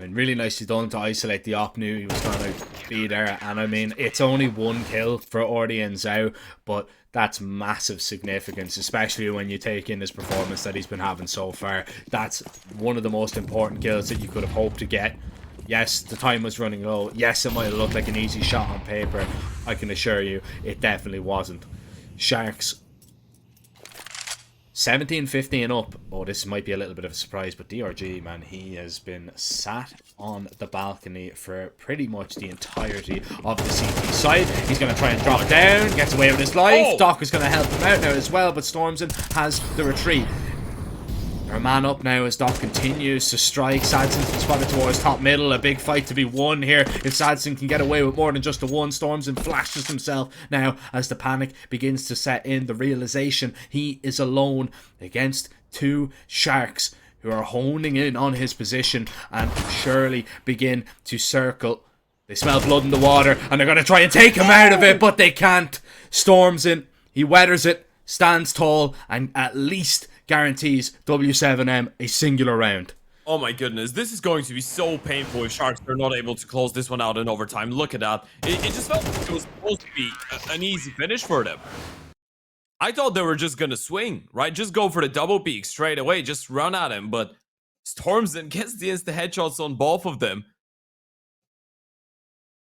mean, really nicely done to isolate the op. Knew he was going to be there. And I mean, it's only 1 kill for Artie and Zhao, but that's massive significance, especially when you take in his performance that he's been having so far. That's one of the most important kills that you could have hoped to get. Yes, the time was running low. Yes, it might have looked like an easy shot on paper. I can assure you, it definitely wasn't. Sharks 17-15 up. Oh, this might be a little bit of a surprise, but DRG, man, he has been sat on the balcony for pretty much the entirety of the CT side. He's going to try and drop down, gets away with his life. Doc is going to help him out now as well, but Stormson has the retreat. They're a man up now as Doc continues to strike. Sadson's been spotted towards top middle. A big fight to be won here. If Sadson can get away with more than just a 1, Stormson flashes himself now as the panic begins to set in. The realization he is alone against 2 Sharks who are honing in on his position and surely begin to circle. They smell blood in the water and they're going to try and take him out of it, but they can't. Stormson, he weathers it, stands tall, and at least guarantees W7M a singular round. Oh my goodness, this is going to be so painful if Sharks are not able to close this one out in overtime. Look at that. It just felt like it was supposed to be an easy finish for them. I thought they were just going to swing, right? Just go for the double peak straight away. Just run at him. But Stormson gets the insta headshots on both of them.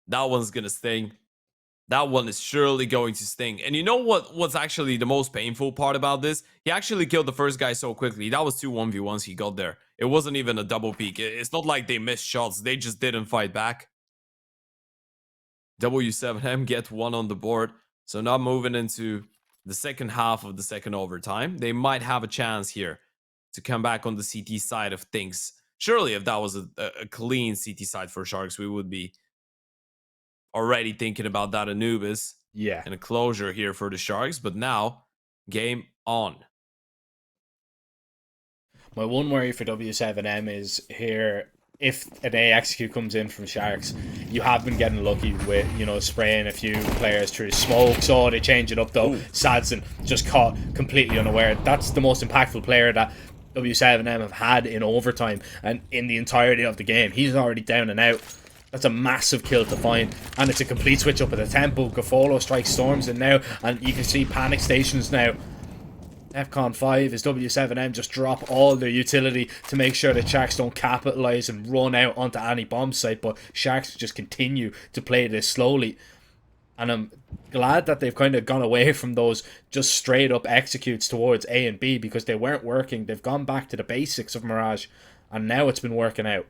That one's going to sting. That one is surely going to sting. And you know what's actually the most painful part about this? He actually killed the first guy so quickly. That was 2 1v1s he got there. It wasn't even a double peek. It's not like they missed shots. They just didn't fight back. W7M get 1 on the board. So now moving into the second half of the second overtime. They might have a chance here to come back on the CT side of things. Surely if that was a clean CT side for Sharks, we would be already thinking about that Anubis. Yeah. And a closure here for the Sharks. But now, game on. My one worry for W7M is here, if an AXQ comes in from Sharks, you have been getting lucky with, you know, spraying a few players through smoke. So they change it up though. Sadson just caught completely unaware. That's the most impactful player that W7M have had in overtime and in the entirety of the game. He's already down and out. That's a massive kill to find, and it's a complete switch up at the tempo. Gafolo strikes Storms in now, and you can see panic stations now. FCON 5 is W7M just drop all their utility to make sure that Sharks don't capitalise and run out onto any bomb site, but Sharks just continue to play this slowly. And I'm glad that they've kind of gone away from those just straight up executes towards A and B, because they weren't working. They've gone back to the basics of Mirage, and now it's been working out.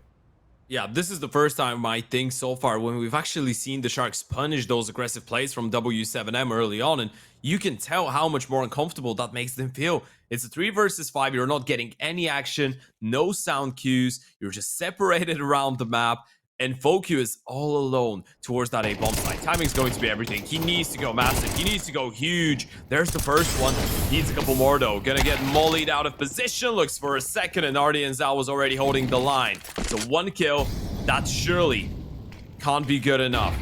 Yeah, this is the first time I think so far when we've actually seen the Sharks punish those aggressive plays from W7M early on, and you can tell how much more uncomfortable that makes them feel. It's a 3 versus 5, you're not getting any action, no sound cues, you're just separated around the map, and Fokyu is all alone towards that A bomb site. Timing's going to be everything. He needs to go massive. He needs to go huge. There's the first one. Needs a couple more though. Gonna get mollied out of position. Looks for a second, and Artie and Zal was already holding the line. So 1 kill. That surely can't be good enough.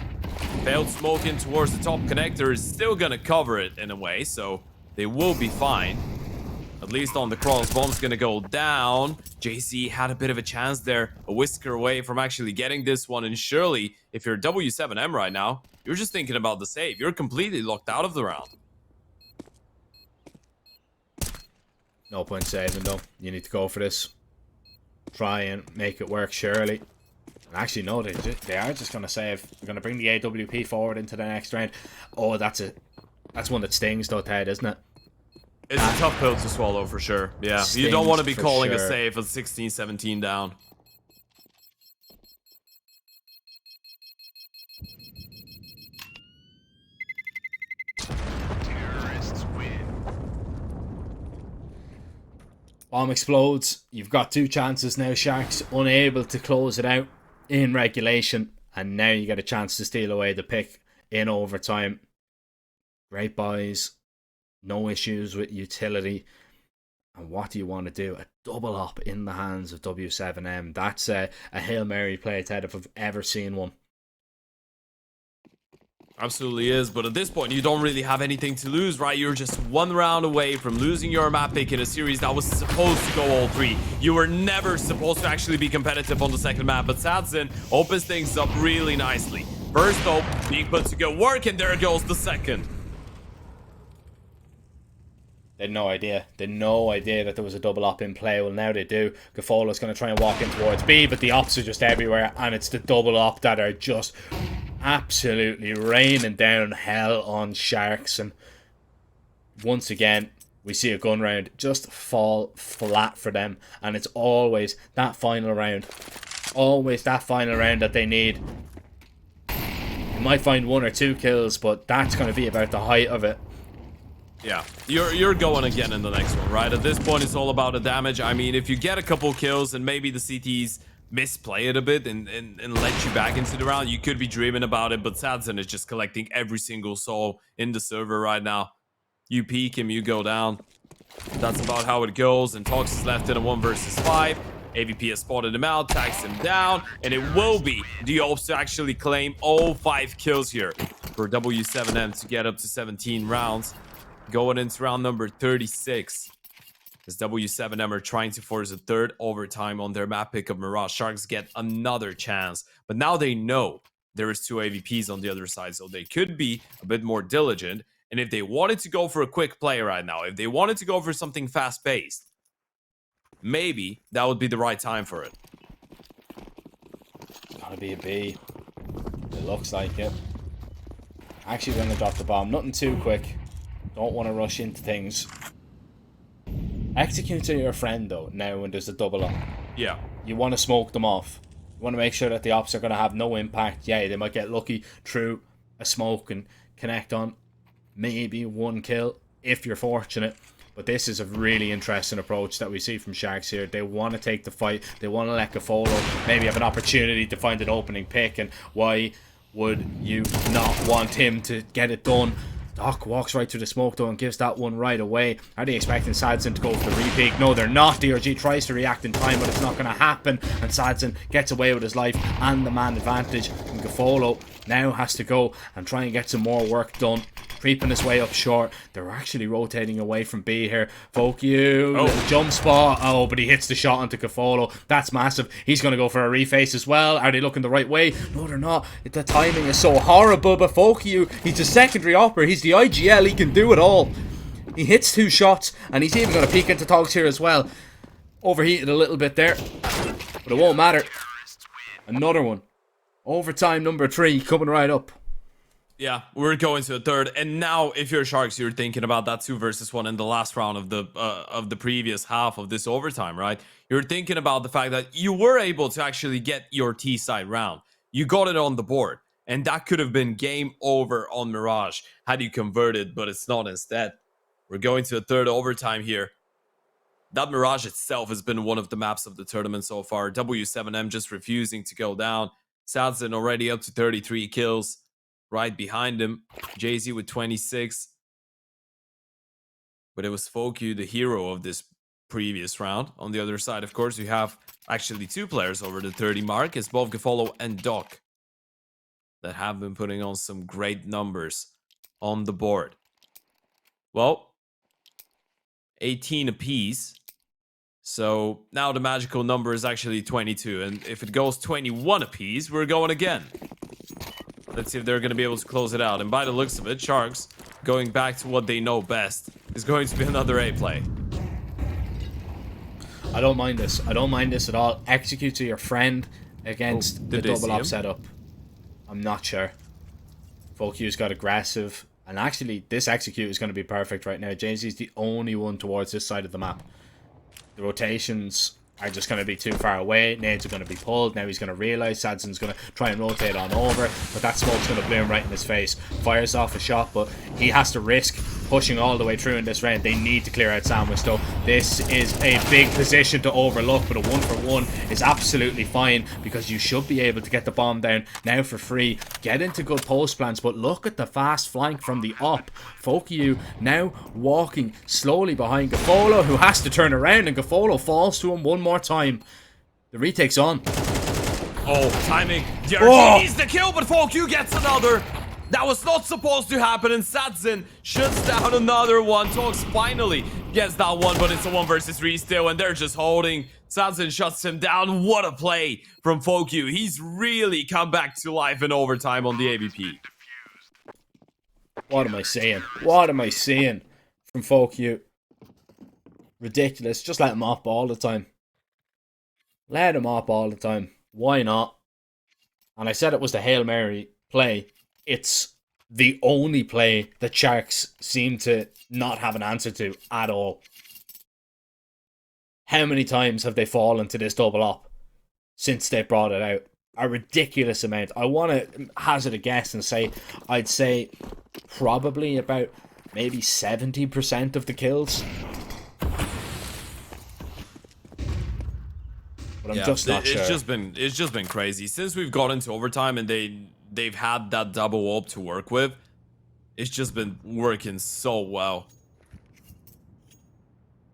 Failed smoking towards the top connector is still gonna cover it in a way, so they will be fine. At least on the cross, bomb's gonna go down. JC had a bit of a chance there, a whisker away from actually getting this one. And surely, if you're W7M right now, you're just thinking about the save. You're completely locked out of the round. No point saving though. You need to go for this. Try and make it work, surely. And actually, no, they are just going to save. They're going to bring the AWP forward into the next round. Oh, that's one that stings though, Ted, isn't it? It's a tough pill to swallow for sure. Yeah, you don't want to be calling sure. a save at 16-17 down. Terrorists win. Bomb explodes. You've got 2 chances now, Sharks. Unable to close it out in regulation. And now you get a chance to steal away the pick in overtime. Great buys. No issues with utility. And what do you want to do? A double up in the hands of W7M. That's a Hail Mary play, Ted, if I've ever seen one. Absolutely is, but at this point you don't really have anything to lose, right? You're just 1 round away from losing your map pick in a series that was supposed to go all 3. You were never supposed to actually be competitive on the second map, but Sadzin opens things up really nicely. First though, being put to good work, and there goes the second. They had no idea. They had no idea that there was a double op in play. Well, now they do. Gafolo's going to try and walk in towards B, but the ops are just everywhere, and it's the double op that are just absolutely raining down hell on Sharks. And once again, we see a gun round just fall flat for them, and it's always that final round. Always that final round that they need. You might find 1 or 2 kills, but that's going to be about the height of it. Yeah, you're going again in the next one, right? At this point, it's all about the damage. I mean, if you get a couple kills and maybe the CTs misplay it a bit and let you back into the round, you could be dreaming about it, but Sadzin is just collecting every single soul in the server right now. You peek him, you go down. That's about how it goes, and Tox is left in a 1 versus 5. AVP has spotted him out, tags him down, and it will be the Ops to actually claim all 5 kills here for W7M to get up to 17 rounds. Going into round number 36. As W7M are trying to force a 3rd overtime on their map pick of Mirage. Sharks get another chance. But now they know there is 2 AVPs on the other side. So they could be a bit more diligent. And if they wanted to go for a quick play right now, if they wanted to go for something fast-paced, maybe that would be the right time for it. Gotta be a B. It looks like it. Actually gonna drop the bomb. Nothing too quick. Don't want to rush into things. Execute to your friend though now when there's a double up. Yeah. You want to smoke them off. You want to make sure that the ops are going to have no impact. Yeah, they might get lucky through a smoke and connect on maybe 1 kill if you're fortunate. But this is a really interesting approach that we see from Sharks here. They want to take the fight. They want to let Gafolo maybe have an opportunity to find an opening pick. And why would you not want him to get it done? Doc walks right through the smoke though and gives that one right away. Are they expecting Sadzin to go for the repeat? No, they're not. DRG tries to react in time, but it's not going to happen. And Sadzin gets away with his life and the man advantage. And Gafolo now has to go and try and get some more work done. Creeping his way up short. They're actually rotating away from B here. Fokyu, little jump spot. Oh, but he hits the shot onto Gafolo. That's massive. He's going to go for a reface as well. Are they looking the right way? No, they're not. The timing is so horrible, but Fokyu, he's a secondary opera. He's the IGL. He can do it all. He hits 2 shots, and he's even going to peek into Togs here as well. Overheated a little bit there, but it won't matter. Another one. Overtime number 3 coming right up. Yeah, we're going to the third, and now if you're Sharks, you're thinking about that 2 versus 1 in the last round of the previous half of this overtime, right? You're thinking about the fact that you were able to actually get your T side round. You got it on the board, and that could have been game over on Mirage had you converted, but it's not. Instead, we're going to the third overtime here. That Mirage itself has been one of the maps of the tournament so far. W7M just refusing to go down. Sadson already up to 33 kills. Right behind him, Jay-Z with 26. But it was Fokyu, the hero of this previous round. On the other side, of course, we have actually 2 players over the 30 mark. It's both Gafolo and Doc that have been putting on some great numbers on the board. Well, 18 apiece. So now the magical number is actually 22. And if it goes 21 apiece, we're going again. Let's see if they're going to be able to close it out. And by the looks of it, Sharks, going back to what they know best, is going to be another A play. I don't mind this. I don't mind this at all. Execute to your friend against the double op setup. I'm not sure. Fokyu's got aggressive. And actually, this execute is going to be perfect right now. Jay-Z's the only one towards this side of the map. The rotations are just going to be too far away. Nades are going to be pulled. Now he's going to realize Sadson's going to try and rotate on over, but that smoke's going to bloom right in his face. Fires off a shot, but he has to risk pushing all the way through in this round. They need to clear out Sandwich, though. This is a big position to overlook, but a 1-for-1 is absolutely fine because you should be able to get the bomb down now for free. Get into good post plans, but look at the fast flank from the op. Fokyu now walking slowly behind Gafolo, who has to turn around, and Gafolo falls to him one more time. The retake's on. Oh, timing. DRG needs the kill, but Fokyu gets another. That was not supposed to happen, and Sadzin shuts down another one. Talks finally gets that one, but it's a 1 versus 3 still, and they're just holding. Sadzin shuts him down. What a play from Fokyu. He's really come back to life in overtime on the AVP. What am I saying? What am I saying from Fokyu? Ridiculous. Just let him up all the time. Let him up all the time. Why not? And I said it was the Hail Mary play. It's the only play that Sharks seem to not have an answer to at all. How many times have they fallen to this double op since they brought it out? A ridiculous amount. I want to hazard a guess and say, I'd say probably about maybe 70% of the kills. But I'm just not sure. It's just been crazy since we've got into overtime, and they've had that double op to work with. It's just been working so well.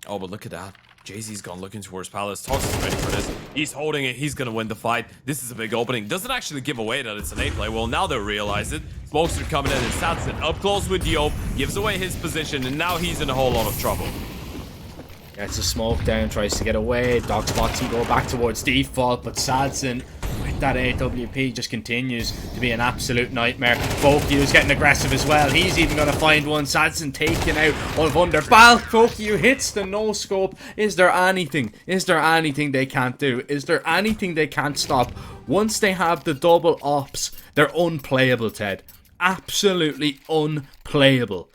Oh, but look at that. Jay-Z's gone looking towards Palace. Tox is ready for this. He's holding it. He's going to win the fight. This is a big opening. Doesn't actually give away that it's an A play. Well, now they realize it. Smokes are coming in, and Sadson up close with the op. Gives away his position, and now he's in a whole lot of trouble. Gets a smoke down, tries to get away. Doc spots him go back towards default, but Sadson with that AWP just continues to be an absolute nightmare. Fokyu is getting aggressive as well. He's even going to find one. Sadson taken out of under Bal. Fokyu hits the no scope. Is there anything? Is there anything they can't do? Is there anything they can't stop? Once they have the double ops, they're unplayable, Ted. Absolutely unplayable.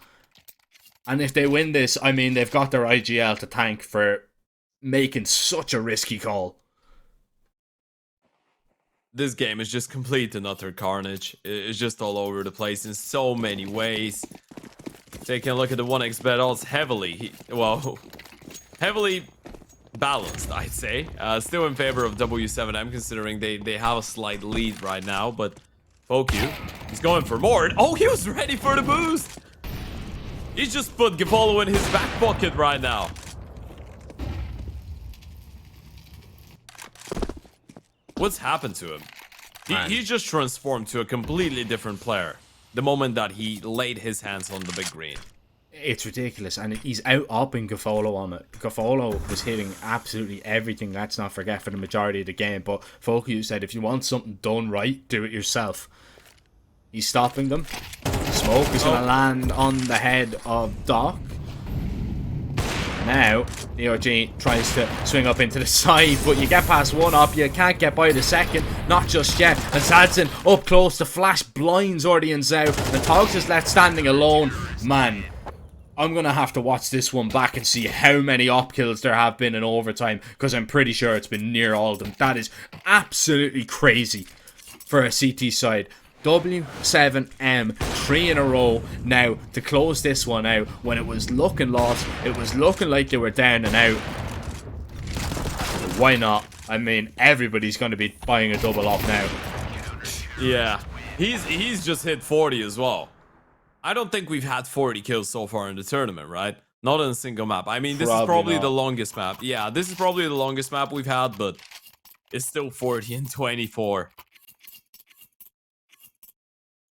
And if they win this, I mean, they've got their IGL to thank for making such a risky call. This game is just complete and utter carnage. It's just all over the place in so many ways. Taking a look at the 1xBet odds, heavily balanced, I'd say. Still in favor of W7M, considering they have a slight lead right now. But Fokyu, he's going for more. Oh, he was ready for the boost. He's just put Gapolo in his back pocket right now. What's happened to him? He just transformed to a completely different player the moment that he laid his hands on the big green. It's ridiculous, and he's out-opping Gafolo on it. Gafolo was hitting absolutely everything, let's not forget, for the majority of the game, but Fokyu said if you want something done right, do it yourself. He's stopping them. Smoke is going to land on the head of Doc. Now, EOG tries to swing up into the side, but you get past one up, you can't get by the second, not just yet. And Sadson up close, the flash blinds Ordian Zhao, and Togs is left standing alone. Man, I'm going to have to watch this one back and see how many op kills there have been in overtime, because I'm pretty sure it's been near all of them. That is absolutely crazy for a CT side. W7M 3 in a row now to close this one out when it was looking lost. It was looking like they were down and out. Why not? I mean, everybody's going to be buying a double up now. Yeah, he's just hit 40 as well. I don't think we've had 40 kills so far in the tournament, right? Not in a single map. I mean, this is probably the longest map. Yeah, this is probably the longest map we've had, but it's still 40 and 24.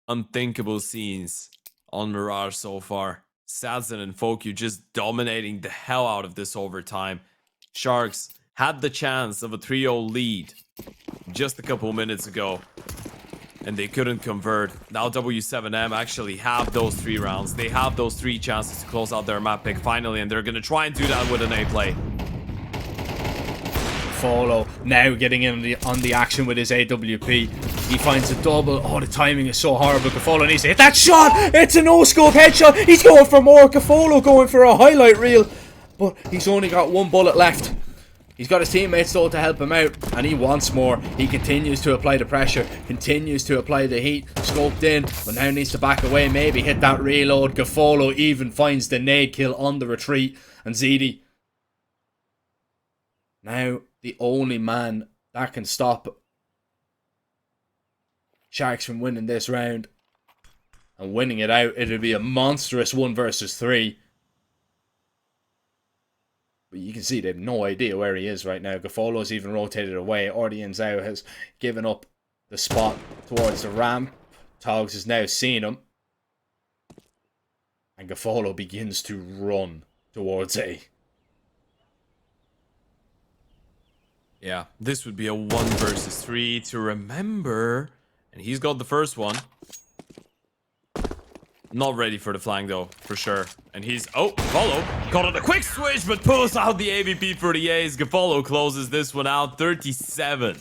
Unthinkable scenes on Mirage so far. Sadson and Fokyu just dominating the hell out of this overtime. Sharks had the chance of a 3-0 lead just a couple minutes ago, and they couldn't convert. Now W7M actually have those 3 rounds. They have those 3 chances to close out their map pick finally, and they're going to try and do that with an A play. Follow now getting in on the action with his AWP. He finds a double. Oh, the timing is so horrible. Gafolo needs to hit that shot. It's a no-scope headshot. He's going for more. Gafolo going for a highlight reel. But he's only got 1 bullet left. He's got his teammates though to help him out, and he wants more. He continues to apply the pressure, continues to apply the heat, scoped in, but now needs to back away, maybe hit that reload. Gafolo even finds the nade kill on the retreat, and Zedi, now the only man that can stop Sharks from winning this round and winning it out. It'll be a monstrous 1 versus 3. But you can see they have no idea where he is right now. Gafolo's even rotated away. Ordian Zhao has given up the spot towards the ramp. Togs has now seen him. And Gafolo begins to run towards A. Yeah, this would be a 1 versus 3 to remember. And he's got the first one. Not ready for the flank though, for sure. And he's, oh, Gafolo got on a quick switch, but pulls out the AVP for the A's. Gafolo closes this one out. 37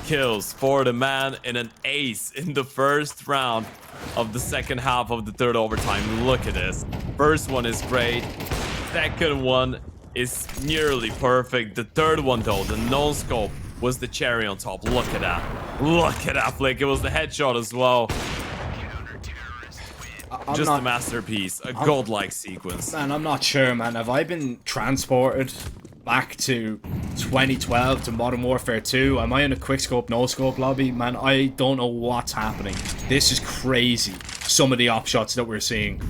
kills for the man in an ace in the first round of the second half of the third overtime. Look at this. First one is great. Second one is nearly perfect. The third one though, the no-scope, was the cherry on top. Look at that. Look at that flick. It was the headshot as well. Just a masterpiece. A godlike sequence. Man, I'm not sure, man. Have I been transported back to 2012 to Modern Warfare 2? Am I in a quickscope, no-scope lobby? Man, I don't know what's happening. This is crazy. Some of the op shots that we're seeing.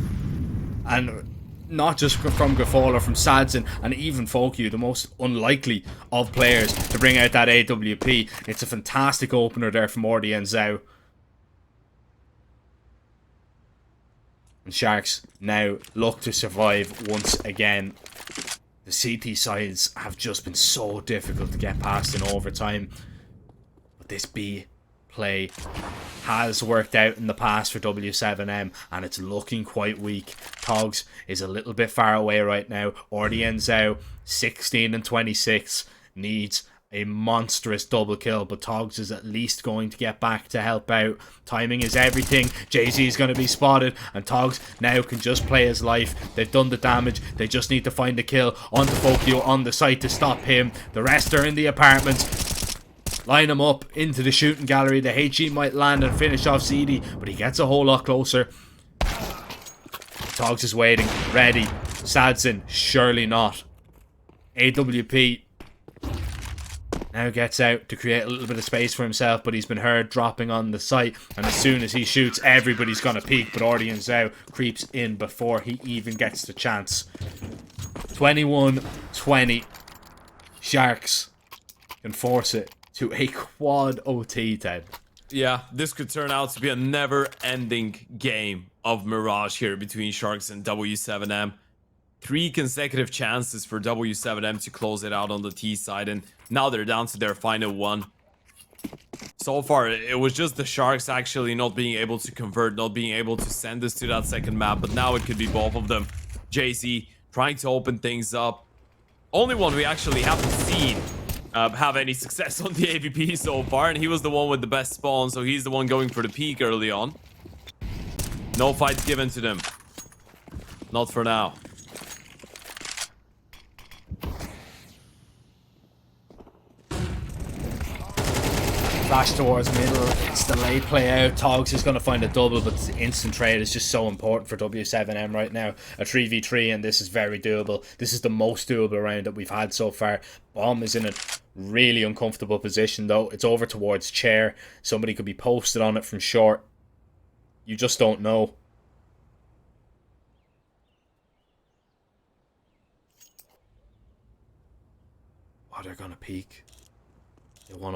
And not just from Gafolo, from Sadson, and even Fokyu, the most unlikely of players to bring out that AWP. It's a fantastic opener there from Ordian Zhao. And Sharks now look to survive once again. The CT sides have just been so difficult to get past in overtime. But this B play has worked out in the past for W7M, and it's looking quite weak. Togs is a little bit far away right now. Ordian Zhao, 16 and 26, needs a monstrous double kill, but Togs is at least going to get back to help out. Timing is everything. Jay-Z is going to be spotted, and Togs now can just play his life. They've done the damage. They just need to find the kill onto Fokyu on the site to stop him. The rest are in the apartments. Line him up into the shooting gallery. The HE might land and finish off Zedi, but he gets a whole lot closer. Togs is waiting, ready. Sadson, surely not. AWP now gets out to create a little bit of space for himself, but he's been heard dropping on the site, and as soon as he shoots, everybody's gonna peek, but Ordian Zhao creeps in before he even gets the chance. 21-20. Sharks can force it to a quad OT, Ted. Yeah, this could turn out to be a never-ending game of Mirage here between Sharks and W7M. 3 consecutive chances for W7M to close it out on the T side, and now they're down to their final one. So far, it was just the Sharks actually not being able to convert, not being able to send this to that second map, but now it could be both of them. JC trying to open things up. Only one we actually haven't seen have any success on the AVP so far, and he was the one with the best spawn, so he's the one going for the peak early on. No fights given to them. Not for now. Flash towards middle. It's the late play out. Togs is going to find a double, but the instant trade is just so important for W7M right now. A 3v3, and this is very doable. This is the most doable round that we've had so far. Bomb is in a really uncomfortable position, though. It's over towards chair. Somebody could be posted on it from short. You just don't know. Oh, they're going to peek.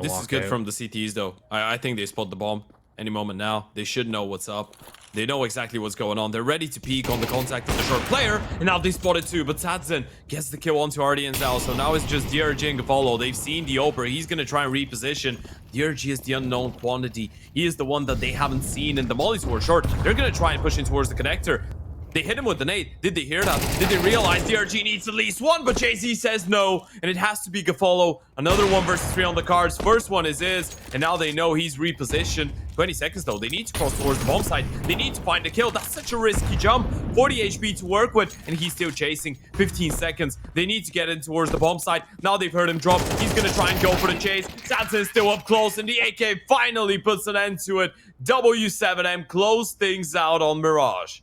This is good from the CTs, though. I think they spot the bomb any moment now. They should know what's up. They know exactly what's going on. They're ready to peek on the contact of the short player, and now they spot it too. But Tadzin gets the kill onto RD and Zao, so now it's just DRG and Gafolo. They've seen the Oper. He's going to try and reposition. DRG is the unknown quantity. He is the one that they haven't seen in the molly towards short. They're going to try and push in towards the connector. They hit him with the nade. Did they hear that? Did they realize DRG needs at least one? But JC says no, and it has to be Gafolo. Another 1 versus 3 on the cards. First one is his, and now they know he's repositioned. 20 seconds though. They need to cross towards the bomb site. They need to find a kill. That's such a risky jump. 40 HP to work with, and he's still chasing. 15 seconds. They need to get in towards the bomb site. Now they've heard him drop. He's gonna try and go for the chase. Sanson still up close, and the AK finally puts an end to it. W7M close things out on Mirage.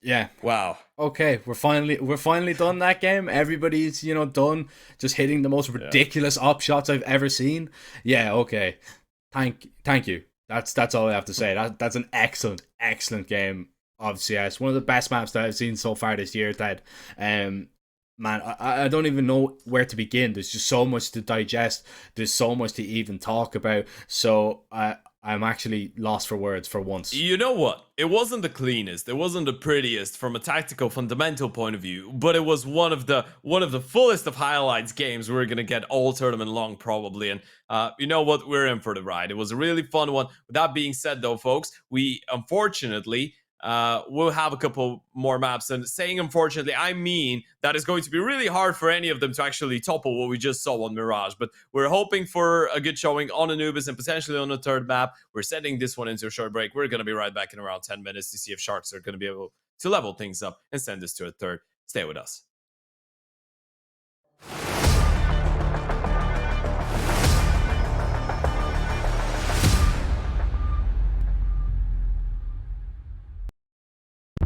Yeah. Wow. Okay, we're finally done that game. Everybody's, done just hitting the most ridiculous op shots I've ever seen. Yeah, okay. Thank you. That's all I have to say. That's an excellent game of CS. One of the best maps that I've seen so far this year, Ted. Man, I don't even know where to begin. There's just so much to digest. There's so much to even talk about. So I'm actually lost for words for once. You know what? It wasn't the cleanest. It wasn't the prettiest from a tactical fundamental point of view, but it was one of the fullest of highlights games we're gonna get all tournament long probably. And you know what? We're in for the ride. It was a really fun one. With that being said, though, folks, we unfortunately we'll have a couple more maps, and saying unfortunately, I mean that is going to be really hard for any of them to actually topple what we just saw on Mirage, but we're hoping for a good showing on Anubis and potentially on a third map. We're sending this one into a short break. We're going to be right back in around 10 minutes to see if Sharks are going to be able to level things up and send this to a third. Stay with us.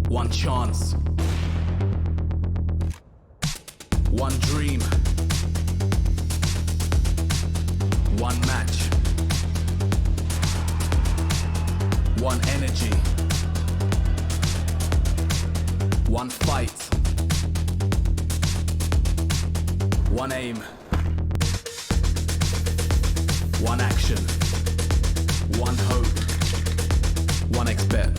One chance. One dream. One match. One energy. One fight. One aim. One action. One hope. One expert.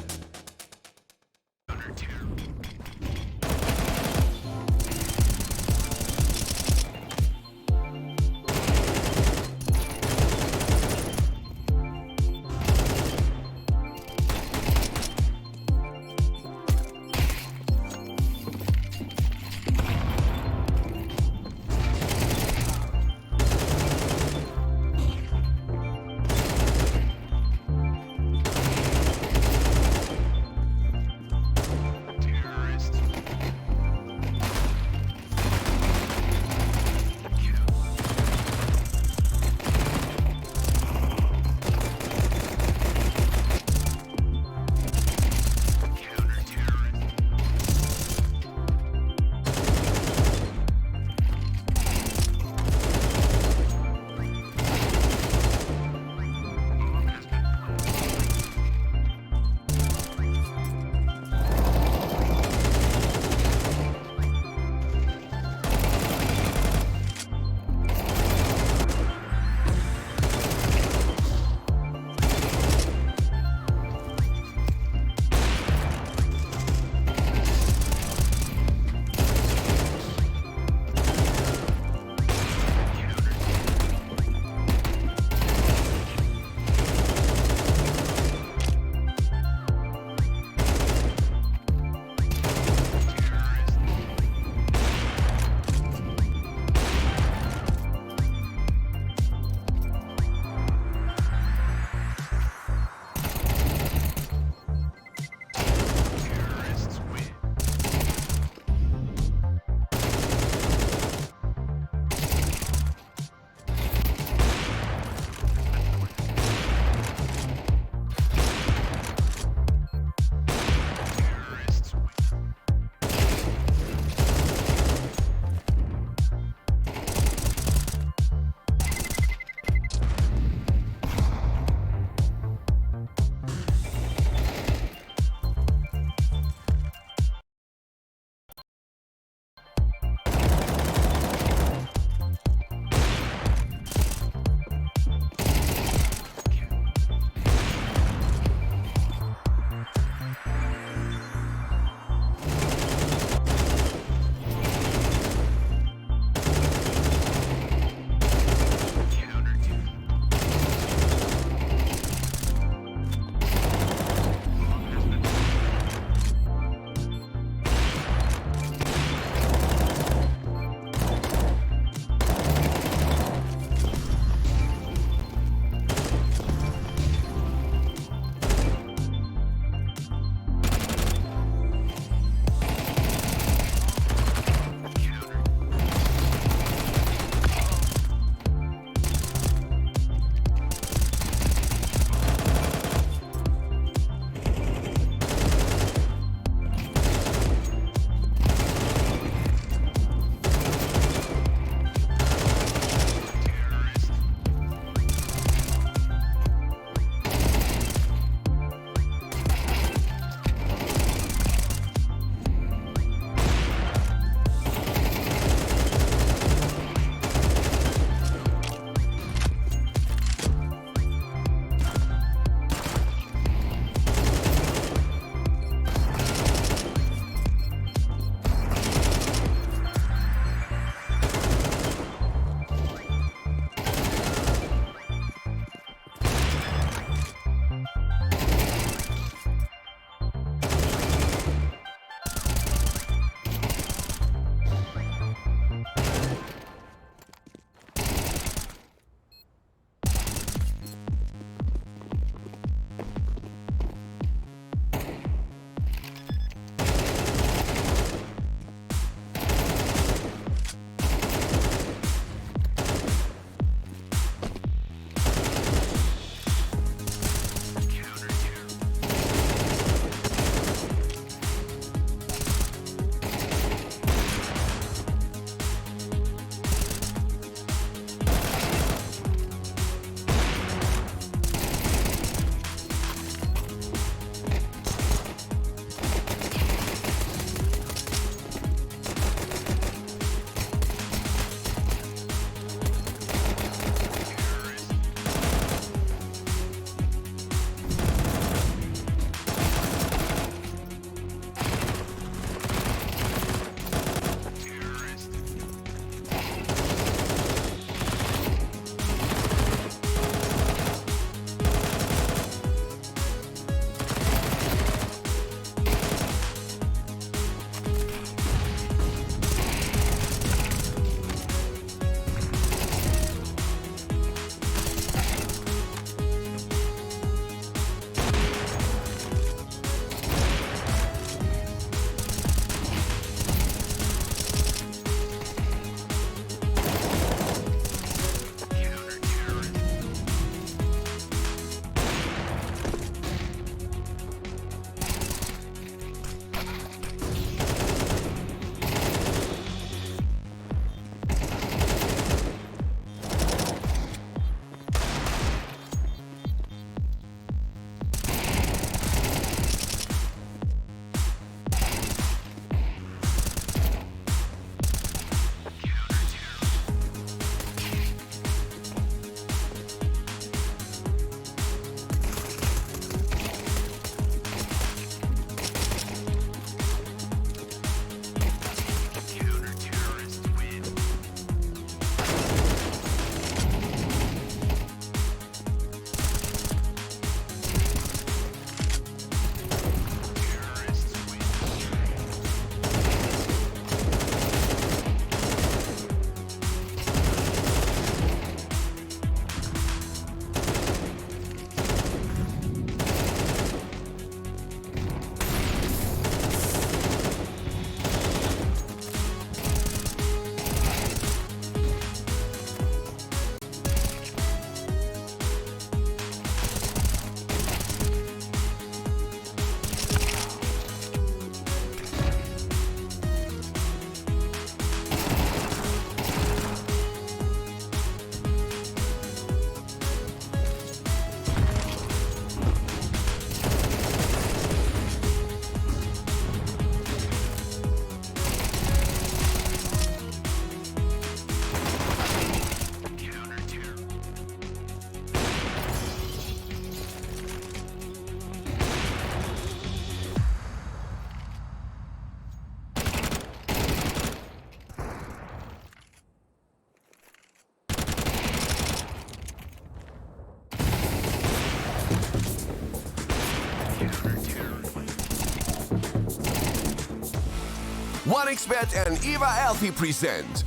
OneXBet and Eva Alfie present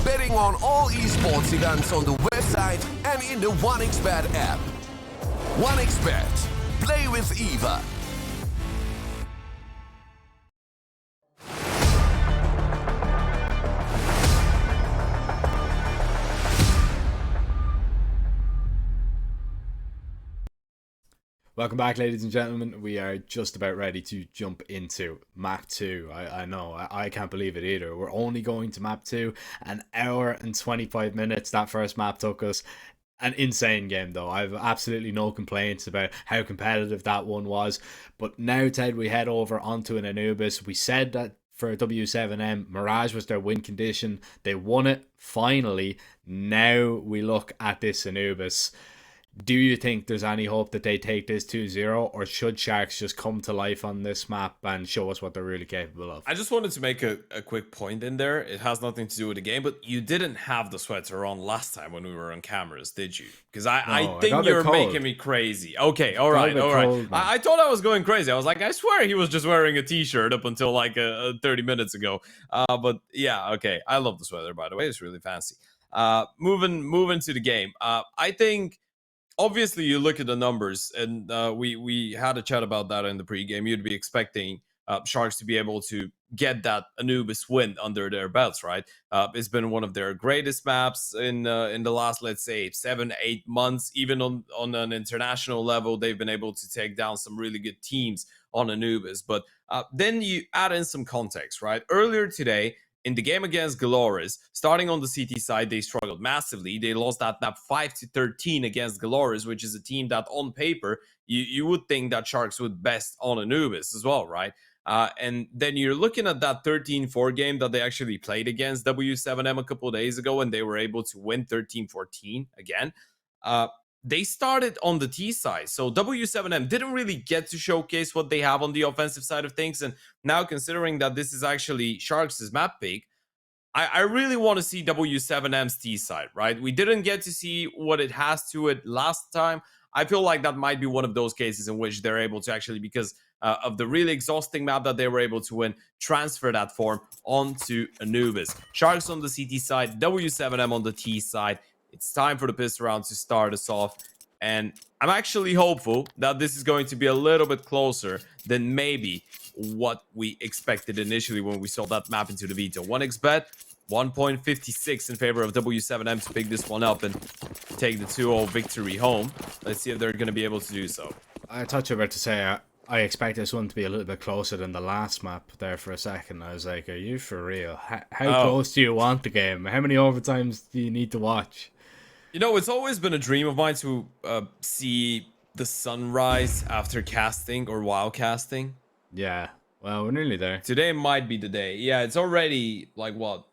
betting on all esports events on the website and in the OneXBet app. OneXBet. Play with Eva. Welcome back, ladies and gentlemen. We are just about ready to jump into map 2. I know, I can't believe it either. We're only going to map 2, an hour and 25 minutes. That first map took us. An insane game, though. I have absolutely no complaints about how competitive that one was. But now, Ted, we head over onto an Anubis. We said that for W7M, Mirage was their win condition. They won it, finally. Now we look at this Anubis. Do you think there's any hope that they take this 2-0, or should Sharks just come to life on this map and show us what they're really capable of? I just wanted to make a quick point in there. It has nothing to do with the game, but you didn't have the sweater on last time when we were on cameras, did you? Because I think you're making me crazy. Okay, all right. Cold, I thought I was going crazy. I was like, I swear he was just wearing a t-shirt up until like 30 minutes ago. But yeah, okay. I love the sweater, by the way. It's really fancy. Moving to the game. I think... Obviously, you look at the numbers, and we had a chat about that in the pregame. You'd be expecting Sharks to be able to get that Anubis win under their belts, right? It's been one of their greatest maps in the last, let's say, 7-8 months. Even on an international level, they've been able to take down some really good teams on Anubis. But then you add in some context, right? Earlier today, in the game against Galores, starting on the CT side, they struggled massively. They lost that map 5-13 against Galores, which is a team that on paper, you would think that Sharks would best on Anubis as well, right? And then you're looking at that 13-4 game that they actually played against W7M a couple of days ago, and they were able to win 13-14 again. They started on the T side, so W7M didn't really get to showcase what they have on the offensive side of things. And now, considering that this is actually Sharks' map pick, I really want to see W7M's T side, right? We didn't get to see what it has to it last time. I feel like that might be one of those cases in which they're able to actually, because of the really exhausting map that they were able to win, transfer that form onto Anubis. Sharks on the CT side, W7M on the T side. It's time for the pistol round to start us off, and I'm actually hopeful that this is going to be a little bit closer than maybe what we expected initially when we saw that map into the veto. 1xBet, 1.56 in favor of W7M to pick this one up and take the 2-0 victory home. Let's see if they're going to be able to do so. I thought you were about to say I expect this one to be a little bit closer than the last map there for a second. I was like, are you for real? How close do you want the game? How many overtimes do you need to watch? You know, it's always been a dream of mine to see the sunrise after casting or while casting. Yeah, well, we're nearly there. Today might be the day. Yeah, it's already like what,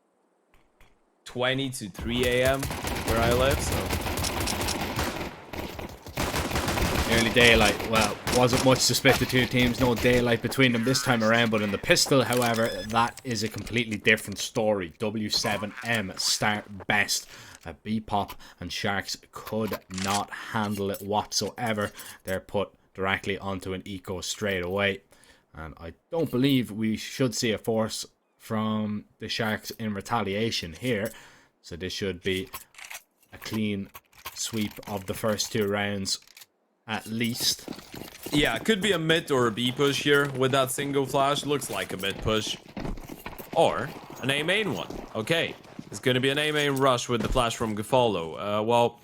20 to 3 a.m. where I live, so. Early daylight. Well, wasn't much to split the two teams. No daylight between them this time around. But in the pistol, however, that is a completely different story. W7M start best. B-Pop and Sharks could not handle it whatsoever. They're put directly onto an eco straight away. And I don't believe we should see a force from the Sharks in retaliation here. So this should be a clean sweep of the first two rounds. At least. Yeah, it could be a mid or a B push here with that single flash. Looks like a mid push. Or an A main one. Okay, it's going to be an A main rush with the flash from Gafalo. Well,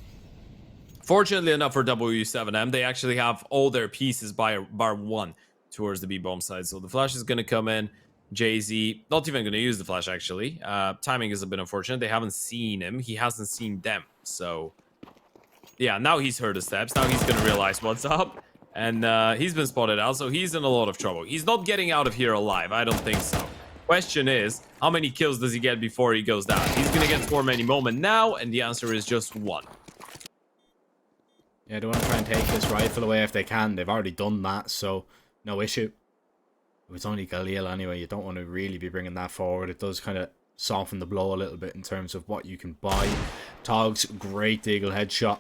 fortunately enough for W7M, they actually have all their pieces bar one towards the B bomb side. So the flash is going to come in. Jay-Z, not even going to use the flash actually. Timing is a bit unfortunate. They haven't seen him. He hasn't seen them. So... yeah, now he's heard the steps. Now he's gonna realize what's up. And he's been spotted out, so he's in a lot of trouble. He's not getting out of here alive. I don't think so. Question is, how many kills does he get before he goes down? He's gonna get Swarm any moment now, and the answer is just one. Yeah, they want to try and take this rifle away if they can. They've already done that, so no issue. It's only Galil anyway. You don't want to really be bringing that forward. It does kind of soften the blow a little bit in terms of what you can buy. Togs, great Deagle headshot.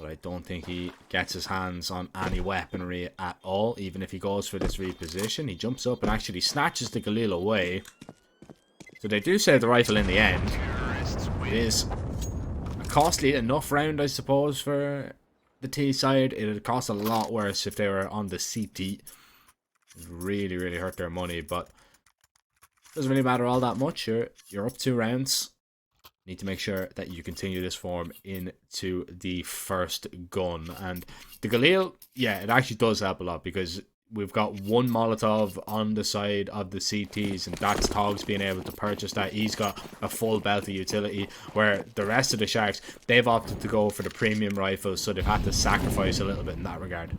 But I don't think he gets his hands on any weaponry at all, even if he goes for this reposition. He jumps up and actually snatches the Galil away. So they do save the rifle in the end. It is a costly enough round, I suppose, for the T side. It would cost a lot worse if they were on the CT. It really, really hurt their money, but doesn't really matter all that much. You're up 2 rounds. Need to make sure that you continue this form into the first gun. And the Galil, yeah, it actually does help a lot because we've got 1 Molotov on the side of the CTs, and that's Togs being able to purchase that. He's got a full belt of utility, where the rest of the Sharks, they've opted to go for the premium rifles, so they've had to sacrifice a little bit in that regard.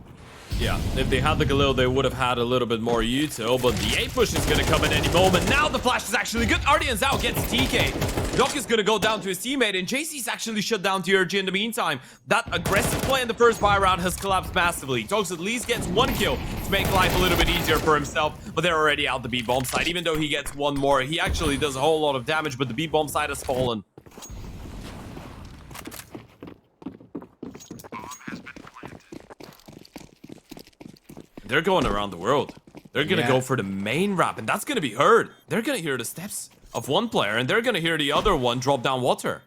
Yeah, if they had the Galil, they would have had a little bit more util, but the A-push is going to come at any moment. Now the flash is actually good. Ardian's out, gets TK. Doc is going to go down to his teammate, and JC's actually shut down TRG in the meantime. That aggressive play in the first buy round has collapsed massively. Dogs at least gets 1 kill to make life a little bit easier for himself, but they're already out the B-bomb side. Even though he gets 1 more, he actually does a whole lot of damage, but the B-bomb side has fallen. They're going around the world. They're going to go for the main ramp, and that's going to be heard. They're going to hear the steps of one player, and they're going to hear the other one drop down water.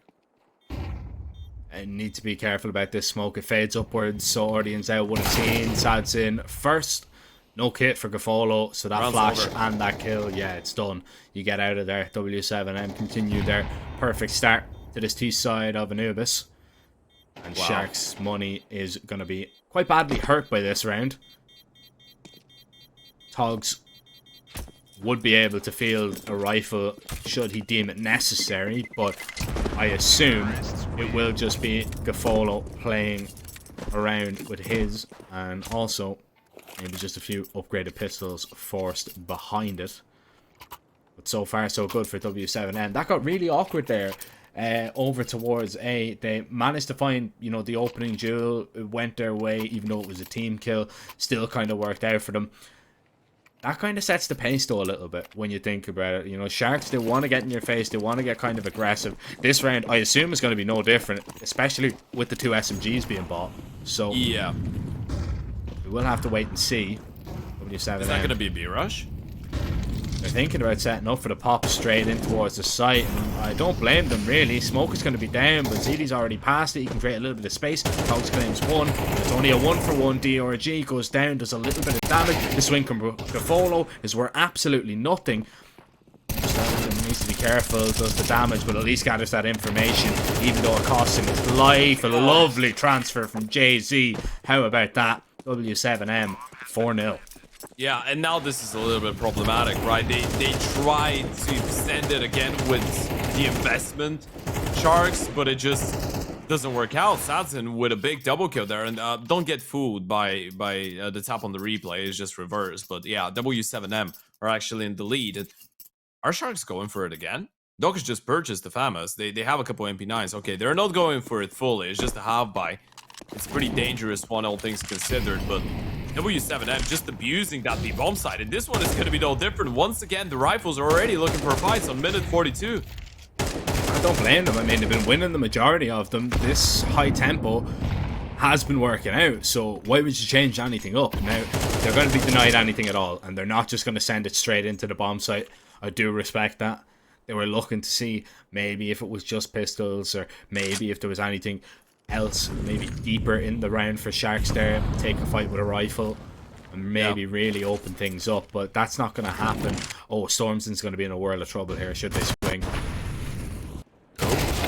I need to be careful about this smoke. It fades upwards, so audience out 118. Sads in first. No kit for Gafolo, so that flash and that kill, yeah, it's done. You get out of there. W7M continue their perfect start to this T side of Anubis. And Sharks' money is going to be quite badly hurt by this round. Togs would be able to field a rifle should he deem it necessary, but I assume it will just be Gafolo playing around with his, and also maybe just a few upgraded pistols forced behind it. But so far so good for W7M. That got really awkward there. Over towards A, they managed to find, you know, the opening duel. It went their way, even though it was a team kill. Still kind of worked out for them. That kind of sets the pace though a little bit when you think about it. You know, Sharks, they want to get in your face. They want to get kind of aggressive. This round, I assume, is going to be no different, especially with the 2 SMGs being bought. So yeah, we will have to wait and see. Is that going to be a B-rush? They're thinking about setting up for the pop straight in towards the site, and I don't blame them really. Smoke is going to be down, but ZD's already passed it. He can create a little bit of space. Togs claims 1. It's only a 1-for-1. DRG goes down, does a little bit of damage. The swing from Gafolo is worth absolutely nothing. Needs to be careful, does the damage, but at least gathers that information, even though it costs him his life. A lovely transfer from JZ. How about that? W7M 4-0. Yeah, and now this is a little bit problematic, right? They tried to extend it again with the investment Sharks, but it just doesn't work out. Sadson with a big double kill there, and don't get fooled by the tap on the replay. It's just reverse. But yeah, W7M are actually in the lead. Are Sharks going for it again? Doc has just purchased the FAMAS. They have a couple MP9s. Okay, they're not going for it fully. It's just a half buy. It's a pretty dangerous one, all things considered, but W7M just abusing that B-bomb side, and this one is going to be no different. Once again, the rifles are already looking for fights on minute 42. I don't blame them. I mean, they've been winning the majority of them. This high tempo has been working out, so why would you change anything up? Now, they're going to be denied anything at all, and they're not just going to send it straight into the bomb site. I do respect that. They were looking to see maybe if it was just pistols, or maybe if there was anything else, maybe deeper in the round for Sharks there, take a fight with a rifle and maybe really open things up, but that's not going to happen. Oh, Stormson's going to be in a world of trouble here should they swing.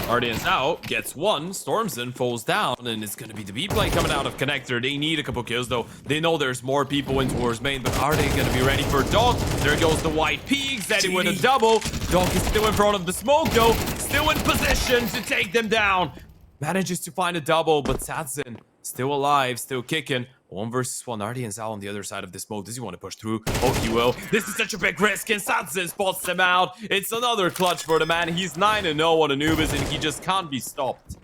Ardian's out, gets 1, Stormson falls down, and it's going to be the B-play coming out of Connector. They need a couple kills though. They know there's more people in towards main, but are they going to be ready for Dog? There goes the White Peak, Zeddy with a double. Dog is still in front of the smoke though, still in position to take them down. Manages to find a double, but Sadson still alive, still kicking. 1 versus 1. Ardian's out on the other side of the smoke. Does he want to push through? Oh, he will. This is such a big risk, and Sadson spots him out. It's another clutch for the man. He's 9-0 on Anubis, and he just can't be stopped.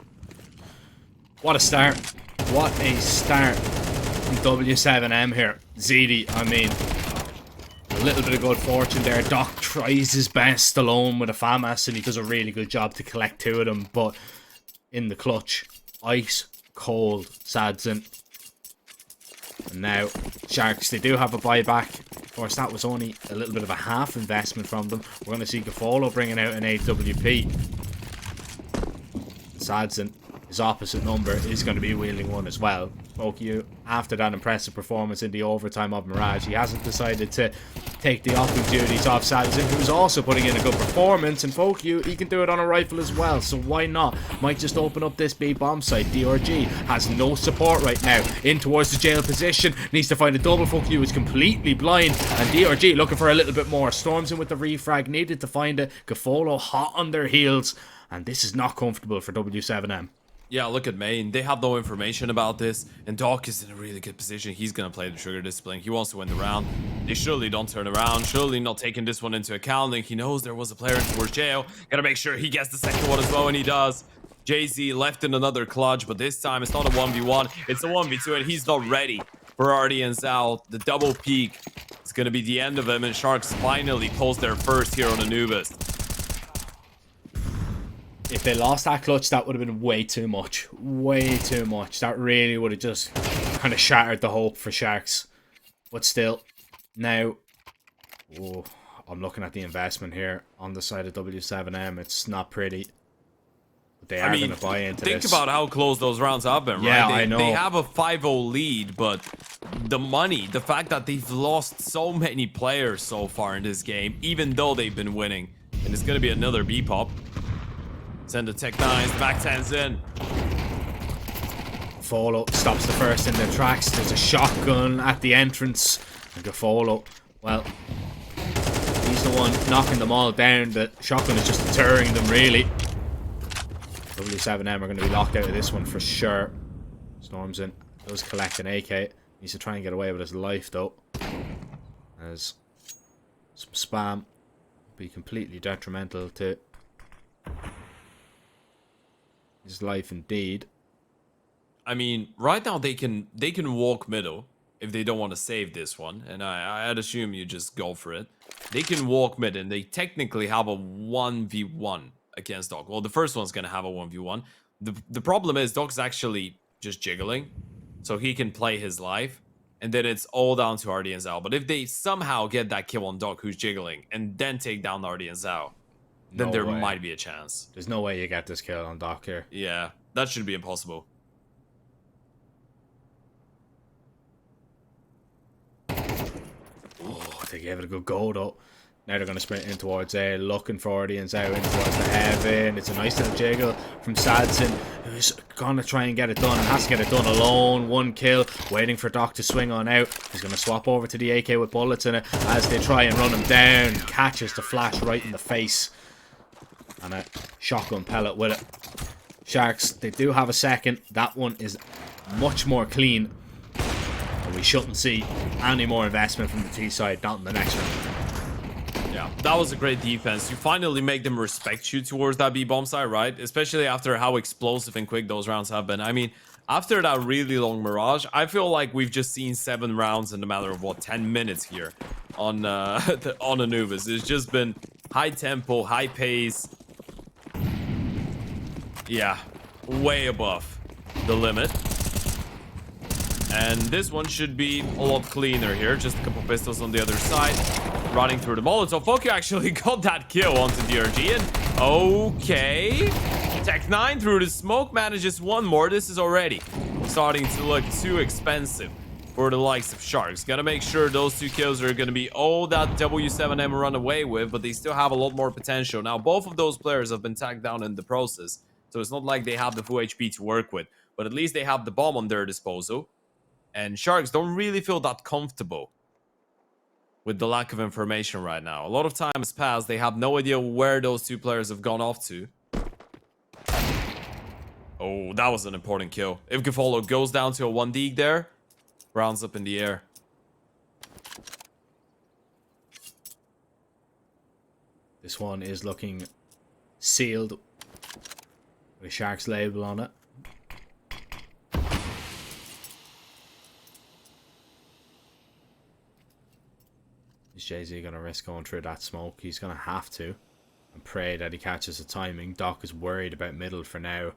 What a start. What a start from W7M here. ZD, I mean, a little bit of good fortune there. Doc tries his best alone with a FAMAS, and he does a really good job to collect 2 of them, but in the clutch, Ice cold Sadson. And now, Sharks, they do have a buyback. Of course, that was only a little bit of a half investment from them. We're going to see Gafolo bringing out an AWP. Sadson, his opposite number, is going to be wielding one as well. Fokyu, after that impressive performance in the overtime of Mirage, he hasn't decided to take the offensive duties off Sadson, who's also putting in a good performance. And Fokyu, he can do it on a rifle as well, so why not? Might just open up this B bomb site. DRG has no support right now. In towards the jail position, needs to find a double. Fokyu is completely blind, and DRG looking for a little bit more. Storms in with the refrag, needed to find it. Gafolo hot on their heels, and this is not comfortable for W7M. Yeah, look at Maine. They have no information about this, and Doc is in a really good position. He's going to play the trigger discipline. He wants to win the round. They surely don't turn around, surely not taking this one into account. And he knows there was a player towards jail. Gotta make sure he gets the second one as well, and he does. Jay-Z left in another clutch, but this time it's not a 1v1. It's a 1v2, and he's not ready for Artie and Zal. The double peak is going to be the end of him, and Sharks finally pulls their first here on Anubis. If they lost that clutch, that would have been way too much. Way too much. That really would have just kind of shattered the hope for Sharks. But still, now, oh, I'm looking at the investment here on the side of W7M. It's not pretty. But they are going to buy into this. Think about how close those rounds have been, yeah, right? I know. They have a 5-0 lead, but the money, the fact that they've lost so many players so far in this game, even though they've been winning. And it's going to be another B-pop. Send the Tech 9s, back 10s in. Gafolo stops the first in their tracks. There's a shotgun at the entrance. And Gafolo, well, he's the one knocking them all down. The shotgun is just deterring them, really. W7M are going to be locked out of this one for sure. Storms in. Does collect an AK. Needs to try and get away with his life, though. As some spam will be completely detrimental to his life indeed. I mean, right now they can walk middle if they don't want to save this one, and I'd assume you just go for it. They can walk mid, and they technically have a 1v1 against Doc. Well, the first one's gonna have a 1v1. The problem is Doc's actually just jiggling, so he can play his life, and then it's all down to Artie and Zhao. But if they somehow get that kill on Doc, who's jiggling, and then take down Artie and Zhao, then there might be a chance. There's no way you get this kill on Doc here. Yeah, that should be impossible. Oh, they gave it a good go, though. Now they're going to sprint in towards A, looking for Artie and Zhao in towards the heaven. It's a nice little jiggle from Sadson, who's going to try and get it done, and has to get it done alone. One kill, waiting for Doc to swing on out. He's going to swap over to the AK with bullets in it as they try and run him down. Catches the flash right in the face. And a shotgun pellet with it. Sharks, they do have a second. That one is much more clean. And we shouldn't see any more investment from the T side, not in the next one. Yeah, that was a great defense. You finally make them respect you towards that B-bomb side, right? Especially after how explosive and quick those rounds have been. I mean, after that really long Mirage, I feel like we've just seen 7 rounds in a matter of, what, 10 minutes here on Anubis. It's just been high tempo, high pace. Yeah, way above the limit. And this one should be a lot cleaner here. Just a couple pistols on the other side. Running through the Molotov. Fokyu actually got that kill onto DRG. And okay. Tech 9 through the smoke manages one more. This is already starting to look too expensive for the likes of Sharks. Gotta make sure those 2 kills are gonna be all that W7M run away with, but they still have a lot more potential. Now, both of those players have been tagged down in the process. So it's not like they have the full HP to work with, but at least they have the bomb on their disposal. And Sharks don't really feel that comfortable with the lack of information right now. A lot of time has passed. They have no idea where those 2 players have gone off to. Oh, that was an important kill. If Gafolo goes down to a 1D there, rounds up in the air. This one is looking sealed with a Sharks label on it. Is Jay-Z going to risk going through that smoke? He's going to have to. And pray that he catches the timing. Doc is worried about middle for now.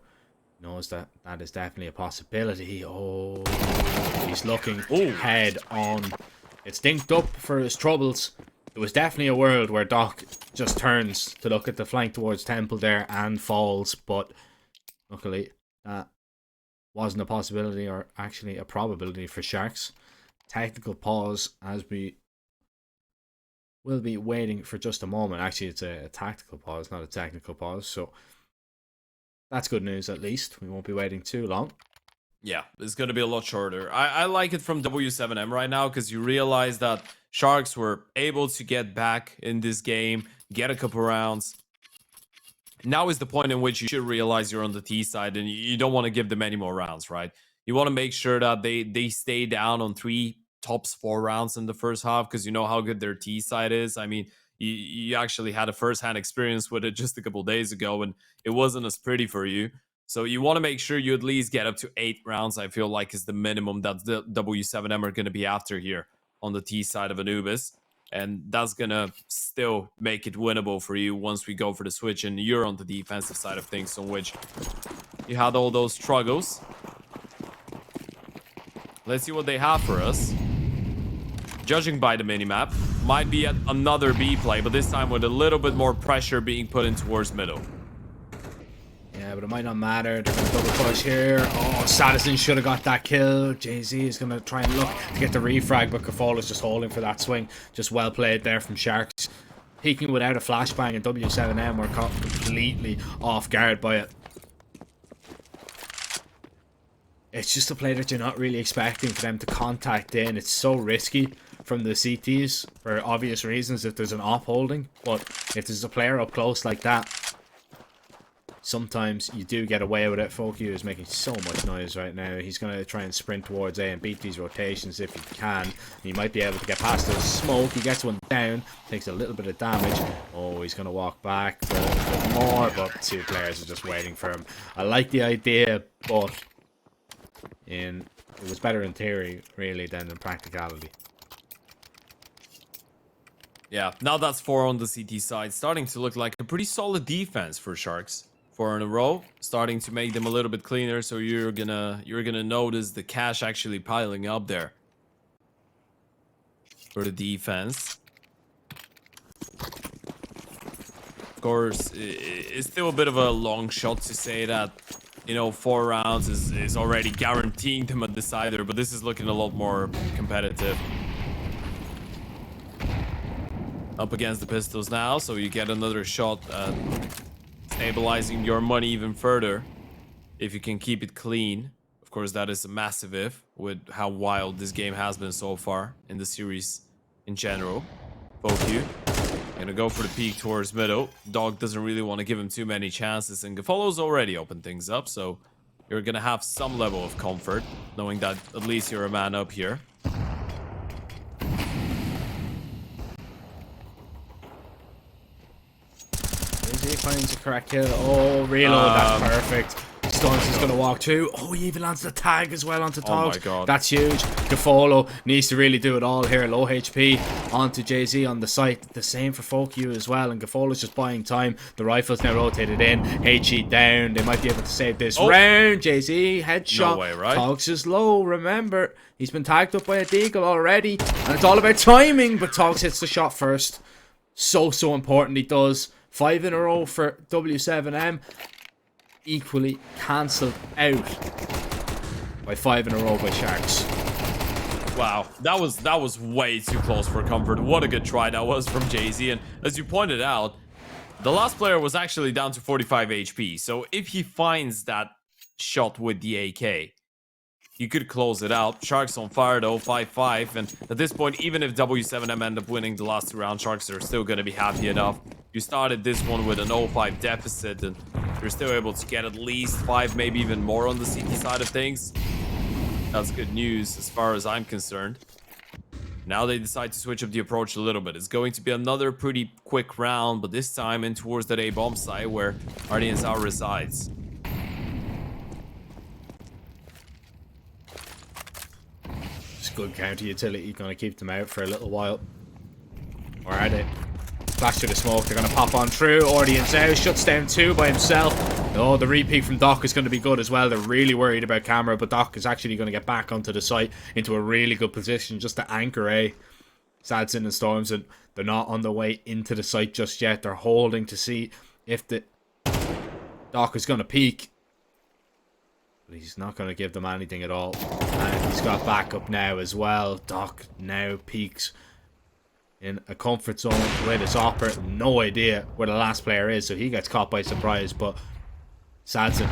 Knows that that is definitely a possibility. Oh, he's looking head on. It's dinked up for his troubles. It was definitely a world where Doc just turns to look at the flank towards Temple there and falls, but luckily that wasn't a possibility, or actually a probability for Sharks. Technical pause as we will be waiting for just a moment. Actually, it's a tactical pause, not a technical pause, so that's good news at least. We won't be waiting too long. Yeah, it's going to be a lot shorter. I like it from W7M right now because you realize that Sharks were able to get back in this game, get a couple rounds. Now is the point in which you should realize you're on the T side and you don't want to give them any more rounds, right? You want to make sure that they stay down on 3, tops 4 rounds in the first half because you know how good their T side is. I mean, you actually had a first-hand experience with it just a couple days ago, and it wasn't as pretty for you. So you want to make sure you at least get up to 8 rounds, I feel like is the minimum that the W7M are going to be after here on the T side of Anubis. And that's going to still make it winnable for you once we go for the switch and you're on the defensive side of things, on which you had all those struggles. Let's see what they have for us. Judging by the minimap, might be another B play, but this time with a little bit more pressure being put in towards middle. Yeah, but it might not matter. They're going to double push here. Oh, Sadison should have got that kill. Jay-Z is going to try and look to get the refrag, but Kafola's just holding for that swing. Just well played there from Sharks. Peeking without a flashbang, and W7M were caught completely off guard by it. It's just a play that you're not really expecting for them to contact in. It's so risky from the CTs for obvious reasons if there's an op holding, but if there's a player up close like that, sometimes you do get away with it. Fokyu is making so much noise right now. He's going to try and sprint towards A and beat these rotations if he can. He might be able to get past the smoke. He gets one down, takes a little bit of damage. Oh, he's going to walk back a little bit more, but 2 players are just waiting for him. I like the idea, but it was better in theory, really, than in practicality. Yeah, now that's 4 on the CT side. Starting to look like a pretty solid defense for Sharks. 4 in a row, starting to make them a little bit cleaner. So you're gonna notice the cash actually piling up there for the defense. Of course, it's still a bit of a long shot to say that, you know, 4 rounds is already guaranteeing them a decider, but this is looking a lot more competitive. Up against the pistols now, so you get another shot at stabilizing your money even further if you can keep it clean. Of course, that is a massive if with how wild this game has been so far in the series in general. Fokyu gonna go for the peek towards middle. Dog doesn't really want to give him too many chances, and Gafolo's already opened things up, so you're gonna have some level of comfort knowing that at least you're a man up here. He finds the correct kill. Oh, reload. That's perfect. Stunts is going to walk through. Oh, he even lands the tag as well onto Togs. Oh my god. That's huge. Gafolo needs to really do it all here. Low HP onto Jay-Z on the site. The same for Fokyu as well. And Gafolo's just buying time. The rifle's now rotated in. HE down. They might be able to save this round. Jay-Z headshot. No way, right? Togs is low. Remember, he's been tagged up by a deagle already. And it's all about timing. But Togs hits the shot first. So important he does. 5 in a row for W7M. Equally cancelled out by 5 in a row by Sharks. Wow, that was way too close for comfort. What a good try that was from Jay-Z. And as you pointed out, the last player was actually down to 45 HP. So if he finds that shot with the AK, you could close it out. Sharks on fire though, 5-5. And at this point, even if W7M end up winning the last 2 rounds, Sharks are still going to be happy enough. You started this one with an 0-5 deficit, and you're still able to get at least 5, maybe even more on the CT side of things. That's good news as far as I'm concerned. Now they decide to switch up the approach a little bit. It's going to be another pretty quick round, but this time in towards that A-bomb site where Ardiansau resides. It's good counter utility. Going to keep them out for a little while. Or are they? Flash through the smoke. They're going to pop on through. Ardiansau shuts down 2 by himself. Oh, the repeat from Doc is going to be good as well. They're really worried about camera, but Doc is actually going to get back onto the site into a really good position just to anchor A. Sadson and Storms, and they're not on the way into the site just yet. They're holding to see if the Doc is going to peek. But he's not going to give them anything at all. And he's got backup now as well. Doc now peeks in a comfort zone with his opera. No idea where the last player is, so he gets caught by surprise. But Sadson,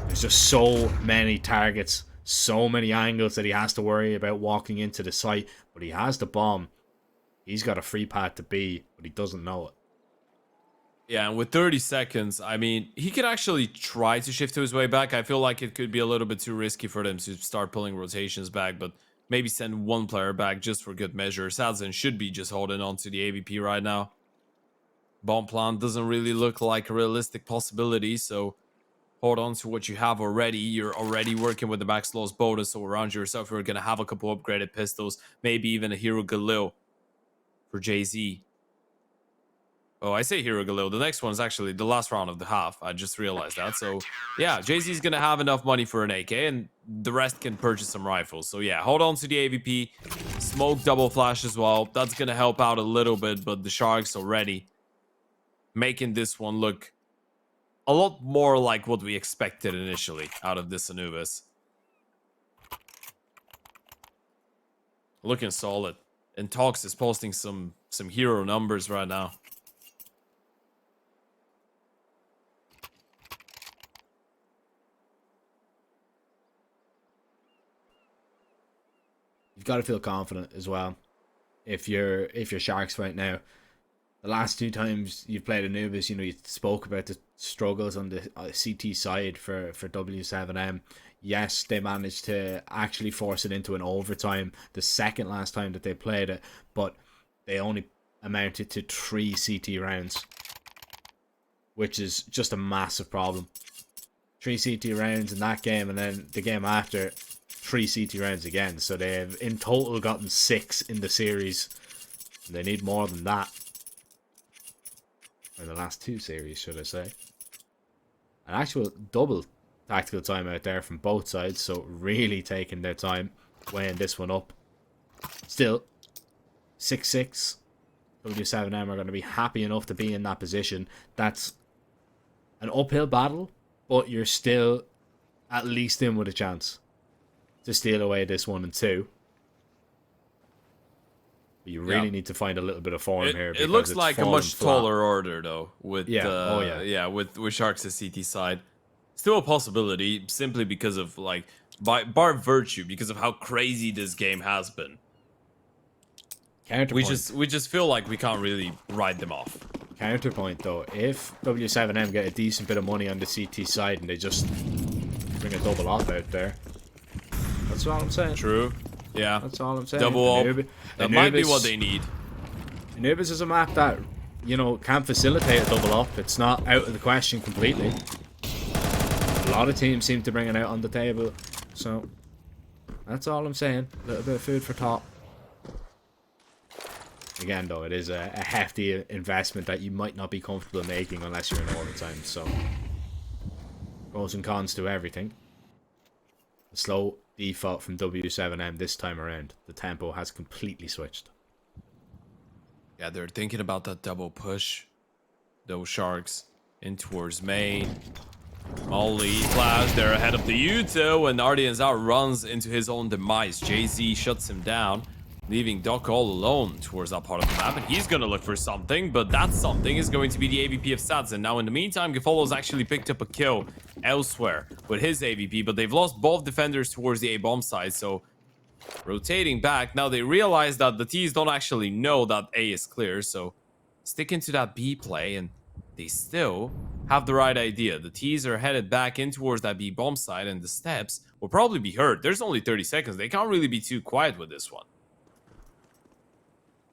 there's just so many targets, so many angles that he has to worry about walking into the site. But he has the bomb. He's got a free path to B, but he doesn't know it. Yeah, and with 30 seconds, I mean, he could actually try to shift to his way back. I feel like it could be a little bit too risky for them to start pulling rotations back, but maybe send one player back just for good measure. Sadson should be just holding on to the AVP right now. Bomb plant doesn't really look like a realistic possibility, so hold on to what you have already. You're already working with the max loss bonus, so around yourself, you're going to have a couple upgraded pistols, maybe even a Hero Galil for Jay-Z. Oh, I say Hero Galil. The next one is actually the last round of the half. I just realized that. So, yeah, Jay-Z's going to have enough money for an AK, and the rest can purchase some rifles. So, yeah, hold on to the AVP. Smoke double flash as well. That's going to help out a little bit, but the Sharks already making this one look a lot more like what we expected initially out of this Anubis. Looking solid. And Tox is posting some hero numbers right now. You've got to feel confident as well. If you're Sharks right now, the last two times you've played Anubis, you know, you spoke about the struggles on the CT side for W7M. Yes, they managed to actually force it into an overtime the second last time that they played it, but they only amounted to 3 CT rounds, which is just a massive problem. 3 CT rounds in that game, and then the game after, 3 CT rounds again. So they've in total gotten 6 in the series. They need more than that. In the last 2 series, should I say. An actual double tactical time out there from both sides, so really taking their time weighing this one up. Still, 6-6. W7M are going to be happy enough to be in that position. That's an uphill battle, but you're still at least in with a chance to steal away this 1 and 2. But you really need to find a little bit of form here. It looks like a much taller order, though, with with Sharks' CT side. Still a possibility, simply because of, like, bar virtue, because of how crazy this game has been. Counterpoint. We just feel like we can't really ride them off. Counterpoint, though, if W7M get a decent bit of money on the CT side and they just bring a double op out there, that's all I'm saying. True. Yeah. That's all I'm saying. Double op. That might be what they need. Anubis is a map that, you know, can facilitate a double up. It's not out of the question completely. A lot of teams seem to bring it out on the table. So, that's all I'm saying. A little bit of food for thought. Again, though, it is a hefty investment that you might not be comfortable making unless you're in overtime. So, pros and cons to everything. The slow default from W7M this time around. The tempo has completely switched. Yeah, they're thinking about that double push. Those Sharks in towards main. Molly Flash, they're ahead of the Yuto, and Ardians outruns into his own demise. Jay-Z shuts him down, leaving Doc all alone towards that part of the map, and he's gonna look for something, but that something is going to be the AVP of Sadson. Now, in the meantime, Gafolo's actually picked up a kill elsewhere with his AVP, but they've lost both defenders towards the A-bomb side, so rotating back. Now, they realize that the T's don't actually know that A is clear, so sticking to that B play, and they still have the right idea. The T's are headed back in towards that B bomb side, and the steps will probably be heard. There's only 30 seconds. They can't really be too quiet with this one.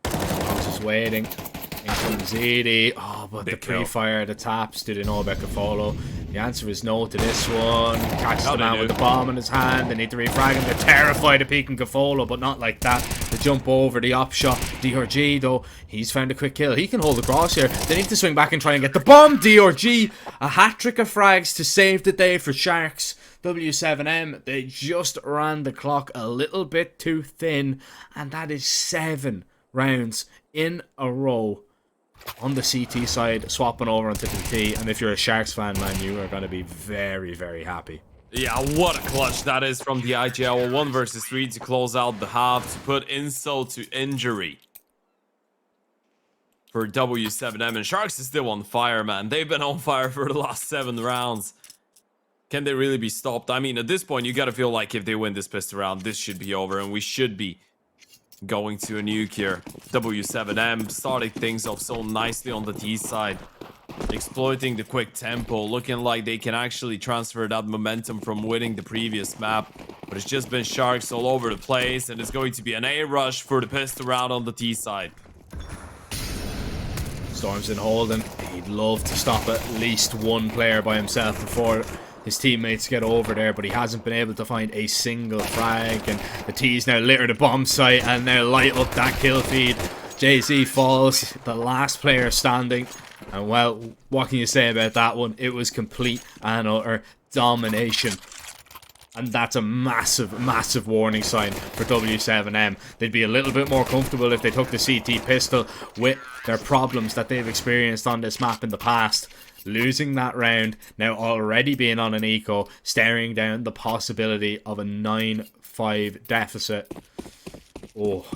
I was just waiting. In comes Edie. Oh, but the pre-fire, the taps. Do they know about Gafolo? The answer is no to this one. Catches the man with the bomb in his hand. They need to refrag him. They're terrified of peeking Gafolo, but not like that. The jump over the op shot. DRG, though, he's found a quick kill. He can hold the cross here. They need to swing back and try and get the bomb. DRG, a hat-trick of frags to save the day for Sharks. W7M, they just ran the clock a little bit too thin, and that is 7 rounds in a row on the CT side, swapping over onto the T. And if you're a Sharks fan, man, you are going to be very, very happy. Yeah, what a clutch that is from the IGL. 1 versus 3 to close out the half, to put insult to injury for W7M. And Sharks is still on fire, man. They've been on fire for the last 7 rounds. Can they really be stopped? I mean, at this point, you gotta feel like if they win this pistol round, this should be over, and we should be going to a nuke here. W7M starting things off so nicely on the T side, exploiting the quick tempo, looking like they can actually transfer that momentum from winning the previous map. But it's just been Sharks all over the place, and it's going to be an A rush for the pistol round on the T side. Storm's in holding. He'd love to stop at least one player by himself before his teammates get over there, but he hasn't been able to find a single frag, and the T's now litter the bomb site and now light up that kill feed. JZ falls, the last player standing, and well, what can you say about that one? It was complete and utter domination. And that's a massive, massive warning sign for W7M. They'd be a little bit more comfortable if they took the CT pistol with their problems that they've experienced on this map in the past. Losing that round, now already being on an eco, staring down the possibility of a 9-5 deficit. Oh,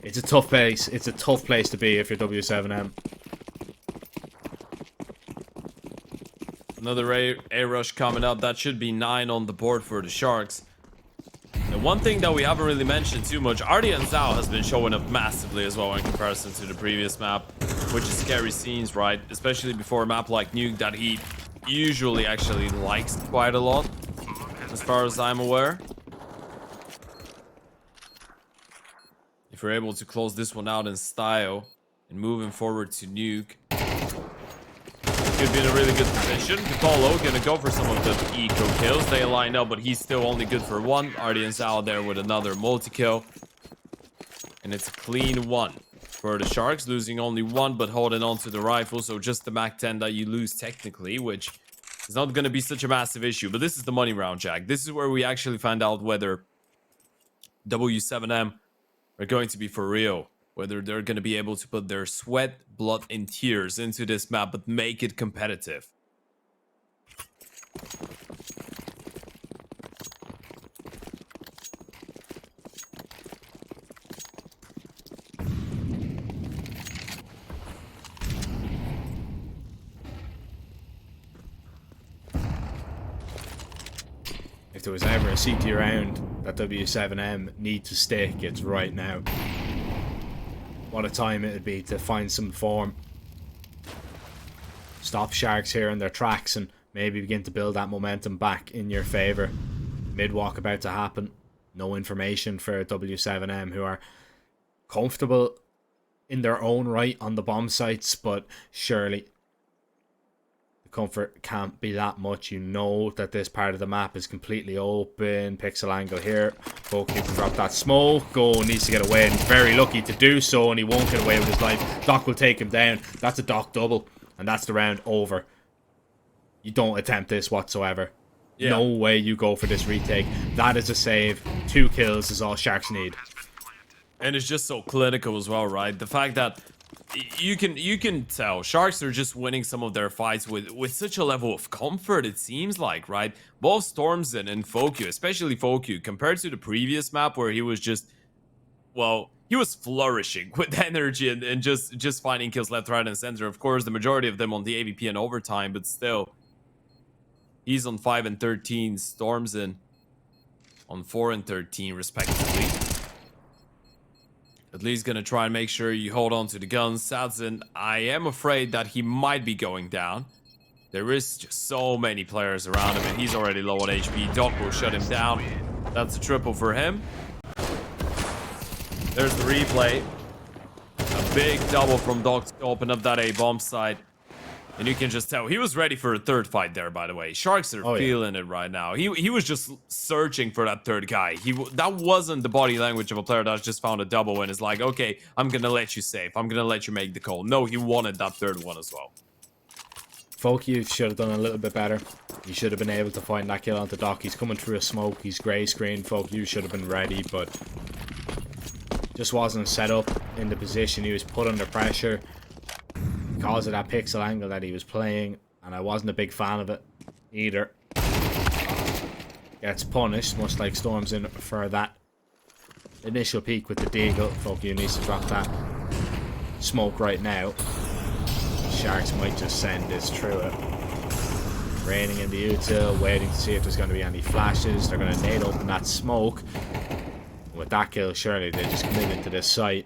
it's a tough place. It's a tough place to be if you're W7M. Another A rush coming up. That should be 9 on the board for the Sharks. And one thing that we haven't really mentioned too much, Artie and Zhao has been showing up massively as well in comparison to the previous map, which is scary scenes, right? Especially before a map like Nuke that he usually actually likes quite a lot, as far as I'm aware. If we're able to close this one out in style and moving forward to Nuke, could be in a really good position. Capolo gonna go for some of the eco kills. They line up, but he's still only good for 1. Artie and Zhao there with another multi-kill. And it's a clean 1 for the Sharks, losing only 1, but holding on to the rifle. So just the MAC-10 that you lose technically, which is not gonna be such a massive issue. But this is the money round, Jack. This is where we actually find out whether W7M are going to be for real. Whether they're going to be able to put their sweat, blood, and tears into this map, but make it competitive. If there was ever a CT round that W7M need to stick, it's right now. What a time it'd be to find some form. Stop Sharks here in their tracks and maybe begin to build that momentum back in your favour. Mid-walk about to happen. No information for W7M, who are comfortable in their own right on the bomb sites, but surely the comfort can't be that much. You know that this part of the map is completely open. Pixel angle here. Poke, you can drop that smoke. Go needs to get away, and he's very lucky to do so, and he won't get away with his life. Doc will take him down. That's a Doc double, and that's the round over. You don't attempt this whatsoever. Yeah. No way you go for this retake. That is a save. 2 kills is all Sharks need. And it's just so clinical as well, right? The fact that you can tell Sharks are just winning some of their fights with such a level of comfort, it seems like, right? Both Stormzen and Fokyu, especially Fokyu, compared to the previous map where he was just, well, he was flourishing with energy and just finding kills left, right, and center. Of course, the majority of them on the AVP and overtime, but still, he's on 5 and 13, Stormzen on 4 and 13, respectively. At least gonna try and make sure you hold on to the guns. Sadzen, I am afraid that he might be going down. There is just so many players around him, and he's already low on HP. Doc will shut him down. That's a triple for him. There's the replay. A big double from Doc to open up that A-bomb site. And you can just tell he was ready for a third fight there, by the way. Sharks are feeling it right now. He was just searching for that third guy. That wasn't the body language of a player that just found a double and is like, okay, I'm going to let you save. I'm going to let you make the call. No, he wanted that third one as well. Folk Youth should have done a little bit better. He should have been able to find that kill onto Doc. He's coming through a smoke. He's grey screen. Folk Youth should have been ready, but just wasn't set up in the position. He was put under pressure because of that pixel angle that he was playing, and I wasn't a big fan of it either. Gets punished, much like Storm's in for that initial peek with the deagle. Folk Youth needs to drop that smoke right now. Sharks might just send this through it. Raining in the util, waiting to see if there's going to be any flashes. They're going to nade open that smoke. With that kill, surely they just come into this site.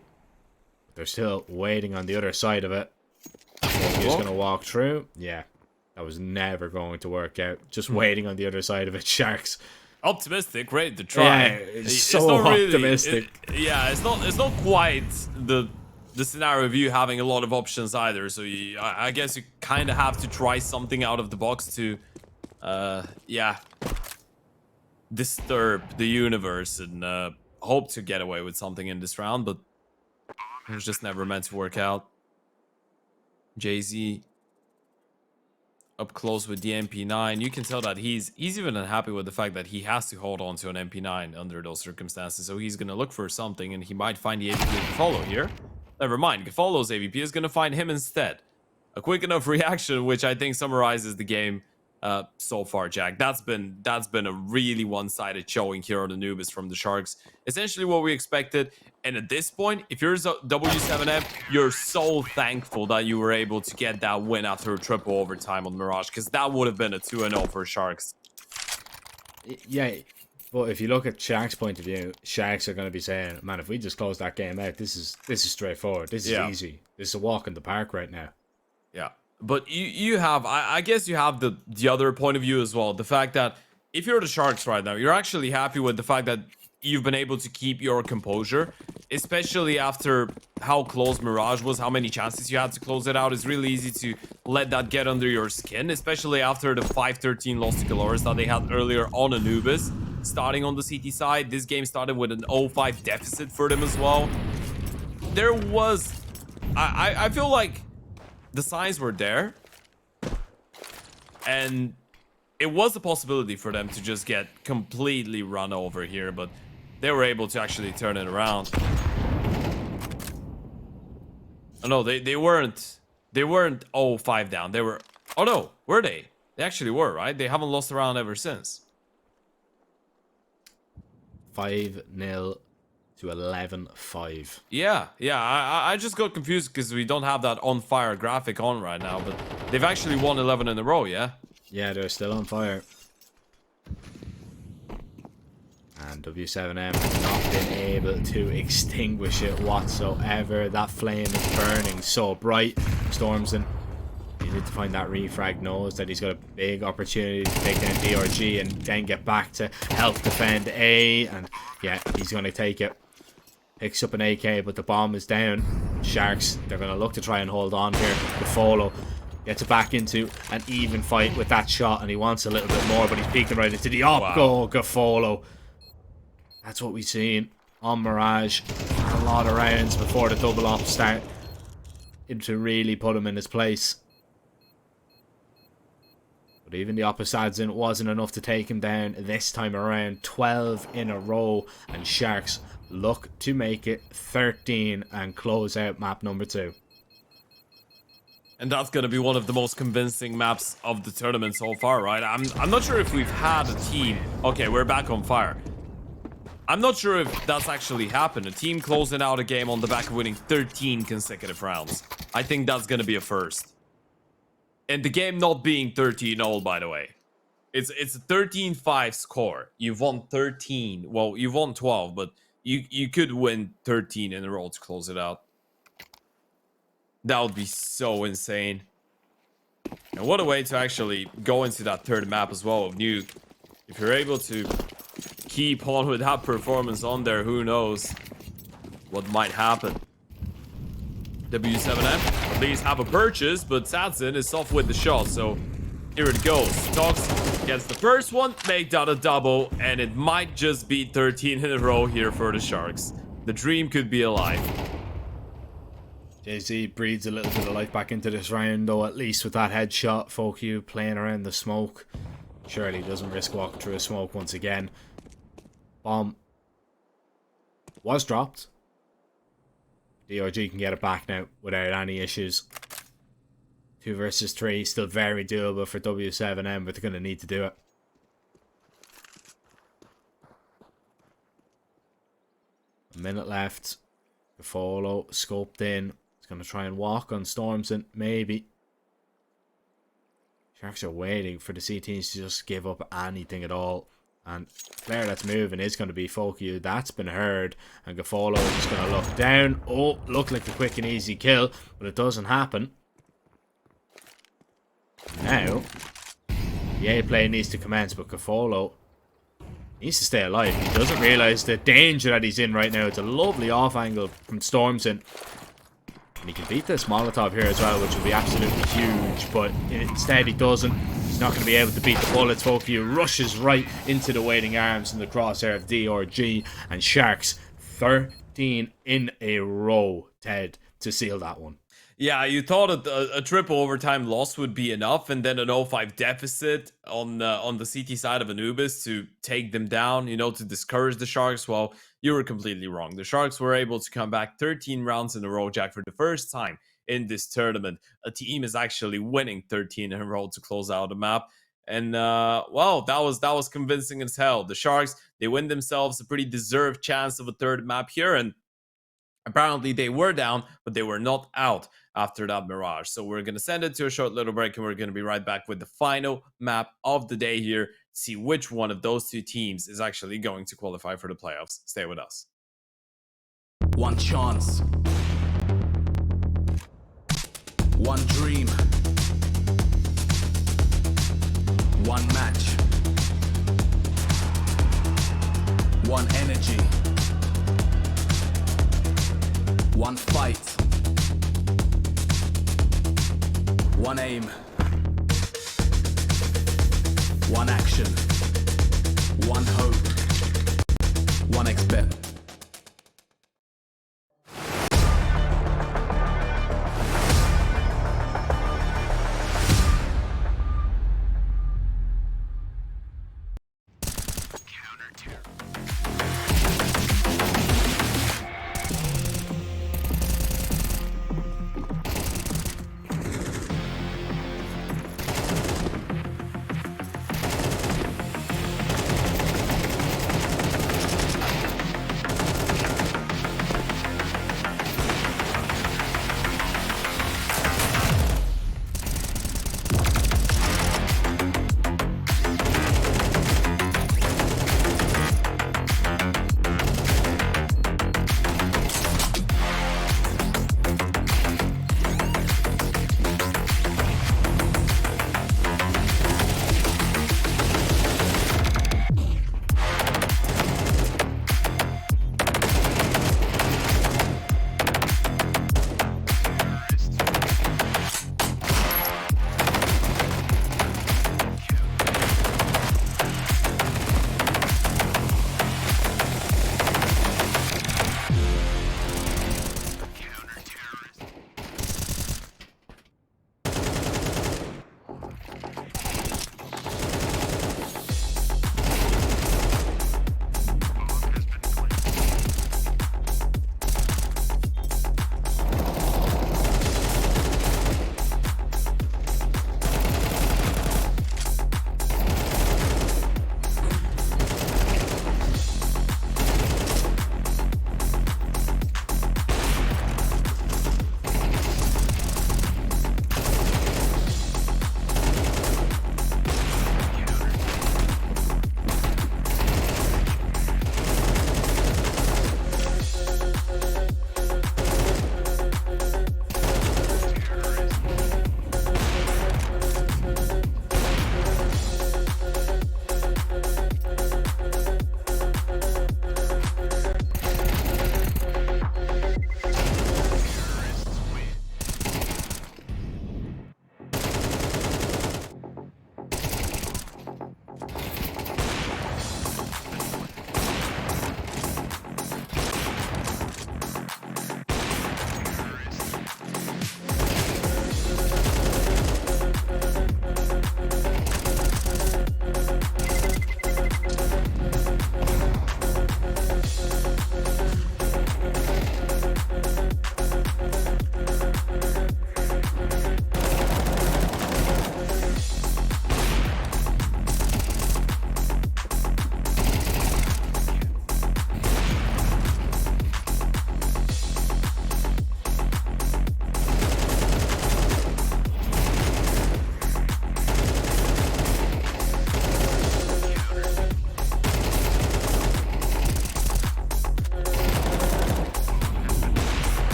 But they're still waiting on the other side of it. He's just going to walk through. Yeah, that was never going to work out. Just waiting on the other side of it. Sharks. Optimistic, ready to try. Yeah, it's not really optimistic. It's not quite the scenario of you having a lot of options either, so I guess you kind of have to try something out of the box to disturb the universe and hope to get away with something in this round, but it was just never meant to work out. Jay-Z up close with the MP9. You can tell that he's even unhappy with the fact that he has to hold on to an MP9 under those circumstances, so he's gonna look for something, and he might find the AVP to follow here. Never mind, Gafolo's AVP is going to find him instead. A quick enough reaction, which I think summarizes the game so far, Jack. That's been a really one-sided showing here on Anubis from the Sharks. Essentially what we expected. And at this point, if you're W7M, you're so thankful that you were able to get that win after a triple overtime on Mirage, because that would have been a 2-0 for Sharks. Yeah. But if you look at Sharks' point of view, Sharks are going to be saying, man, if we just close that game out, this is straightforward. This is easy. This is a walk in the park right now. Yeah. But you have, I guess you have the other point of view as well. The fact that if you're the Sharks right now, you're actually happy with the fact that you've been able to keep your composure, especially after how close Mirage was, how many chances you had to close it out. It's really easy to let that get under your skin, especially after the 5-13 loss to Calores that they had earlier on Anubis. Starting on the CT side, this game started with an 0-5 deficit for them as well. There was, I feel like the signs were there, and it was a possibility for them to just get completely run over here, but they were able to actually turn it around. Oh no, they weren't 0-5 down. They were, oh no, were they? They actually were, right? They haven't lost a round ever since. 5-0 to 11-5. Yeah, I just got confused because we don't have that on fire graphic on right now, but they've actually won 11 in a row, yeah? Yeah, they're still on fire. And W7M not been able to extinguish it whatsoever. That flame is burning so bright. Stormson, you need to find that refrag, knows that he's got a big opportunity to take down DRG and then get back to help defend A. And yeah, he's going to take it. Picks up an AK, but the bomb is down. Sharks, they're going to look to try and hold on here. Gafolo gets it back into an even fight with that shot, and he wants a little bit more, but he's peeking right into the op goal. Gafolo. That's what we've seen on Mirage. A lot of rounds before the double op start to really put him in his place. But even the opposites in wasn't enough to take him down this time around. 12 in a row, and Sharks look to make it 13 and close out map number 2. And that's going to be one of the most convincing maps of the tournament so far, right? I'm not sure if we've had a team. Okay, we're back on fire. I'm not sure if that's actually happened. A team closing out a game on the back of winning 13 consecutive rounds. I think that's going to be a first. And the game not being 13-0, by the way. It's a 13-5 score. You've won 13. Well, you've won 12, but you could win 13 in a row to close it out. That would be so insane. And what a way to actually go into that third map as well of Nuke. If you're able to keep on with that performance on there, who knows what might happen. W7M at least have a purchase, but Sadson is off with the shot, so here it goes. Dogs gets the first one, make that a double, and it might just be 13 in a row here for the Sharks. The dream could be alive. Jay-Z breathes a little bit of life back into this round, though, at least with that headshot. FoQ playing around the smoke. Surely doesn't risk walking through a smoke once again. Bomb was dropped. DRG can get it back now without any issues. 2 versus 3, still very doable for W7M, but they're going to need to do it. A minute left. Follow scoped in. He's going to try and walk on Stormson, maybe. Sharks are waiting for the C teams to just give up anything at all. And player that's moving is going to be FoQ. That's been heard. And Gafolo is just going to look down. Oh, looked like a quick and easy kill, but it doesn't happen. Now, the A play needs to commence, but Gafolo needs to stay alive. He doesn't realise the danger that he's in right now. It's a lovely off angle from Stormson. And he can beat this Molotov here as well, which will be absolutely huge. But instead he doesn't. He's not going to be able to beat the bullets. FoQ rushes right into the waiting arms in the crosshair of DRG. And Sharks 13 in a row, Ted, to seal that one. Yeah, you thought a triple overtime loss would be enough, and then an 0-5 deficit on the CT side of Anubis to take them down, you know, to discourage the Sharks. Well, you were completely wrong. The Sharks were able to come back 13 rounds in a row, Jack, for the first time in this tournament. A team is actually winning 13 in a row to close out the map. And, well, that was convincing as hell. The Sharks, they win themselves a pretty deserved chance of a third map here, and apparently they were down, but they were not out after that Mirage. So we're going to send it to a short little break, and we're going to be right back with the final map of the day here to see which one of those two teams is actually going to qualify for the playoffs. Stay with us. One chance. One dream. One match. One energy. One fight. One aim. One action. One hope. One expert.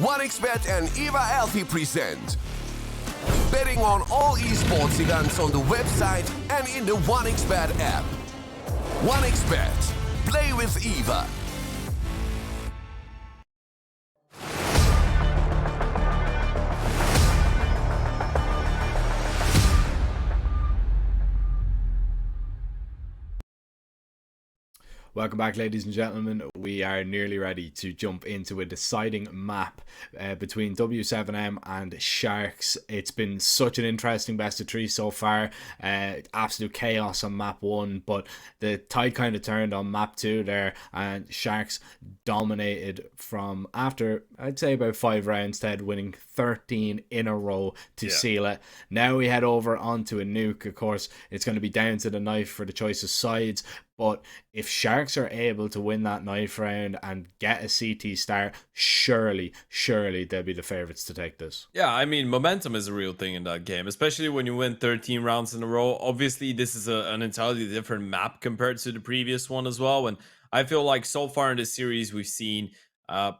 OneXBet and Eva Alfie present betting on all esports events on the website and in the OneXBet app. OneXBet. Play with Eva. Welcome back, ladies and gentlemen. We are nearly ready to jump into a deciding map between W7M and Sharks. It's been such an interesting best of three so far. Absolute chaos on map 1, but the tide kind of turned on map 2 there, and Sharks dominated from after, I'd say, about 5 rounds, Ted, winning 13 in a row to seal it. Now we head over onto a nuke. Of course, it's going to be down to the knife for the choice of sides. But if Sharks are able to win that knife round and get a CT start, surely they'll be the favourites to take this. Yeah, I mean, momentum is a real thing in that game, especially when you win 13 rounds in a row. Obviously, this is an entirely different map compared to the previous one as well. And I feel like so far in this series, we've seen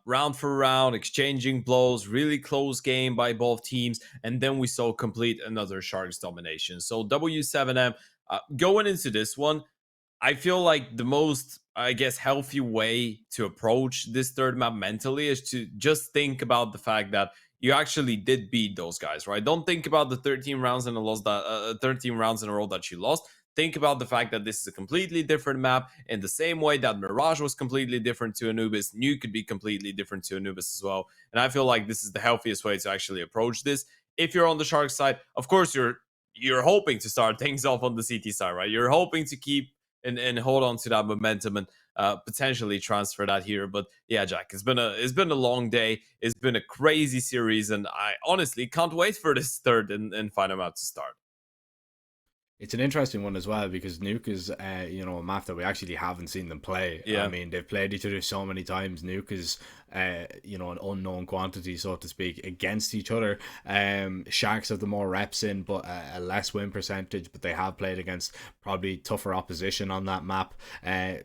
round for round, exchanging blows, really close game by both teams. And then we saw complete another Sharks domination. So W7M, going into this one, I feel like the most, I guess, healthy way to approach this third map mentally is to just think about the fact that you actually did beat those guys, right? Don't think about the 13 rounds in a loss that 13 rounds in a row that you lost. Think about the fact that this is a completely different map in the same way that Mirage was completely different to Anubis. Nuke could be completely different to Anubis as well. And I feel like this is the healthiest way to actually approach this. If you're on the Shark side, of course, you're hoping to start things off on the CT side, right? You're hoping to keep and hold on to that momentum and potentially transfer that here. But yeah, Jack, it's been a long day. It's been a crazy series, and I honestly can't wait for this third and final map to start. It's an interesting one as well because Nuke is, a map that we actually haven't seen them play. Yeah. I mean, they've played each other so many times. Nuke is, an unknown quantity, so to speak, against each other. Sharks have the more reps in, but a less win percentage. But they have played against probably tougher opposition on that map.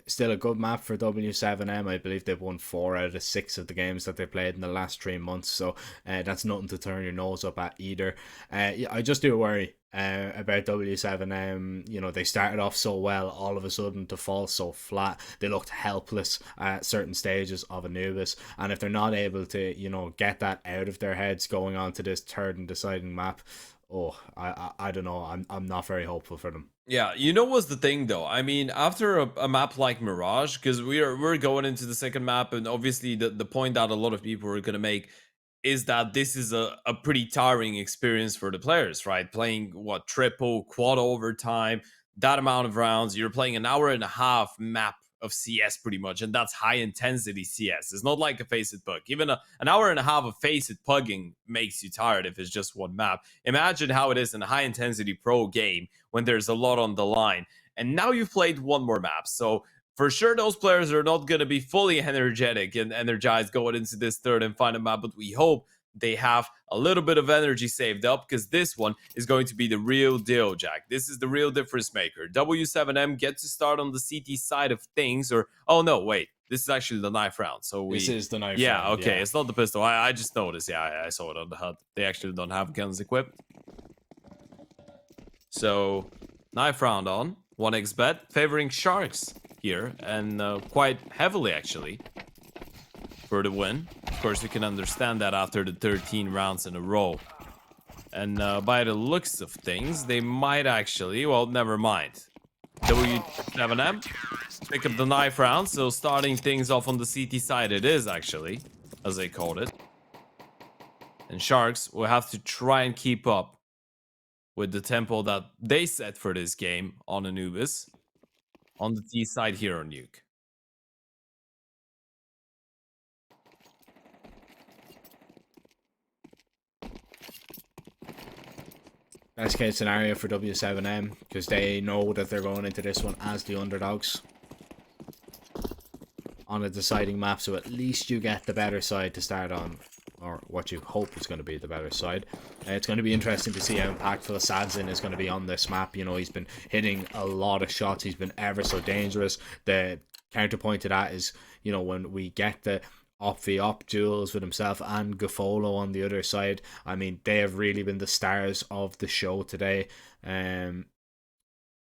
Still a good map for W7M. I believe they've won 4 out of 6 of the games that they played in the last 3 months. So that's nothing to turn your nose up at either. I just do worry about W7M. They started off so well, all of a sudden to fall so flat. They looked helpless at certain stages of Anubis, and if they're not able to get that out of their heads going on to this third and deciding map, I don't know, I'm not very hopeful for them. Yeah, what's the thing though? I mean, after a map like Mirage, because we're going into the second map, and obviously the point that a lot of people are gonna make is that this is a pretty tiring experience for the players, right? Playing triple, quad overtime, that amount of rounds. You're playing an hour and a half map of CS pretty much, and that's high intensity CS. It's not like a face it pug. Even an hour and a half of face it pugging makes you tired if it's just one map. Imagine how it is in a high intensity pro game when there's a lot on the line. And now you've played one more map. So for sure, those players are not going to be fully energetic and energized going into this third and final map, but we hope they have a little bit of energy saved up because this one is going to be the real deal, Jack. This is the real difference maker. W7M get to start on the CT side of things, or oh no, wait, this is actually the knife round. So this is the knife round. round. Okay, it's not the pistol. I just noticed. Yeah, I saw it on the HUD. They actually don't have guns equipped. So knife round on 1xBet favoring Sharks here, and quite heavily actually for the win. Of course, you can understand that after the 13 rounds in a row. And by the looks of things, they might actually, well, never mind. W7M pick up the knife round, so starting things off on the CT side it is actually, as they called it. And Sharks will have to try and keep up with the tempo that they set for this game on Anubis. On the T side here on Nuke. Best case scenario for W7M, because they know that they're going into this one as the underdogs on a deciding map, so at least you get the better side to start on, or what you hope is going to be the better side. It's going to be interesting to see how impactful Sadzin is going to be on this map. He's been hitting a lot of shots. He's been ever so dangerous. The counterpoint to that is, when we get the op v op duels with himself and Gaffolo on the other side. I mean, they have really been the stars of the show today,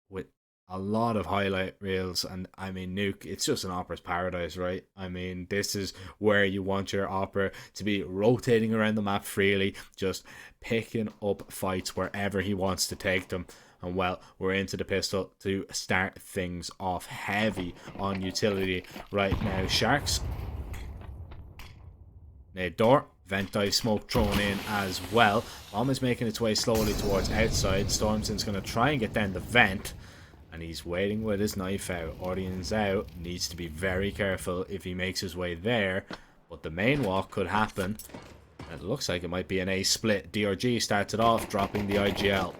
with a lot of highlight reels. And I mean, Nuke, it's just an opera's paradise, right? I mean, this is where you want your opera to be, rotating around the map freely, just picking up fights wherever he wants to take them. And well, we're into the pistol to start things off heavy on utility right now. Sharks, nade door, vent dive smoke thrown in as well. Bomb is making its way slowly towards outside. Stormson's going to try and get down the vent, and he's waiting with his knife out. Audience out, needs to be very careful if he makes his way there, but the main walk could happen. It looks like it might be an A split. DRG starts it off, dropping the IGL.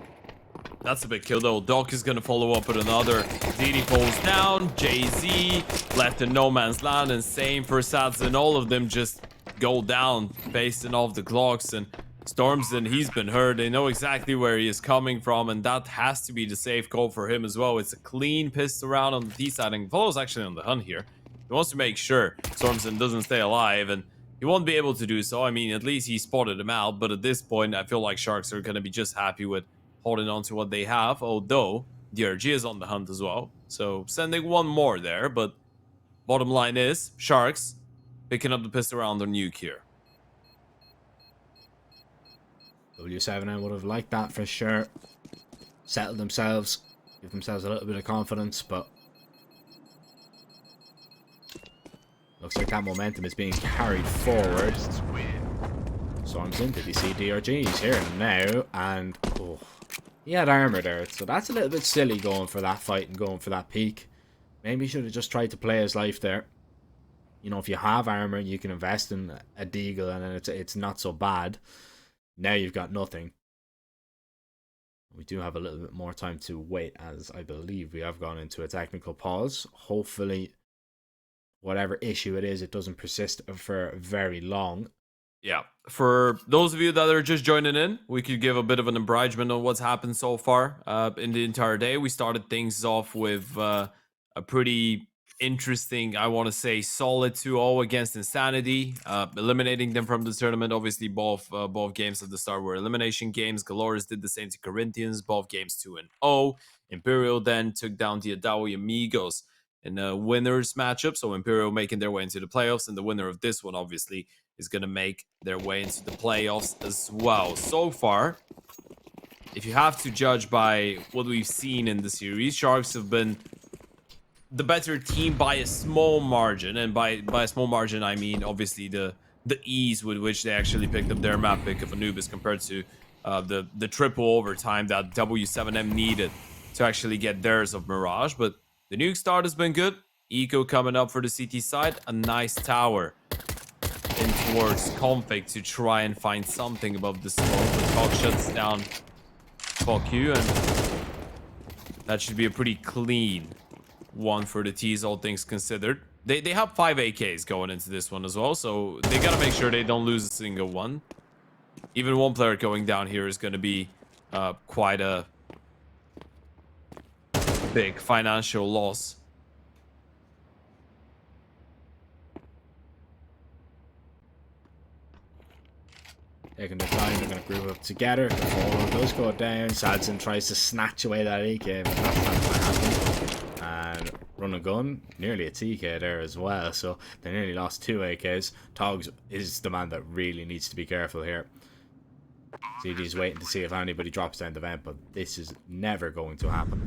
That's a big kill though. Doc is gonna follow up with another. DD falls down. JZ left in no man's land, and same for Sads, and all of them just go down, basing off the clocks. And Stormson, he's been hurt. They know exactly where he is coming from, and that has to be the safe call for him as well. It's a clean pissed around on the T side, and Follows actually on the hunt here. He wants to make sure Stormson doesn't stay alive, and he won't be able to do so. I mean, at least he spotted him out, but at this point, I feel like Sharks are gonna be just happy with holding on to what they have, although DRG is on the hunt as well. So sending one more there, but bottom line is Sharks picking up the pistol round on Nuke here. W7M would have liked that for sure. Settle themselves, give themselves a little bit of confidence, but looks like that momentum is being carried forward. Stormson, did he see DRG? He's hearing him now, and oh, he had armor there, so that's a little bit silly going for that fight and going for that peak. Maybe he should have just tried to play his life there. You know, if you have armor, you can invest in a deagle, and then it's not so bad. Now you've got nothing. We do have a little bit more time to wait, as I believe we have gone into a technical pause. Hopefully, whatever issue it is, it doesn't persist for very long. Yeah, for those of you that are just joining in, we could give a bit of an abridgment on what's happened so far in the entire day. We started things off with a pretty interesting, I want to say, solid 2-0 against Insanity, eliminating them from the tournament. Obviously, both games at the start were elimination games. Galores did the same to Corinthians, both games 2-0. Imperial then took down the Adawi Amigos in a winners matchup, so Imperial making their way into the playoffs, and the winner of this one, obviously, is going to make their way into the playoffs as well. So far, if you have to judge by what we've seen in the series, Sharks have been the better team by a small margin, and by a small margin, I mean, obviously, the ease with which they actually picked up their map pick of Anubis compared to the triple overtime that W7M needed to actually get theirs of Mirage. But the Nuke start has been good. Eco coming up for the CT side. A nice tower in towards Config to try and find something above the smoke. The Talk shuts down Fuck you, and that should be a pretty clean one for the T's, all things considered. They have 5 AKs going into this one as well, so they gotta make sure they don't lose a single one. Even one player going down here is gonna be quite a big financial loss. Taking their time, they're going to group up together. The follow does go down. Sadson tries to snatch away that AK, but that's not going to happen. And run a gun, nearly a TK there as well, so they nearly lost 2 AKs. Togs is the man that really needs to be careful here. CD's waiting to see if anybody drops down the vent, but this is never going to happen.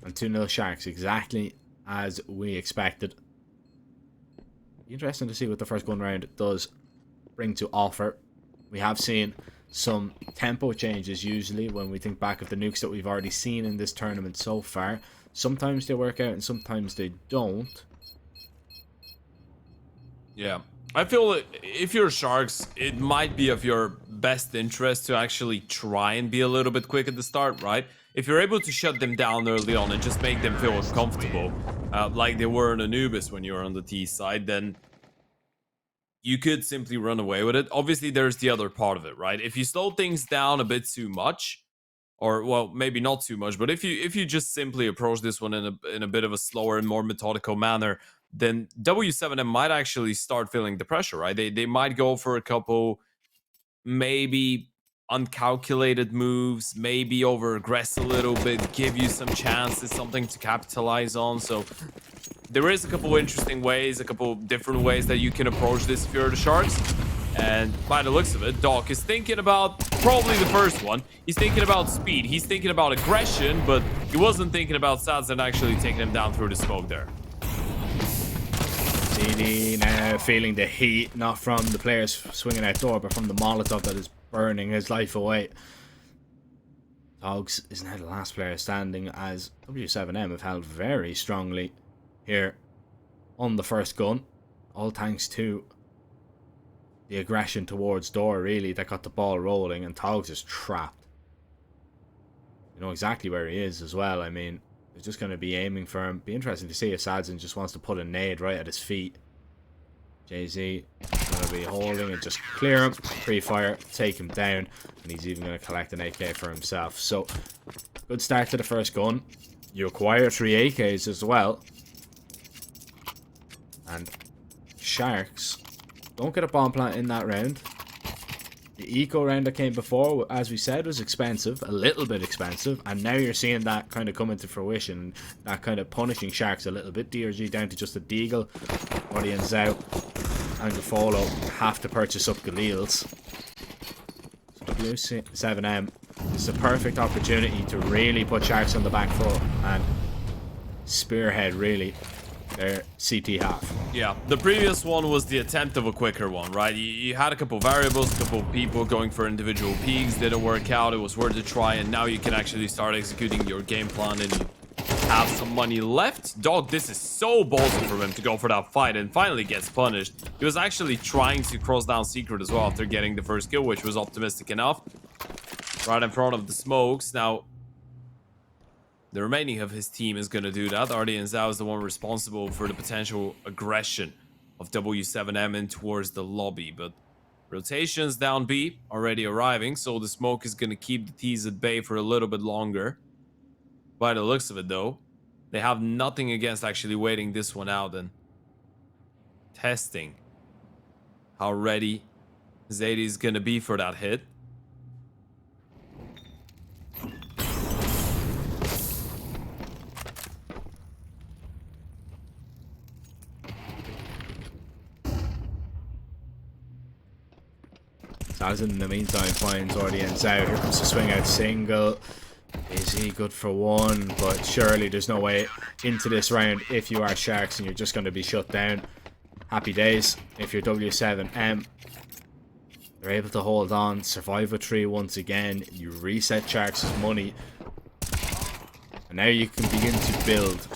And 2-0 Sharks, exactly as we expected. Interesting to see what the first gun round does bring to offer. We have seen some tempo changes usually when we think back of the nukes that we've already seen in this tournament so far. Sometimes they work out and sometimes they don't. Yeah, I feel that if you're Sharks, it might be of your best interest to actually try and be a little bit quick at the start, right? If you're able to shut them down early on and just make them feel uncomfortable, like they were in Anubis when you were on the T side, then you could simply run away with it. Obviously, there's the other part of it, right? If you slow things down a bit too much, or well, maybe not too much, but if you just simply approach this one in a bit of a slower and more methodical manner, then W7M might actually start feeling the pressure, right? They might go for a couple, maybe uncalculated moves, maybe over aggress a little bit, give you some chances, something to capitalize on. So there is a couple interesting ways, a couple different ways that you can approach this if you're the Sharks. And by the looks of it, Doc is thinking about probably the first one. He's thinking about speed, he's thinking about aggression, but he wasn't thinking about Sads and actually taking him down through the smoke there. CD now feeling the heat, not from the players swinging outdoor, but from the Molotov that is burning his life away. Dogs is now the last player standing, as W7M have held very strongly here on the first gun. All thanks to the aggression towards door, really, that got the ball rolling, and Togs is trapped. You know exactly where he is as well. I mean, they're just going to be aiming for him. Be interesting to see if Sadzin just wants to put a nade right at his feet. Jay-Z going to be holding and just clear him, pre-fire, take him down, and he's even going to collect an AK for himself. So, good start to the first gun. You acquire 3 AKs as well. And Sharks don't get a bomb plant in that round. The eco round that came before, as we said, was expensive, a little bit expensive, and now you're seeing that kind of come into fruition, that kind of punishing Sharks a little bit. DRG down to just a Deagle, Audience out, and Gafolo have to purchase up Galils. So W7M is the perfect opportunity to really put Sharks on the back foot and spearhead, really, their CT half. Yeah, the previous one was the attempt of a quicker one, right? You had a couple variables, a couple people going for individual peaks, didn't work out, it was worth a try, and now you can actually start executing your game plan and you have some money left. Dog, this is so ballsy from him to go for that fight and finally gets punished. He was actually trying to cross down Secret as well after getting the first kill, which was optimistic enough. Right in front of the smokes. Now, the remaining of his team is going to do that. Artie and Zhao is the one responsible for the potential aggression of W7M in towards the lobby. But rotations down B already arriving, so the smoke is going to keep the T's at bay for a little bit longer. By the looks of it, though, they have nothing against actually waiting this one out and testing how ready Zadie is going to be for that hit. Sazin in the meantime finds Audience out. Here comes the swing out single. Is he good for one? But surely there's no way into this round if you are Sharks and you're just going to be shut down. Happy days if you're W7M. They're able to hold on, survive with 3 once again. You reset Sharks' money. And now you can begin to build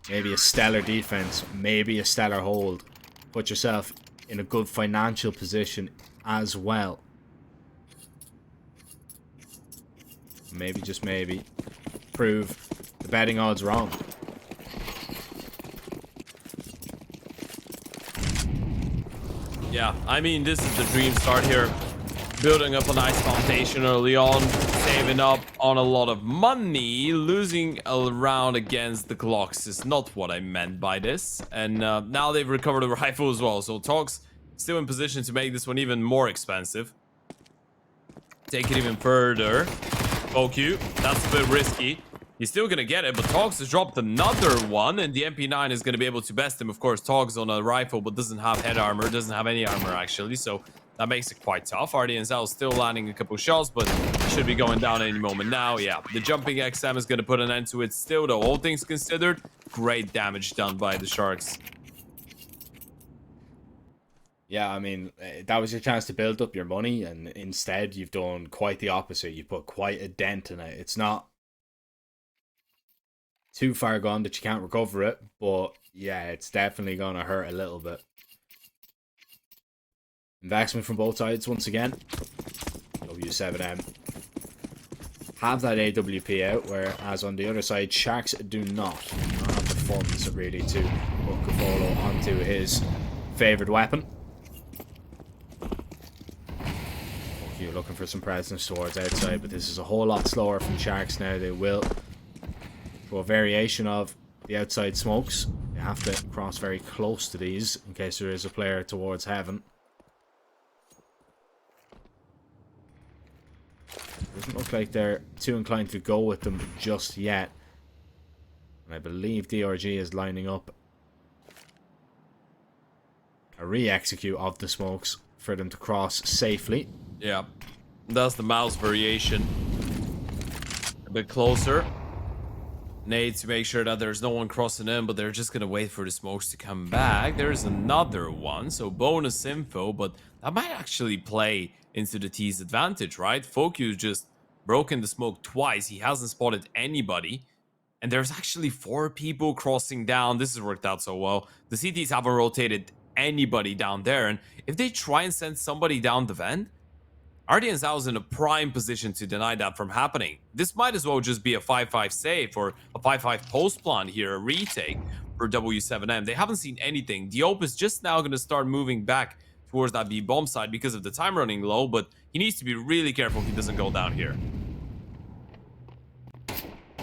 maybe a stellar defense, maybe a stellar hold. Put yourself in a good financial position as well. Maybe, just maybe, prove the betting odds wrong. Yeah, I mean, this is the dream start here. Building up a nice foundation early on, saving up on a lot of money. Losing a round against the Glocks is not what I meant by this. And now they've recovered a rifle as well, so Talks still in position to make this one even more expensive. Take it even further. OQ, that's a bit risky. He's still gonna get it, but Togs has dropped another one, and the MP9 is gonna be able to best him. Of course, Togs on a rifle, but doesn't have head armor, doesn't have any armor actually, so that makes it quite tough. Artie and Zal still landing a couple shots, but should be going down any moment now. Yeah, the jumping XM is gonna put an end to it still, though. All things considered, great damage done by the Sharks. Yeah, I mean, that was your chance to build up your money, and instead you've done quite the opposite. You put quite a dent in it. It's not too far gone that you can't recover it, but yeah, it's definitely going to hurt a little bit. Investment from both sides once again. W7M have that AWP out, whereas on the other side, Sharks do not have the funds really to hook Gafolo onto his favoured weapon. You're looking for some presence towards outside, but this is a whole lot slower from Sharks now. They will throw a variation of the outside smokes. They have to cross very close to these in case there is a player towards heaven. Doesn't look like they're too inclined to go with them just yet. And I believe DRG is lining up a re-execute of the smokes for them to cross safely. Yeah, that's the mouse variation. A bit closer. Nade to make sure that there's no one crossing in, but they're just gonna wait for the smokes to come back. There's another one, so bonus info, but that might actually play into the T's advantage, right? Focus just broken the smoke twice. He hasn't spotted anybody. And there's actually 4 people crossing down. This has worked out so well. The CTs haven't rotated anybody down there. And if they try and send somebody down the vent, RDN Zao is in a prime position to deny that from happening. This might as well just be a 5-5 save or a 5-5 post plan here, a retake for W7M. They haven't seen anything. Diop is just now going to start moving back towards that B-bomb side because of the time running low, but he needs to be really careful he doesn't go down here.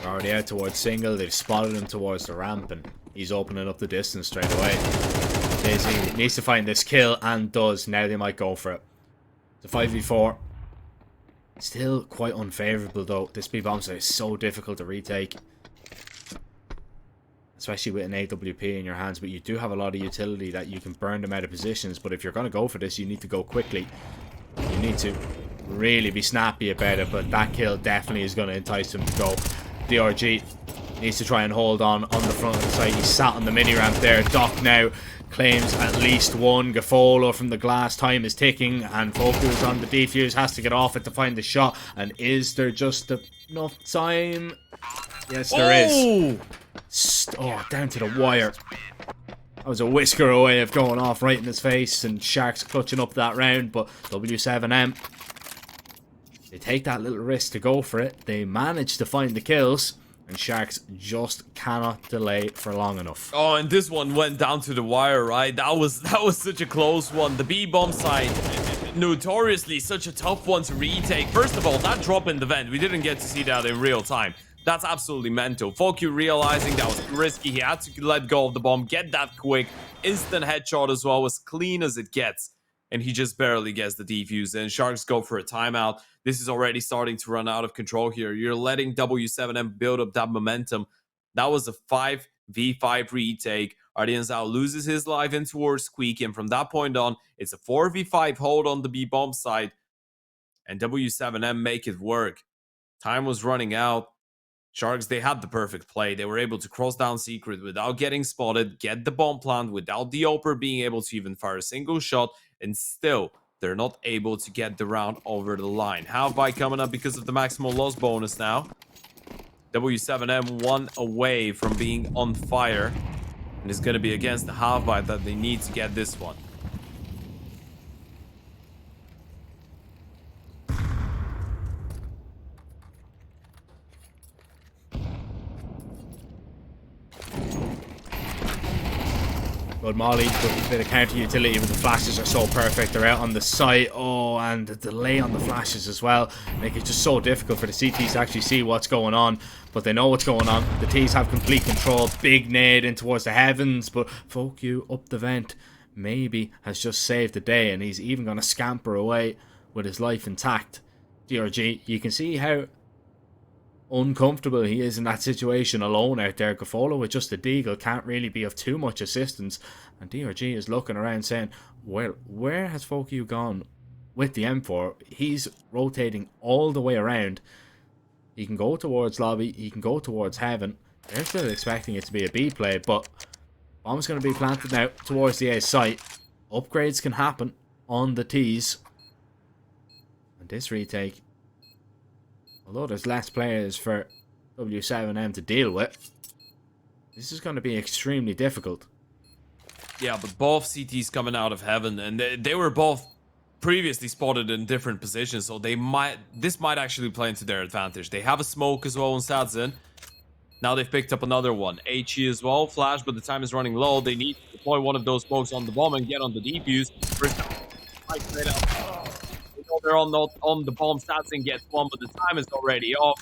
Already out towards single. They've spotted him towards the ramp, and he's opening up the distance straight away. Daisy needs to find this kill, and does. Now they might go for it. It's a 5v4. Still quite unfavourable, though. This B-bomb site is so difficult to retake, especially with an AWP in your hands. But you do have a lot of utility that you can burn them out of positions. But if you're going to go for this, you need to go quickly. You need to really be snappy about it. But that kill definitely is going to entice him to go. DRG needs to try and hold on the front of the site. He's sat on the mini ramp there. Doc now claims at least one. Gafolo from the glass. Time is ticking, and Focus on the defuse has to get off it to find the shot. And is there just enough time? Yes, there is. Oh, down to the wire. That was a whisker away of going off right in his face, and Sharks clutching up that round. But W7M, they take that little risk to go for it. They manage to find the kills, and Sharks just cannot delay for long enough. Oh, and this one went down to the wire, right? That was such a close one. The B-bomb side, notoriously such a tough one to retake. First of all, that drop in the vent, we didn't get to see that in real time. That's absolutely mental. Foku realizing that was risky. He had to let go of the bomb, get that quick. Instant headshot as well, as clean as it gets. And he just barely gets the defuse in. Sharks go for a timeout. This is already starting to run out of control here. You're letting W7M build up that momentum. That was a 5v5 retake. RDN Zao loses his life in towards Squeak, and from that point on, it's a 4v5 hold on the B-bomb side. And W7M make it work. Time was running out. Sharks, they had the perfect play. They were able to cross down Secret without getting spotted, get the bomb plant without the Oper being able to even fire a single shot, and still, they're not able to get the round over the line. Half-buy coming up because of the maximal loss bonus now. W7M 1 away from being on fire, and it's going to be against the half-buy that they need to get this one. But Molly, the bit of counter utility with the flashes are so perfect. They're out on the site. Oh, and the delay on the flashes as well make it just so difficult for the CTs to actually see what's going on. But they know what's going on. The T's have complete control. Big nade in towards the heavens, but Foku up the vent maybe has just saved the day, and he's even going to scamper away with his life intact. DRG, you can see how uncomfortable he is in that situation alone out there. Gafolo with just a deagle can't really be of too much assistance, and DRG is looking around saying, well, where has Foku gone with the M4? He's rotating all the way around. He can go towards lobby, he can go towards heaven. They're still expecting it to be a B play, but bomb's going to be planted now towards the A site. Upgrades can happen on the T's, and this retake, although there's less players for W7M to deal with, this is going to be extremely difficult. Yeah, but both CTs coming out of heaven, and they were both previously spotted in different positions, so this might actually play into their advantage. They have a smoke as well on Sadzin. Now they've picked up another one. HE as well, flash, but the time is running low. They need to deploy one of those smokes on the bomb and get on the defuse. First, right straight out. know they're on the bomb stats and gets one, but the time is already off.